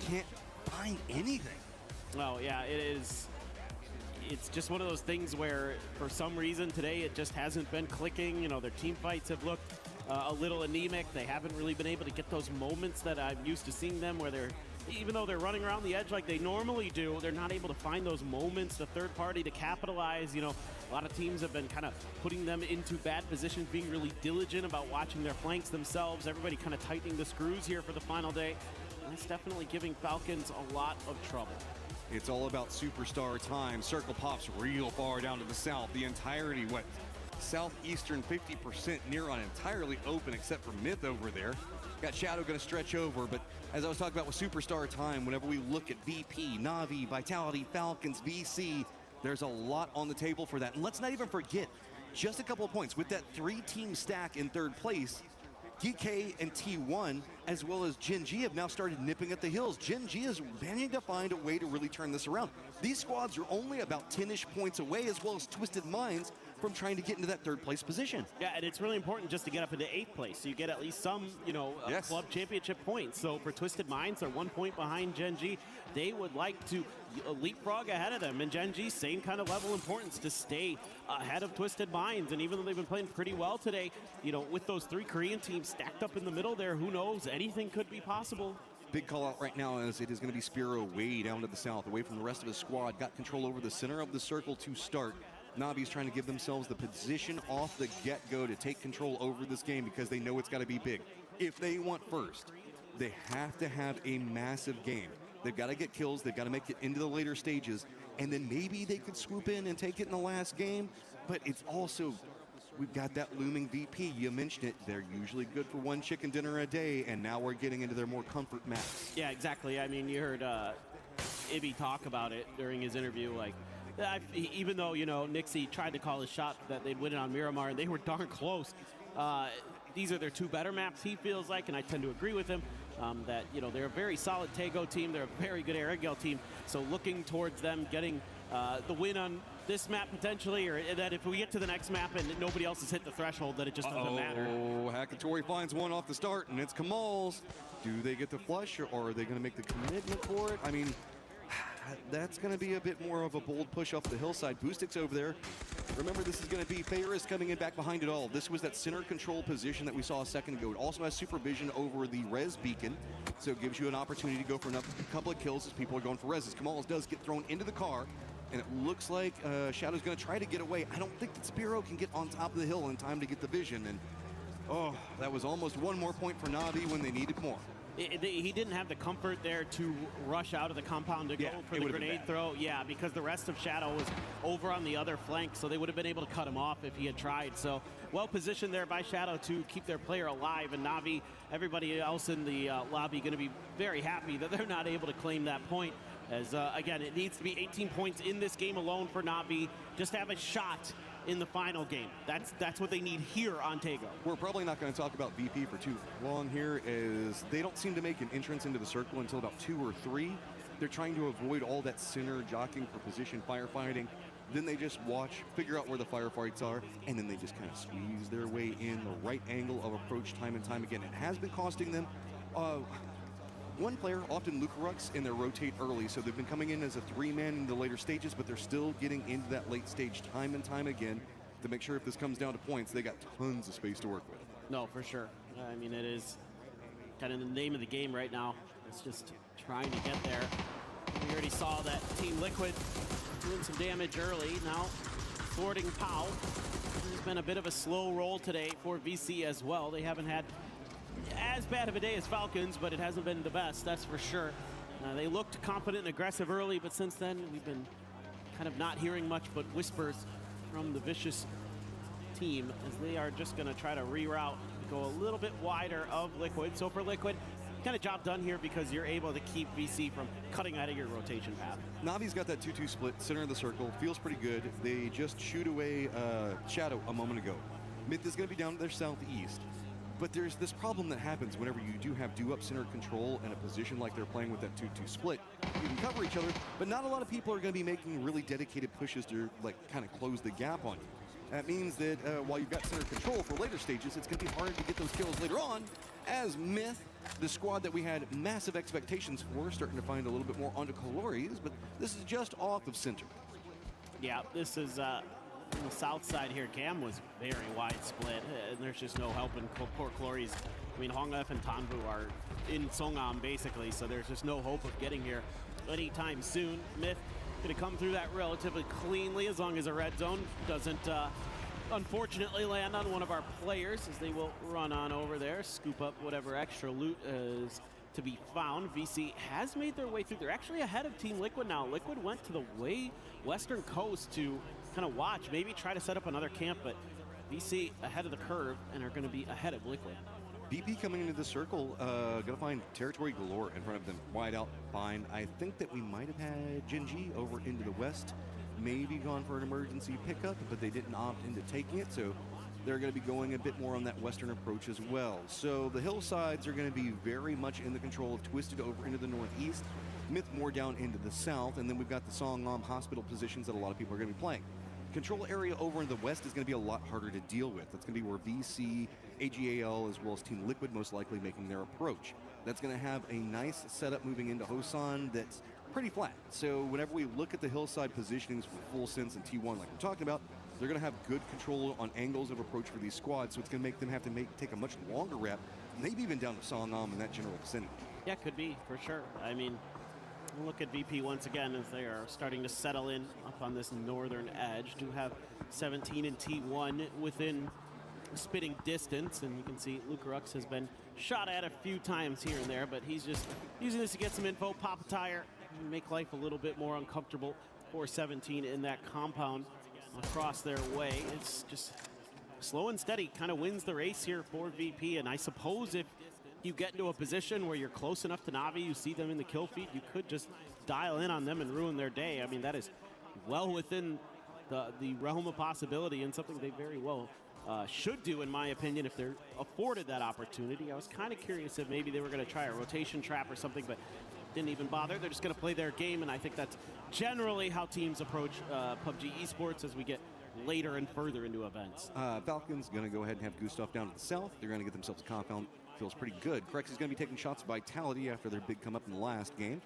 can't find anything. Oh, yeah, it is. It's just one of those things where, for some reason, today it just hasn't been clicking. You know, their team fights have looked a little anemic. They haven't really been able to get those moments that I'm used to seeing them, where they're, even though they're running around the edge like they normally do, they're not able to find those moments, the third party to capitalize. You know, a lot of teams have been kind of putting them into bad positions, being really diligent about watching their flanks themselves. Everybody kind of tightening the screws here for the final day. And that's definitely giving Falcons a lot of trouble. It's all about superstar time. Circle pops real far down to the south. The entirety, southeastern 50% near on entirely open except for Myth over there. Got Shadow going to stretch over, but as I was talking about with Superstar Time, whenever we look at VP, Na'Vi, Vitality, Falcons, VC, there's a lot on the table for that. And let's not even forget, just a couple of points, with that 3-team stack in third place, DK and T1, as well as Gen G, have now started nipping at the heels. Gen G is managing to find a way to really turn this around. These squads are only about 10-ish points away, as well as Twisted Minds, from trying to get into that third place position. Yeah, and it's really important just to get up into 8th place, so you get at least some, Yes. club championship points. So for Twisted Minds, they're 1 point behind Gen G. They would like to leapfrog ahead of them, and Gen G, same kind of level importance to stay ahead of Twisted Minds. And even though they've been playing pretty well today, with those 3 Korean teams stacked up in the middle there, who knows? Anything could be possible. Big call out right now as it is going to be Spiro way down to the south, away from the rest of his squad. Got control over the center of the circle to start. Na'Vi's trying to give themselves the position off the get-go to take control over this game because they know it's got to be big. If they want first, they have to have a massive game. They've got to get kills. They've got to make it into the later stages. And then maybe they could swoop in and take it in the last game. But it's also, we've got that looming VP. You mentioned it. They're usually good for 1 chicken dinner a day. And now we're getting into their more comfort maps. Yeah, exactly. I mean, you heard Ibby talk about it during his interview. Even though, Nixie tried to call his shot that they'd win it on Miramar, and they were darn close. These are their 2 better maps, he feels like, and I tend to agree with him. That they're a very solid Tego team, they're a very good Aragel team, so looking towards them getting the win on this map potentially, or that if we get to the next map and nobody else has hit the threshold, that it just doesn't matter. Oh, Hakatori finds one off the start, and it's Kamal's. Do they get the flush, or are they going to make the commitment for it? I mean, that's going to be a bit more of a bold push off the hillside. Boostic's over there. Remember, this is going to be Ferris coming in back behind it all. This was that center control position that we saw a second ago. It also has supervision over the res beacon, so it gives you an opportunity to go for a couple of kills as people are going for reses. Kamal's does get thrown into the car, and it looks like Shadow's going to try to get away. I don't think that Spiro can get on top of the hill in time to get the vision, and oh, that was almost 1 more point for Na'Vi when they needed more. He didn't have the comfort there to rush out of the compound to go for the grenade throw. Yeah, because the rest of Shadow was over on the other flank, so they would have been able to cut him off if he had tried. So well positioned there by Shadow to keep their player alive, and Na'Vi, everybody else in the lobby, going to be very happy that they're not able to claim that point. As again, it needs to be 18 points in this game alone for Na'Vi just to have a shot in the final game. That's what they need here on Tego. We're probably not going to talk about VP for too long here, as they don't seem to make an entrance into the circle until about 2 or 3. They're trying to avoid all that center jockeying for position firefighting. Then they just watch, figure out where the firefights are, and then they just kind of squeeze their way in the right angle of approach time and time again. It has been costing them one player, often Lucarux, and they rotate early, so they've been coming in as a 3-man in the later stages, but they're still getting into that late stage time and time again to make sure if this comes down to points, they got tons of space to work with. No, for sure. I mean, it is kind of the name of the game right now. It's just trying to get there. We already saw that Team Liquid doing some damage early. Now, thwarting POW. It's been a bit of a slow roll today for VC as well. They haven't had as bad of a day as Falcons, but it hasn't been the best, that's for sure. They looked confident and aggressive early, but since then we've been kind of not hearing much but whispers from the Vicious team as they are just going to try to reroute, go a little bit wider of Liquid. So for Liquid, kind of job done here because you're able to keep VC from cutting out of your rotation path. Navi's got that 2-2 split, center of the circle, feels pretty good. They just shoot away Shadow a moment ago. Myth is going to be down to their southeast. But there's this problem that happens whenever you do have do-up center control in a position like they're playing with that 2-2 split. You can cover each other, but not a lot of people are going to be making really dedicated pushes to kind of close the gap on you. That means that while you've got center control for later stages, it's going to be hard to get those kills later on, as Myth, the squad that we had massive expectations for, starting to find a little bit more onto Calories, but this is just off of center. Yeah, this is on the south side here. Cam was very wide split, and there's just no helping poor Calories. I mean, Hongaf and Tanvu are in Songam basically, so there's just no hope of getting here anytime soon. Myth going to come through that relatively cleanly as long as a red zone doesn't unfortunately land on one of our players, as they will run on over there, scoop up whatever extra loot is to be found. VC has made their way through. They're actually ahead of Team Liquid now. Liquid went to the way western coast to kind of watch, maybe try to set up another camp, but VC ahead of the curve and are going to be ahead of Liquid. VP coming into the circle, gonna find territory galore in front of them. Wide out, fine. I think that we might have had Gen.G over into the west, maybe gone for an emergency pickup, but they didn't opt into taking it, so they're going to be going a bit more on that western approach as well. So the hillsides are going to be very much in the control of Twisted over into the northeast, Myth more down into the south, and then we've got the Songam hospital positions that a lot of people are going to be playing. Control area over in the west is going to be a lot harder to deal with. That's going to be where VC, AGAL, as well as Team Liquid most likely making their approach. That's going to have a nice setup moving into Hosan that's pretty flat. So whenever we look at the hillside positionings for Full Sense and T1 like we're talking about, they're going to have good control on angles of approach for these squads, so it's going to make them have to take a much longer rep, maybe even down to Songam in that general vicinity. Yeah, could be, for sure. I mean, look at VP once again as they are starting to settle in up on this northern edge. Do have 17 and T1 within spitting distance, and you can see Lucarux has been shot at a few times here and there, but he's just using this to get some info, pop a tire, and make life a little bit more uncomfortable for 17 in that compound across their way. It's just slow and steady, kind of wins the race here for VP, and I suppose if you get into a position where you're close enough to Na'Vi, you see them in the kill feed, you could just dial in on them and ruin their day. I mean, that is well within the realm of possibility and something they very well should do, in my opinion, if they're afforded that opportunity. I was kind of curious if maybe they were going to try a rotation trap or something, but didn't even bother. They're just going to play their game, and I think that's generally how teams approach PUBG esports as we get later and further into events. Falcons going to go ahead and have Gustav down to the south. They're going to get themselves a compound. Feels pretty good. Crex is going to be taking shots of Vitality after their big come up in the last game.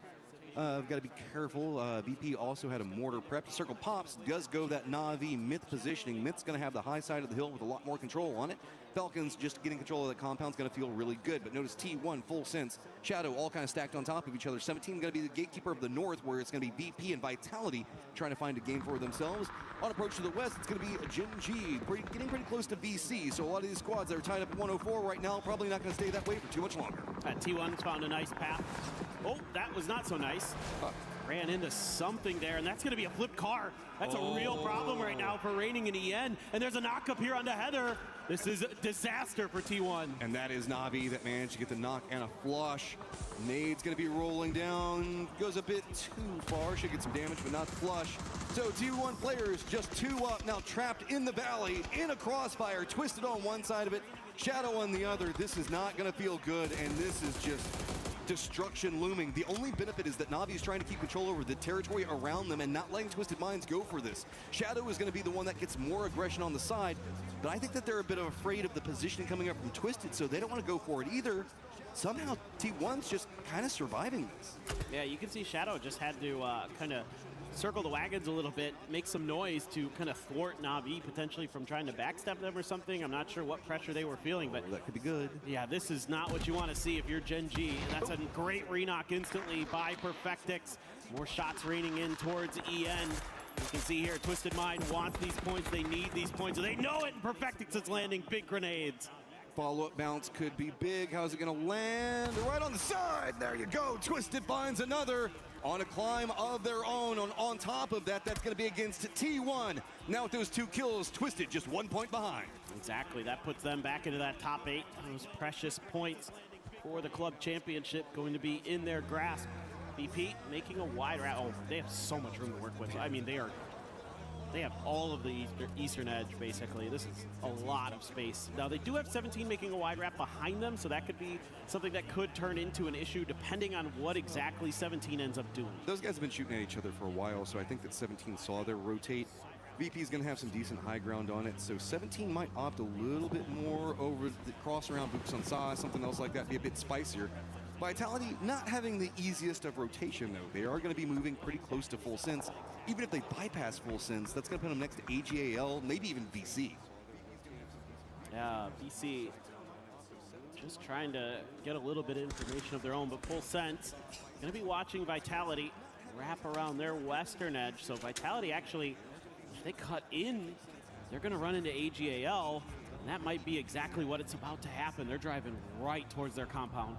We've got to be careful. VP also had a mortar prep. Circle Pops does go that Na'Vi Myth positioning. Myth's going to have the high side of the hill with a lot more control on it. Falcons just getting control of the compound is going to feel really good. But notice T1, Full Sense, Shadow all kind of stacked on top of each other. 17 going to be the gatekeeper of the north, where it's going to be VP and Vitality trying to find a game for themselves. On approach to the west, it's going to be Gen.G, getting pretty close to VC. So a lot of these squads that are tied up at 104 right now probably not going to stay that way for too much longer. T1's found a nice path. Oh, that was not so nice. Ran into something there, and that's going to be a flipped car. That's a real problem right now for Reigning in EN. And there's a knock up here onto Heather. This is a disaster for T1. And that is Na'Vi that managed to get the knock and a flush. Nade's going to be rolling down. Goes a bit too far. Should get some damage, but not flush. So T1 players just 2 up, now trapped in the valley, in a crossfire, Twisted on one side of it, Shadow on the other. This is not going to feel good, and this is just destruction looming. The only benefit is that Na'Vi is trying to keep control over the territory around them and not letting Twisted Minds go for this. Shadow is going to be the one that gets more aggression on the side, but I think that they're a bit afraid of the positioning coming up from Twisted, so they don't want to go for it either. Somehow T1's just kind of surviving this. Yeah, you can see Shadow just had to kind of circle the wagons a little bit, make some noise to kind of thwart Na'Vi potentially from trying to backstep them or something. I'm not sure what pressure they were feeling, but that could be good. Yeah, this is not what you want to see if you're Gen.G. And that's a great re-knock instantly by Perfectix. More shots raining in towards EN. You can see here, Twisted Mind wants these points. They need these points, and they know it. And Perfectix is landing big grenades. Follow-up bounce could be big. How's it going to land? Right on the side. There you go. Twisted finds another on a climb of their own. On top of that, that's going to be against T1. Now with those 2 kills, Twisted just 1 point behind. Exactly. That puts them back into that top 8. Those precious points for the club championship going to be in their grasp. VP making a wide route. Oh, they have so much room to work with. I mean, they have all of the eastern edge, basically. This is a lot of space. Now, they do have 17 making a wide wrap behind them, so that could be something that could turn into an issue depending on what exactly 17 ends up doing. Those guys have been shooting at each other for a while, so I think that 17 saw their rotate. VP's going to have some decent high ground on it, so 17 might opt a little bit more over the cross around boots on Sa, something else like that, be a bit spicier. Vitality not having the easiest of rotation, though. They are going to be moving pretty close to Full Sense. Even if they bypass Full Sense, that's going to put them next to AGAL, maybe even VC. Yeah, VC just trying to get a little bit of information of their own, but Full Sense going to be watching Vitality wrap around their western edge. So Vitality actually, if they cut in, they're going to run into AGAL, and that might be exactly what it's about to happen. They're driving right towards their compound.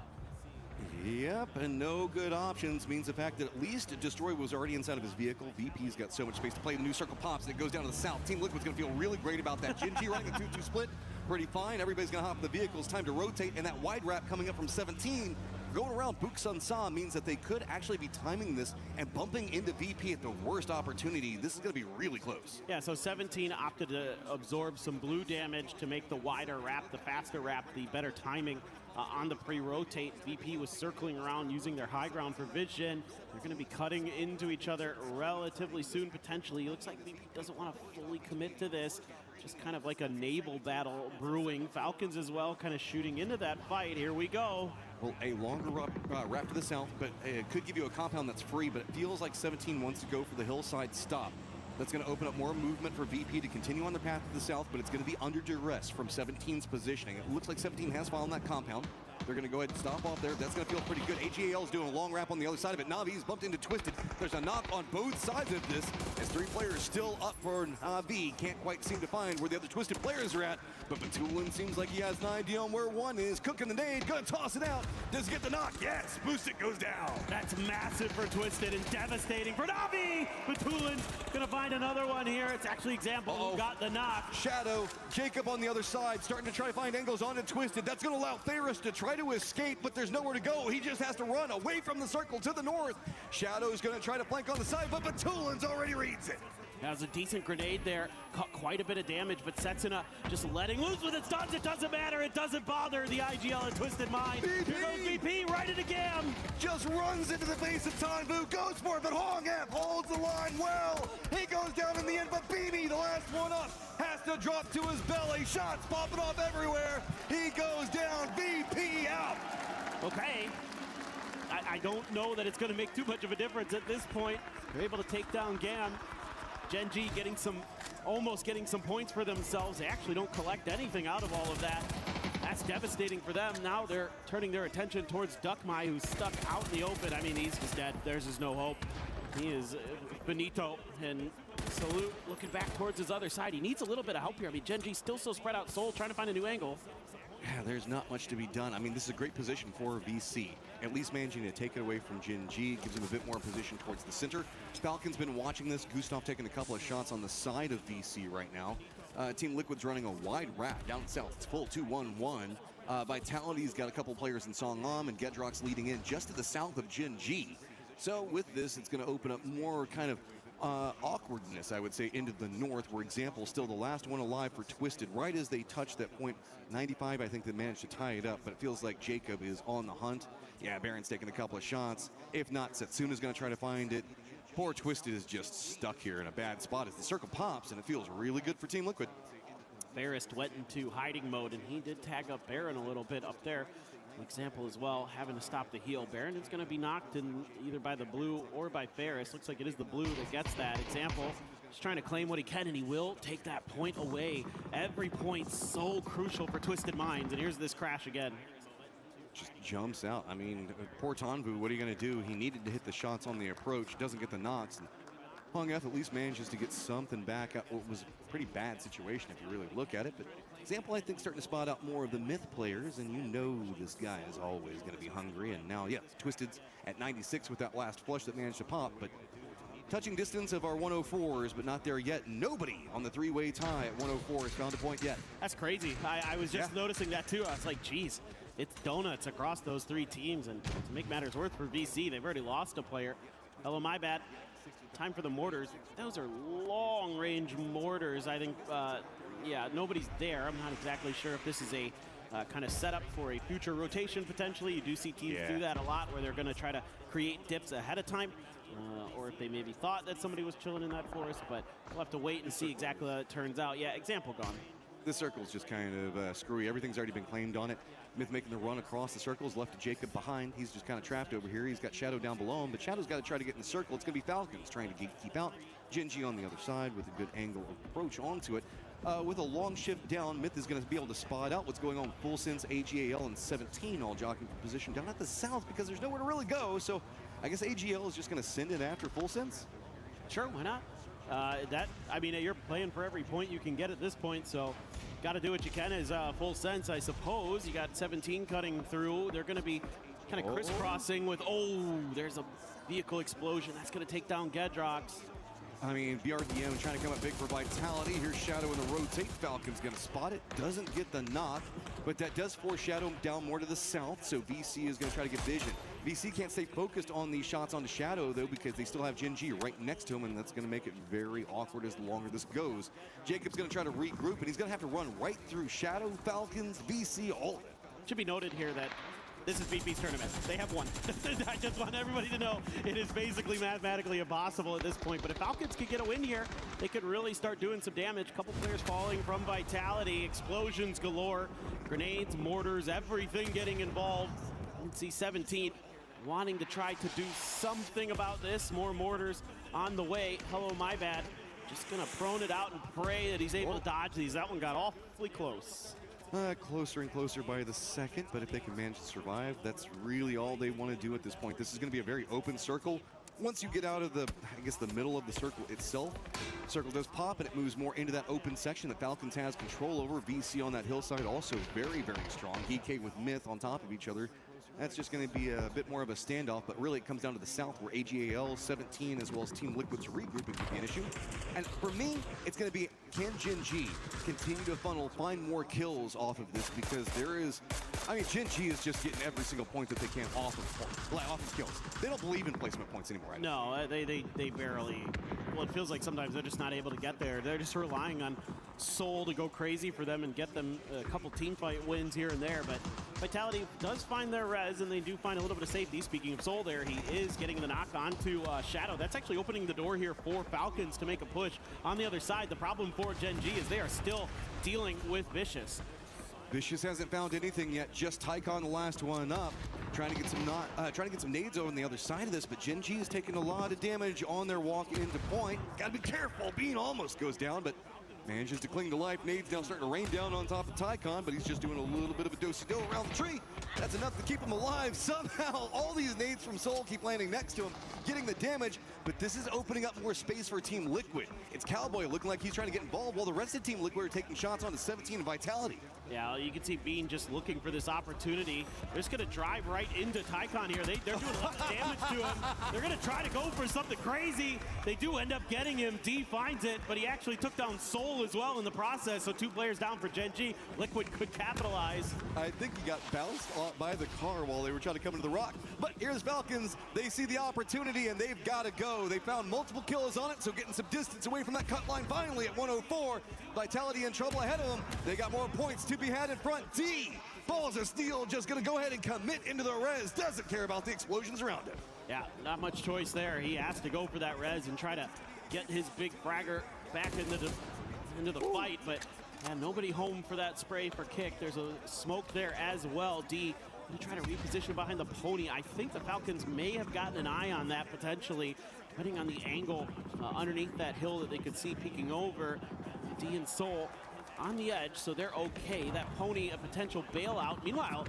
Yep, and no good options means the fact that at least Destroy was already inside of his vehicle. VP's got so much space to play. The new circle pops and it goes down to the south. Team Liquid's going to feel really great about that. Gen.G running a 2-2 split. pretty fine. Everybody's going to hop in the vehicles. Time to rotate, and that wide wrap coming up from 17. Going around Buksun Sa means that they could actually be timing this and bumping into VP at the worst opportunity. This is going to be really close. Yeah, so 17 opted to absorb some blue damage to make the wider wrap, the faster wrap, the better timing on the pre-rotate. VP was circling around using their high ground for vision. They're going to be cutting into each other relatively soon, potentially. It looks like VP doesn't want to fully commit to this. Just kind of like a naval battle brewing. Falcons as well kind of shooting into that fight. Here we go. Well, a longer wrap to the south, but it could give you a compound that's free, but it feels like 17 wants to go for the hillside stop. That's going to open up more movement for VP to continue on their path to the south, but it's going to be under duress from 17's positioning. It looks like 17 has found that compound. They're going to go ahead and stop off there. That's going to feel pretty good. AGAL is doing a long wrap on the other side of it. Navi's bumped into Twisted. There's a knock on both sides of this as 3 players still up for Navi. Can't quite seem to find where the other Twisted players are at, but Batulin seems like he has an idea on where one is. Cooking the nade, going to toss it out. Does he get the knock? Yes, Boost it goes down. That's massive for Twisted and devastating for Navi. Batulin's going to find another one here. It's actually Example who got the knock. Shadow, Jacob on the other side, starting to try to find angles onto Twisted. That's going to allow Ferris to try to escape, but there's nowhere to go. He just has to run away from the circle to the north. Shadow's going to try to flank on the side, but Batulin's already reads it. That was a decent grenade there. Caught quite a bit of damage, but Setsuna just letting loose with its stuns. It doesn't matter. It doesn't bother the IGL and Twisted Mind. VP. Here goes VP right at again. Just runs into the face of Tanvu, goes for it, but Hong F holds the line well. He goes down in the end, but BB, the last one up, has to drop to his belly. Shots popping off everywhere. He goes down, VP out. Okay. I don't know that it's going to make too much of a difference at this point. They're able to take down Gam. Gen G almost getting some points for themselves. They actually don't collect anything out of all of that. That's devastating for them. Now they're turning their attention towards Duckmai, who's stuck out in the open. I mean, he's just dead. There's just no hope. He is finito. And Salute looking back towards his other side. He needs a little bit of help here. I mean, Gen G still so spread out. Soul trying to find a new angle. Yeah, there's not much to be done. I mean, this is a great position for VC. At least managing to take it away from Gen G gives him a bit more position towards the center. Falcon's been watching this. Gustav taking a couple of shots on the side of VC right now. Team Liquid's running a wide wrap down south. It's full 2-1-1. Vitality's got a couple players in Songam, and Gedrock's leading in just to the south of Gen G. So with this, it's going to open up more kind of awkwardness, I would say, into the north, where Example still the last one alive for Twisted. Right as they touch that point 95, I think they managed to tie it up, but it feels like Jacob is on the hunt. Yeah, Baron's taking a couple of shots. If not, Setsuna's going to try to find it. Poor Twisted is just stuck here in a bad spot as the circle pops, and it feels really good for Team Liquid. Ferris went into hiding mode, and he did tag up Baron a little bit up there. Example as well, having to stop the heal. Baron is going to be knocked in either by the blue or by Ferris. Looks like it is the blue that gets that. Example just trying to claim what he can, and he will take that point away. Every point so crucial for Twisted Minds, and here's this crash again. Just jumps out. I mean, poor Tanvu, what are you going to do? He needed to hit the shots on the approach, doesn't get the knocks. And Hung F at least manages to get something back out what was a pretty bad situation if you really look at it. But Example, I think, starting to spot out more of the myth players, and you know this guy is always going to be hungry. And now, yeah, Twisted's at 96 with that last flush that managed to pop, but touching distance of our 104s, but not there yet. Nobody on the three-way tie at 104 has found a point yet. That's crazy. I was just noticing that too. I was like, geez, it's donuts across those 3 teams. And to make matters worse for VC, they've already lost a player. Hello, my bad. Time for the mortars. Those are long-range mortars. I think, yeah, nobody's there. I'm not exactly sure if this is a kind of setup for a future rotation potentially. You do see teams do that a lot, where they're going to try to create dips ahead of time. Or if they maybe thought that somebody was chilling in that forest, but we'll have to wait and see exactly how it turns out. Yeah, Example gone. This circle's just kind of screwy. Everything's already been claimed on it. Myth making the run across the circles, left to Jacob behind. He's just kind of trapped over here. He's got Shadow down below him, but Shadow's got to try to get in the circle. It's going to be Falcons trying to keep out. Gen G on the other side with a good angle of approach onto it. With a long shift down, Myth is going to be able to spot out what's going on with Full Sense, AGAL, and 17 all jockeying for position down at the south because there's nowhere to really go. So I guess AGL is just going to send it after Full Sense. Sure, why not? I mean, you're playing for every point you can get at this point, so got to do what you can as Full Sense, I suppose. You got 17 cutting through. They're going to be kind of crisscrossing with, there's a vehicle explosion. That's going to take down Gedrox. I mean, BRDM trying to come up big for Vitality. Here's Shadow in the rotate. Falcon's going to spot it. Doesn't get the knock, but that does force Shadow down more to the south, so VC is going to try to get vision. VC can't stay focused on these shots onto Shadow, though, because they still have Gen G right next to him, and that's going to make it very awkward as the longer this goes. Jacob's going to try to regroup, and he's going to have to run right through Shadow, Falcons, VC, all of it. Should be noted here that this is VP's tournament. They have won. I just want everybody to know it is basically mathematically impossible at this point. But if Falcons could get a win here, they could really start doing some damage. A couple players falling from Vitality, explosions galore, grenades, mortars, everything getting involved. You can see 17 wanting to try to do something about this. More mortars on the way. Hello, my bad. Just gonna prone it out and pray that he's able to dodge these. That one got awfully close. Closer and closer by the second, but if they can manage to survive, that's really all they want to do at this point. This is going to be a very open circle. Once you get out of the, I guess, the middle of the circle itself, circle does pop and it moves more into that open section that Falcons has control over. VC on that hillside also very, very strong. EK with Myth on top of each other. That's just going to be a bit more of a standoff, but really it comes down to the south where AGAL, 17, as well as Team Liquid's regrouping could be an issue. And for me, it's going to be, can Gen G continue to find more kills off of this? Because there is, I mean, Gen G is just getting every single point that they can off of kills. They don't believe in placement points anymore. Right? No, they barely. Well, it feels like sometimes they're just not able to get there. They're just relying on Soul to go crazy for them and get them a couple team fight wins here and there. But Vitality does find their res, and they do find a little bit of safety. Speaking of Soul there, he is getting the knock onto Shadow. That's actually opening the door here for Falcons to make a push. On the other side, the problem for Gen G is they are still dealing with Vicious. Vicious hasn't found anything yet. Just Tycon, the last one up, trying to get some nades over on the other side of this. But Gen G is taking a lot of damage on their walk into point. Got to be careful. Bean almost goes down, but manages to cling to life. Nades now starting to rain down on top of Tycon, but he's just doing a little bit of a do-si-do around the tree. That's enough to keep him alive. Somehow, all these nades from Soul keep landing next to him, getting the damage, but this is opening up more space for Team Liquid. It's Cowboy looking like he's trying to get involved, while the rest of Team Liquid are taking shots onto 17 and Vitality. Yeah, you can see Bean just looking for this opportunity. They're just going to drive right into Tycon here. They're doing a lot of damage to him. They're going to try to go for something crazy. They do end up getting him. D finds it, but he actually took down Soul as well in the process. So 2 players down for Gen G. Liquid could capitalize. I think he got bounced by the car while they were trying to come into the rock. But here's Falcons. They see the opportunity and they've got to go. They found multiple kills on it, so getting some distance away from that cut line finally at 104. Vitality in trouble ahead of them. They got more points to be had in front. D, balls of steel, just going to go ahead and commit into the res. Doesn't care about the explosions around him. Yeah, not much choice there. He has to go for that res and try to get his big fragger back into the fight, but nobody home for that spray for kick. There's a smoke there as well. D gonna try to reposition behind the pony. I think the Falcons may have gotten an eye on that potentially, depending on the angle underneath that hill that they could see peeking over. D and Soul on the edge, so they're okay. That pony, a potential bailout. Meanwhile,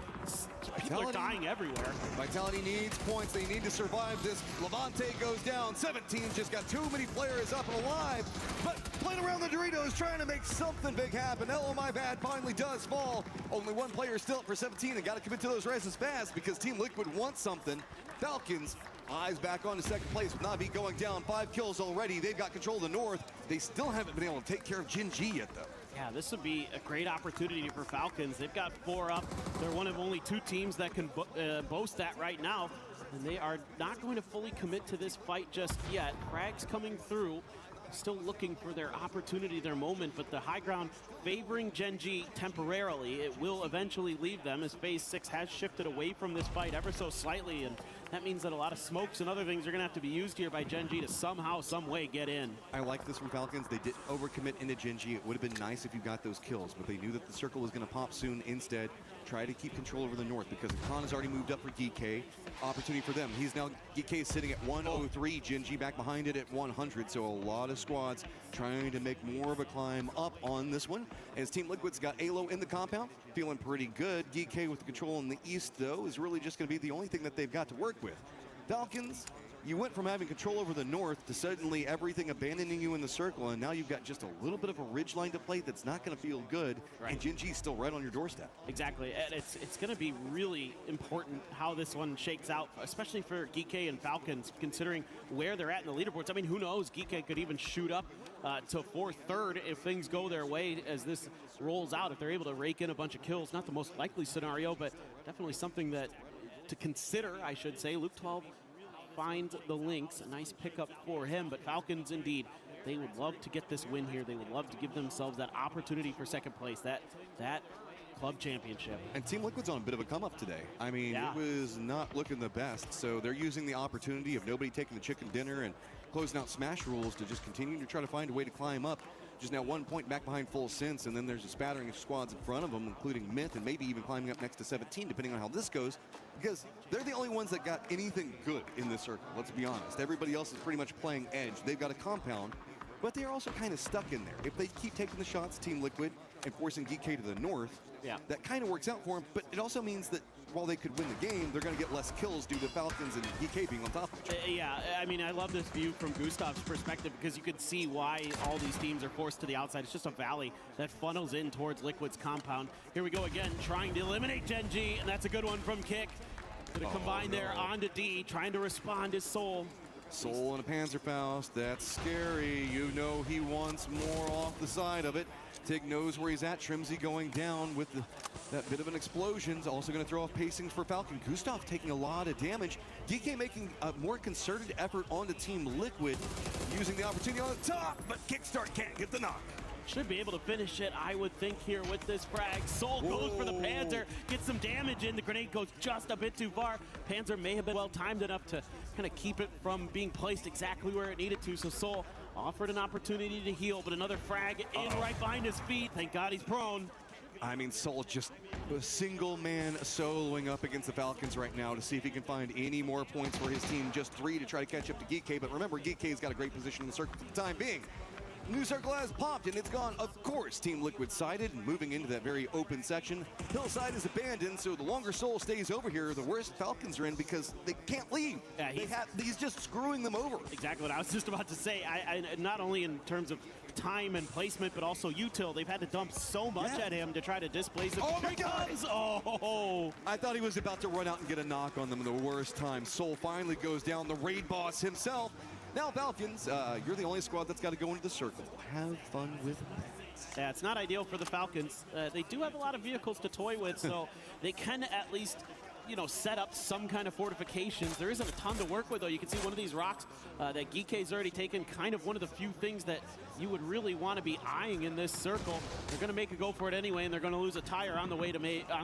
people are dying everywhere. Vitality needs points. They need to survive this. Levante goes down. 17 just got too many players up and alive, but playing around the Doritos, trying to make something big happen. Hello, my bad finally does fall. Only 1 player still up for 17, and got to commit to those reses fast because Team Liquid wants something. Falcons eyes back on to second place with Na'Vi going down. 5 kills already. They've got control of the north. They still haven't been able to take care of Gen G yet, though. Yeah, this would be a great opportunity for Falcons. They've got 4 up. They're one of only 2 teams that can boast that right now. And they are not going to fully commit to this fight just yet. Frags coming through, still looking for their opportunity, their moment, but the high ground favoring Gen G temporarily. It will eventually leave them as Phase 6 has shifted away from this fight ever so slightly, and that means that a lot of smokes and other things are going to have to be used here by Gen G to somehow, some way get in. I like this from Falcons. They didn't overcommit into Gen G. It would have been nice if you got those kills, but they knew that the circle was going to pop soon. Instead, try to keep control over the north because Khan has already moved up for DK. Opportunity for them. He's now, DK is sitting at 103. Gen G back behind it at 100. So a lot of squads trying to make more of a climb up on this one. As Team Liquid's got Alo in the compound, feeling pretty good. DK with the control in the east, though, is really just going to be the only thing that they've got to work with. Falcons you went from having control over the north to suddenly everything abandoning you in the circle, and now you've got just a little bit of a ridge line to play that's not going to feel good, and Gen.G's still right on your doorstep. Exactly, and it's going to be really important how this one shakes out, especially for Geeky and Falcons, considering where they're at in the leaderboards. I mean, who knows? Geeky could even shoot up to 4th, 3rd if things go their way as this rolls out. If they're able to rake in a bunch of kills, not the most likely scenario, but definitely something that to consider, I should say. Luke 12 finds the links, a nice pickup for him, but Falcons indeed, they would love to get this win here. They would love to give themselves that opportunity for 2nd place, that club championship. And Team Liquid's on a bit of a come up today. I mean, it was not looking the best, so they're using the opportunity of nobody taking the chicken dinner and closing out Smash rules to just continue to try to find a way to climb up. Just now 1 point back behind Full Sense, and then there's a spattering of squads in front of them, including Myth, and maybe even climbing up next to 17, depending on how this goes, because they're the only ones that got anything good in this circle, let's be honest. Everybody else is pretty much playing edge. They've got a compound, but they're also kind of stuck in there. If they keep taking the shots, Team Liquid, and forcing Geeky to the north, that kind of works out for them, but it also means that while they could win the game, they're going to get less kills due to Falcons and Geeky being on top of each other. Yeah, I mean, I love this view from Gustav's perspective because you can see why all these teams are forced to the outside. It's just a valley that funnels in towards Liquid's compound. Here we go again, trying to eliminate Gen.G, and that's a good one from Kick. Gonna combine there onto D, trying to respond is Soul. Soul and a Panzerfaust, that's scary. You know he wants more off the side of it. Tig knows where he's at. Trimsy going down with that bit of an explosion. Also going to throw off pacings for Falcon. Gustav taking a lot of damage. DK making a more concerted effort onto Team Liquid, using the opportunity on the top, but Kickstart can't get the knock. Should be able to finish it, I would think, here with this frag. Soul goes for the Panzer, gets some damage in. The grenade goes just a bit too far. Panzer may have been well timed enough to kind of keep it from being placed exactly where it needed to. So Soul offered an opportunity to heal, but another frag in right behind his feet. Thank God he's prone. I mean, Soul just a single man soloing up against the Falcons right now to see if he can find any more points for his team. Just 3 to try to catch up to Geeky, but remember, Geeky's got a great position in the circle for the time being. New circle has popped, and it's gone, of course, Team Liquid sided, moving into that very open section. Hillside is abandoned, so the longer Soul stays over here, the worse Falcons are in because they can't leave. Yeah, he's just screwing them over. Exactly what I was just about to say. I not only in terms of time and placement, but also util. They've had to dump so much at him to try to displace him. Oh my God! Oh! I thought he was about to run out and get a knock on them at the worst time. Soul finally goes down, the raid boss himself. Now, Falcons, you're the only squad that's got to go into the circle. Have fun with that. Yeah, it's not ideal for the Falcons. They do have a lot of vehicles to toy with, so they can at least, you know, set up some kind of fortifications. There isn't a ton to work with, though. You can see one of these rocks that Geeky's already taken, kind of one of the few things that you would really want to be eyeing in this circle. They're going to make a go for it anyway, and they're going to lose a tire on the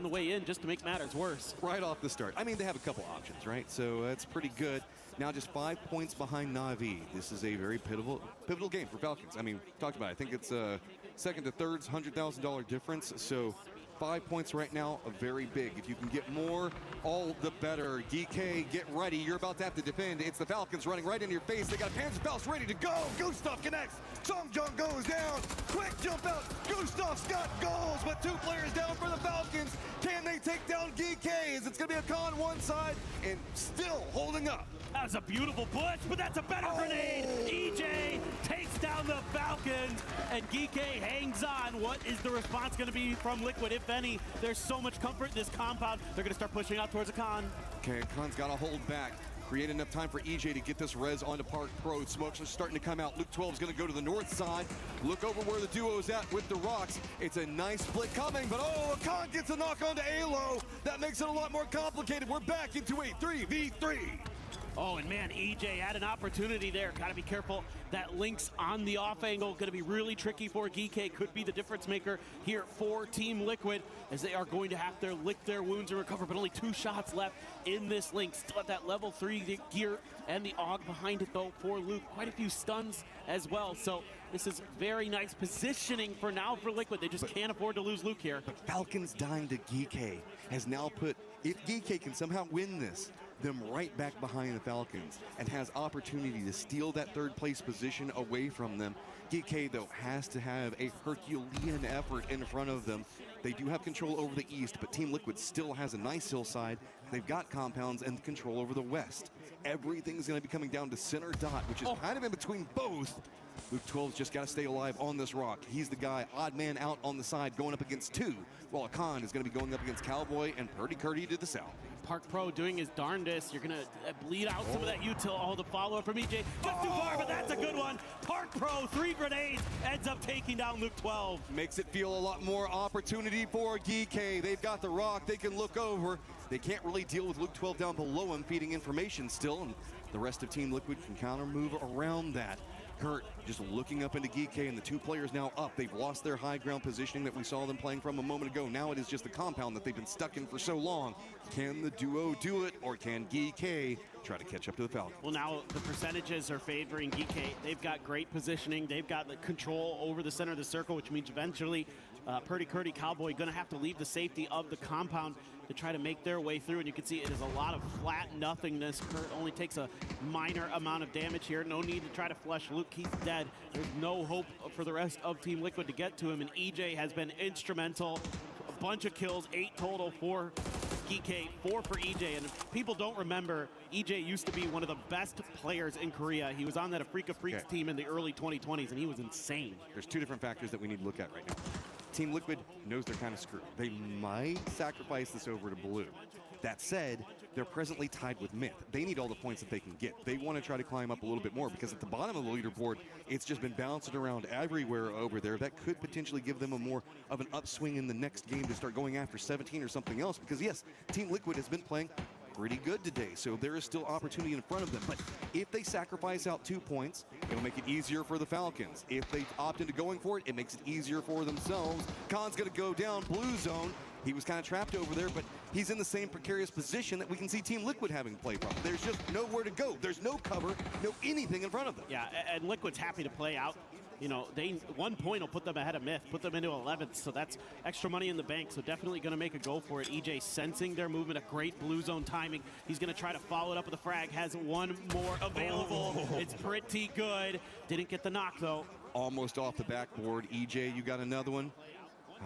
way in just to make matters worse. Right off the start. I mean, they have a couple options, right? So that's pretty good. Now just 5 points behind Na'Vi. This is a very pivotal game for Falcons. I mean, talked about it. I think it's second to third's $100,000 difference. So 5 points right now, very big. If you can get more, all the better. DK, get ready. You're about to have to defend. It's the Falcons running right into your face. They got Panzerfaust ready to go. Gustav connects. Songjung goes down. Quick jump out. Gustav's got goals, but 2 players down for the Falcons. Can they take down DK? It's going to be a con one side and still holding up. That was a beautiful push, but that's a better grenade. EJ takes down the Falcons, and Geeky hangs on. What is the response going to be from Liquid, if any? There's so much comfort in this compound. They're going to start pushing out towards a con. Okay, Con's got to hold back. Create enough time for EJ to get this res onto Park Pro. Smokes are starting to come out. Luke 12 is going to go to the north side. Look over where the duo's at with the rocks. It's a nice split coming, but oh, Khan gets a knock onto Alo. That makes it a lot more complicated. We're back into a 3v3. Oh, and man, EJ had an opportunity there. Got to be careful. That Link's on the off angle. Going to be really tricky for Geeky. Could be the difference maker here for Team Liquid, as they are going to have to lick their wounds and recover, but only 2 shots left in this Link. Still at that level 3 gear, and the AUG behind it, though, for Luke. Quite a few stuns as well. So this is very nice positioning for now for Liquid. They just can't afford to lose Luke here. But Falcons dying to Geeky has now put, if Geeky can somehow win this, them right back behind the Falcons and has opportunity to steal that third place position away from them. GK, though, has to have a Herculean effort in front of them. They do have control over the east, but Team Liquid still has a nice hillside. They've got compounds and control over the west. Everything's going to be coming down to center dot, which is kind of in between both. Luke 12's just got to stay alive on this rock. He's the guy, odd man out on the side, going up against two, while Akan is going to be going up against Cowboy and Purdy Curdy to the south. Park Pro doing his darndest. You're going to bleed out some of that util. Oh, the follow-up from EJ. Just too far, but that's a good one. Park Pro, 3 grenades, ends up taking down Luke 12. Makes it feel a lot more opportunity for GK. They've got the rock. They can look over. They can't really deal with Luke 12 down below him, feeding information still, and the rest of Team Liquid can counter move around that. Kurt just looking up into GK, and the two players now up. They've lost their high ground positioning that we saw them playing from a moment ago. Now it is just the compound that they've been stuck in for so long. Can the duo do it, or can GK try to catch up to the Falcons? Well, now the percentages are favoring GK. They've got great positioning. They've got the control over the center of the circle, which means eventually Purdy Curdy Cowboy going to have to leave the safety of the compound to try to make their way through, and you can see it is a lot of flat nothingness. Kurt only takes a minor amount of damage here. No need to try to flush Luke. He's dead. There's no hope for the rest of Team Liquid to get to him, and EJ has been instrumental. A bunch of kills, 8 total for GK, 4 for EJ, and if people don't remember, EJ used to be one of the best players in Korea. He was on that Africa Freaks team in the early 2020s, and he was insane. There's 2 different factors that we need to look at right now. Team Liquid knows they're kind of screwed. They might sacrifice this over to Blue. That said, they're presently tied with Myth. They need all the points that they can get. They want to try to climb up a little bit more, because at the bottom of the leaderboard, it's just been bouncing around everywhere over there. That could potentially give them a more of an upswing in the next game to start going after 17 or something else, because yes, Team Liquid has been playing pretty good today, so there is still opportunity in front of them. But if they sacrifice out 2 points, it'll make it easier for the Falcons. If they opt into going for it, it makes it easier for themselves. Khan's going to go down blue zone. He was kind of trapped over there, but he's in the same precarious position that we can see Team Liquid having to play from. There's just nowhere to go. There's no cover, no anything in front of them. Yeah, and Liquid's happy to play out. You know, 1 point will put them ahead of Myth, put them into 11th, so that's extra money in the bank, so definitely going to make a go for it. EJ sensing their movement, a great blue zone timing. He's going to try to follow it up with a frag, has 1 more available. It's pretty good. Didn't get the knock, though. Almost off the backboard. EJ, you got another one.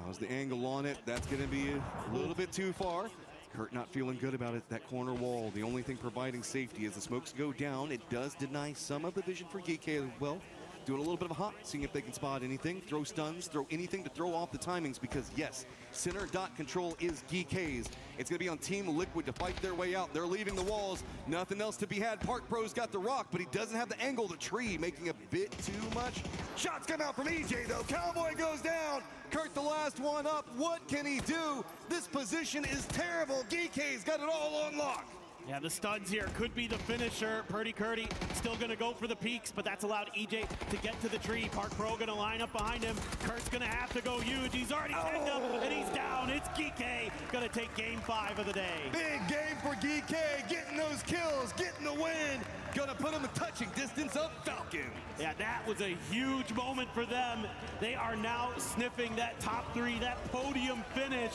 How's the angle on it? That's going to be a little bit too far. Kurt not feeling good about it, that corner wall. The only thing providing safety as the smokes go down. It does deny some of the vision for GK as well. Doing a little bit of a hop, seeing if they can spot anything, throw stuns, throw anything to throw off the timings, because yes, center dot control is GK's. It's going to be on Team Liquid to fight their way out. They're leaving the walls. Nothing else to be had. Park Pro's got the rock, but he doesn't have the angle. The tree making a bit too much. Shots come out from EJ, though. Cowboy goes down. Kurt, the last one up. What can he do? This position is terrible. GK's got it all on lock. Yeah, the stuns here could be the finisher. Purdy Curdy still going to go for the peaks, but that's allowed EJ to get to the tree. Park Pro going to line up behind him. Kurt's going to have to go huge. He's already tagged up, and he's down. It's GK going to take game 5 of the day. Big game for GK, getting those kills, getting the win. Gonna put him in touching distance of Falcons. Yeah, that was a huge moment for them. They are now sniffing that top 3, that podium finish.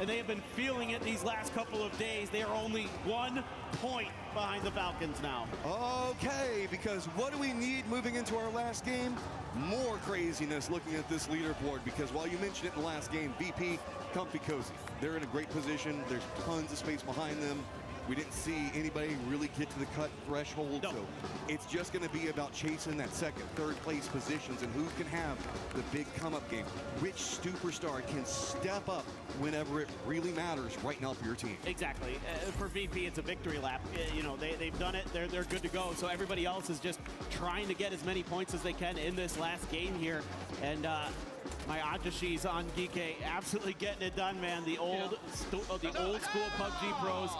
And they have been feeling it these last couple of days. They are only 1 point behind the Falcons now. Okay, because what do we need moving into our last game? More craziness looking at this leaderboard, because while you mentioned it in the last game, VP, comfy cozy. They're in a great position. There's tons of space behind them. We didn't see anybody really get to the cut threshold, so it's just going to be about chasing that second, third place positions and who can have the big come-up game. Which superstar can step up whenever it really matters right now for your team. Exactly. For VP, it's a victory lap. You know, they've done it. They're good to go. So everybody else is just trying to get as many points as they can in this last game here. And my Ajashi's on GK absolutely getting it done, man. The old school PUBG pros.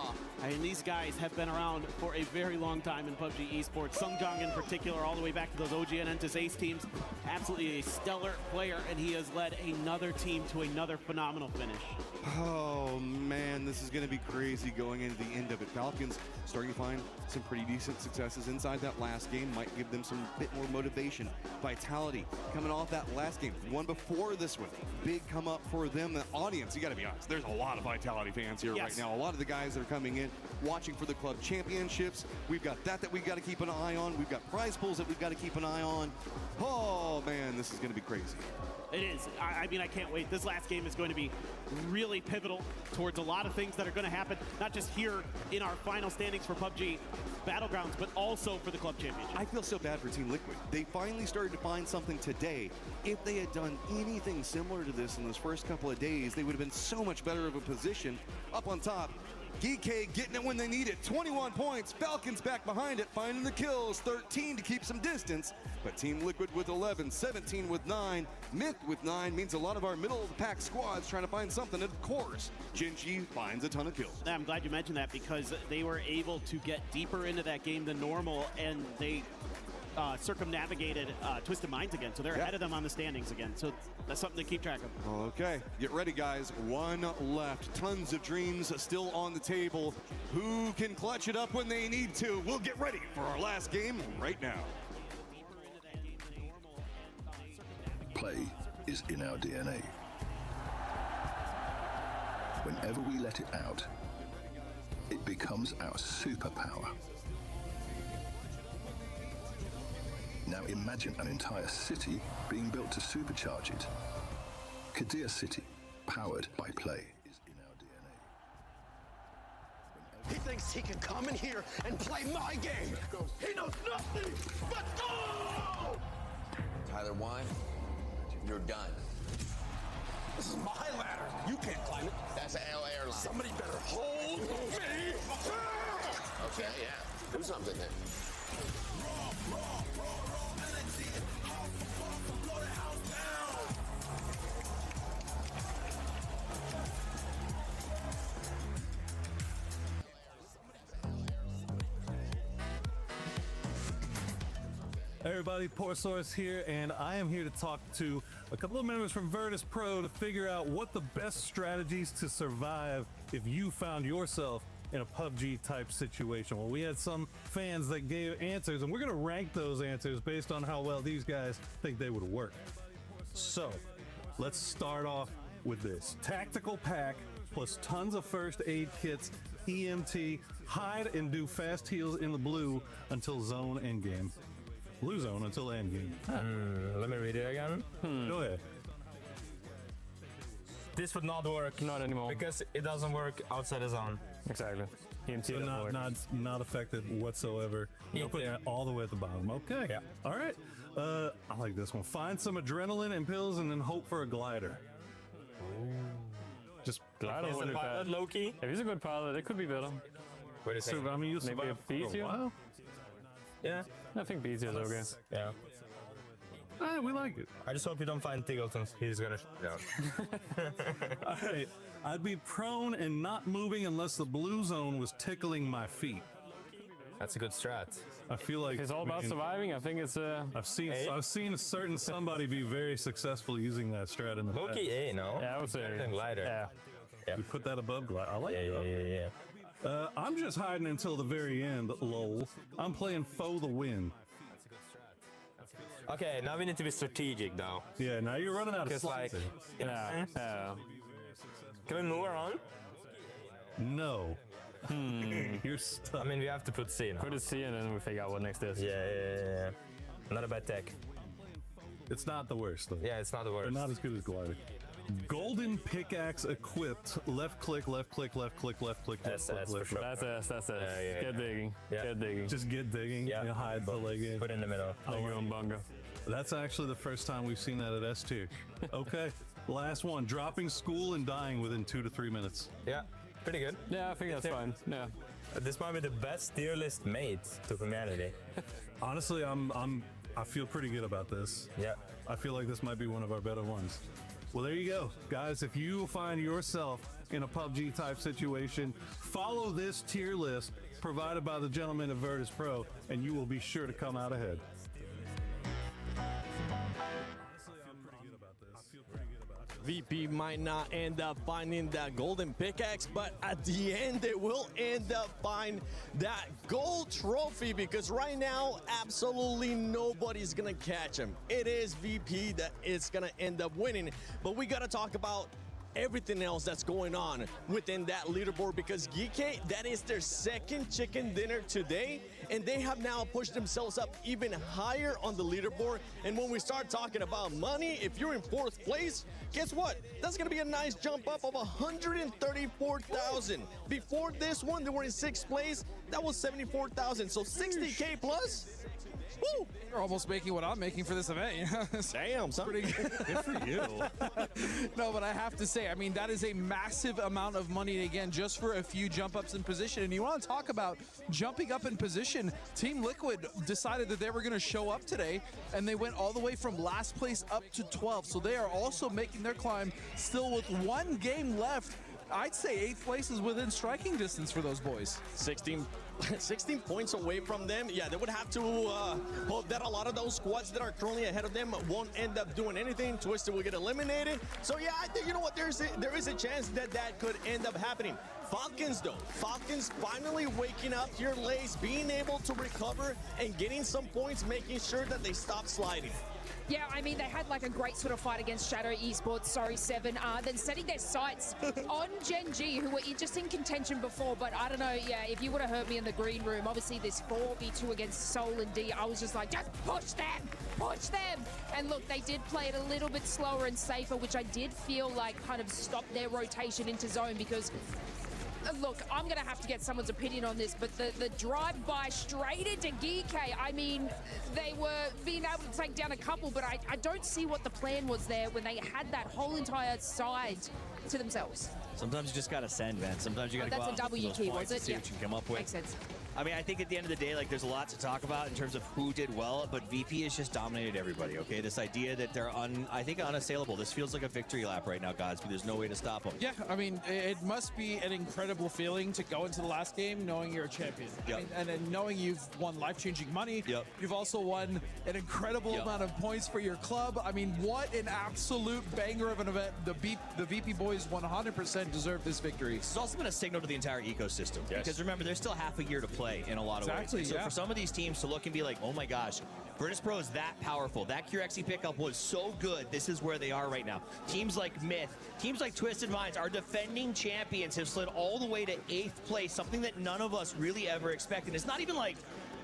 I mean, these guys have been around for a very long time in PUBG esports. Sungjong in particular, all the way back to those OG and Entus Ace teams. Absolutely a stellar player, and he has led another team to another phenomenal finish. Oh, man, this is going to be crazy going into the end of it. Falcons starting to find some pretty decent successes inside that last game. Might give them some bit more motivation. Vitality coming off that last game. One before this one. Big come up for them. The audience, you got to be honest, there's a lot of Vitality fans here right now. A lot of the guys that are coming in watching for the club championships. We've got that we got to keep an eye on. We've got prize pools that we've got to keep an eye on. Oh man, this is going to be crazy. It is. I mean, I can't wait. This last game is going to be really pivotal towards a lot of things that are going to happen, not just here in our final standings for PUBG Battlegrounds, but also for the club championship. I feel so bad for Team Liquid. They finally started to find something today. If they had done anything similar to this in those first couple of days, they would have been so much better of a position up on top. GK getting it when they need it. 21 points. Falcons back behind it, finding the kills. 13 to keep some distance. But Team Liquid with 11, 17 with 9, Myth with 9 means a lot of our middle of the pack squads trying to find something. Of course, Genji finds a ton of kills. I'm glad you mentioned that because they were able to get deeper into that game than normal, and they circumnavigated Twisted Minds again. So they're ahead of them on the standings again. So that's something to keep track of. Okay, get ready, guys. One left. Tons of dreams still on the table. Who can clutch it up when they need to? We'll get ready for our last game right now. Play is in our DNA. Whenever we let it out, it becomes our superpower. Now imagine an entire city being built to supercharge it. Kadir City, powered by play. He thinks he can come in here and play my game. He knows nothing but go! Tyler Wine, you're done. This is my ladder. You can't climb it. That's an L airline. Somebody better hold me. Okay, yeah. Do something then. Everybody, Porte here, and I am here to talk to a couple of members from Virtus Pro to figure out what the best strategies to survive if you found yourself in a PUBG type situation. Well, we had some fans that gave answers, and we're going to rank those answers based on how well these guys think they would work. So, let's start off with this. Tactical pack plus tons of first aid kits, EMT, hide and do fast heals in the blue until zone endgame. Blue zone until endgame. Let me read it again. Go ahead. This would not work. Not anymore. Because it doesn't work outside the zone. Exactly. EMT So not affected whatsoever. You'll put that all the way at the bottom. Okay. Yeah. All right. I like this one. Find some adrenaline and pills and then hope for a glider. Just Glider is a pilot, low-key. If he's a good pilot, it could be better. Wait a second. I mean, you'll maybe survive a B for a tier? while. Yeah, I think B tier is okay. Yeah. We like it. I just hope you don't find Tiggleton. He's gonna All right. I'd be prone and not moving unless the blue zone was tickling my feet. That's a good strat. I feel like If it's all about surviving, I think it's I've seen a certain somebody be very successful using that strat in the past. Low-key A, no? Yeah, I would say glider. Yeah. We put that above glider. I like it. Yeah. I'm just hiding until the very end, lol. I'm playing foe the win. Okay, now we need to be strategic, though. Yeah, now you're running out of Because, like, slots. yeah. Can we move around? No. You're stuck. I mean, we have to put C now. Put a C and then we figure out what next is. Yeah. Not a bad tech. It's not the worst, though. Yeah, it's not the worst. But not as good as glider. Golden pickaxe equipped. Left click, left click, left click, left click, left click, left click. That's it. Get digging. Yeah. Get digging. Just get digging. Yeah. You hide the leg in. Put in the middle. That's actually the first time we've seen that at S tier. Okay. Last one. Dropping school and dying within 2 to 3 minutes. Yeah. Pretty good. Yeah, I think that's fine. Yeah. This might be the best tier list made to humanity. Honestly, I feel pretty good about this. Yeah. I feel like this might be one of our better ones. Well, there you go. Guys, if you find yourself in a PUBG type situation, follow this tier list provided by the gentlemen at Virtus Pro, and you will be sure to come out ahead. VP might not end up finding that golden pickaxe, but at the end they will end up finding that gold trophy, because right now absolutely nobody's gonna catch him. It is VP that is gonna end up winning, but we gotta talk about everything else that's going on within that leaderboard, because GK, that is their second chicken dinner today, and they have now pushed themselves up even higher on the leaderboard. And when we start talking about money, if you're in 4th place, guess what? That's going to be a nice jump up of 134,000. Before this one, they were in 6th place. That was 74,000. So 60K plus. Woo! You're almost making what I'm making for this event. You know? Damn, son. Pretty good for you. No, but I have to say, I mean, that is a massive amount of money, again, just for a few jump ups in position. And you want to talk about jumping up in position, Team Liquid decided that they were going to show up today, and they went all the way from last place up to 12. So they are also making their climb still with 1 game left. I'd say 8th place is within striking distance for those boys. 16 points away from them. Yeah, they would have to hope that a lot of those squads that are currently ahead of them won't end up doing anything. Twisted will get eliminated. So yeah, I think, you know what, there is a chance that that could end up happening. Falcons, though. Falcons finally waking up here, Lace, being able to recover and getting some points, making sure that they stop sliding. Yeah, I mean, they had like a great sort of fight against Shadow Esports, sorry, Seven, then setting their sights on Gen G, who were just in contention before, but I don't know, yeah, if you would have heard me in the green room, obviously this 4v2 against Soul and D, I was just like, just push them! And look, they did play it a little bit slower and safer, which I did feel like kind of stopped their rotation into zone, because look, I'm going to have to get someone's opinion on this, but the drive-by straight into Geekay, I mean, they were being able to take down a couple, but I don't see what the plan was there when they had that whole entire side to themselves. Sometimes you just got to send, man. Sometimes you got to go out That's a W key, was it? see what you can come up with. Makes sense. I mean, I think at the end of the day, like, there's a lot to talk about in terms of who did well, but VP has just dominated everybody, okay? This idea that they're, I think, unassailable. This feels like a victory lap right now, Godspeed. There's no way to stop them. Yeah, I mean, it must be an incredible feeling to go into the last game knowing you're a champion. Yep. I mean, and then knowing you've won life-changing money. Yep. You've also won an incredible amount of points for your club. I mean, what an absolute banger of an event. The VP boys 100% deserve this victory. It's also been a signal to the entire ecosystem. Yes. Because remember, there's still half a year to play in a lot of ways. So for some of these teams to look and be like, oh my gosh, Virtus Pro is that powerful. That Curexy pickup was so good. This is where they are right now. Teams like Myth, teams like Twisted Minds, our defending champions, have slid all the way to 8th place, something that none of us really ever expected. It's not even like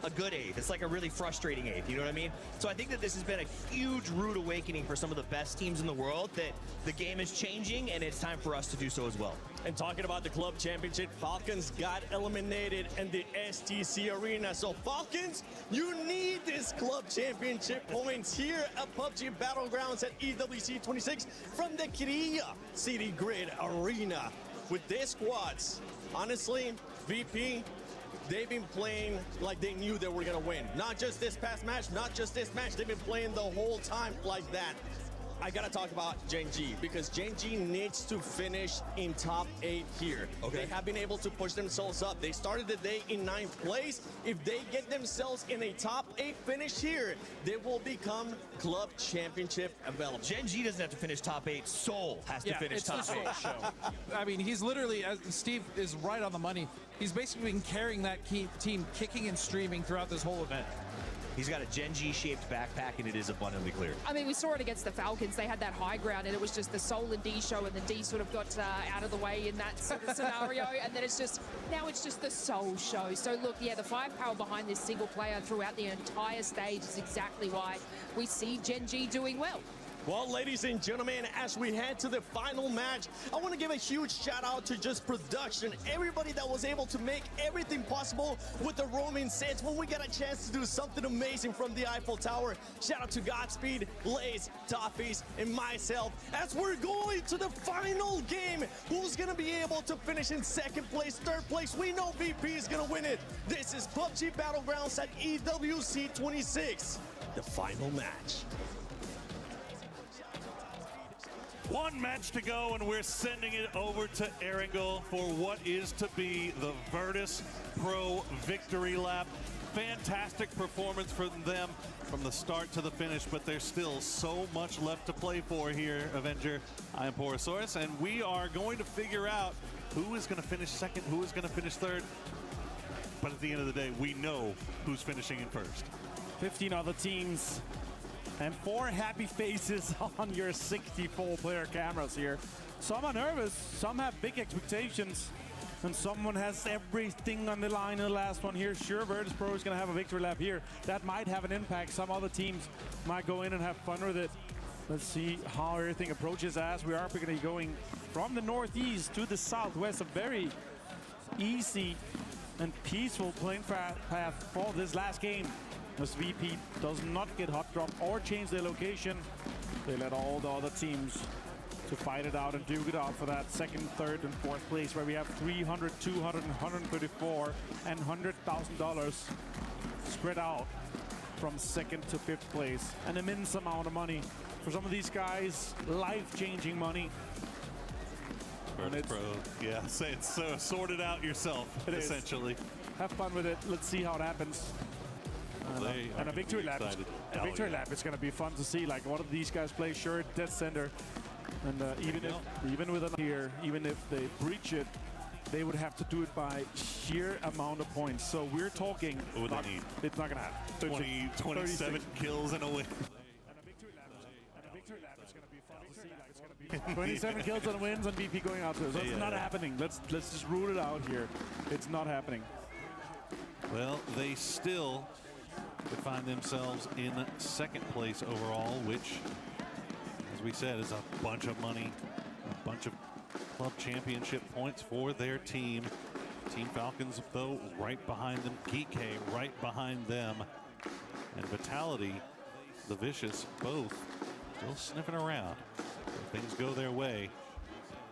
a good 8th. It's like a really frustrating 8th, you know what I mean? So I think that this has been a huge rude awakening for some of the best teams in the world, that the game is changing and it's time for us to do so as well. And talking about the club championship, Falcons got eliminated in the STC arena. So Falcons, you need this club championship points here at PUBG Battlegrounds at EWC 26 from the Korea City Grid Arena. With their squads, honestly, VP, they've been playing like they knew they were going to win. Not just this past match, not just this match. They've been playing the whole time like that. I got to talk about Gen G, because Gen G needs to finish in top 8 here. Okay. They have been able to push themselves up. They started the day in 9th place. If they get themselves in a top 8 finish here, they will become club championship available. Gen G doesn't have to finish top 8. Soul has to finish top 8. Soul show. I mean, he's literally, as Steve is right on the money, he's basically been carrying that team kicking and streaming throughout this whole event. He's got a Gen G-shaped backpack, and it is abundantly clear. I mean, we saw it against the Falcons. They had that high ground, and it was just the Soul and D show, and the D sort of got out of the way in that sort of scenario, and then now it's just the Soul show. So look, yeah, the firepower behind this single player throughout the entire stage is exactly why we see Gen G doing well. Well, ladies and gentlemen, as we head to the final match, I want to give a huge shout out to just production. Everybody that was able to make everything possible with the roaming sets when we got a chance to do something amazing from the Eiffel Tower. Shout out to Godspeed, Lace, Toffees, and myself as we're going to the final game. Who's going to be able to finish in 2nd place, 3rd place? We know VP is going to win it. This is PUBG Battlegrounds at EWC 26, the final match. One match to go, and we're sending it over to Erangel for what is to be the Virtus Pro victory lap. Fantastic performance from them from the start to the finish, but there's still so much left to play for here, Avenger. I am Porosaurus, and we are going to figure out who is going to finish 2nd, who is going to finish 3rd. But at the end of the day, we know who's finishing in 1st. 15 other teams And 4 happy faces on your 64-player cameras here. Some are nervous, some have big expectations, and someone has everything on the line in the last one here. Sure, Virtus Pro is going to have a victory lap here. That might have an impact. Some other teams might go in and have fun with it. Let's see how everything approaches as we are going to be going from the northeast to the southwest. A very easy and peaceful playing path for this last game. As VP does not get hot dropped or change their location. They let all the other teams to fight it out and duke it out for that second, third, and fourth place, where we have 300, 200, 134, and $100,000 spread out from second to fifth place. An immense amount of money for some of these guys, life-changing money. Virtus Pro, yeah, say it's sorted out yourself, essentially. Have fun with it. Let's see how it happens. And a victory lap. A victory lap is going to be fun to see. Like, what do these guys play? Sure, dead center. And even with it here, even if they breach it, they would have to do it by sheer amount of points. So we're talking. What would they need? It's not going to happen. 27 kills and a win. And a victory lap is going to be fun to see. Like, it's going to be 27 kills and wins and VP going out there. So it's not happening. Let's just rule it out here. It's not happening. Well, they still could find themselves in second place overall, which, as we said, is a bunch of money, a bunch of club championship points for their team. Team Falcons, though, right behind them. Geek right behind them. And Vitality, the Vicious, both still sniffing around. If things go their way,